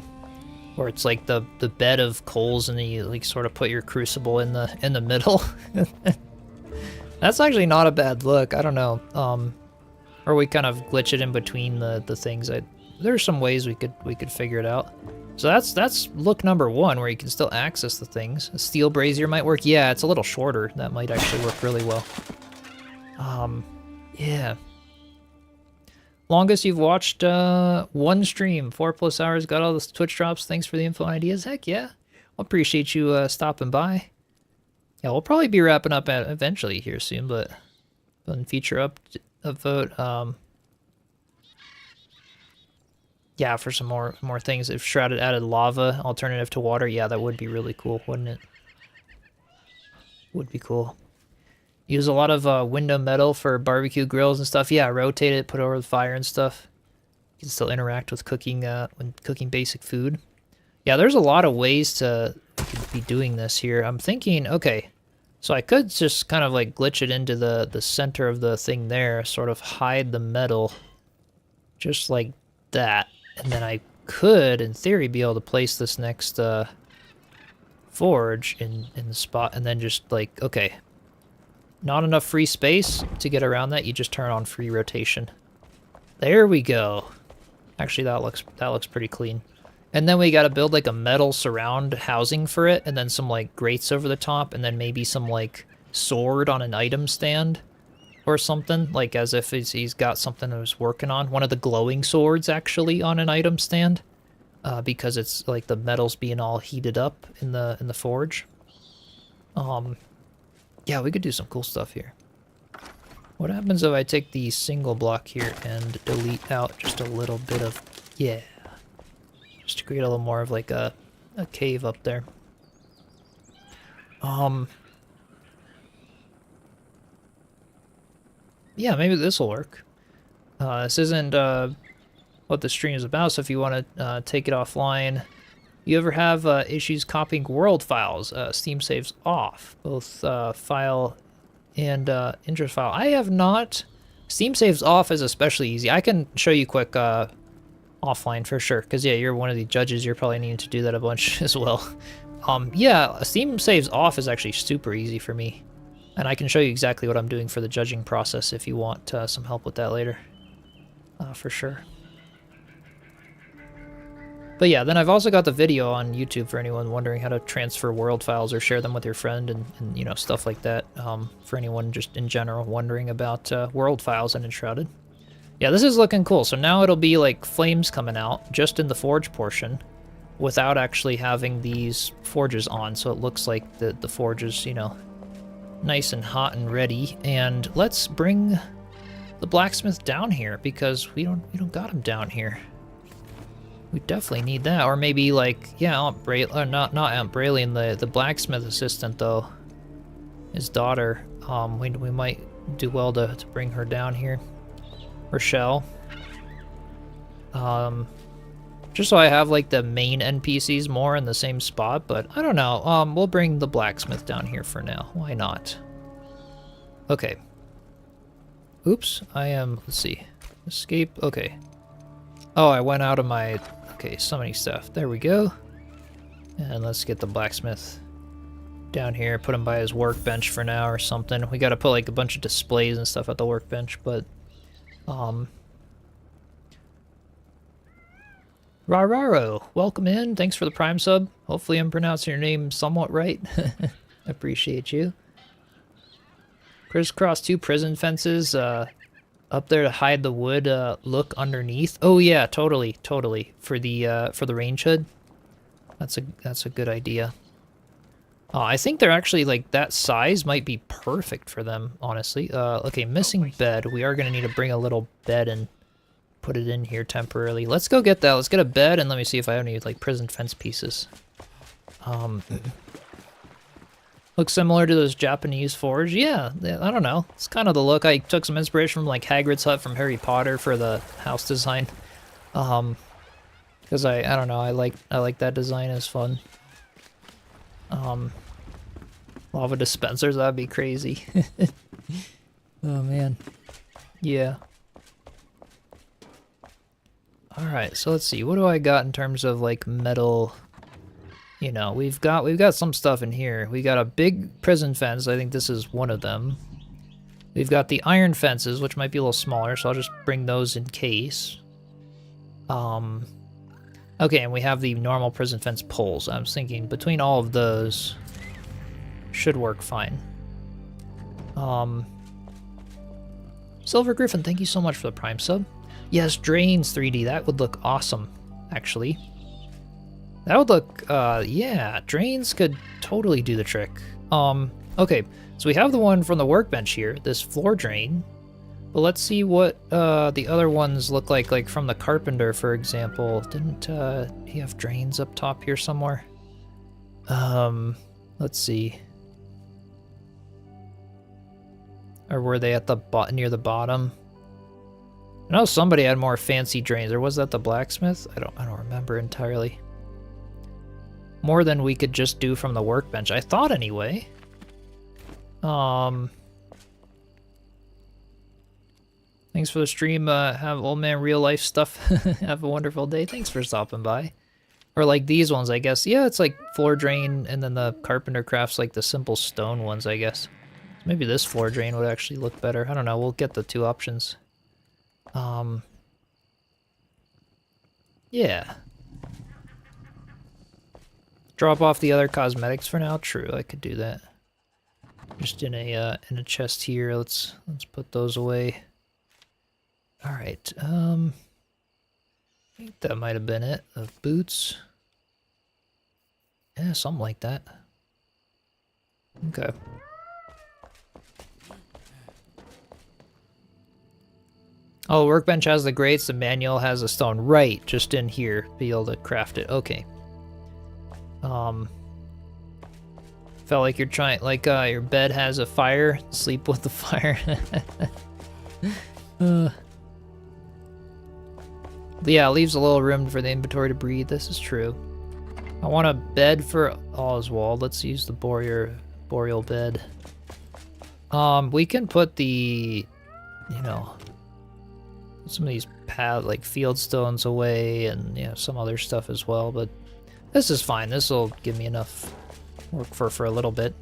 Where it's like the bed of coals, and then you like sort of put your crucible in the middle. That's actually not a bad look, I don't know. Or we kind of glitch it in between the things. There's some ways we could figure it out. So that's look number one, where you can still access the things. A steel brazier might work. Yeah, it's a little shorter. That might actually work really well. Yeah. Longest you've watched one stream, 4+ hours. Got all the Twitch drops. Thanks for the info and ideas. Heck yeah. I'll appreciate you stopping by. Yeah, we'll probably be wrapping up eventually here soon, but feature upvote. Yeah, for some more things. If Shrouded added lava alternative to water, yeah, that would be really cool, wouldn't it? Would be cool. Use a lot of window metal for barbecue grills and stuff. Yeah, rotate it, put it over the fire and stuff. You can still interact with cooking when cooking basic food. Yeah, there's a lot of ways to be doing this here. I'm thinking, okay, so I could just kind of like glitch it into the center of the thing there, sort of hide the metal, just like that. And then I could, in theory, be able to place this next forge in the spot, and then just like, okay, not enough free space to get around that. You just turn on free rotation. There we go. Actually, that looks pretty clean. And then we got to build like a metal surround housing for it, and then some like grates over the top, and then maybe some like sword on an item stand or something, like as if he's got something that he's working on. One of the glowing swords actually on an item stand, because it's like the metal's being all heated up in the forge. Yeah, we could do some cool stuff here. What happens if I take the single block here and delete out just a little bit of, yeah, just to create a little more of like a cave up there. Yeah, maybe this will work. This isn't what the stream is about, so if you want to take it offline. You ever have issues copying world files? Steam saves off, both file and interest file. I have not. Steam saves off is especially easy. I can show you quick offline for sure, because yeah, you're one of the judges. You're probably needing to do that a bunch as well. Yeah, Steam saves off is actually super easy for me. And I can show you exactly what I'm doing for the judging process if you want some help with that later. For sure. But yeah, then I've also got the video on YouTube for anyone wondering how to transfer world files or share them with your friend and you know, stuff like that. For anyone just in general wondering about world files in Enshrouded. Yeah, this is looking cool. So now it'll be like flames coming out just in the forge portion without actually having these forges on. So it looks like the forge is, you know, nice and hot and ready. And let's bring the blacksmith down here because we don't got him down here. We definitely need that, or maybe like, yeah, Aunt Braylon, not Aunt Braylon, the blacksmith assistant though, his daughter. We might do well to bring her down here, Rochelle. Just so I have like the main NPCs more in the same spot, but I don't know. We'll bring the blacksmith down here for now. Why not? Okay. Oops, let's see, escape. Okay. Oh, I went out of my. Okay, summoning stuff. There we go. And let's get the blacksmith down here. Put him by his workbench for now or something. We gotta put like a bunch of displays and stuff at the workbench, but Rararo, welcome in. Thanks for the Prime sub. Hopefully I'm pronouncing your name somewhat right. Appreciate you. Crisscross 2 prison fences. Up there to hide the wood, look underneath. Oh yeah, totally. For the range hood. That's a good idea. I think they're actually like that size might be perfect for them, honestly. Okay, missing bed. We are gonna need to bring a little bed and put it in here temporarily. Let's go get that. Let's get a bed and let me see if I have any like prison fence pieces. Looks similar to those Japanese forge. Yeah, I don't know. It's kind of the look. I took some inspiration from like Hagrid's hut from Harry Potter for the house design. Because I don't know, I like that design. It's fun. Lava dispensers, that'd be crazy. Oh man. Yeah. Alright, so let's see. What do I got in terms of like metal? You know, we've got some stuff in here. We got a big prison fence. I think this is one of them. We've got the iron fences, which might be a little smaller, so I'll just bring those in case. Okay, and we have the normal prison fence poles. I was thinking between all of those should work fine. Silver Griffin, thank you so much for the Prime sub. Yes, drains 3D. That would look awesome, actually. That would look, yeah, drains could totally do the trick. Okay, so we have the one from the workbench here, this floor drain. But let's see what the other ones look like from the carpenter, for example. Didn't he have drains up top here somewhere? Let's see. Or were they at the near the bottom? I know somebody had more fancy drains, or was that the blacksmith? I don't remember entirely. More than we could just do from the workbench, I thought anyway. Thanks for the stream. Have old man real life stuff. Have a wonderful day. Thanks for stopping by. Or like these ones, I guess. Yeah, it's like floor drain, and then the carpenter crafts like the simple stone ones, I guess. Maybe this floor drain would actually look better. I don't know. We'll get the two options. Yeah. Drop off the other cosmetics for now? True, I could do that. Just in a chest here. Let's put those away. All right. I think that might have been it. Of boots. Yeah, something like that. Okay. Oh, the workbench has the grates, the manual has a stone. Right, just in here, be able to craft it. Okay. Felt like you're trying, like, your bed has a fire, sleep with the fire. Yeah, it leaves a little room for the inventory to breathe, this is true. I want a bed for Oswald. Let's use the boreal bed. We can put the, you know, some of these like field stones away and, you know, some other stuff as well, but this is fine. This will give me enough work for a little bit.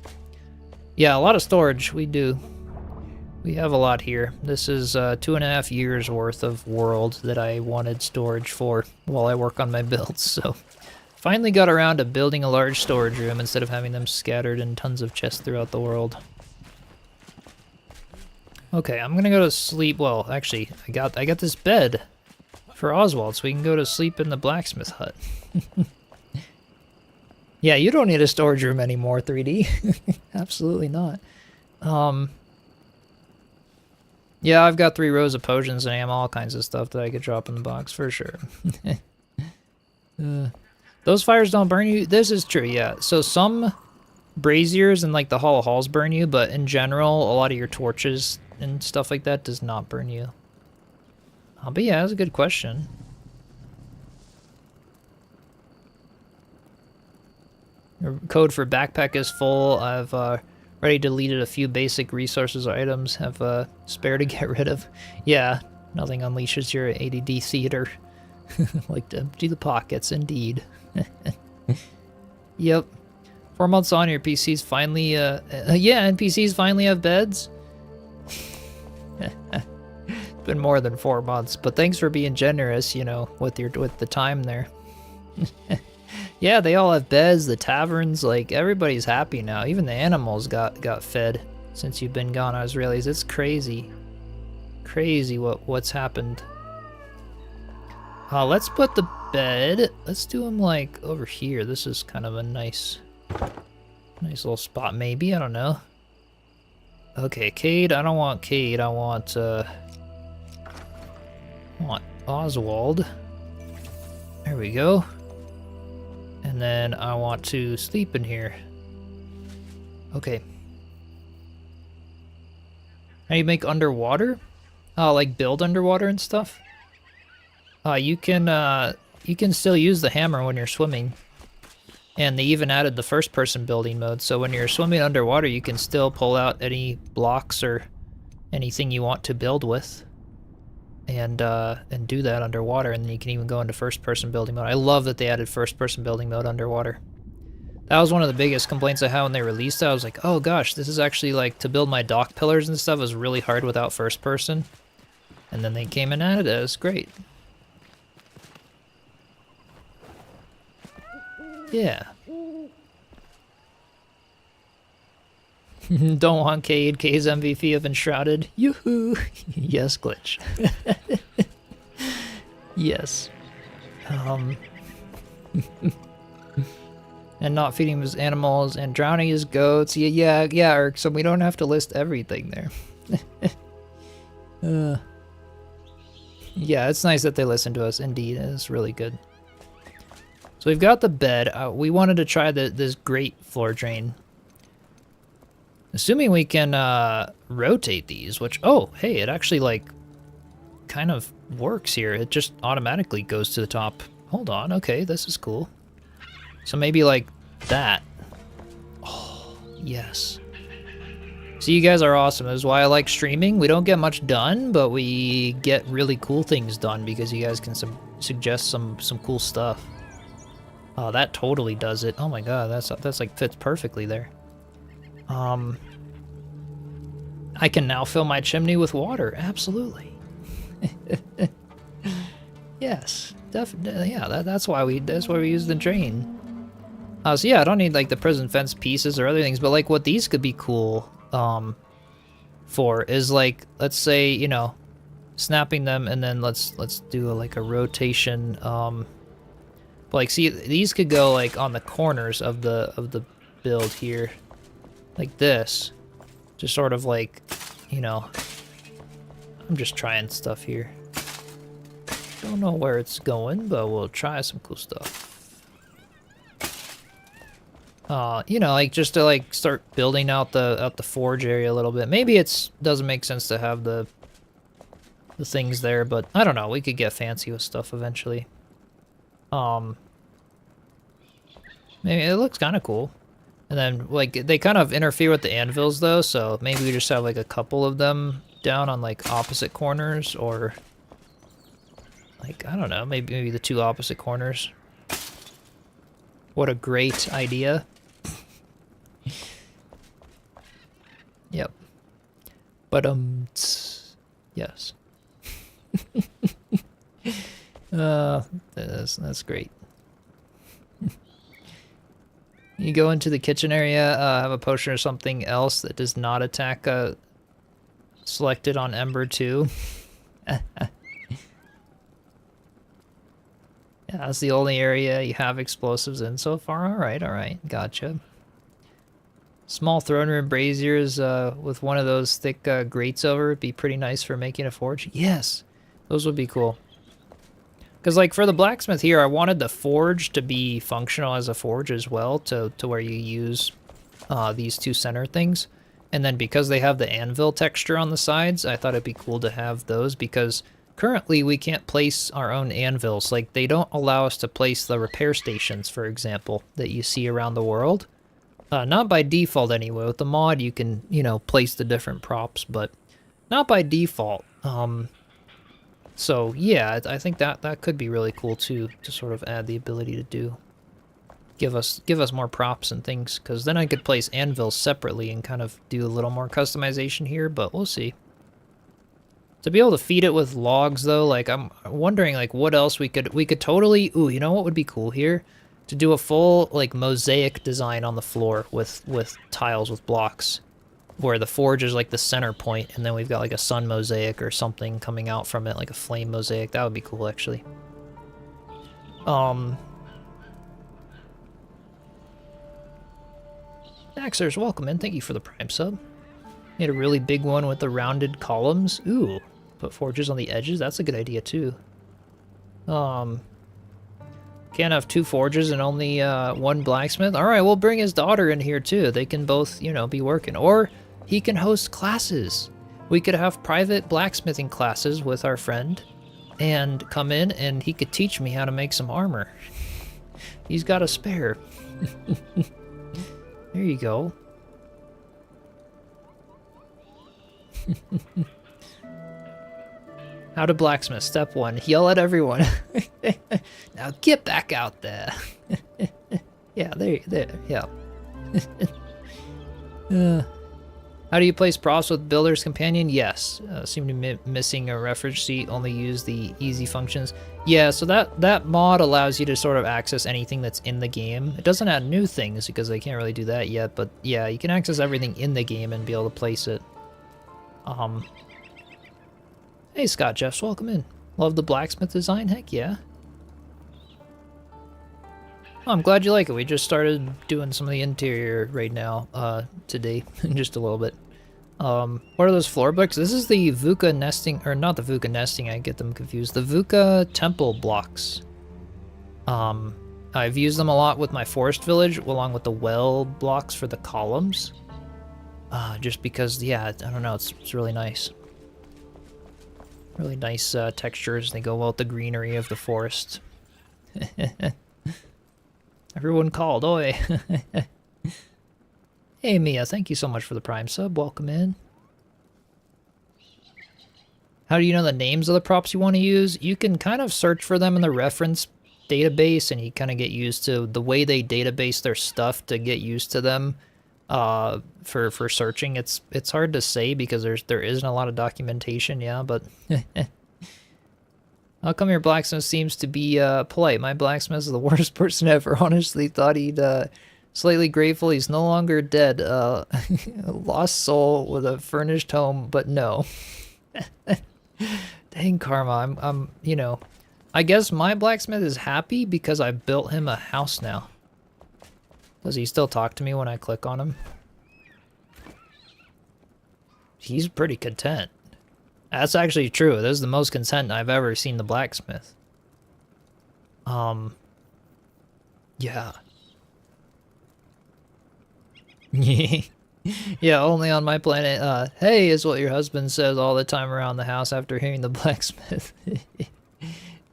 Yeah, a lot of storage. We do. We have a lot here. This is 2.5 years worth of world that I wanted storage for while I work on my builds, so finally got around to building a large storage room instead of having them scattered in tons of chests throughout the world. Okay, I'm gonna go to sleep. Well, actually, I got this bed for Oswald, so we can go to sleep in the blacksmith hut. Yeah, you don't need a storage room anymore, 3D. Absolutely not. Yeah, I've got 3 rows of potions and ammo, all kinds of stuff that I could drop in the box for sure. Those fires don't burn you? This is true, yeah. So some braziers and like the Hall of Halls burn you, but in general, a lot of your torches and stuff like that does not burn you. But yeah, that's a good question. Your code for backpack is full. I've already deleted a few basic resources or items. Have spare to get rid of. Yeah, nothing unleashes your ADD theater. Like to empty the pockets, indeed. Yep. 4 months on, your PCs finally, yeah, NPCs finally have beds. It's been more than 4 months, but thanks for being generous, you know, with the time there. Yeah, they all have beds, the taverns, like, everybody's happy now. Even the animals got fed since you've been gone, Israelis. It's crazy. Crazy what's happened. Let's put the bed, let's do them, like, over here. This is kind of a nice little spot, maybe, I don't know. Okay, Cade, I don't want Cade, I want Oswald. There we go. And then I want to sleep in here. Okay. How do you make underwater? Like build underwater and stuff? You can still use the hammer when you're swimming. And they even added the first-person building mode, so when you're swimming underwater, you can still pull out any blocks or anything you want to build with. And do that underwater, and then you can even go into first-person building mode. I love that they added first-person building mode underwater. That was one of the biggest complaints I had when they released it. I was like, oh gosh, this is actually like, to build my dock pillars and stuff is really hard without first-person. And then they came and added it. It was great. Yeah. Don't want Cade. Cade's MVP of Enshrouded. Yoo-hoo! Yes, Glitch. Yes. And not feeding his animals and drowning his goats. Yeah, Eric, so we don't have to list everything there. Yeah, it's nice that they listen to us. Indeed, it's really good. So we've got the bed. We wanted to try this grate floor drain. Assuming we can rotate these, which, oh, hey, it actually, like, kind of works here. It just automatically goes to the top. Hold on, okay, this is cool. So maybe like that. Oh, yes. So you guys are awesome. This is why I like streaming. We don't get much done, but we get really cool things done because you guys can suggest some cool stuff. Oh, that totally does it. Oh my god, that's like fits perfectly there. I can now fill my chimney with water. Absolutely. Yes, definitely. Yeah, that's why we use the drain. So yeah, I don't need like the prison fence pieces or other things, but like what these could be cool. for is like, let's say, you know, snapping them, and then let's do like a rotation. Like, see, these could go like on the corners of the build here, like this, just sort of like, you know. I'm just trying stuff here. Don't know where it's going, but we'll try some cool stuff. You know, like just to like start building out the forge area a little bit. Maybe it's doesn't make sense to have the things there, but I don't know. We could get fancy with stuff eventually. Maybe it looks kind of cool. And then like they kind of interfere with the anvils though, so maybe we just have like a couple of them down on like opposite corners, or like I don't know, maybe the two opposite corners. What a great idea. Yep. But yes. That's great. You go into the kitchen area, have a potion or something else that does not attack selected on Ember 2. Yeah, that's the only area you have explosives in so far. Alright, gotcha. Small throne room braziers with one of those thick grates over would be pretty nice for making a forge. Yes, those would be cool. Because like for the blacksmith here, I wanted the forge to be functional as a forge as well, to where you use these two center things. And then because they have the anvil texture on the sides, I thought it'd be cool to have those, because currently we can't place our own anvils. Like they don't allow us to place the repair stations, for example, that you see around the world. Not by default anyway. With the mod you can, you know, place the different props, but not by default. So yeah, I think that could be really cool too, to sort of add the ability to do. Give us more props and things, because then I could place anvils separately and kind of do a little more customization here, but we'll see. To be able to feed it with logs though, like I'm wondering like what else we could totally, ooh, you know what would be cool here? To do a full like mosaic design on the floor with tiles with blocks, where the forge is like the center point, and then we've got like a sun mosaic or something coming out from it, like a flame mosaic. That would be cool actually. Daxers, welcome in. Thank you for the Prime sub. Made a really big one with the rounded columns. Ooh, put forges on the edges. That's a good idea too. Can't have two forges and only one blacksmith. All right, we'll bring his daughter in here too. They can both, you know, be working. Or he can host classes. We could have private blacksmithing classes with our friend and come in and he could teach me how to make some armor. He's got a spare. There you go. How to blacksmith. Step 1. Yell at everyone. Now get back out there. Yeah, there, yeah. How do you place props with Builder's Companion? Yes. Seem to be missing a reference sheet. Only use the easy functions. Yeah, so that mod allows you to sort of access anything that's in the game. It doesn't add new things because they can't really do that yet, but yeah, you can access everything in the game and be able to place it. Hey Scott Jeffs, welcome in. Love the blacksmith design? Heck yeah. Oh, I'm glad you like it. We just started doing some of the interior right now, today, just a little bit. What are those floor bricks? This is the Vuka nesting, or not the Vuka nesting, I get them confused. The Vuka temple blocks. I've used them a lot with my forest village, along with the well blocks for the columns. Just because, yeah, I don't know, it's really nice. Really nice textures. They go well with the greenery of the forest. Everyone called, oi. Hey Mia, thank you so much for the Prime sub. Welcome in. How do you know the names of the props you want to use? You can kind of search for them in the reference database, and you kind of get used to the way they database their stuff to get used to them. For searching, it's hard to say because there isn't a lot of documentation, yeah, but how come your blacksmith seems to be polite? My blacksmith is the worst person ever. Honestly, thought he'd Slightly grateful he's no longer dead. A lost soul with a furnished home, but no. Dang karma, you know, I guess my blacksmith is happy because I built him a house now. Does he still talk to me when I click on him? He's pretty content. That's actually true. This is the most content I've ever seen the blacksmith. Yeah. Yeah, only on my planet. Hey is what your husband says all the time around the house after hearing the blacksmith.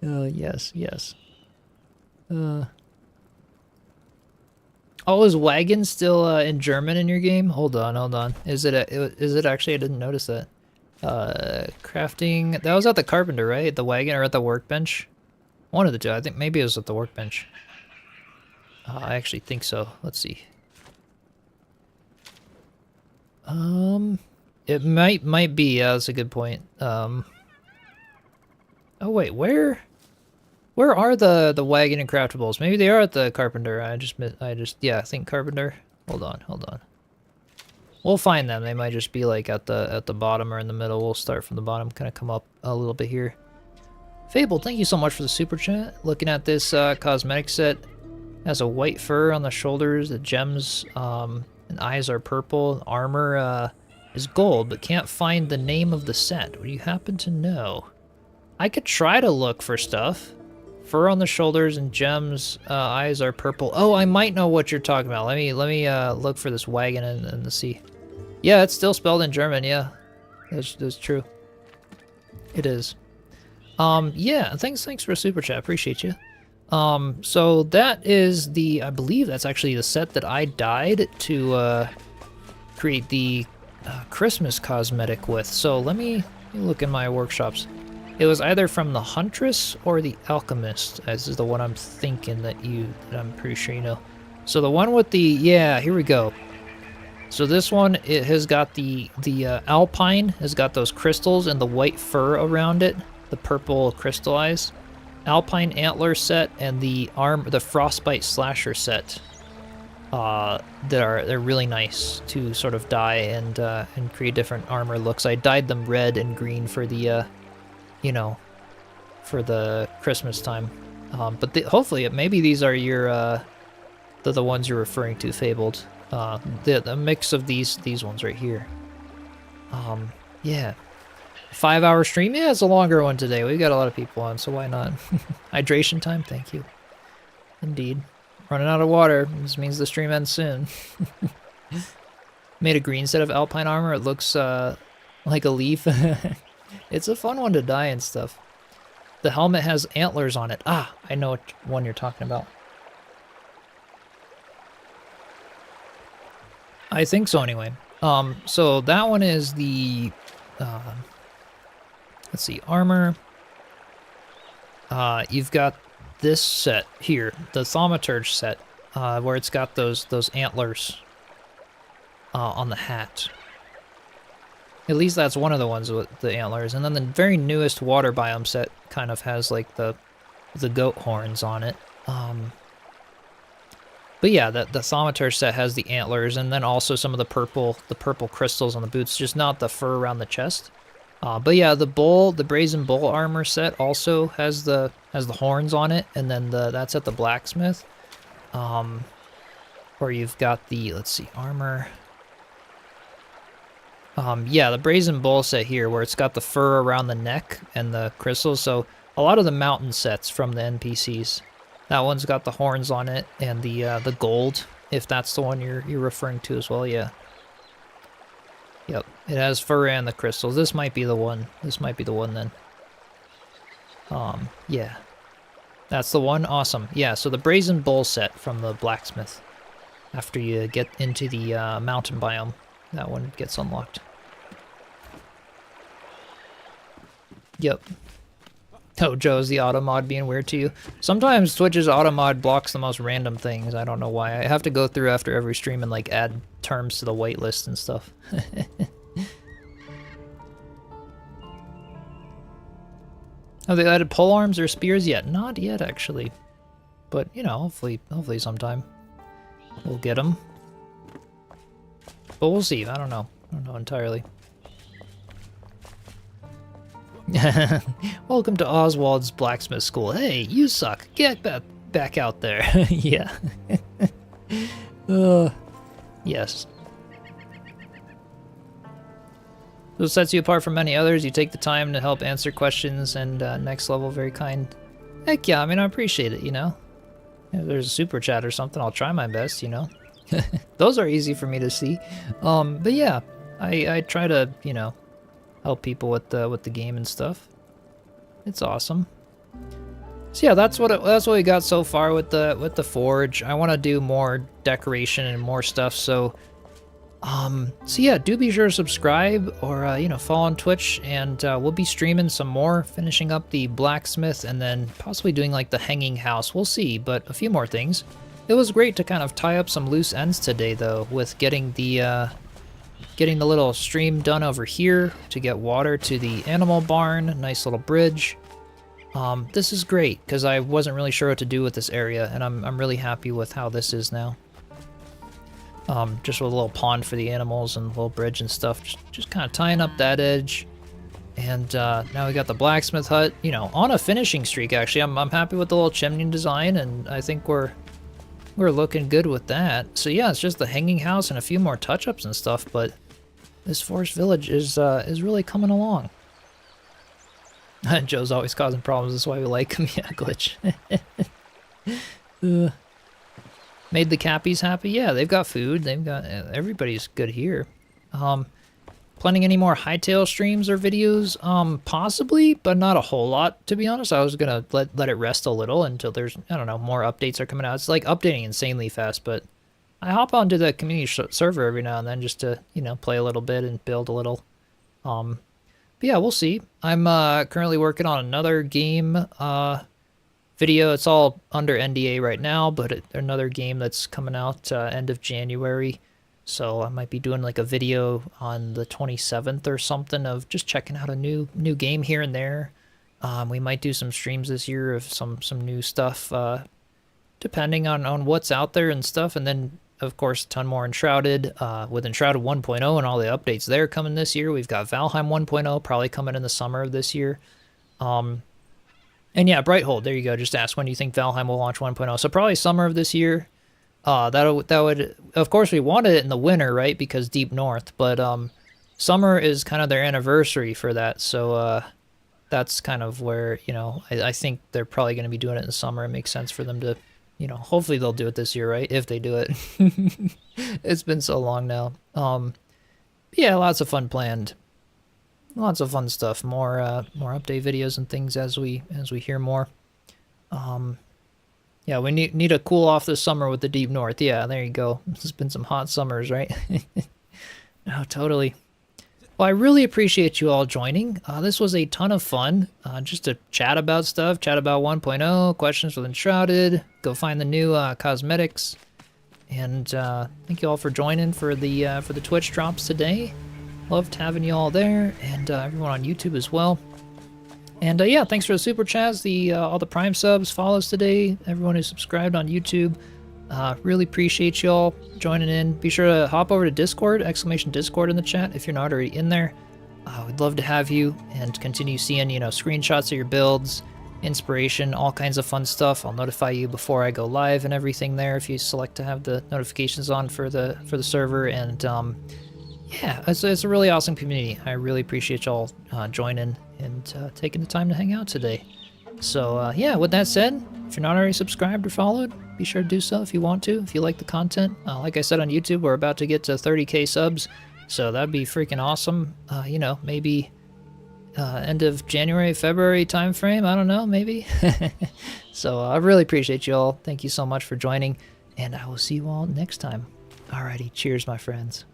Yes, yes. Oh, is wagon still in German in your game? Hold on, hold on. Is it actually? I didn't notice that. Crafting. That was at the carpenter, right? The wagon or at the workbench? One of the two. I think maybe it was at the workbench. I actually think so. Let's see. It might be. Yeah, that's a good point. Oh wait, where are the wagon and craftables? Maybe they are at the carpenter. Yeah, I think carpenter. Hold on. We'll find them. They might just be like at the bottom or in the middle. We'll start from the bottom, kind of come up a little bit here. Fable, thank you so much for the super chat. Looking at this cosmetic set, has a white fur on the shoulders. The gems and eyes are purple. Armor is gold, but can't find the name of the set. Do you happen to know? I could try to look for stuff. Fur on the shoulders and gems, eyes are purple. Oh, I might know what you're talking about. Let me look for this wagon and see. Yeah, it's still spelled in German. Yeah, that's true. It is. Yeah. Thanks for a super chat. Appreciate you. So that is I believe that's actually the set that I dyed to create the Christmas cosmetic with. So let me look in my workshops. It was either from the Huntress or the Alchemist, as is the one I'm thinking that I'm pretty sure you know. So the one with yeah, here we go. So this one, it has got the Alpine, has got those crystals and the white fur around it, the purple crystallized. Alpine Antler set and the Frostbite Slasher set. They're really nice to sort of dye and create different armor looks. I dyed them red and green for the you know, for the Christmas time. But hopefully, maybe these are the ones you're referring to, Fabled. The mix of these ones right here. Yeah. 5-hour stream? Yeah, it's a longer one today. We got a lot of people on, so why not? Hydration time? Thank you. Indeed. Running out of water. This means the stream ends soon. Made a green set of Alpine armor. It looks like a leaf. It's a fun one to dye and stuff. The helmet has antlers on it. Ah, I know which one you're talking about. I think so anyway. So that one is the, let's see, armor. You've got this set here, the Thaumaturge set, where it's got those antlers on the hat. At least that's one of the ones with the antlers. And then the very newest water biome set kind of has like the goat horns on it. But yeah, the Thaumaturge set has the antlers and then also some of the purple crystals on the boots, just not the fur around the chest. But yeah, the Brazen Bull armor set also has the horns on it, and then that's at the blacksmith. Where you've got the, let's see, armor. Yeah, the Brazen Bull set here, where it's got the fur around the neck and the crystals. So a lot of the mountain sets from the NPCs. That one's got the horns on it and the gold, if that's the one you're referring to as well. Yeah. Yep, it has fur and the crystals. This might be the one. This might be the one then. Yeah. That's the one. Awesome. Yeah, so the Brazen Bull set from the blacksmith. After you get into the mountain biome, that one gets unlocked. Yep. Oh, Joe, is the auto mod being weird to you? Sometimes Twitch's auto mod blocks the most random things. I don't know why. I have to go through after every stream and like add terms to the waitlist and stuff. Have they added pole arms or spears yet? Not yet, actually. But, you know, hopefully sometime. we'll get them. But we'll see. I don't know. I don't know entirely. Welcome to Oswald's Blacksmith School. Hey, you suck. Get back out there. Yeah. Yes. So it sets you apart from many others. You take the time to help answer questions, and next level, very kind. Heck yeah, I mean, I appreciate it, you know? If there's a super chat or something, I'll try my best, you know? Those are easy for me to see. But yeah, I try to, you know, help people with the game and stuff. It's awesome. So yeah, that's what we got so far with the forge. I want to do more decoration and more stuff. So yeah, do be sure to subscribe or you know, follow on Twitch, and we'll be streaming some more, finishing up the blacksmith, and then possibly doing like the hanging house. We'll see, but a few more things. It was great to kind of tie up some loose ends today, though, with getting the little stream done over here to get water to the animal barn. Nice little bridge. This is great because I wasn't really sure what to do with this area, and I'm really happy with how this is now. Just with a little pond for the animals and a little bridge and stuff. Just kind of tying up that edge. And now we got the blacksmith hut, you know, on a finishing streak. Actually, I'm happy with the little chimney design, and I think we're looking good with that. So yeah, it's just the hanging house and a few more touch-ups and stuff, but this forest village is really coming along. Joe's always causing problems, that's why we like him. Yeah, glitch. Made the Cappies happy? Yeah, they've got food, they've got, everybody's good here. Planning any more hightail streams or videos? Possibly, but not a whole lot, to be honest. I was gonna let it rest a little until there's, I don't know, more updates are coming out. It's like updating insanely fast, but I hop onto the community server every now and then just to, you know, play a little bit and build a little. But yeah, we'll see. I'm currently working on another game video. It's all under NDA right now, but another game that's coming out end of January. So I might be doing like a video on the 27th or something of just checking out a new game here and there. We might do some streams this year of some new stuff, depending on what's out there and stuff. And then, of course, a ton more Enshrouded, with Enshrouded 1.0 and all the updates there coming this year. We've got Valheim 1.0 probably coming in the summer of this year. And yeah, Brighthold, there you go. Just ask when do you think Valheim will launch 1.0. So probably summer of this year. That would, of course, we wanted it in the winter, right? Because Deep North, but summer is kind of their anniversary for that. So that's kind of where, you know, I think they're probably going to be doing it in the summer. It makes sense for them to, you know, hopefully they'll do it this year, right? If they do it. It's been so long now. Yeah, lots of fun planned. Lots of fun stuff. More update videos and things as we hear more. Yeah, we need to cool off this summer with the Deep North. Yeah, there you go. It's been some hot summers, right? No, totally. Well, I really appreciate you all joining. This was a ton of fun. Just to chat about stuff, chat about 1.0, questions with Enshrouded, go find the new cosmetics. And thank you all for joining for the Twitch drops today. Loved having you all there, and everyone on YouTube as well. And yeah, thanks for the super chats, all the Prime subs, follows today, everyone who subscribed on YouTube. Really appreciate y'all joining in. Be sure to hop over to Discord, !Discord in the chat if you're not already in there. We'd love to have you and continue seeing, you know, screenshots of your builds, inspiration, all kinds of fun stuff. I'll notify you before I go live and everything there if you select to have the notifications on for the server. And yeah, it's a really awesome community. I really appreciate y'all joining and taking the time to hang out today. So yeah, with that said, if you're not already subscribed or followed, be sure to do so if you want to, if you like the content. Like I said on YouTube, we're about to get to 30k subs, so that'd be freaking awesome. You know, maybe end of January, February time frame, I don't know, maybe. So I really appreciate you all. Thank you so much for joining, and I will see you all next time. Alrighty, cheers, my friends.